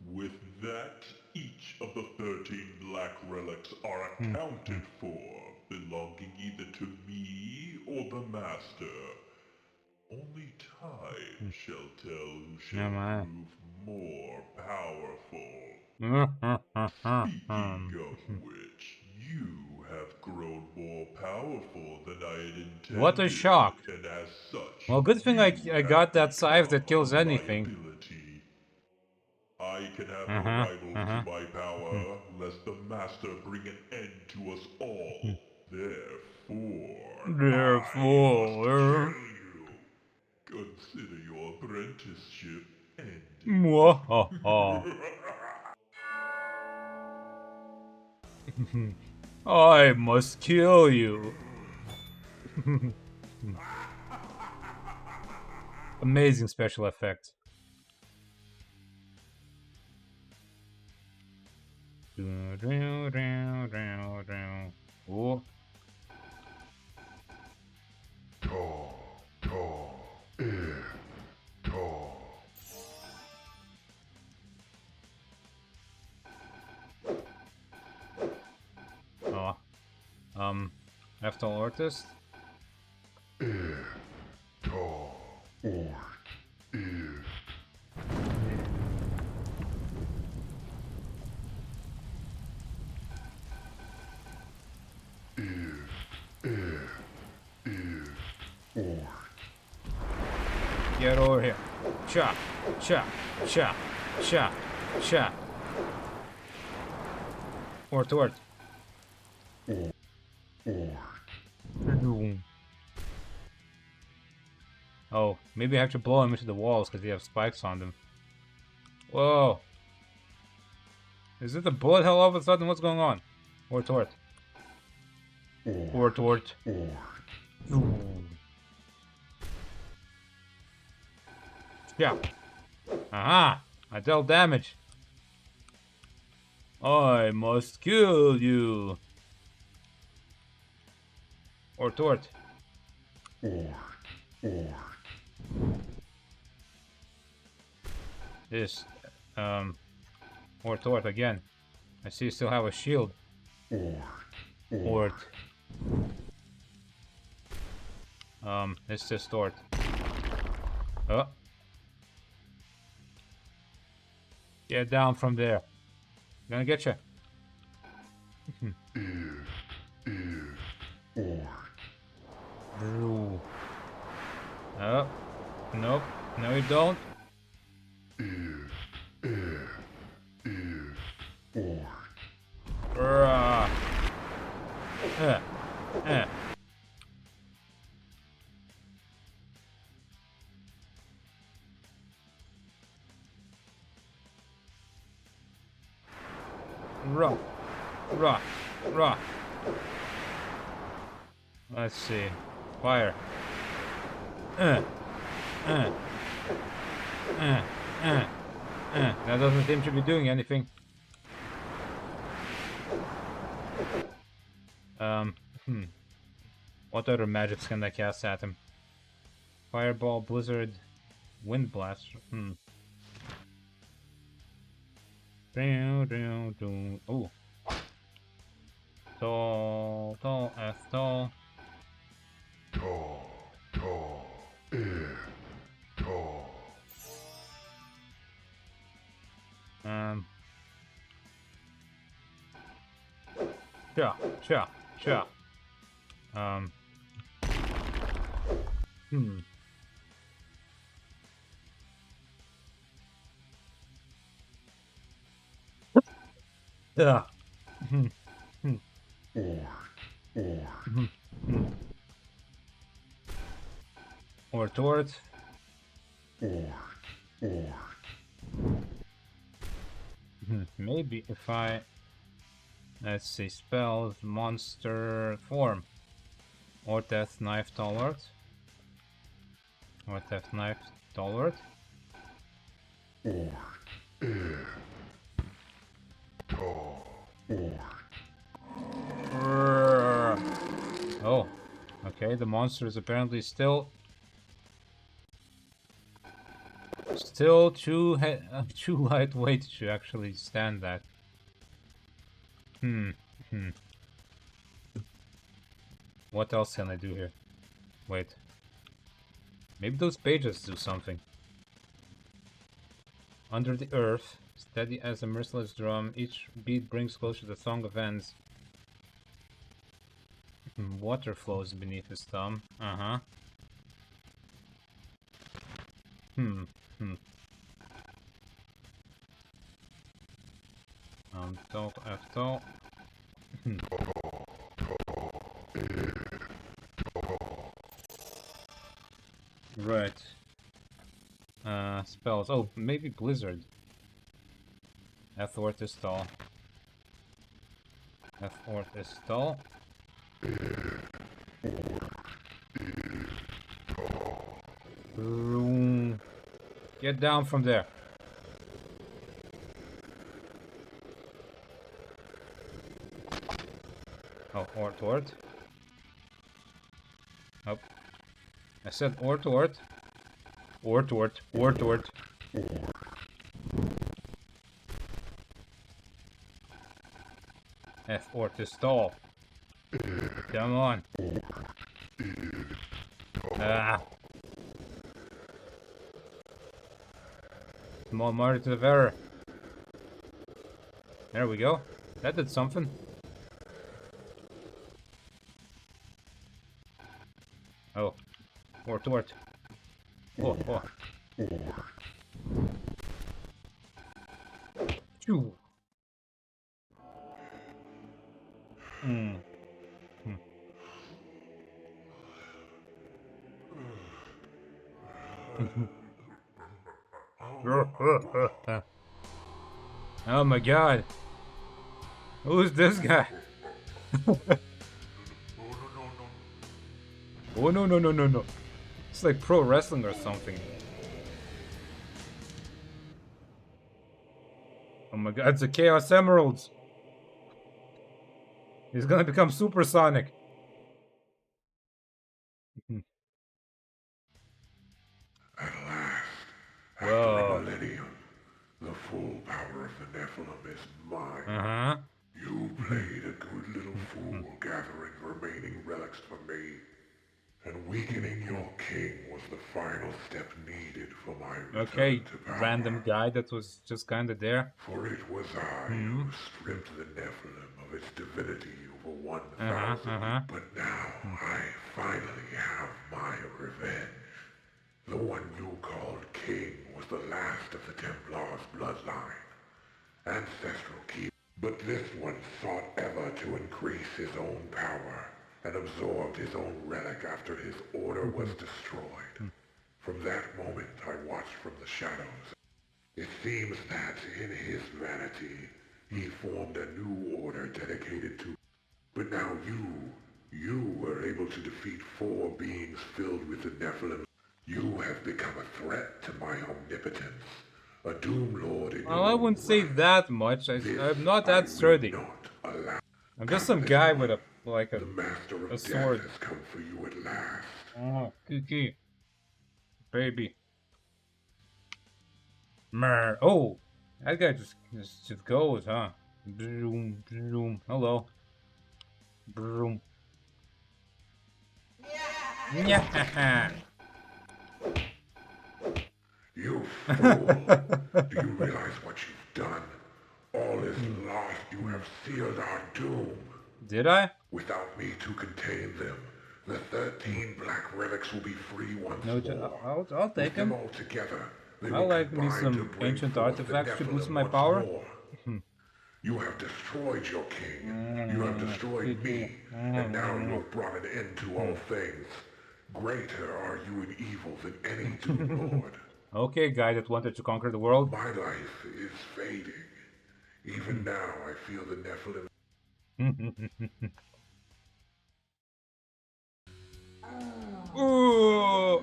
S3: With that, each of the 13 black relics are accounted for, belonging either to me or the master. Only time shall tell who shall prove more powerful. Speaking of which, you have grown more powerful than I had intended.
S1: What a shock.
S3: And as such,
S1: well, good thing I got that scythe that kills anything.
S3: I can have no rival to my power, lest the master bring an end to us all. Therefore, I must kill you. Consider your apprenticeship ended.
S1: I must kill you. Amazing special effect. Oh. After artist. Get over here. Cha, cha, cha, cha, cha. Ort. Oh, maybe I have to blow him into the walls because they have spikes on them. Whoa. Is it a bullet hell all of a sudden? What's going on? Ort. Yeah. Aha! I dealt damage. I must kill you. Ort. This, Ort again. I see you still have a shield. Ort. It's just Ort. Oh. Get down from there. Gonna get you. Oh. Nope. No, you don't. Rah. Let's see. Fire. That doesn't seem to be doing anything. What other magics can I cast at him? Fireball, blizzard, wind blast. Oh. Tall, F tall. Sure. Yeah. Or tort. Maybe if I... Let's see, spells, monster form. Or death knife tallard. Or death knife tallard. Oh, okay, the monster is apparently still too lightweight to actually stand that. What else can I do here? Wait. Maybe those pages do something. Under the earth, steady as a merciless drum, each beat brings closer the song of ends. Water flows beneath his thumb. Tall. Right. Spells. Oh, maybe blizzard. Athwart is tall. Get down from there. Oh, Ort. Oh. I said Ort. Ort. Ort is tall. Come on. Small margin of error. There we go. That did something. Oh. Ort. Oh, oh. Phew. Mm. Mm. Oh my god. Who's this guy? Oh no no no no no. It's like pro wrestling or something. Oh my god, it's a Chaos Emeralds. He's gonna become supersonic.
S3: At last, after
S1: Whoa.
S3: a millennium, the full power of the Nephilim is mine.
S1: Uh-huh.
S3: You played a good little fool gathering remaining relics for me. And weakening your king was the final step needed for my return
S1: Okay,
S3: to power.
S1: random guy that was just kinda there.
S3: For it was I who stripped the Nephilim of its divinity over 1,000. But now I finally have my revenge. The one you called king was the last of the Templar's bloodline. Ancestral keep. But this one sought ever to increase his own power and absorbed his own relic after his order was destroyed. From that moment I watched from the shadows. It seems that in his vanity, he formed a new order dedicated to... But now you were able to defeat 4 beings filled with the Nephilim. You have become a threat to my omnipotence. A Doom Lord in
S1: Well, I wouldn't say that much. I'm not that sturdy. I'm just some guy with a sword.
S3: Has come for you at last.
S1: Oh, Kiki. Baby. Mer. Oh, that guy just goes, huh? Broom, broom. Hello. Broom. Yeah.
S3: You fool! Do you realize what you've done? All is lost. You have sealed our doom.
S1: Did I?
S3: Without me to contain them, the 13 black relics will be free once more.
S1: I'll take them.
S3: All together,
S1: I like me some ancient artifacts to boost my power.
S3: You have destroyed your king. You have destroyed me. And now you have brought an end to all things. Greater are you in evil than any Doom Lord.
S1: Okay, guy that wanted to conquer the world.
S3: My life is fading. Even now, I feel the Nephilim.
S1: Ooh.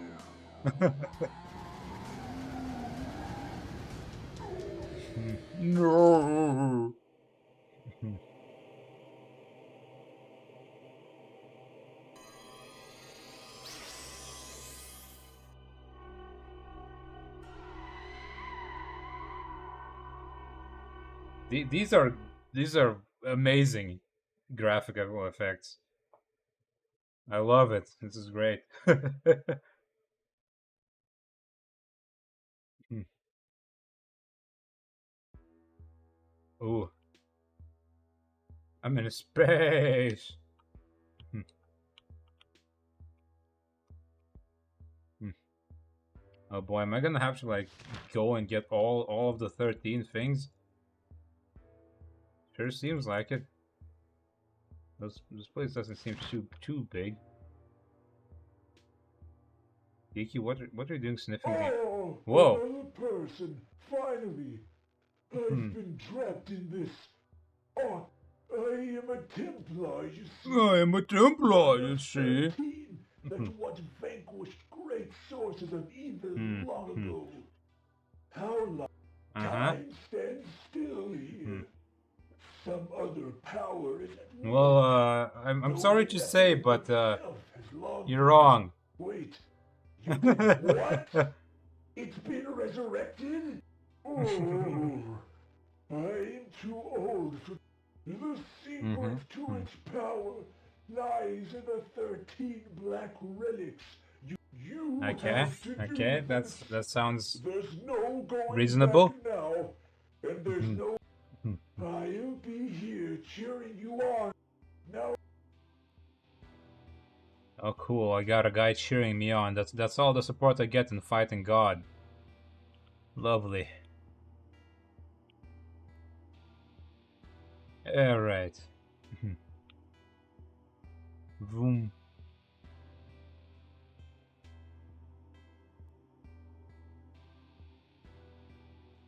S1: No. These are amazing graphical effects. I love it. This is great. Ooh. I'm in space. Oh boy, am I gonna have to like go and get all of the 13 things? Sure seems like it. This place doesn't seem too big. Geeky, what are you doing sniffing me? Whoa!
S6: Another person, finally! I've been trapped in this. Oh, I am a Templar, you see.
S1: I am a Templar, you see.
S6: That what vanquished great sources of evil long ago. How long time stands still here? Some other power is at work.
S1: Well, I'm sorry to say, but you're wrong.
S6: Wait, you did what? It's been resurrected? Oh, I'm too old for... The secret to its power lies in the 13 black relics. You
S1: Okay, that sounds
S6: there's no going
S1: reasonable.
S6: back now, and there's no... I'll be here cheering you on. Now...
S1: Oh, cool! I got a guy cheering me on. That's all the support I get in fighting God. Lovely. All right. Vroom.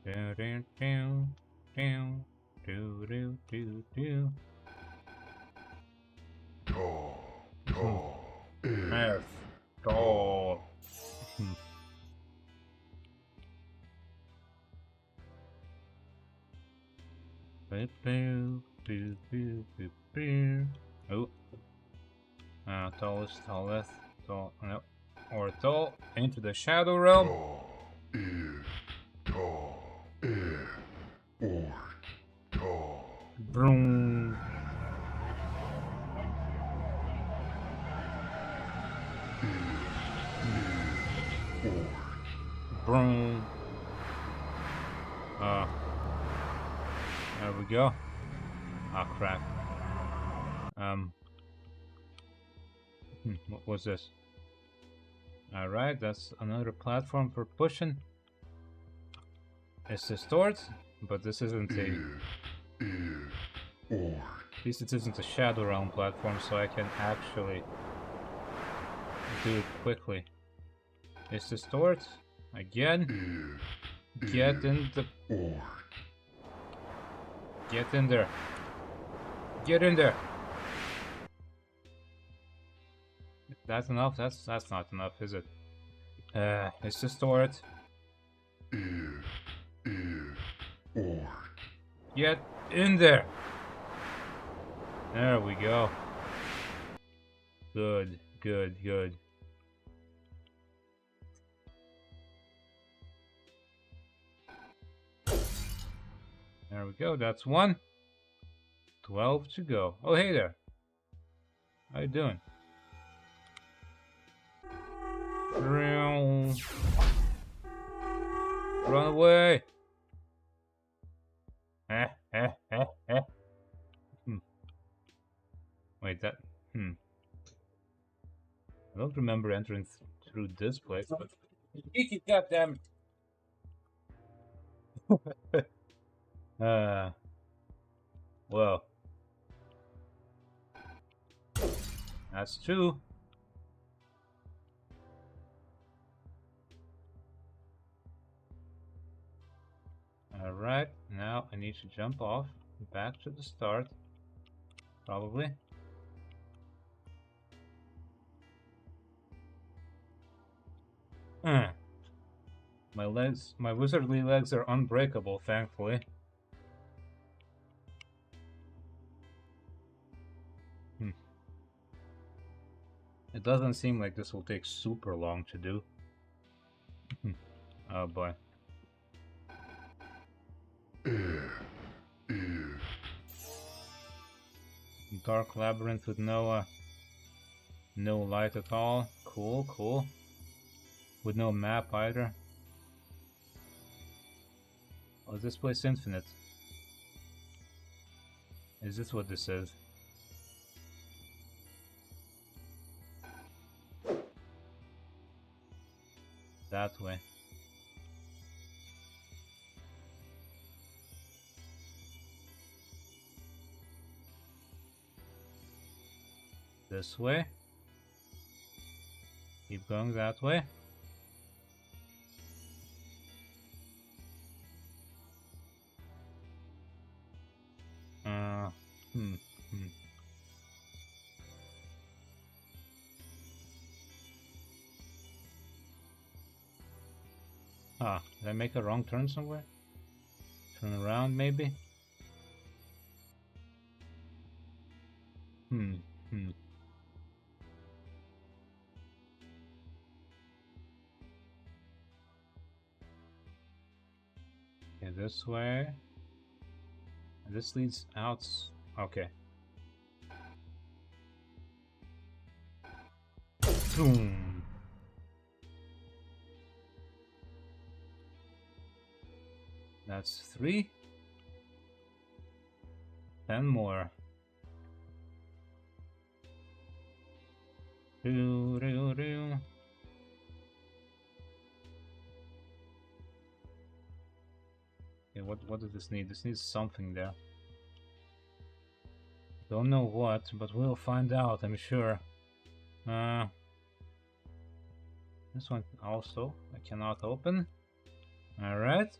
S1: Do do do do do do do do. F. Tall. Oh. Tallest, tall, no. Or tall, into the shadow realm. Broom. Broom. There we go. Ah, crap. What was this? Alright, that's another platform for pushing. It's restored, but this isn't a... At least it isn't a Shadow Realm platform, so I can actually do it quickly. It's restored. Again. Get in the... Get in there. Get in there. That's enough? That's not enough, is it? It's restored. Get in there. There we go. Good, good, good. There we go, that's one. 12 to go. Oh, hey there. How you doing? Run away. Wait, that... I don't remember entering through this place, but... Geeky, goddamn! Well... That's two. Alright, now I need to jump off, back to the start, probably. My legs, my wizardly legs are unbreakable, thankfully. It doesn't seem like this will take super long to do. Oh boy. Dark labyrinth with no light at all. Cool, cool. With no map either. Oh, is this place infinite? Is this what this is? That way. This way. Keep going that way. Ah, did I make a wrong turn somewhere? Turn around, maybe? Okay, this way. This leads out. Okay. Boom. That's 3. 10 more. Okay, what does this need? This needs something there. Don't know what, but we'll find out, I'm sure. This one also I cannot open. Alright.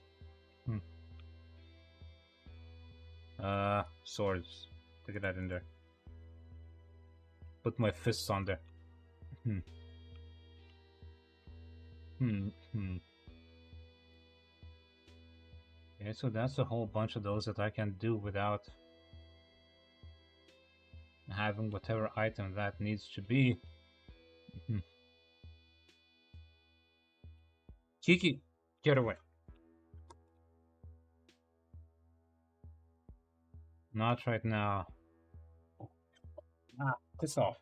S1: Swords. Take that in there. Put my fists on there. Okay, so that's a whole bunch of those that I can do without having whatever item that needs to be. Kiki, get away. Not right now. Piss off.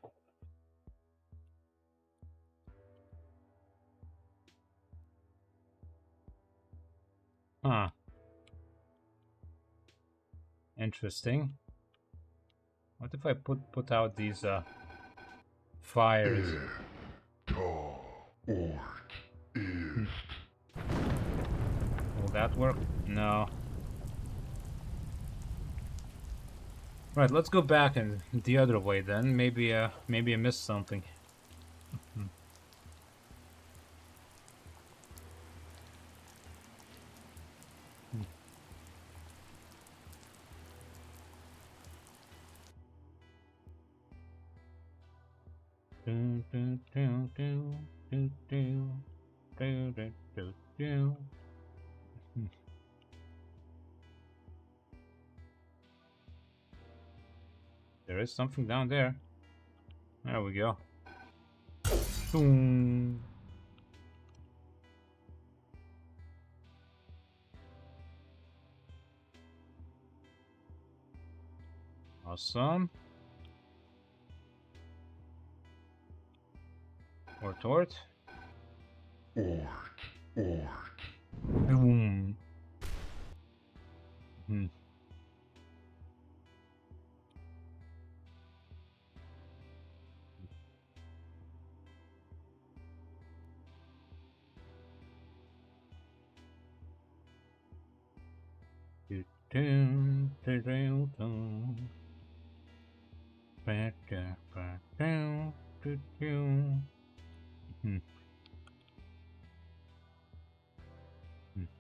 S1: Huh. Interesting. What if I put out these fires? Will that work? No. Right, let's go back and the other way then. Maybe I missed something. There is something down there. There we go. Boom. Awesome. Or tort. Boom.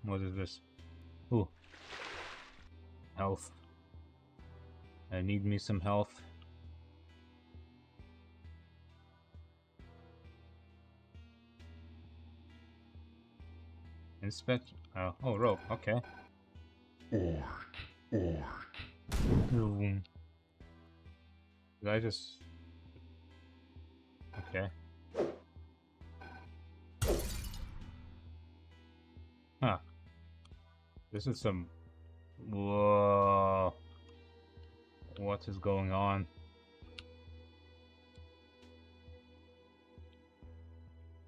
S1: What is this? Ooh. Health. I need me some health. Inspect. Oh, rope. Okay. Did I just... Okay. Huh. This is some... Whoa. What is going on?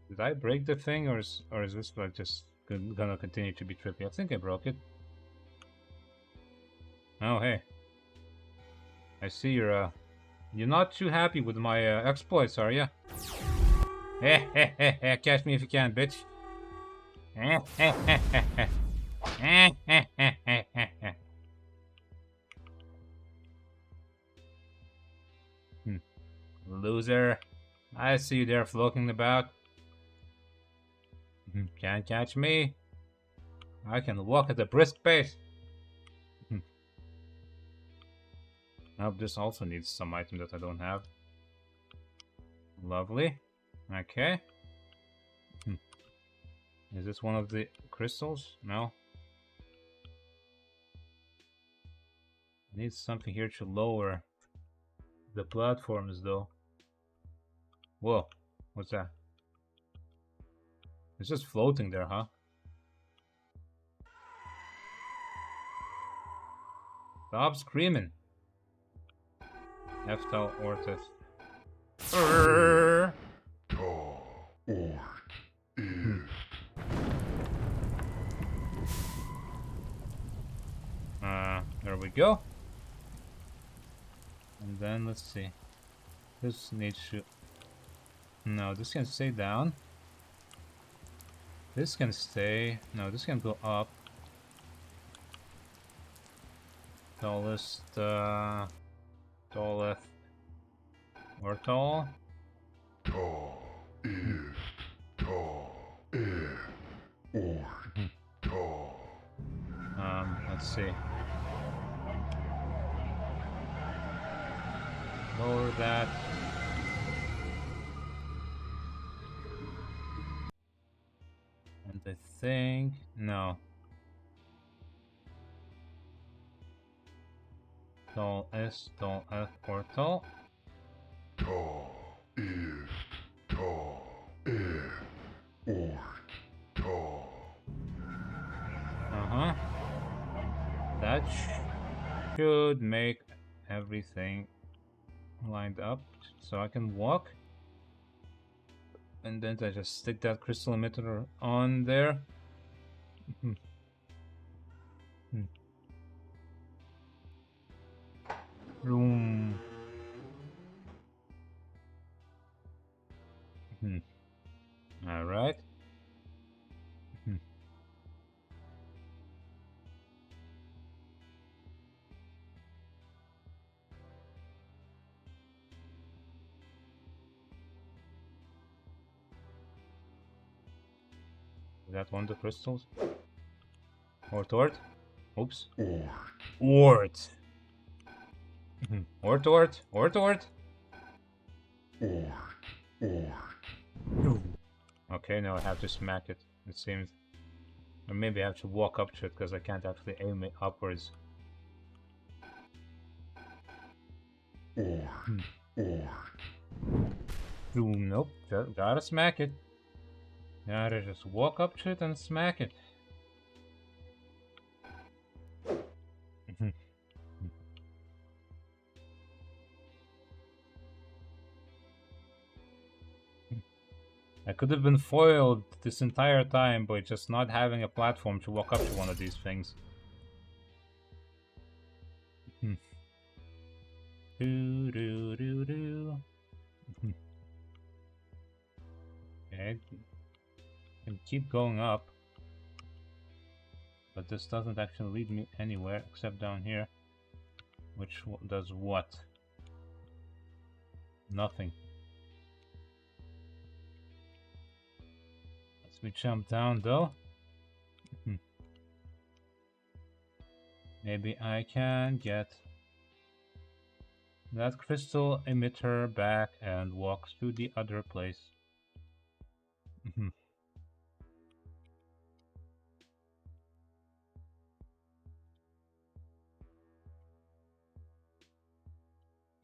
S1: Did I break the thing, or is this like just gonna continue to be trippy? I think I broke it. Oh, hey. I see you're not too happy with my exploits, are you? Catch me if you can, bitch. Loser. I see you there floating about. Can't catch me. I can walk at a brisk pace. Now this also needs some item that I don't have. Lovely. Okay. Is this one of the crystals? No. I need something here to lower the platforms though. Whoa. What's that? It's just floating there, huh? Stop screaming. Eftal Ortis. There we go. And then let's see. This needs to... No, this can stay down. This can stay. No, this can go up. Tallest, tallest, or tall?
S3: Tall is tall is or tall.
S1: Let's see. Lower that. And I think no. Tall S, tall F, or tall.
S3: Tall is tall is or tall.
S1: That should make everything lined up so I can walk. And then I just stick that crystal emitter on there. Room. All right. Is that one of the crystals? Ort. Oops. Ort. Ort. Okay, now I have to smack it, it seems. Or maybe I have to walk up to it because I can't actually aim it upwards. Nope, gotta smack it. Gotta just walk up to it and smack it. I could have been foiled this entire time by just not having a platform to walk up to one of these things. Okay, can keep going up, but this doesn't actually lead me anywhere except down here, which does what? Nothing. Let's me jump down though. Maybe I can get that crystal emitter back and walk to the other place.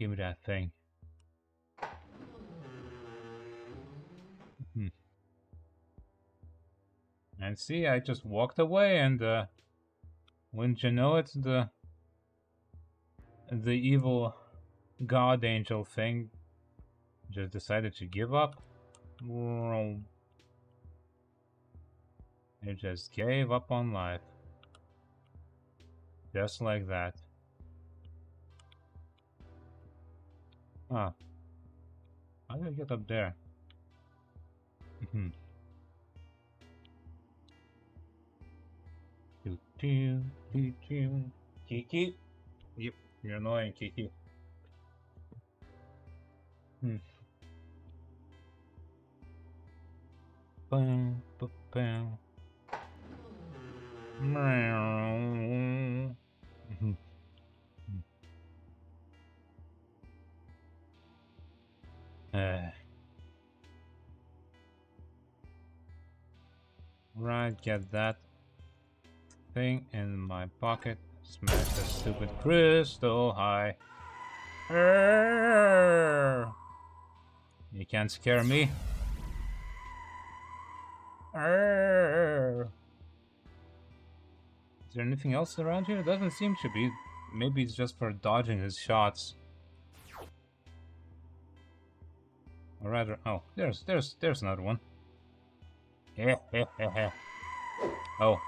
S1: Give me that thing. And see, I just walked away, and wouldn't you know it, the evil god angel thing just decided to give up. It just gave up on life. Just like that. How do I get up there? Kiki? Yep, you're annoying, Kiki. Bam, bam. Right, get that thing in my pocket. Smash that stupid crystal high. You can't scare me. Is there anything else around here? It doesn't seem to be. Maybe it's just for dodging his shots. Or rather, oh, there's another one. Oh,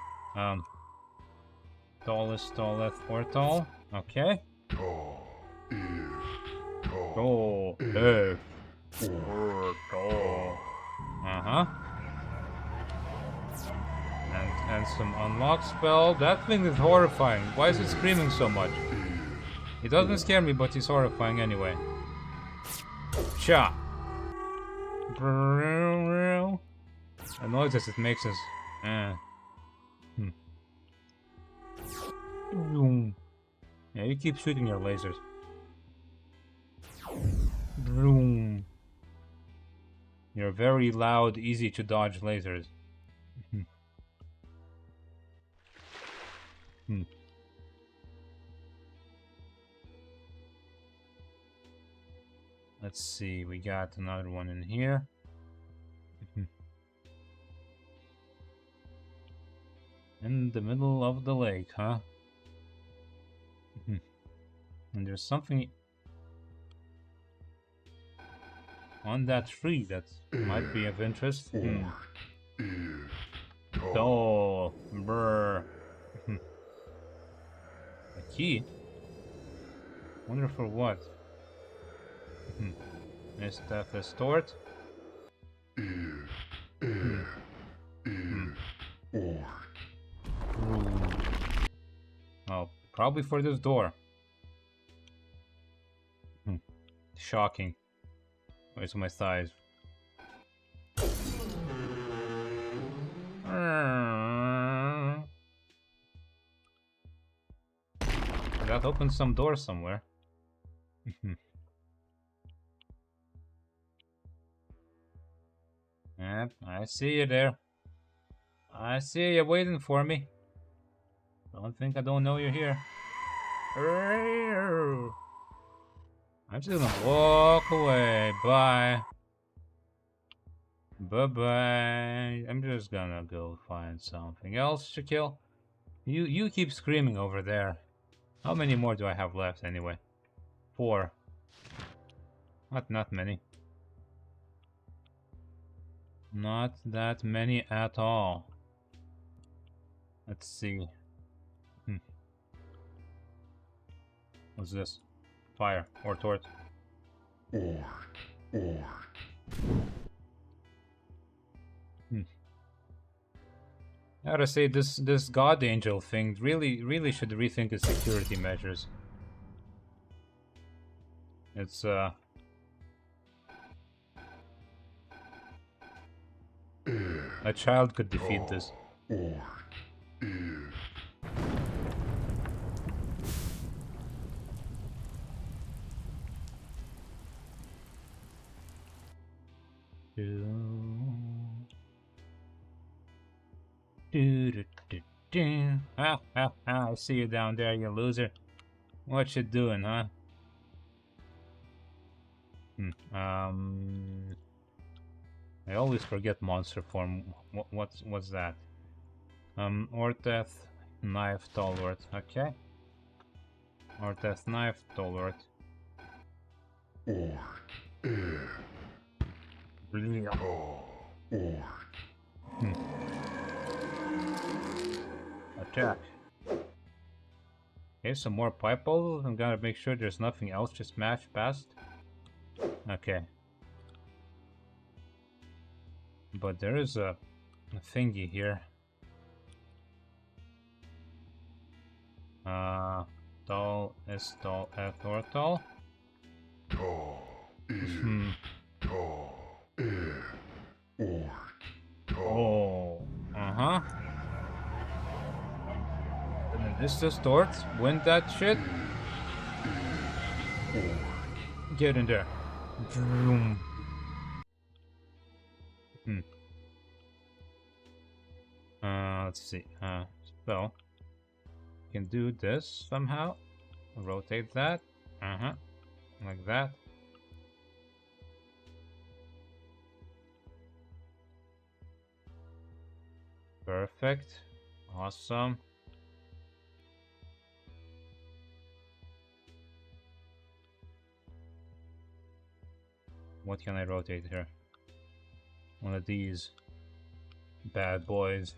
S1: tallest, or tall. Okay.
S3: Tall is tall.
S1: Tall, or tall. Uh-huh. And some unlock spell. That thing is horrifying. Why is it screaming so much? It doesn't scare me, but it's horrifying anyway. Cha! The noises it makes is... Yeah, you keep shooting your lasers. You're very loud, easy to dodge lasers. Let's see, we got another one in here. In the middle of the lake, huh? And there's something on that tree that might be of interest. Tall. Brr. A key? Wonder for what? Is that the stored? Oh, probably for this door. Shocking. Where's my thighs? That opens some doors somewhere. Yep, I see you there. I see you waiting for me. Don't think I don't know you're here. I'm just gonna walk away. Bye. Bye-bye. I'm just gonna go find something else to kill. You keep screaming over there. How many more do I have left anyway? 4. Not many. Not that many at all. Let's see. What's this? Fire or torch? I gotta say, this god angel thing really should rethink its security measures. It's a child could defeat this. I see you down there, you loser. What you doing, huh? I always forget monster form. What's that? Orteth knife Tolwart. Okay. Orteth knife Tolwart. Attack. Okay, some more pipe balls. I'm gonna make sure there's nothing else to smash past. Okay. But there is a thingy here. Tall is tall or tall? Oh, uh-huh. And then this just starts. Win that shit. Get in there. Let's see. So can do this somehow. Rotate that. Like that. Perfect. Awesome. What can I rotate here? One of these bad boys.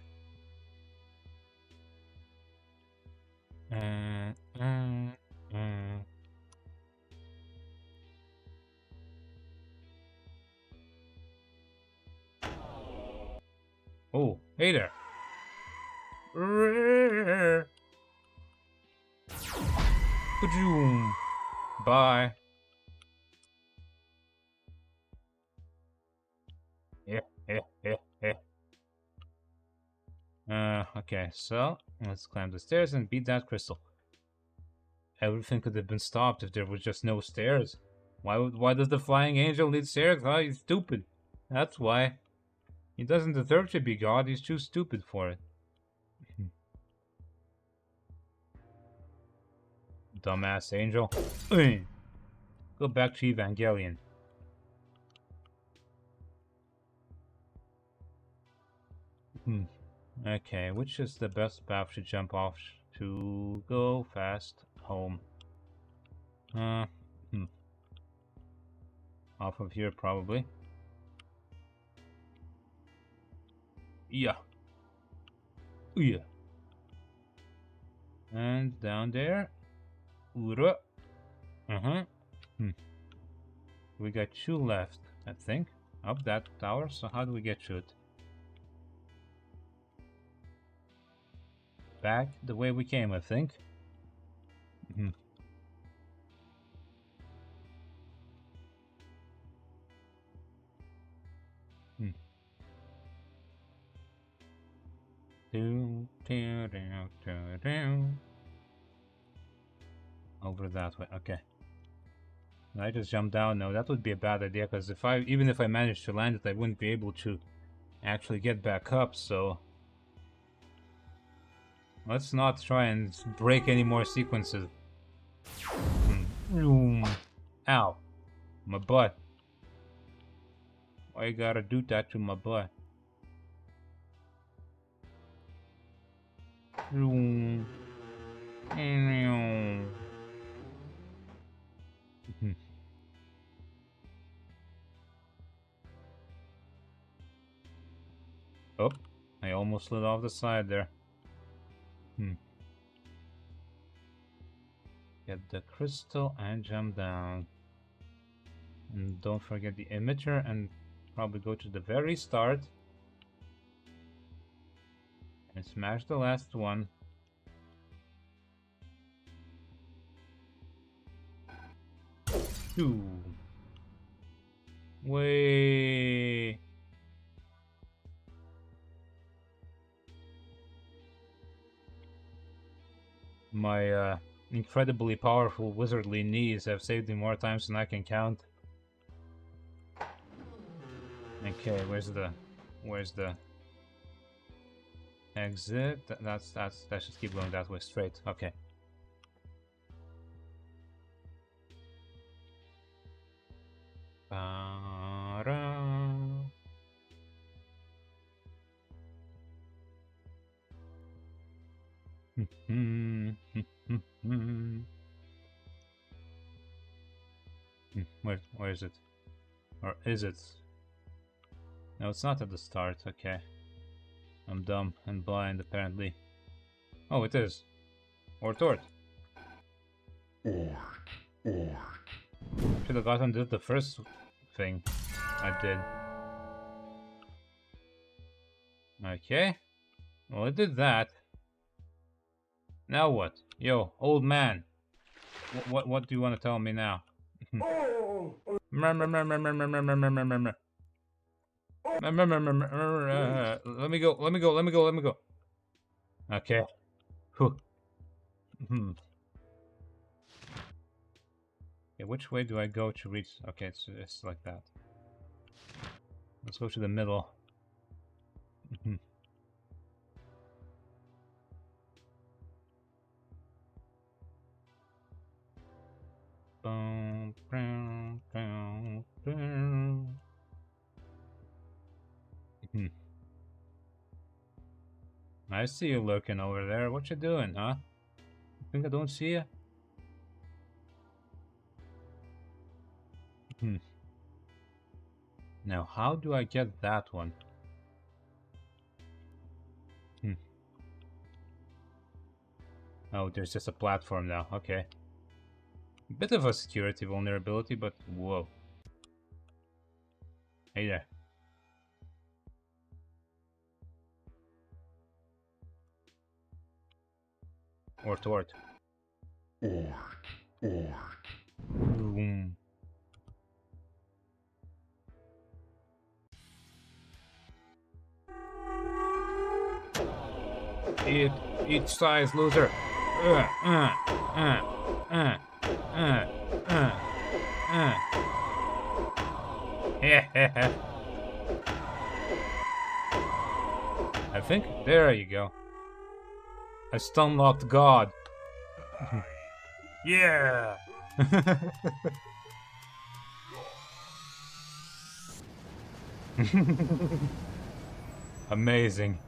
S1: Hey there. Boom. Bye. Okay, so let's climb the stairs and beat that crystal. Everything could have been stopped if there was just no stairs. Why does the flying angel need stairs? Oh, he's stupid. That's why. He doesn't deserve to be God, he's too stupid for it. Dumbass angel. Go back to Evangelion. Okay, which is the best path to jump off to go fast home? Off of here, probably. Yeah. Yeah. And down there. Ura. We got 2 left, I think, up that tower. So how do we get to it? Back the way we came, I think. Over that way, okay. I just jump down. No, that would be a bad idea, because even if I managed to land it, I wouldn't be able to actually get back up, so let's not try and break any more sequences. Ow. My butt. Why you gotta do that to my butt? Oh, I almost slid off the side there. Get the crystal and jump down. And don't forget the emitter and probably go to the very start. And smash the last one. Two. Way. My incredibly powerful wizardly knees have saved me more times than I can count. Okay, where's the exit? That should keep going that way straight. Okay. Where is it? Or is it? No, it's not at the start. Okay. I'm dumb and blind, apparently. Oh, it is. Or Tort. Should have gotten the first thing I did. Okay. Well, I did that. Now what? Yo, old man. What do you want to tell me now? Let me go. Okay. Okay, which way do I go to reach? Okay, it's like that. Let's go to the middle. I see you lurking over there. What you doing, huh? You think I don't see you? Now, how do I get that one? Oh, there's just a platform now. Okay. Bit of a security vulnerability, but whoa. Hey there. Or tort.
S3: Ort.
S1: Each size, loser. I think there you go. I stun-locked God. Yeah. Amazing.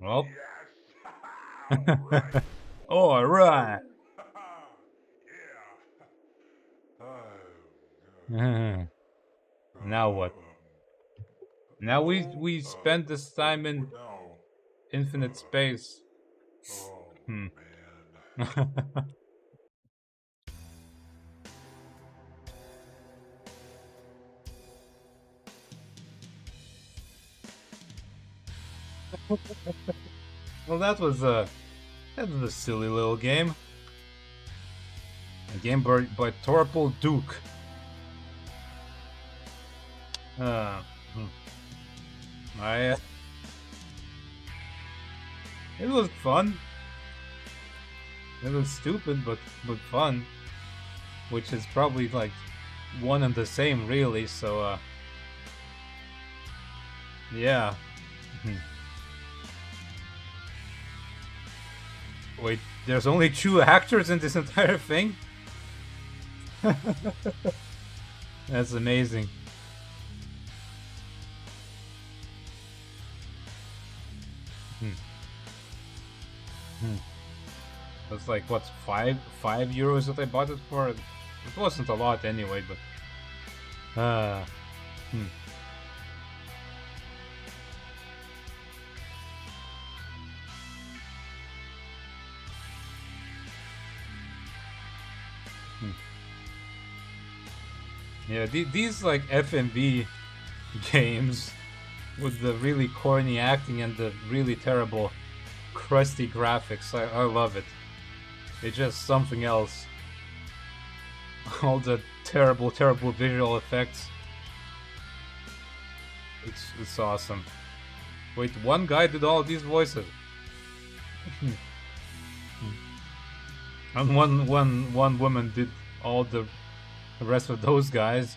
S1: Well. All right. Now what? Now we spend this time in infinite space. Hmm. Well, that was a silly little game. A game by Torpal Duke. It was fun. It was stupid, but fun. Which is probably like one and the same, really. So, yeah. Wait, there's only 2 actors in this entire thing? That's amazing. That's like, what, 5 euros that I bought it for? It wasn't a lot anyway, but... Yeah, these like FMV games with the really corny acting and the really terrible crusty graphics, I love it. It's just something else. All the terrible visual effects. It's awesome. Wait, one guy did all these voices. And one woman did all the rest of those guys.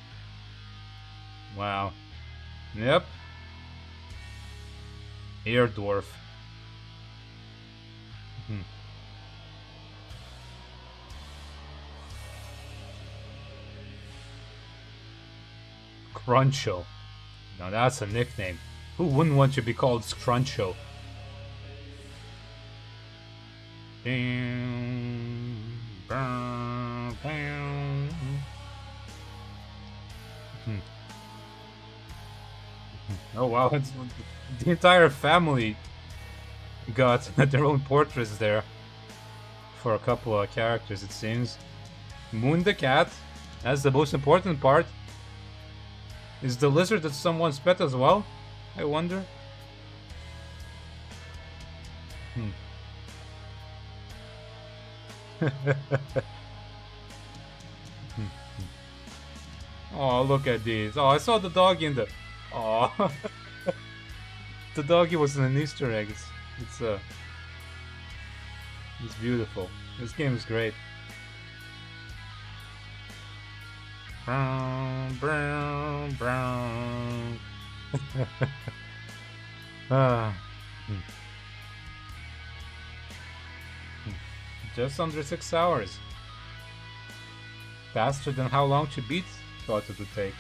S1: Wow. Yep. Ear dwarf. Cruncho. Now that's a nickname. Who wouldn't want to be called Cruncho? Oh wow, it's, the entire family got their own portraits there for a couple of characters, it seems. Moon the cat, that's the most important part. Is the lizard that someone's pet as well? I wonder. Oh, look at these. Oh, I saw the doggy in the... Oh. The doggy was in an Easter egg. It's beautiful. This game is great. Brown, brown, brown. Just under 6 hours. Faster than how long to beat thought it would take.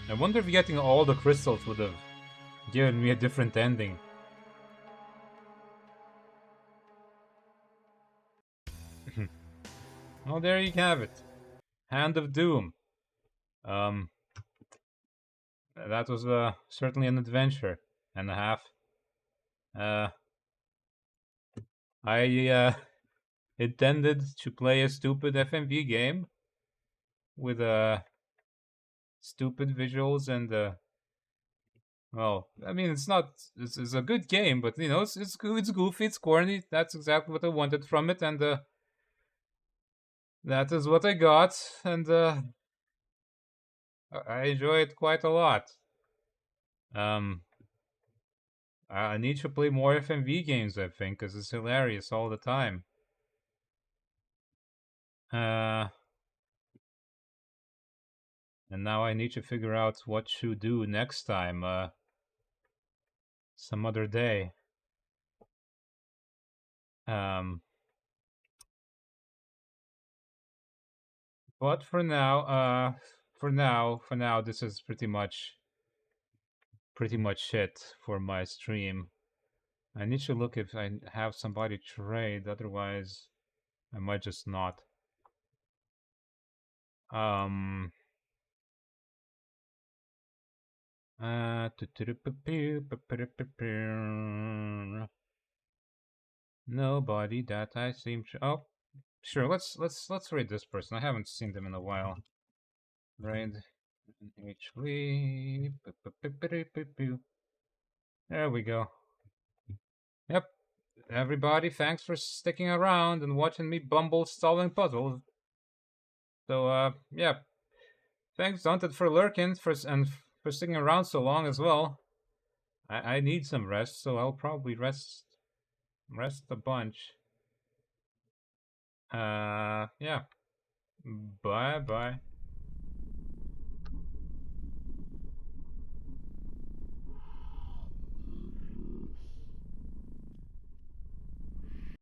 S1: I wonder if getting all the crystals would have given me a different ending. Well, there you have it. Hand of Doom. That was certainly an adventure and a half. I intended to play a stupid FMV game with stupid visuals and well, I mean, it's not. It's a good game, but you know, it's goofy, it's corny. That's exactly what I wanted from it, and that is what I got, and I enjoy it quite a lot. I need to play more FMV games, I think, because it's hilarious all the time. And now I need to figure out what to do next time, some other day. But for now, this is pretty much it for my stream. I need to look if I have somebody trade, otherwise I might just not. Nobody that I seem to. Oh, sure. Let's raid this person. I haven't seen them in a while. Raid HV. There we go. Yep. Everybody, thanks for sticking around and watching me bumble solving puzzles. So yeah. Thanks, Daunted, for lurking and for sticking around so long as well. I need some rest, so I'll probably rest a bunch. Yeah. Bye bye.